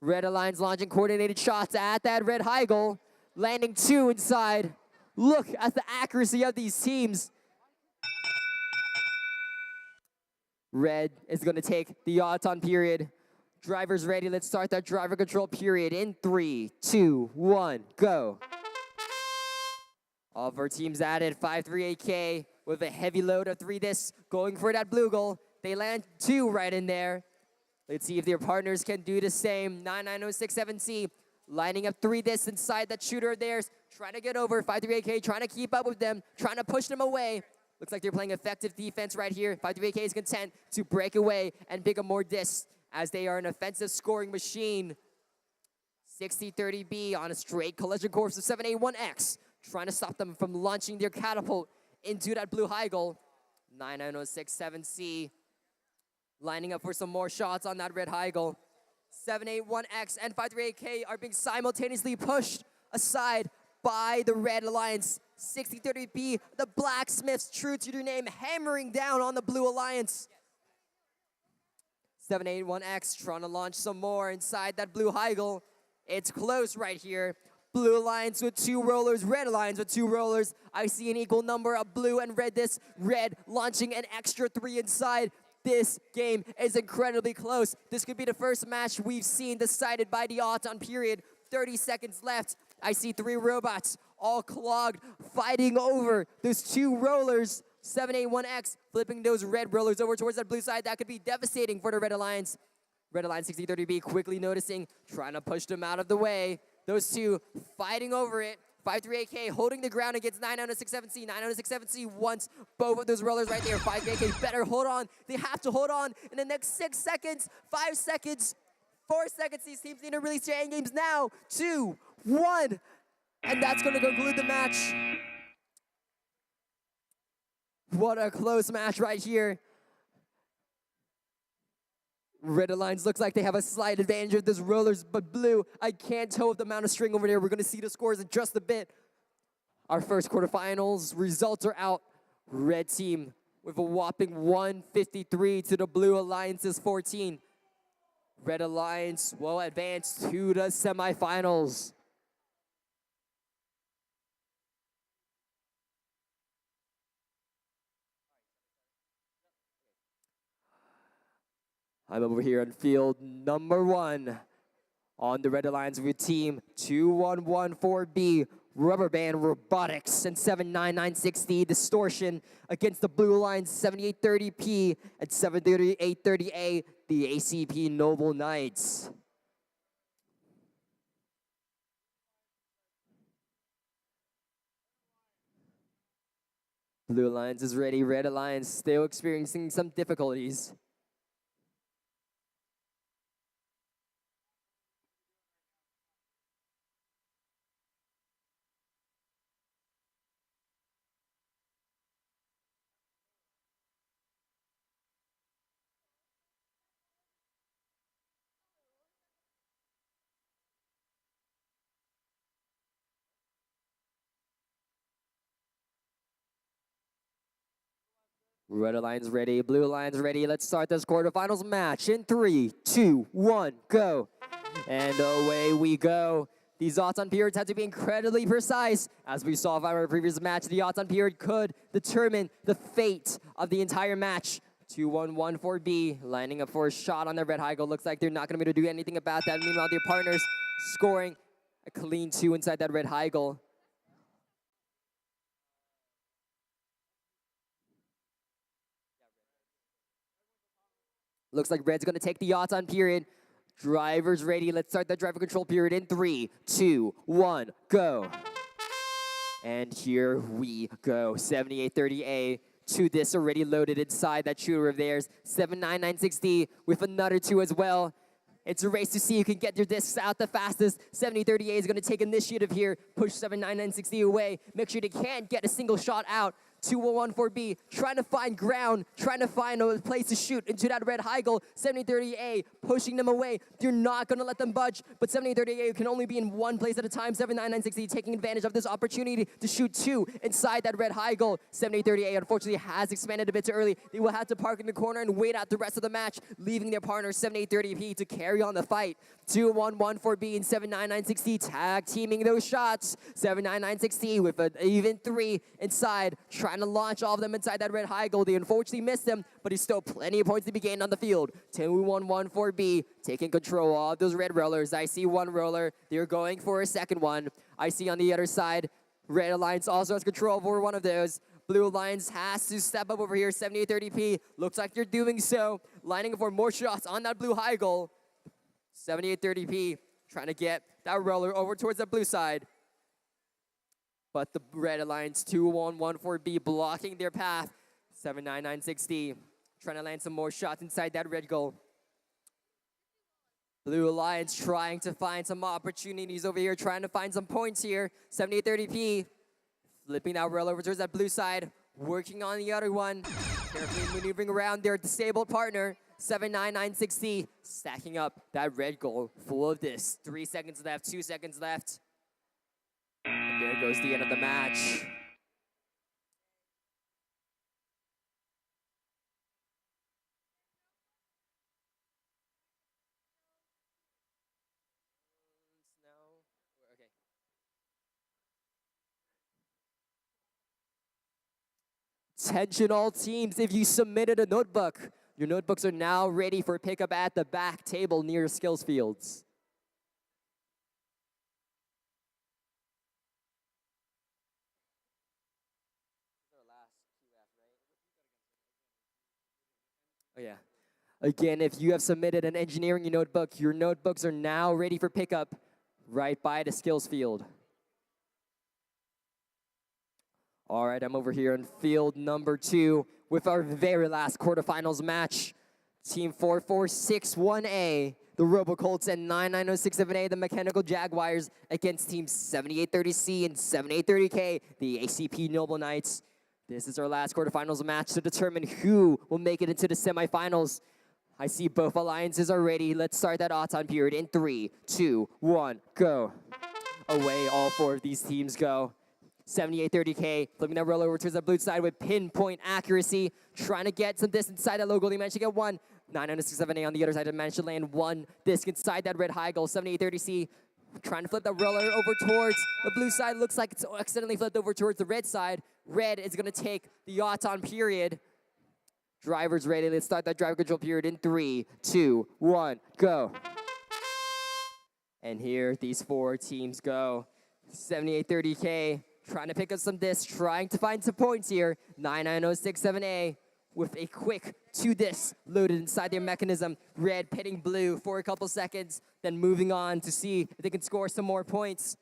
Red Alliance launching coordinated shots at that red high goal, landing 2 inside. Look at the accuracy of these teams. Red is going to take the Auton period. Drivers ready. Let's start that driver control period in 3, 2, 1, go. All of our teams added. 538K with a heavy load of 3 discs going for that blue goal. They land 2 right in there. Let's see if their partners can do the same. 99067C lining up 3 discs inside that shooter of theirs, trying to get over. 538K trying to keep up with them, trying to push them away. Looks like they're playing effective defense right here. 538K is content to break away and pick up more discs as they are an offensive scoring machine. 6030B on a straight collision course of 781X, trying to stop them from launching their catapult into that blue high goal. 99067C lining up for some more shots on that red high goal. 781X and 538K are being simultaneously pushed aside by the Red Alliance. 6030B, the Blacksmiths, true to their name, hammering down on the Blue Alliance. 781X trying to launch some more inside that blue high goal. It's close right here. Blue Alliance with 2 rollers, Red Alliance with 2 rollers. I see an equal number of blue and red. This red launching an extra 3 inside. This game is incredibly close. This could be the first match we've seen decided by the odds-on period. 30 seconds left. I see 3 robots all clogged, fighting over those 2 rollers. 781X flipping those red rollers over towards that blue side. That could be devastating for the Red Alliance. Red Alliance 6030B quickly noticing, trying to push them out of the way. Those 2 fighting over it. 538K holding the ground against 99067C. 99067C wants both of those rollers right there. 538K better hold on. They have to hold on in the next 6 seconds, 5 seconds, 4 seconds. These teams need to release their end games now. 2, 1. And that's going to conclude the match. What a close match right here. Red Alliance looks like they have a slight advantage of this rollers, but blue, I can't tell with the amount of string over there. We're going to see the scores in just a bit. Our first quarterfinals results are out. Red team with a whopping 153 to the Blue Alliance's 14. Red Alliance will advance to the semifinals. I'm over here on field number 1 on the Red Alliance with team 2114B, Rubber Band Robotics and 79960 Distortion against the Blue Alliance 7830P and 73830A, the ACP Noble Knights. Blue Alliance is ready, Red Alliance still experiencing some difficulties. Red Alliance ready, Blue Alliance ready. Let's start this quarterfinals match in 3, 2, 1, go. And away we go. These odds-on periods have to be incredibly precise. As we saw from our previous match, the odds-on period could determine the fate of the entire match. 2114B lining up for a shot on their red high goal. Looks like they're not going to be able to do anything about that. Meanwhile, their partners scoring a clean 2 inside that red high goal. Looks like Red's going to take the odds-on period. Drivers ready. Let's start the driver control period in 3, 2, 1, go. And here we go. 7830A to this already loaded inside that shooter of theirs. 79960 with another 2 as well. It's a race to see who can get their discs out the fastest. 7030A is going to take initiative here. Push 79960 away. Make sure they can't get a single shot out. 2114B trying to find ground, trying to find a place to shoot into that red high goal. 7030A pushing them away. You're not going to let them budge, but 7030A can only be in one place at a time. 79960 taking advantage of this opportunity to shoot 2 inside that red high goal. 7030A unfortunately has expanded a bit too early. They will have to park in the corner and wait out the rest of the match, leaving their partner 7830P to carry on the fight. 2114B and 79960 tag teaming those shots. 79960 with an even 3 inside, trying to launch all of them inside that red high goal. They unfortunately missed them, but there's still plenty of points to be gained on the field. 2114B taking control of those red rollers. I see one roller. They're going for a second one. I see on the other side, Red Alliance also has control over one of those. Blue Alliance has to step up over here. 7830P looks like they're doing so. Lining up for more shots on that blue high goal. 7830P trying to get that roller over towards the blue side. But the Red Alliance 2114B blocking their path. 79960 trying to land some more shots inside that red goal. Blue Alliance trying to find some opportunities over here, trying to find some points here. 7830P flipping that roll over towards that blue side. working on the other one. Carefully maneuvering around their disabled partner. 79960, stacking up that red goal full of this. 3 seconds left, 2 seconds left. And there goes the end of the match. Attention all teams, if you submitted a notebook, your notebooks are now ready for pickup at the back table near skills fields. Oh yeah. Again, if you have submitted an engineering notebook, your notebooks are now ready for pickup right by the skills field. All right, I'm over here in field number 2 with our very last quarterfinals match. Team 4461A, the Robocolts, and 99067A, the Mechanical Jaguars, against Team 7830C and 7830K, the ACP Noble Knights. This is our last quarterfinals match to determine who will make it into the semifinals. I see both alliances are ready. Let's start that Auton period in 3, 2, 1, go. Away all 4 of these teams go. 7830K, flipping that roller over towards the blue side with pinpoint accuracy, trying to get some distance inside that low goal. They managed to get one. 967A on the other side, they managed to land one disc inside that red high goal. 7830C trying to flip that roller over towards the blue side. Looks like it's accidentally flipped over towards the red side. Red is going to take the Auton period. Driver's ready. Let's start that driver control period in 3, 2, 1, go. And here these 4 teams go. 7830K trying to pick up some discs, trying to find some points here. 99067A with a quick 2 discs loaded inside their mechanism. Red pitting blue for a couple seconds, then moving on to see if they can score some more points.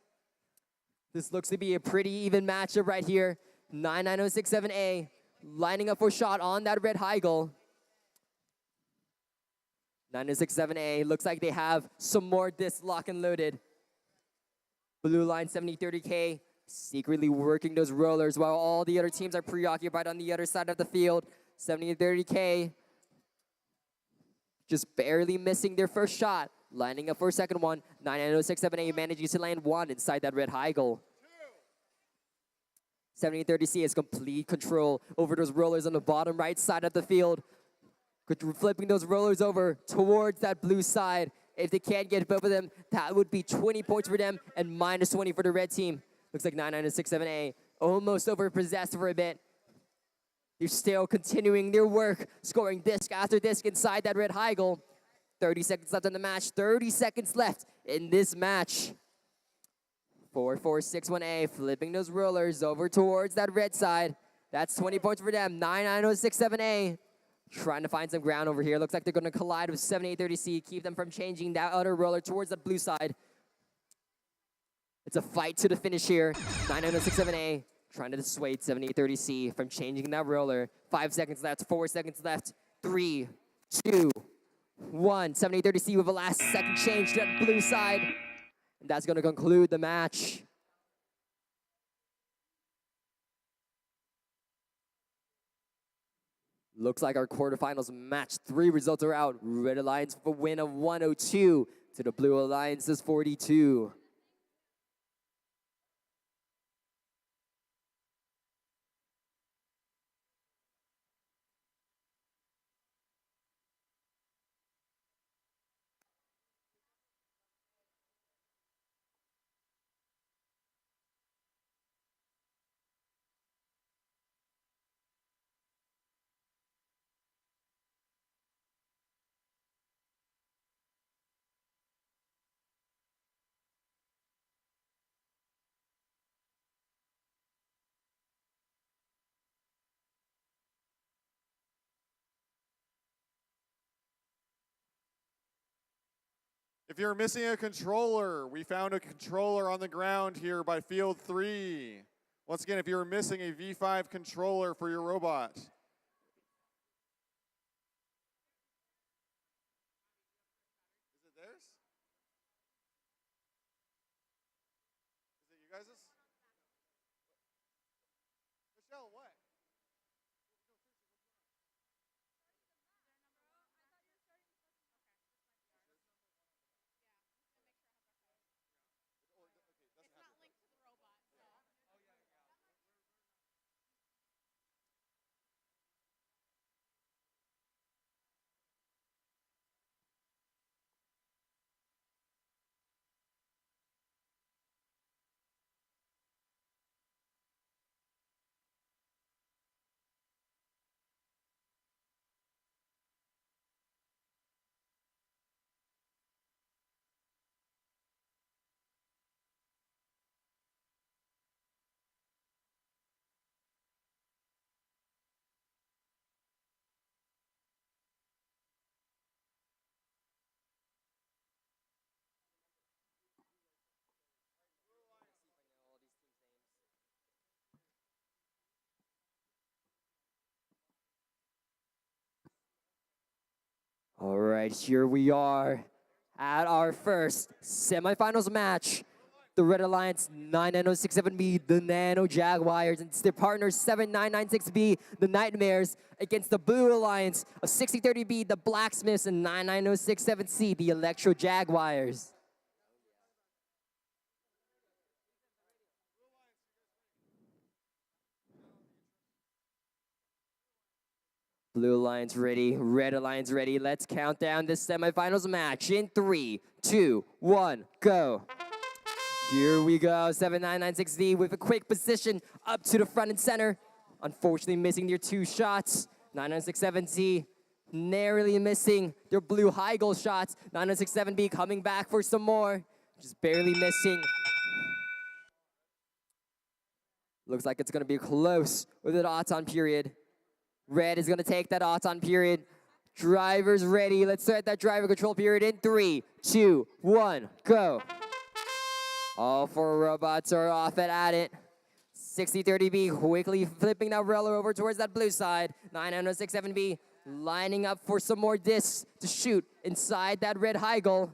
This looks to be a pretty even matchup right here. 99067A lining up for a shot on that red high goal. 99067A looks like they have some more discs locked and loaded. Blue line 7030K secretly working those rollers while all the other teams are preoccupied on the other side of the field. 7030K just barely missing their first shot. Lining up for a second one. 99067A manages to land one inside that red high goal. 7030C has complete control over those rollers on the bottom right side of the field. Flipping those rollers over towards that blue side. If they can't get both of them, that would be 20 points for them and minus 20 for the red team. Looks like 99067A almost overpossessed for a bit. They're still continuing their work, scoring disc after disc inside that red high goal. 30 seconds left in the match. 30 seconds left in this match. 4461A flipping those rollers over towards that red side. That's 20 points for them. 99067A trying to find some ground over here. Looks like they're going to collide with 7830C, keep them from changing that other roller towards the blue side. It's a fight to the finish here. 99067A trying to dissuade 7830C from changing that roller. 5 seconds left, 4 seconds left. 3, 2, 1. 7830C with a last second change to that blue side. And that's going to conclude the match. Looks like our quarterfinals match 3 results are out. Red Alliance for a win of 102 to the Blue Alliance's 42. If you're missing a controller, we found a controller on the ground here by field 3. Once again, if you're missing a V5 controller for your robot. Is it theirs? Is it you guys'? Michelle, what? right, here we are at our first semifinals match. The Red Alliance 99067B, the Nano Jaguars, and their partners 7996B, the Nightmares, against the Blue Alliance of 6030B, the Blacksmiths, and 99067C, the Electro Jaguars. Blue Alliance ready, Red Alliance ready. Let's count down this semifinals match in 3, 2, 1, go. Here we go, 7996D with a quick position up to the front and center. Unfortunately missing their 2 shots. 9967C narrowly missing their blue high goal shots. 9967B coming back for some more, just barely missing. Looks like it's gonna be close with an auton period. Red is gonna take that auton period. Drivers ready, let's start that driver control period in 3, 2, 1, go. All 4 robots are off and at it. 6030B quickly flipping that roller over towards that blue side. 99067B lining up for some more discs to shoot inside that red high goal.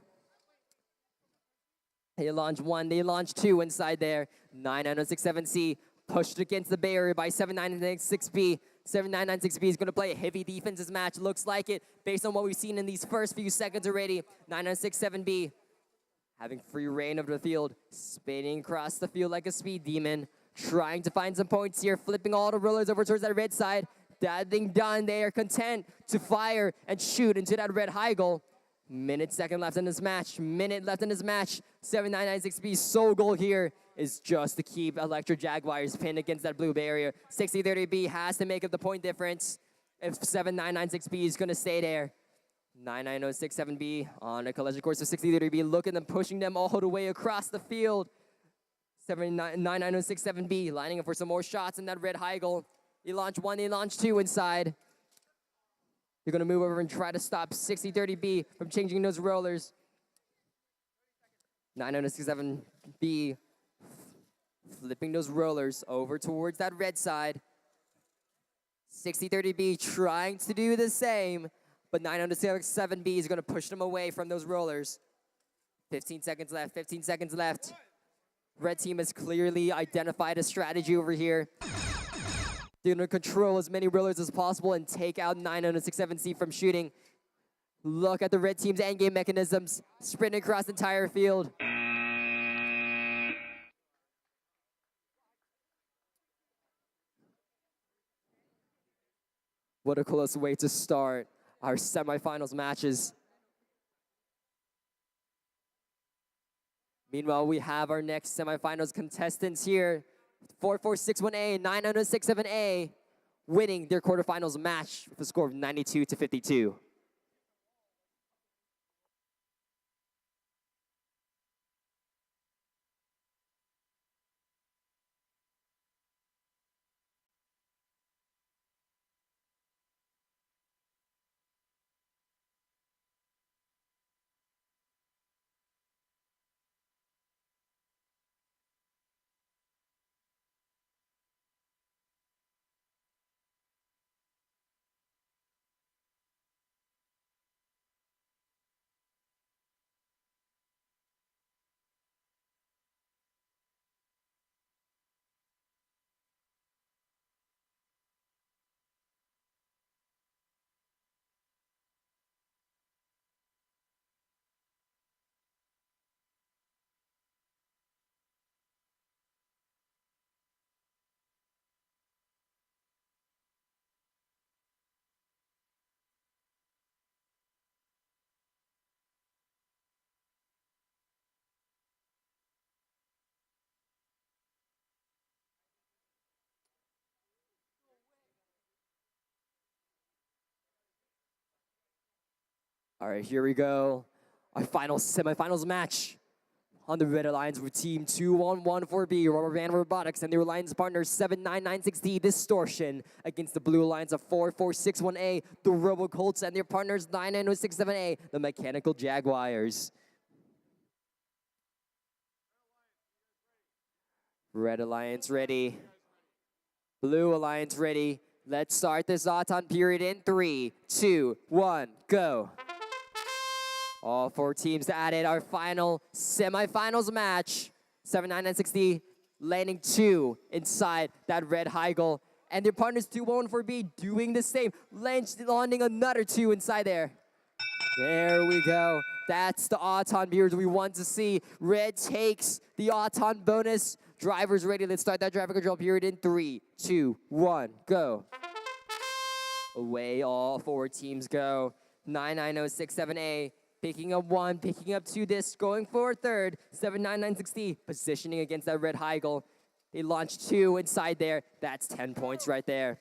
They launch 1, they launch 2 inside there. 99067C pushed against the barrier by 7996B. 7996B is going to play a heavy defense this match. Looks like it based on what we've seen in these first few seconds already. 9967B having free reign of the field, spinning across the field like a speed demon, trying to find some points here, flipping all the rollers over towards that red side. That thing done, they are content to fire and shoot into that red high goal. Second left in this match, minute left in this match. 7996B's sole goal here is just to keep Electro Jaguars pinned against that blue barrier. 6030B has to make up the point difference if 7996B is gonna stay there. 99067B on a collision course of 6030B. Look at them pushing them all the way across the field. 99067B lining up for some more shots in that red high goal. They launch 1, they launch 2 inside. They're gonna move over and try to stop 6030B from changing those rollers. 99067B flipping those rollers over towards that red side. 6030B trying to do the same, but 997B is gonna push them away from those rollers. 15 seconds left, 15 seconds left. Red team has clearly identified a strategy over here. They're gonna control as many rollers as possible and take out 997C from shooting. Look at the red team's endgame mechanisms, sprinting across the entire field. What a close way to start our semifinals matches. Meanwhile, we have our next semifinals contestants here. 4461A and 99067A winning their quarterfinals match with a score of 92-52. All right, here we go. Our final semifinals match on the Red Alliance with Team 2114B, Rubber Band Robotics, and their alliance partner 7996D, Distortion, against the Blue Alliance of 4461A, the Robo Colts, and their partners 99067A, the Mechanical Jaguars. Red Alliance ready. Blue Alliance ready. Let's start this auton period in 3, 2, 1, go. All 4 teams added. Our final semifinals match. 79960 landing 2 inside that red high goal. And their partners 214B doing the same. Landing another 2 inside there. There we go. That's the Auton beers we want to see. Red takes the Auton bonus. Drivers ready. Let's start that driver control period in 3, 2, 1, go. Away all 4 teams go. 99067A picking up 1, picking up 2 discs, going for 3rd. 79960 positioning against that red high goal. They launched 2 inside there. That's 10 points right there.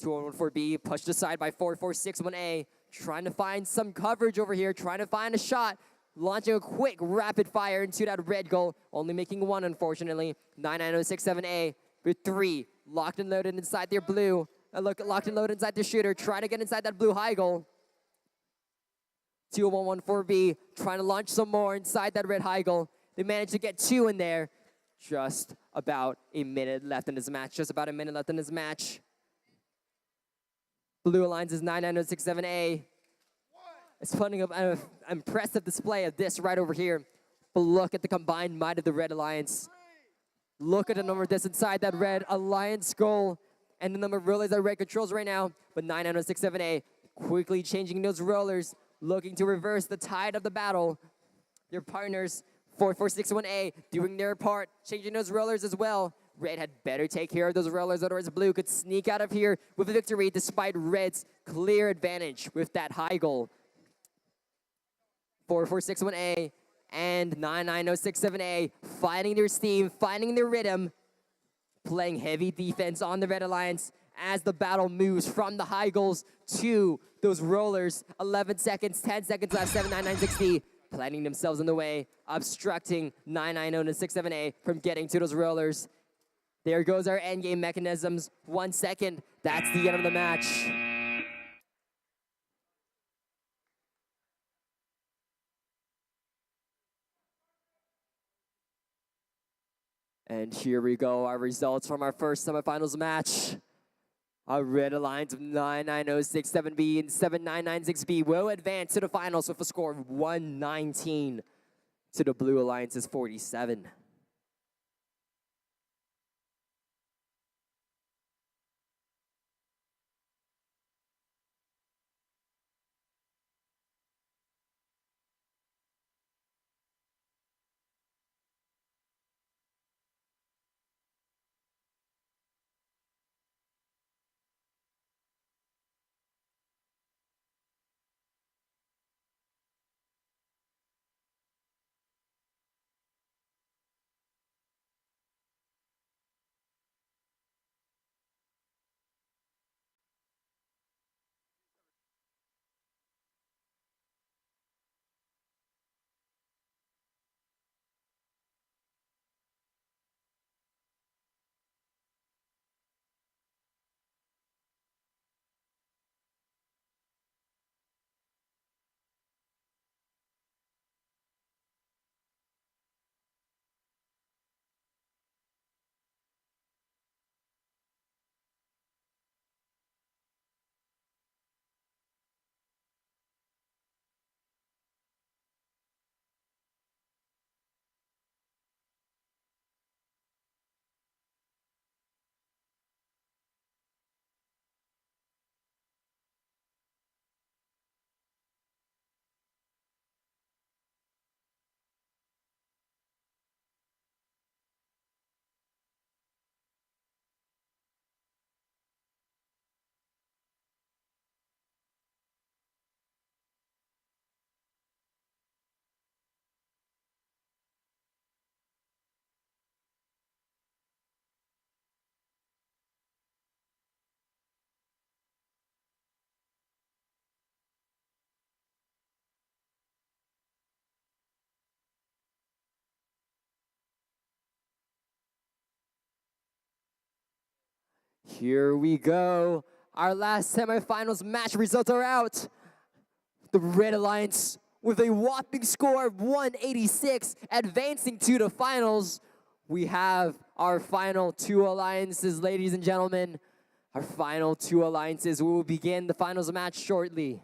2114B pushed aside by 4461A. Trying to find some coverage over here, trying to find a shot. Launching a quick rapid fire into that red goal, only making 1 unfortunately. 99067A with 3 locked and loaded inside their blue. Locked and loaded inside the shooter, trying to get inside that blue high goal. 2114B trying to launch some more inside that red high goal. They managed to get 2 in there. Just about a minute left in this match. Just about a minute left in this match. Blue Alliance's 99067A. It's putting up an impressive display of this right over here. But look at the combined might of the Red Alliance. Look at the number that's inside that Red Alliance goal. And the number of rollers that Red controls right now. But 99067A quickly changing those rollers. Looking to reverse the tide of the battle. Their partners, 4461A, doing their part. Changing those rollers as well. Red had better take care of those rollers, otherwise Blue could sneak out of here with a victory despite Red's clear advantage with that high goal. 4461A and 99067A finding their steam, finding their rhythm, playing heavy defense on the Red Alliance as the battle moves from the high goals to those rollers. 11 seconds, 10 seconds left, 79960. Planting themselves in the way, obstructing 99067A from getting to those rollers. There goes our endgame mechanisms. 1 second, that's the end of the match. And here we go, our results from our first semifinals match. Our Red Alliance of 99067B and 7996B will advance to the finals with a score of 119 to the Blue Alliance's 47. Here we go. Our last semifinals match results are out. The Red Alliance with a whopping score of 186 advancing to the finals. We have our final 2 alliances, ladies and gentlemen. Our final 2 alliances. We will begin the finals match shortly.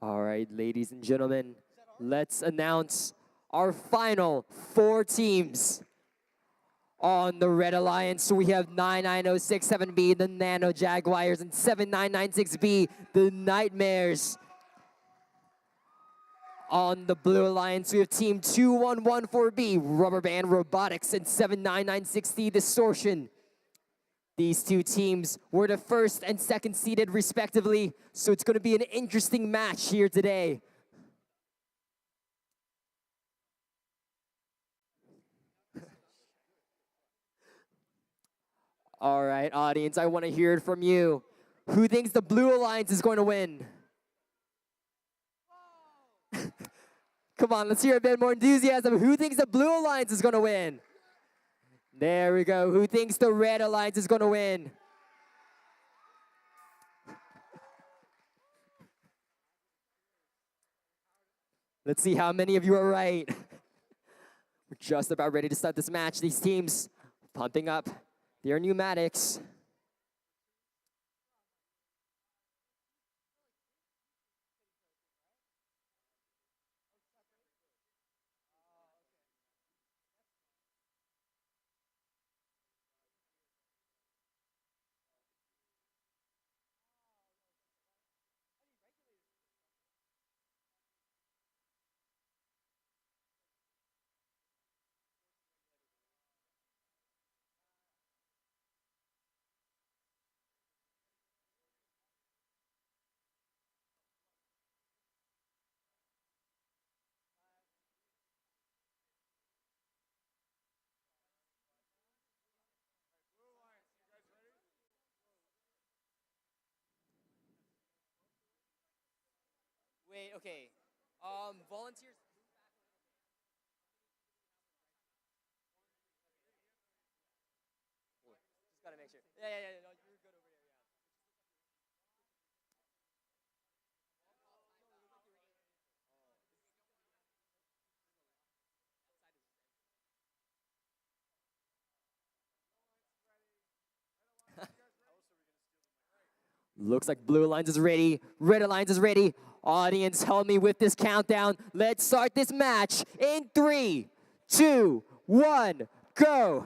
All right, ladies and gentlemen, let's announce our final 4 teams. On the Red Alliance, we have 99067B, the Nano Jaguars, and 7996B, the Nightmares. On the Blue Alliance, we have Team 2114B, Rubber Band Robotics, and 7996D, Distortion. These 2 teams were the first and second seeded respectively, so it's going to be an interesting match here today. All right, audience, I want to hear it from you. Who thinks the Blue Alliance is going to win? Come on, let's hear a bit more enthusiasm. Who thinks the Blue Alliance is going to win? There we go. Who thinks the Red Alliance is going to win? Let's see how many of you are right. We're just about ready to start this match. These teams pumping up their pneumatics. Wait, okay. Volunteers. Just gotta make sure. Yeah. No, you're good over there. Yeah. Looks like Blue Alliance is ready. Red Alliance is ready. Audience, help me with this countdown. Let's start this match in 3, 2, 1, go.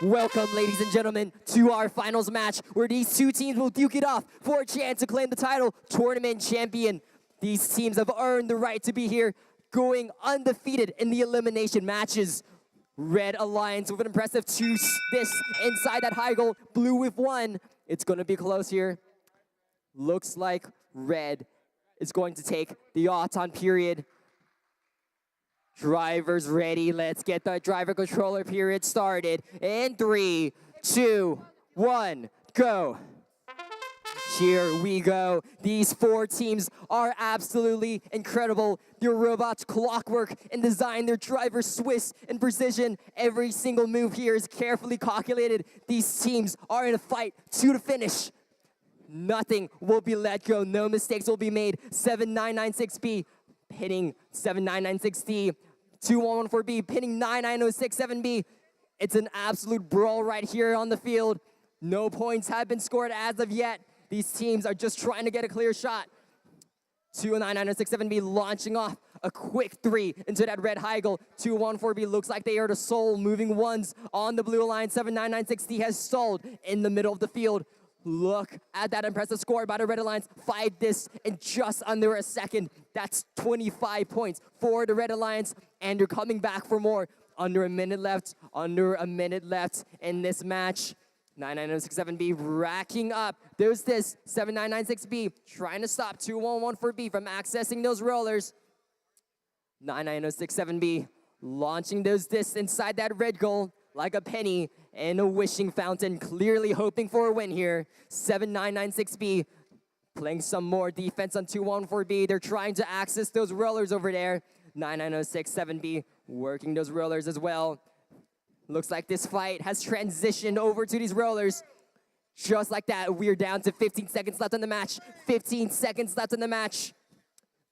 Welcome, ladies and gentlemen, to our finals match where these 2 teams will duke it off for a chance to claim the title tournament champion. These teams have earned the right to be here, going undefeated in the elimination matches. Red Alliance with an impressive 2 this inside that high goal. Blue with 1. It's going to be close here. Looks like Red is going to take the auton period. Drivers ready. Let's get the driver controller period started. In 3, 2, 1, go. Here we go. These 4 teams are absolutely incredible. Their robots clockwork and design, their drivers Swiss and precision. Every single move here is carefully calculated. These teams are in a fight to the finish. Nothing will be let go. No mistakes will be made. 7996B pitting 7996D. 2114B pitting 99067B. It's an absolute brawl right here on the field. No points have been scored as of yet. These teams are just trying to get a clear shot. 29067B launching off a quick 3 into that red high goal. 214B looks like they are the sole moving ones on the Blue Alliance. 7996D has stalled in the middle of the field. Look at that impressive score by the Red Alliance. 5 this in just under a second. That's 25 points for the Red Alliance, and they're coming back for more. Under a minute left in this match. 99067B racking up. There's this 7996B trying to stop 2114B from accessing those rollers. 99067B launching those discs inside that red goal like a penny in a wishing fountain, clearly hoping for a win here. 7996B playing some more defense on 214B. They're trying to access those rollers over there. 99067B working those rollers as well. Looks like this fight has transitioned over to these rollers. Just like that, we're down to 15 seconds left in the match. 15 seconds left in the match.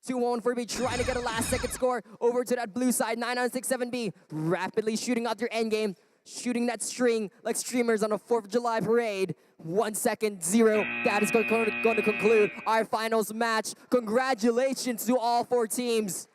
214B trying to get a last second score over to that blue side. 9967B rapidly shooting out their end game. Shooting that string like streamers on a 4th of July parade. 1 second, 0. That is going to conclude our finals match. Congratulations to all 4 teams.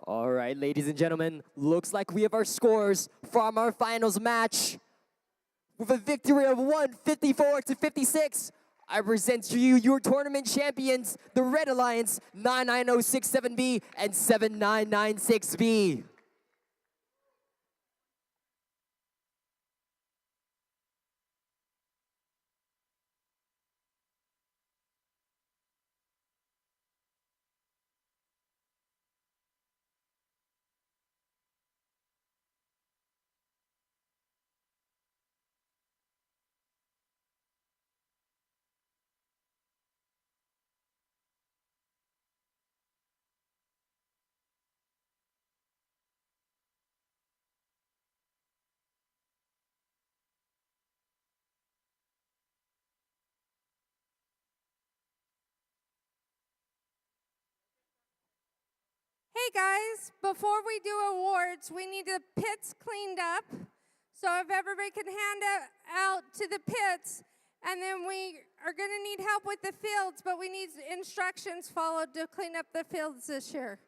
All right, ladies and gentlemen, looks like we have our scores from our finals match. With a victory of 154 to 56, I present to you your tournament champions, the Red Alliance 99067B and 7996B. Hey guys, before we do awards, we need the pits cleaned up. So if everybody can hand out to the pits, and then we are going to need help with the fields, but we need instructions followed to clean up the fields this year.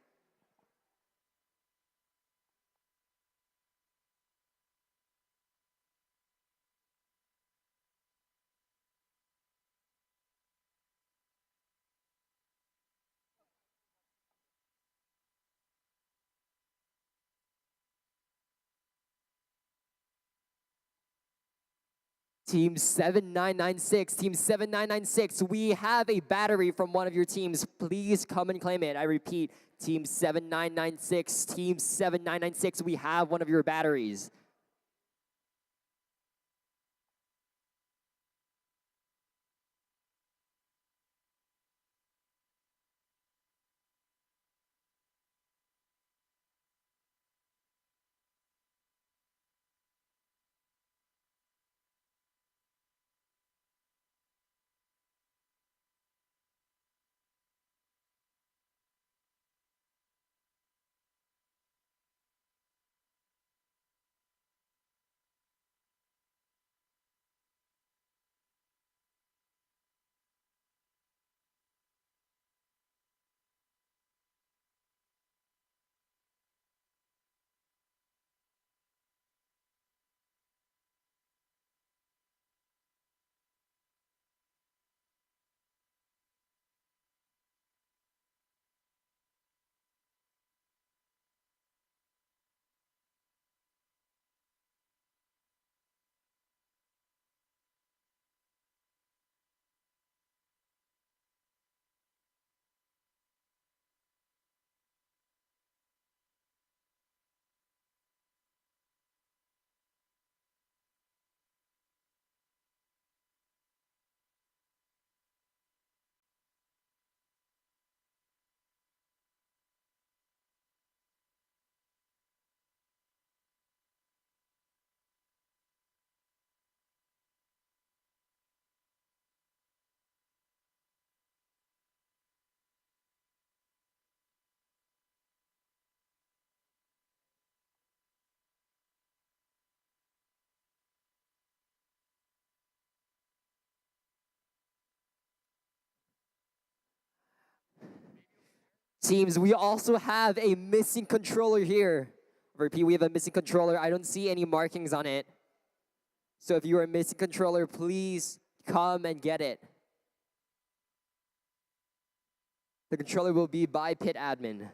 Team 7996, we have a battery from one of your teams. Please come and claim it. I repeat, Team 7996, we have one of your batteries. Teams, we also have a missing controller here. Repeat, we have a missing controller. I don't see any markings on it. So if you are a missing controller, please come and get it. The controller will be by pit admin.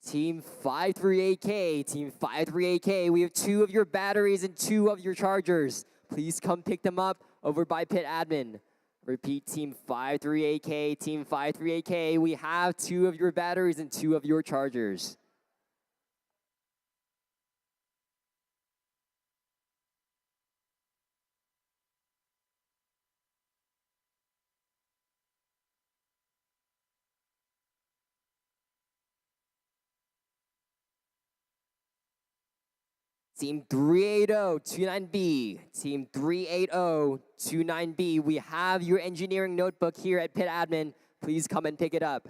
Team 538K, Team 538K, we have 2 of your batteries and 2 of your chargers. Please come pick them up over by pit admin. Repeat, Team 538K, Team 538K, we have 2 of your batteries and 2 of your chargers. Team 38029B, Team 38029B, we have your engineering notebook here at pit admin. Please come and pick it up.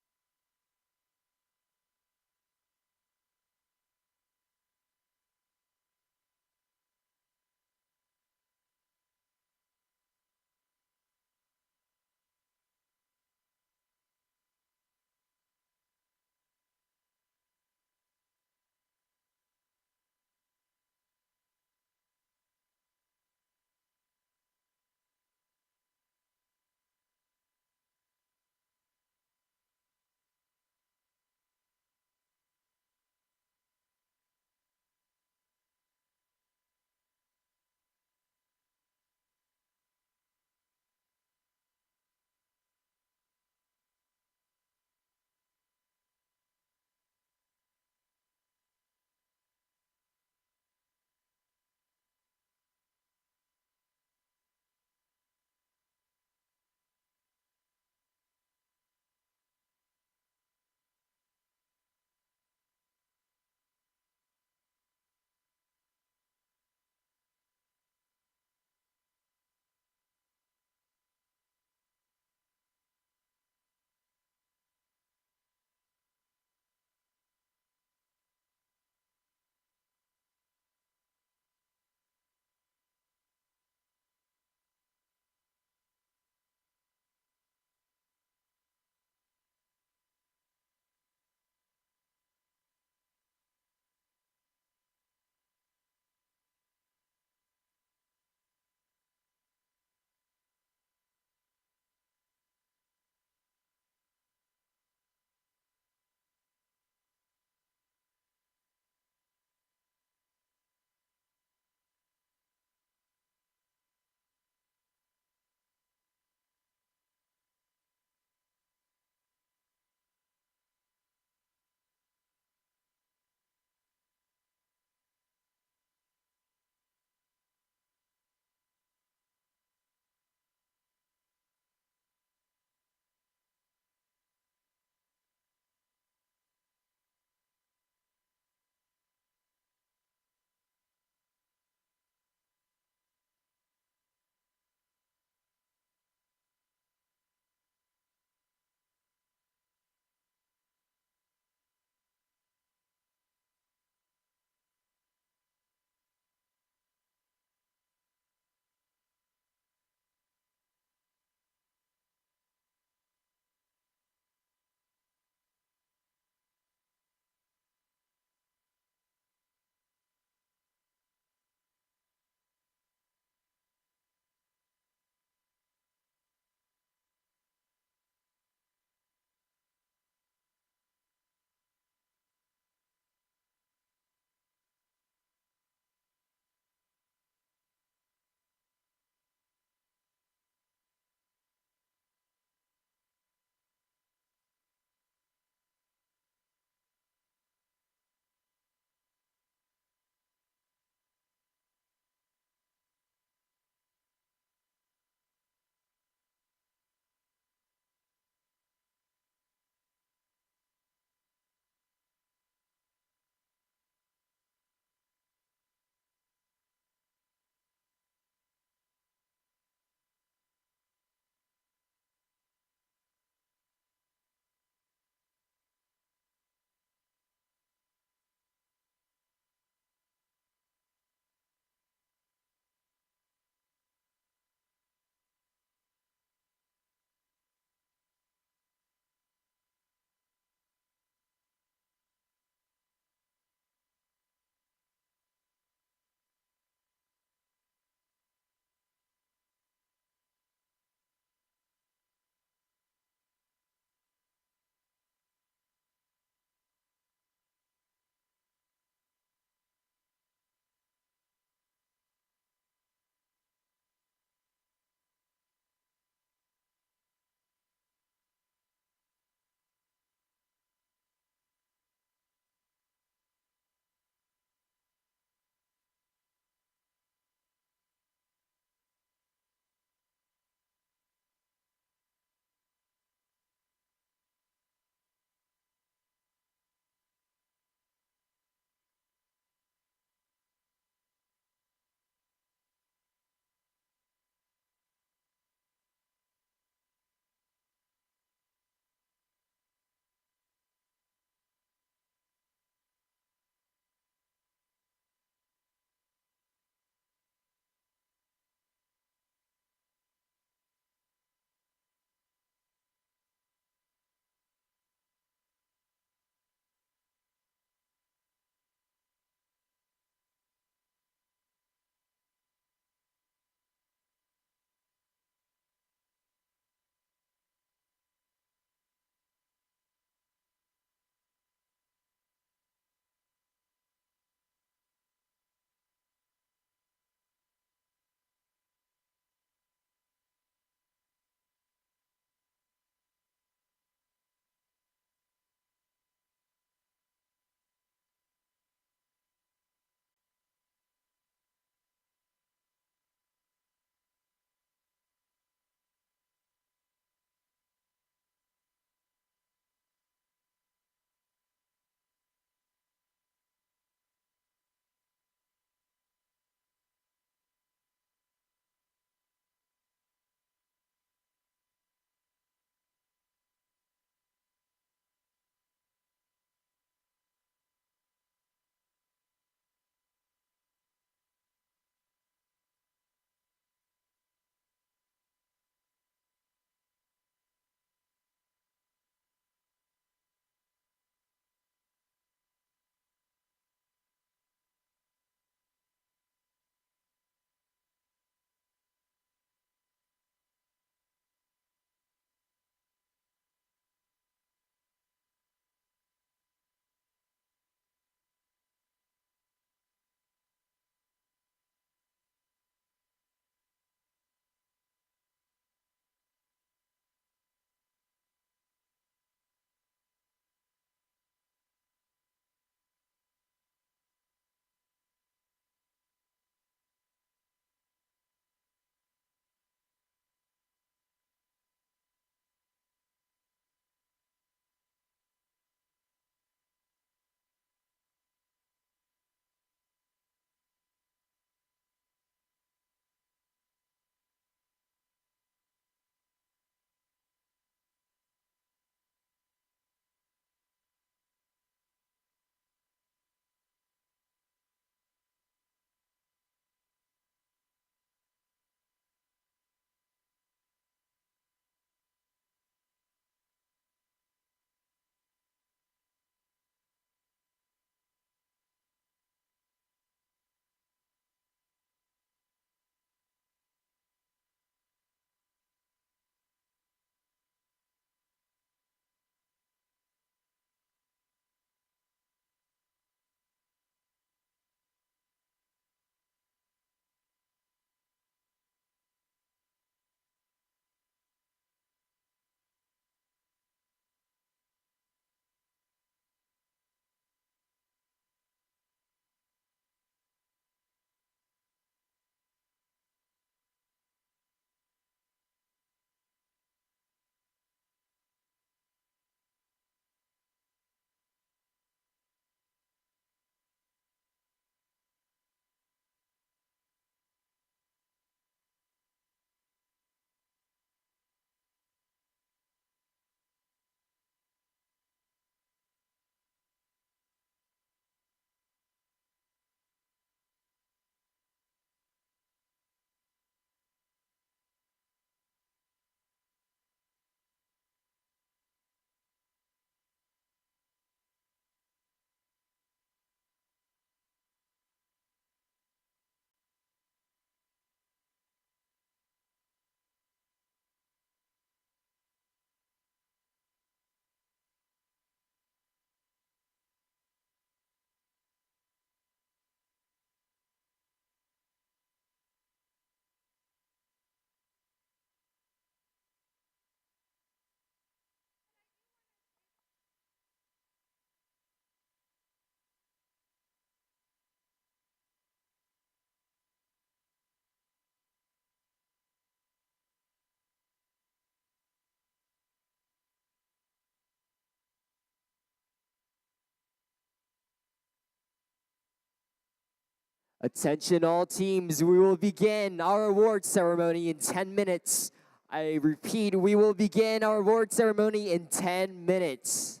Attention all teams, we will begin our award ceremony in 10 minutes. I repeat, we will begin our award ceremony in 10 minutes.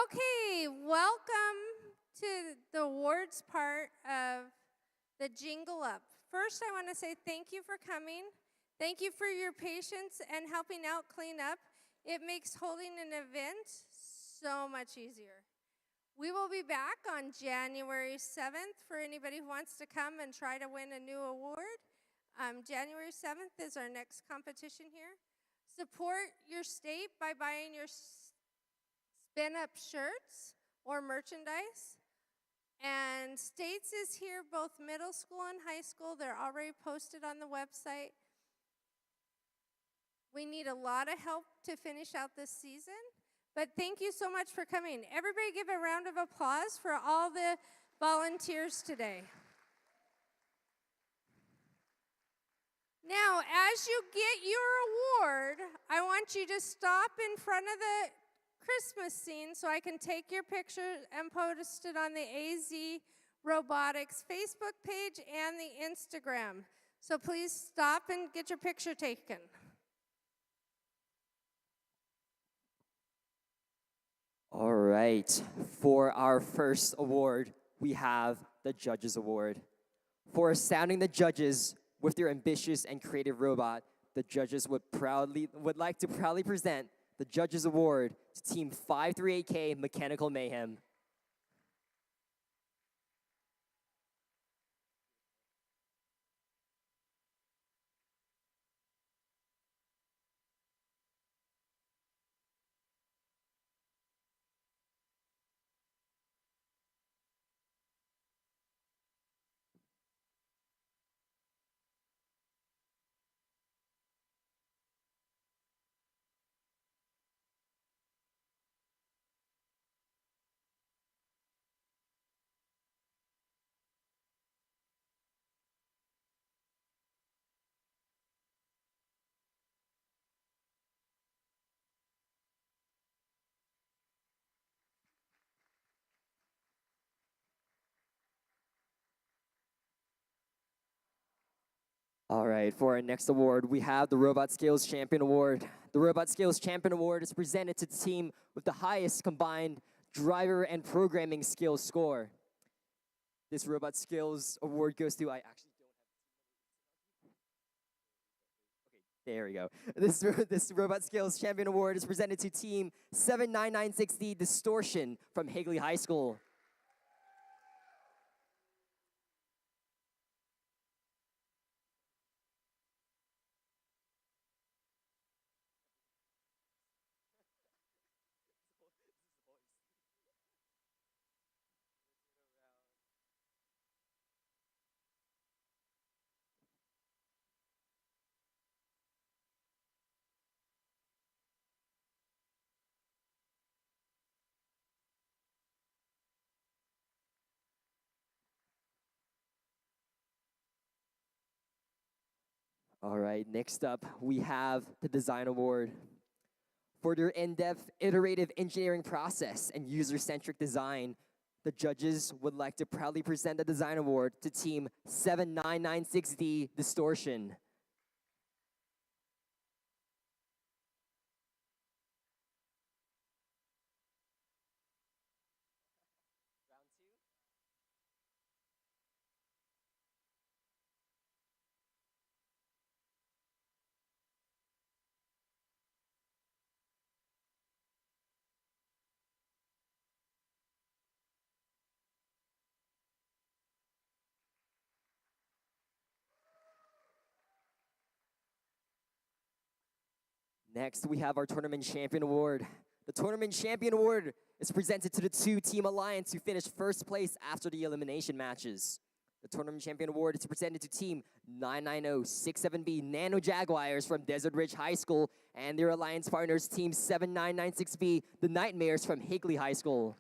Okay, welcome to the awards part of the Jingle Up. First, I want to say thank you for coming. Thank you for your patience and helping out clean up. It makes holding an event so much easier. We will be back on January 7th for anybody who wants to come and try to win a new award. January 7th is our next competition here. Support your state by buying your spin-up shirts or merchandise. And States is here, both middle school and high school. They're already posted on the website. We need a lot of help to finish out this season. But thank you so much for coming. Everybody give a round of applause for all the volunteers today. Now, as you get your award, I want you to stop in front of the Christmas scene so I can take your picture and post it on the AZ Robotics Facebook page and the Instagram. So please stop and get your picture taken. All right, for our first award, we have the Judges Award. For astounding the judges with their ambitious and creative robot, the judges would like to proudly present the Judges Award to Team 538K Mechanical Mayhem. All right, for our next award, we have the Robot Skills Champion Award. The Robot Skills Champion Award is presented to the team with the highest combined driver and programming skills score. This Robot Skills Award goes to, I actually don't have, okay, there we go. This Robot Skills Champion Award is presented to Team 7996D Distortion from Higley High School. All right, next up, we have the Design Award. For their in-depth, iterative engineering process and user-centric design, the judges would like to proudly present the Design Award to Team 7996D Distortion. Next, we have our Tournament Champion Award. The Tournament Champion Award is presented to the two-team alliance who finished first place after the elimination matches. The Tournament Champion Award is presented to Team 99067B Nano Jaguars from Desert Ridge High School and their alliance partners, Team 7996B The Nightmares from Higley High School.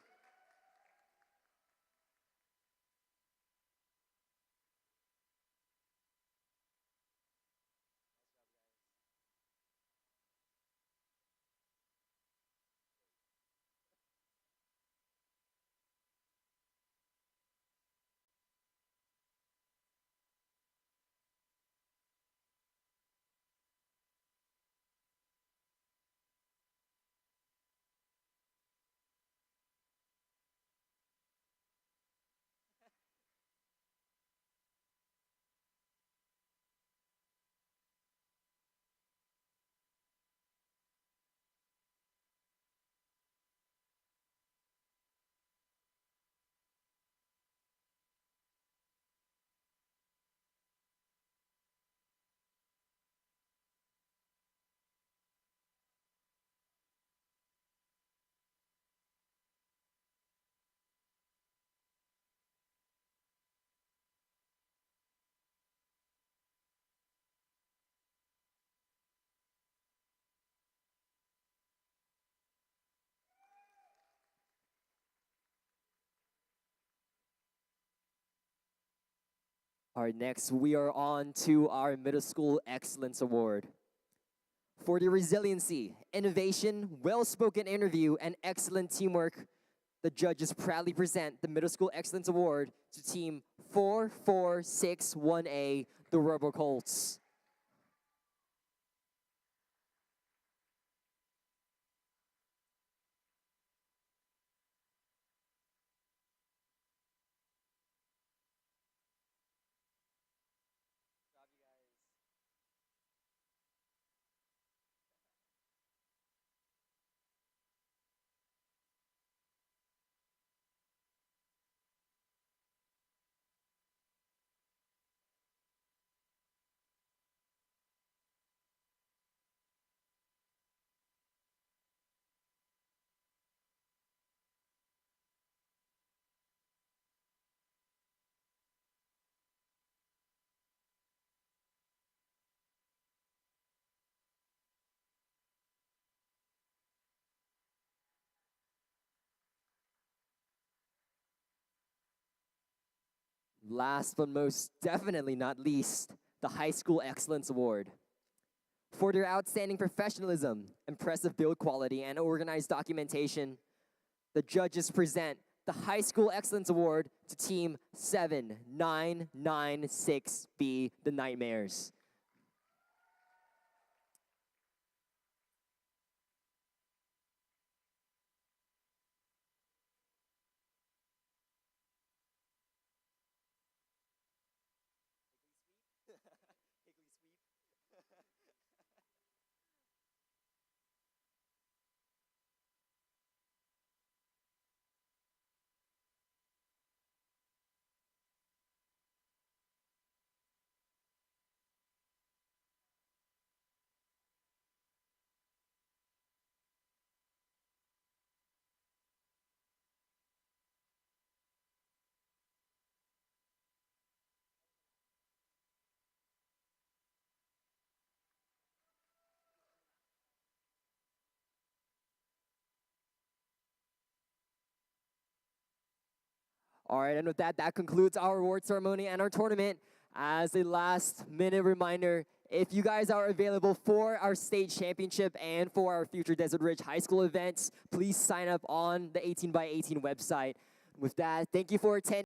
All right, next we are on to our Middle School Excellence Award. For the resiliency, innovation, well-spoken interview, and excellent teamwork, the judges proudly present the Middle School Excellence Award to Team 4461A, the Robo Colts. Last but most definitely not least, the High School Excellence Award. For their outstanding professionalism, impressive build quality, and organized documentation, the judges present the High School Excellence Award to Team 7996B, the Nightmares. All right, and with that, that concludes our award ceremony and our tournament. As a last minute reminder, if you guys are available for our state championship and for our future Desert Ridge High School events, please sign up on the 18x18 website. With that, thank you for attending.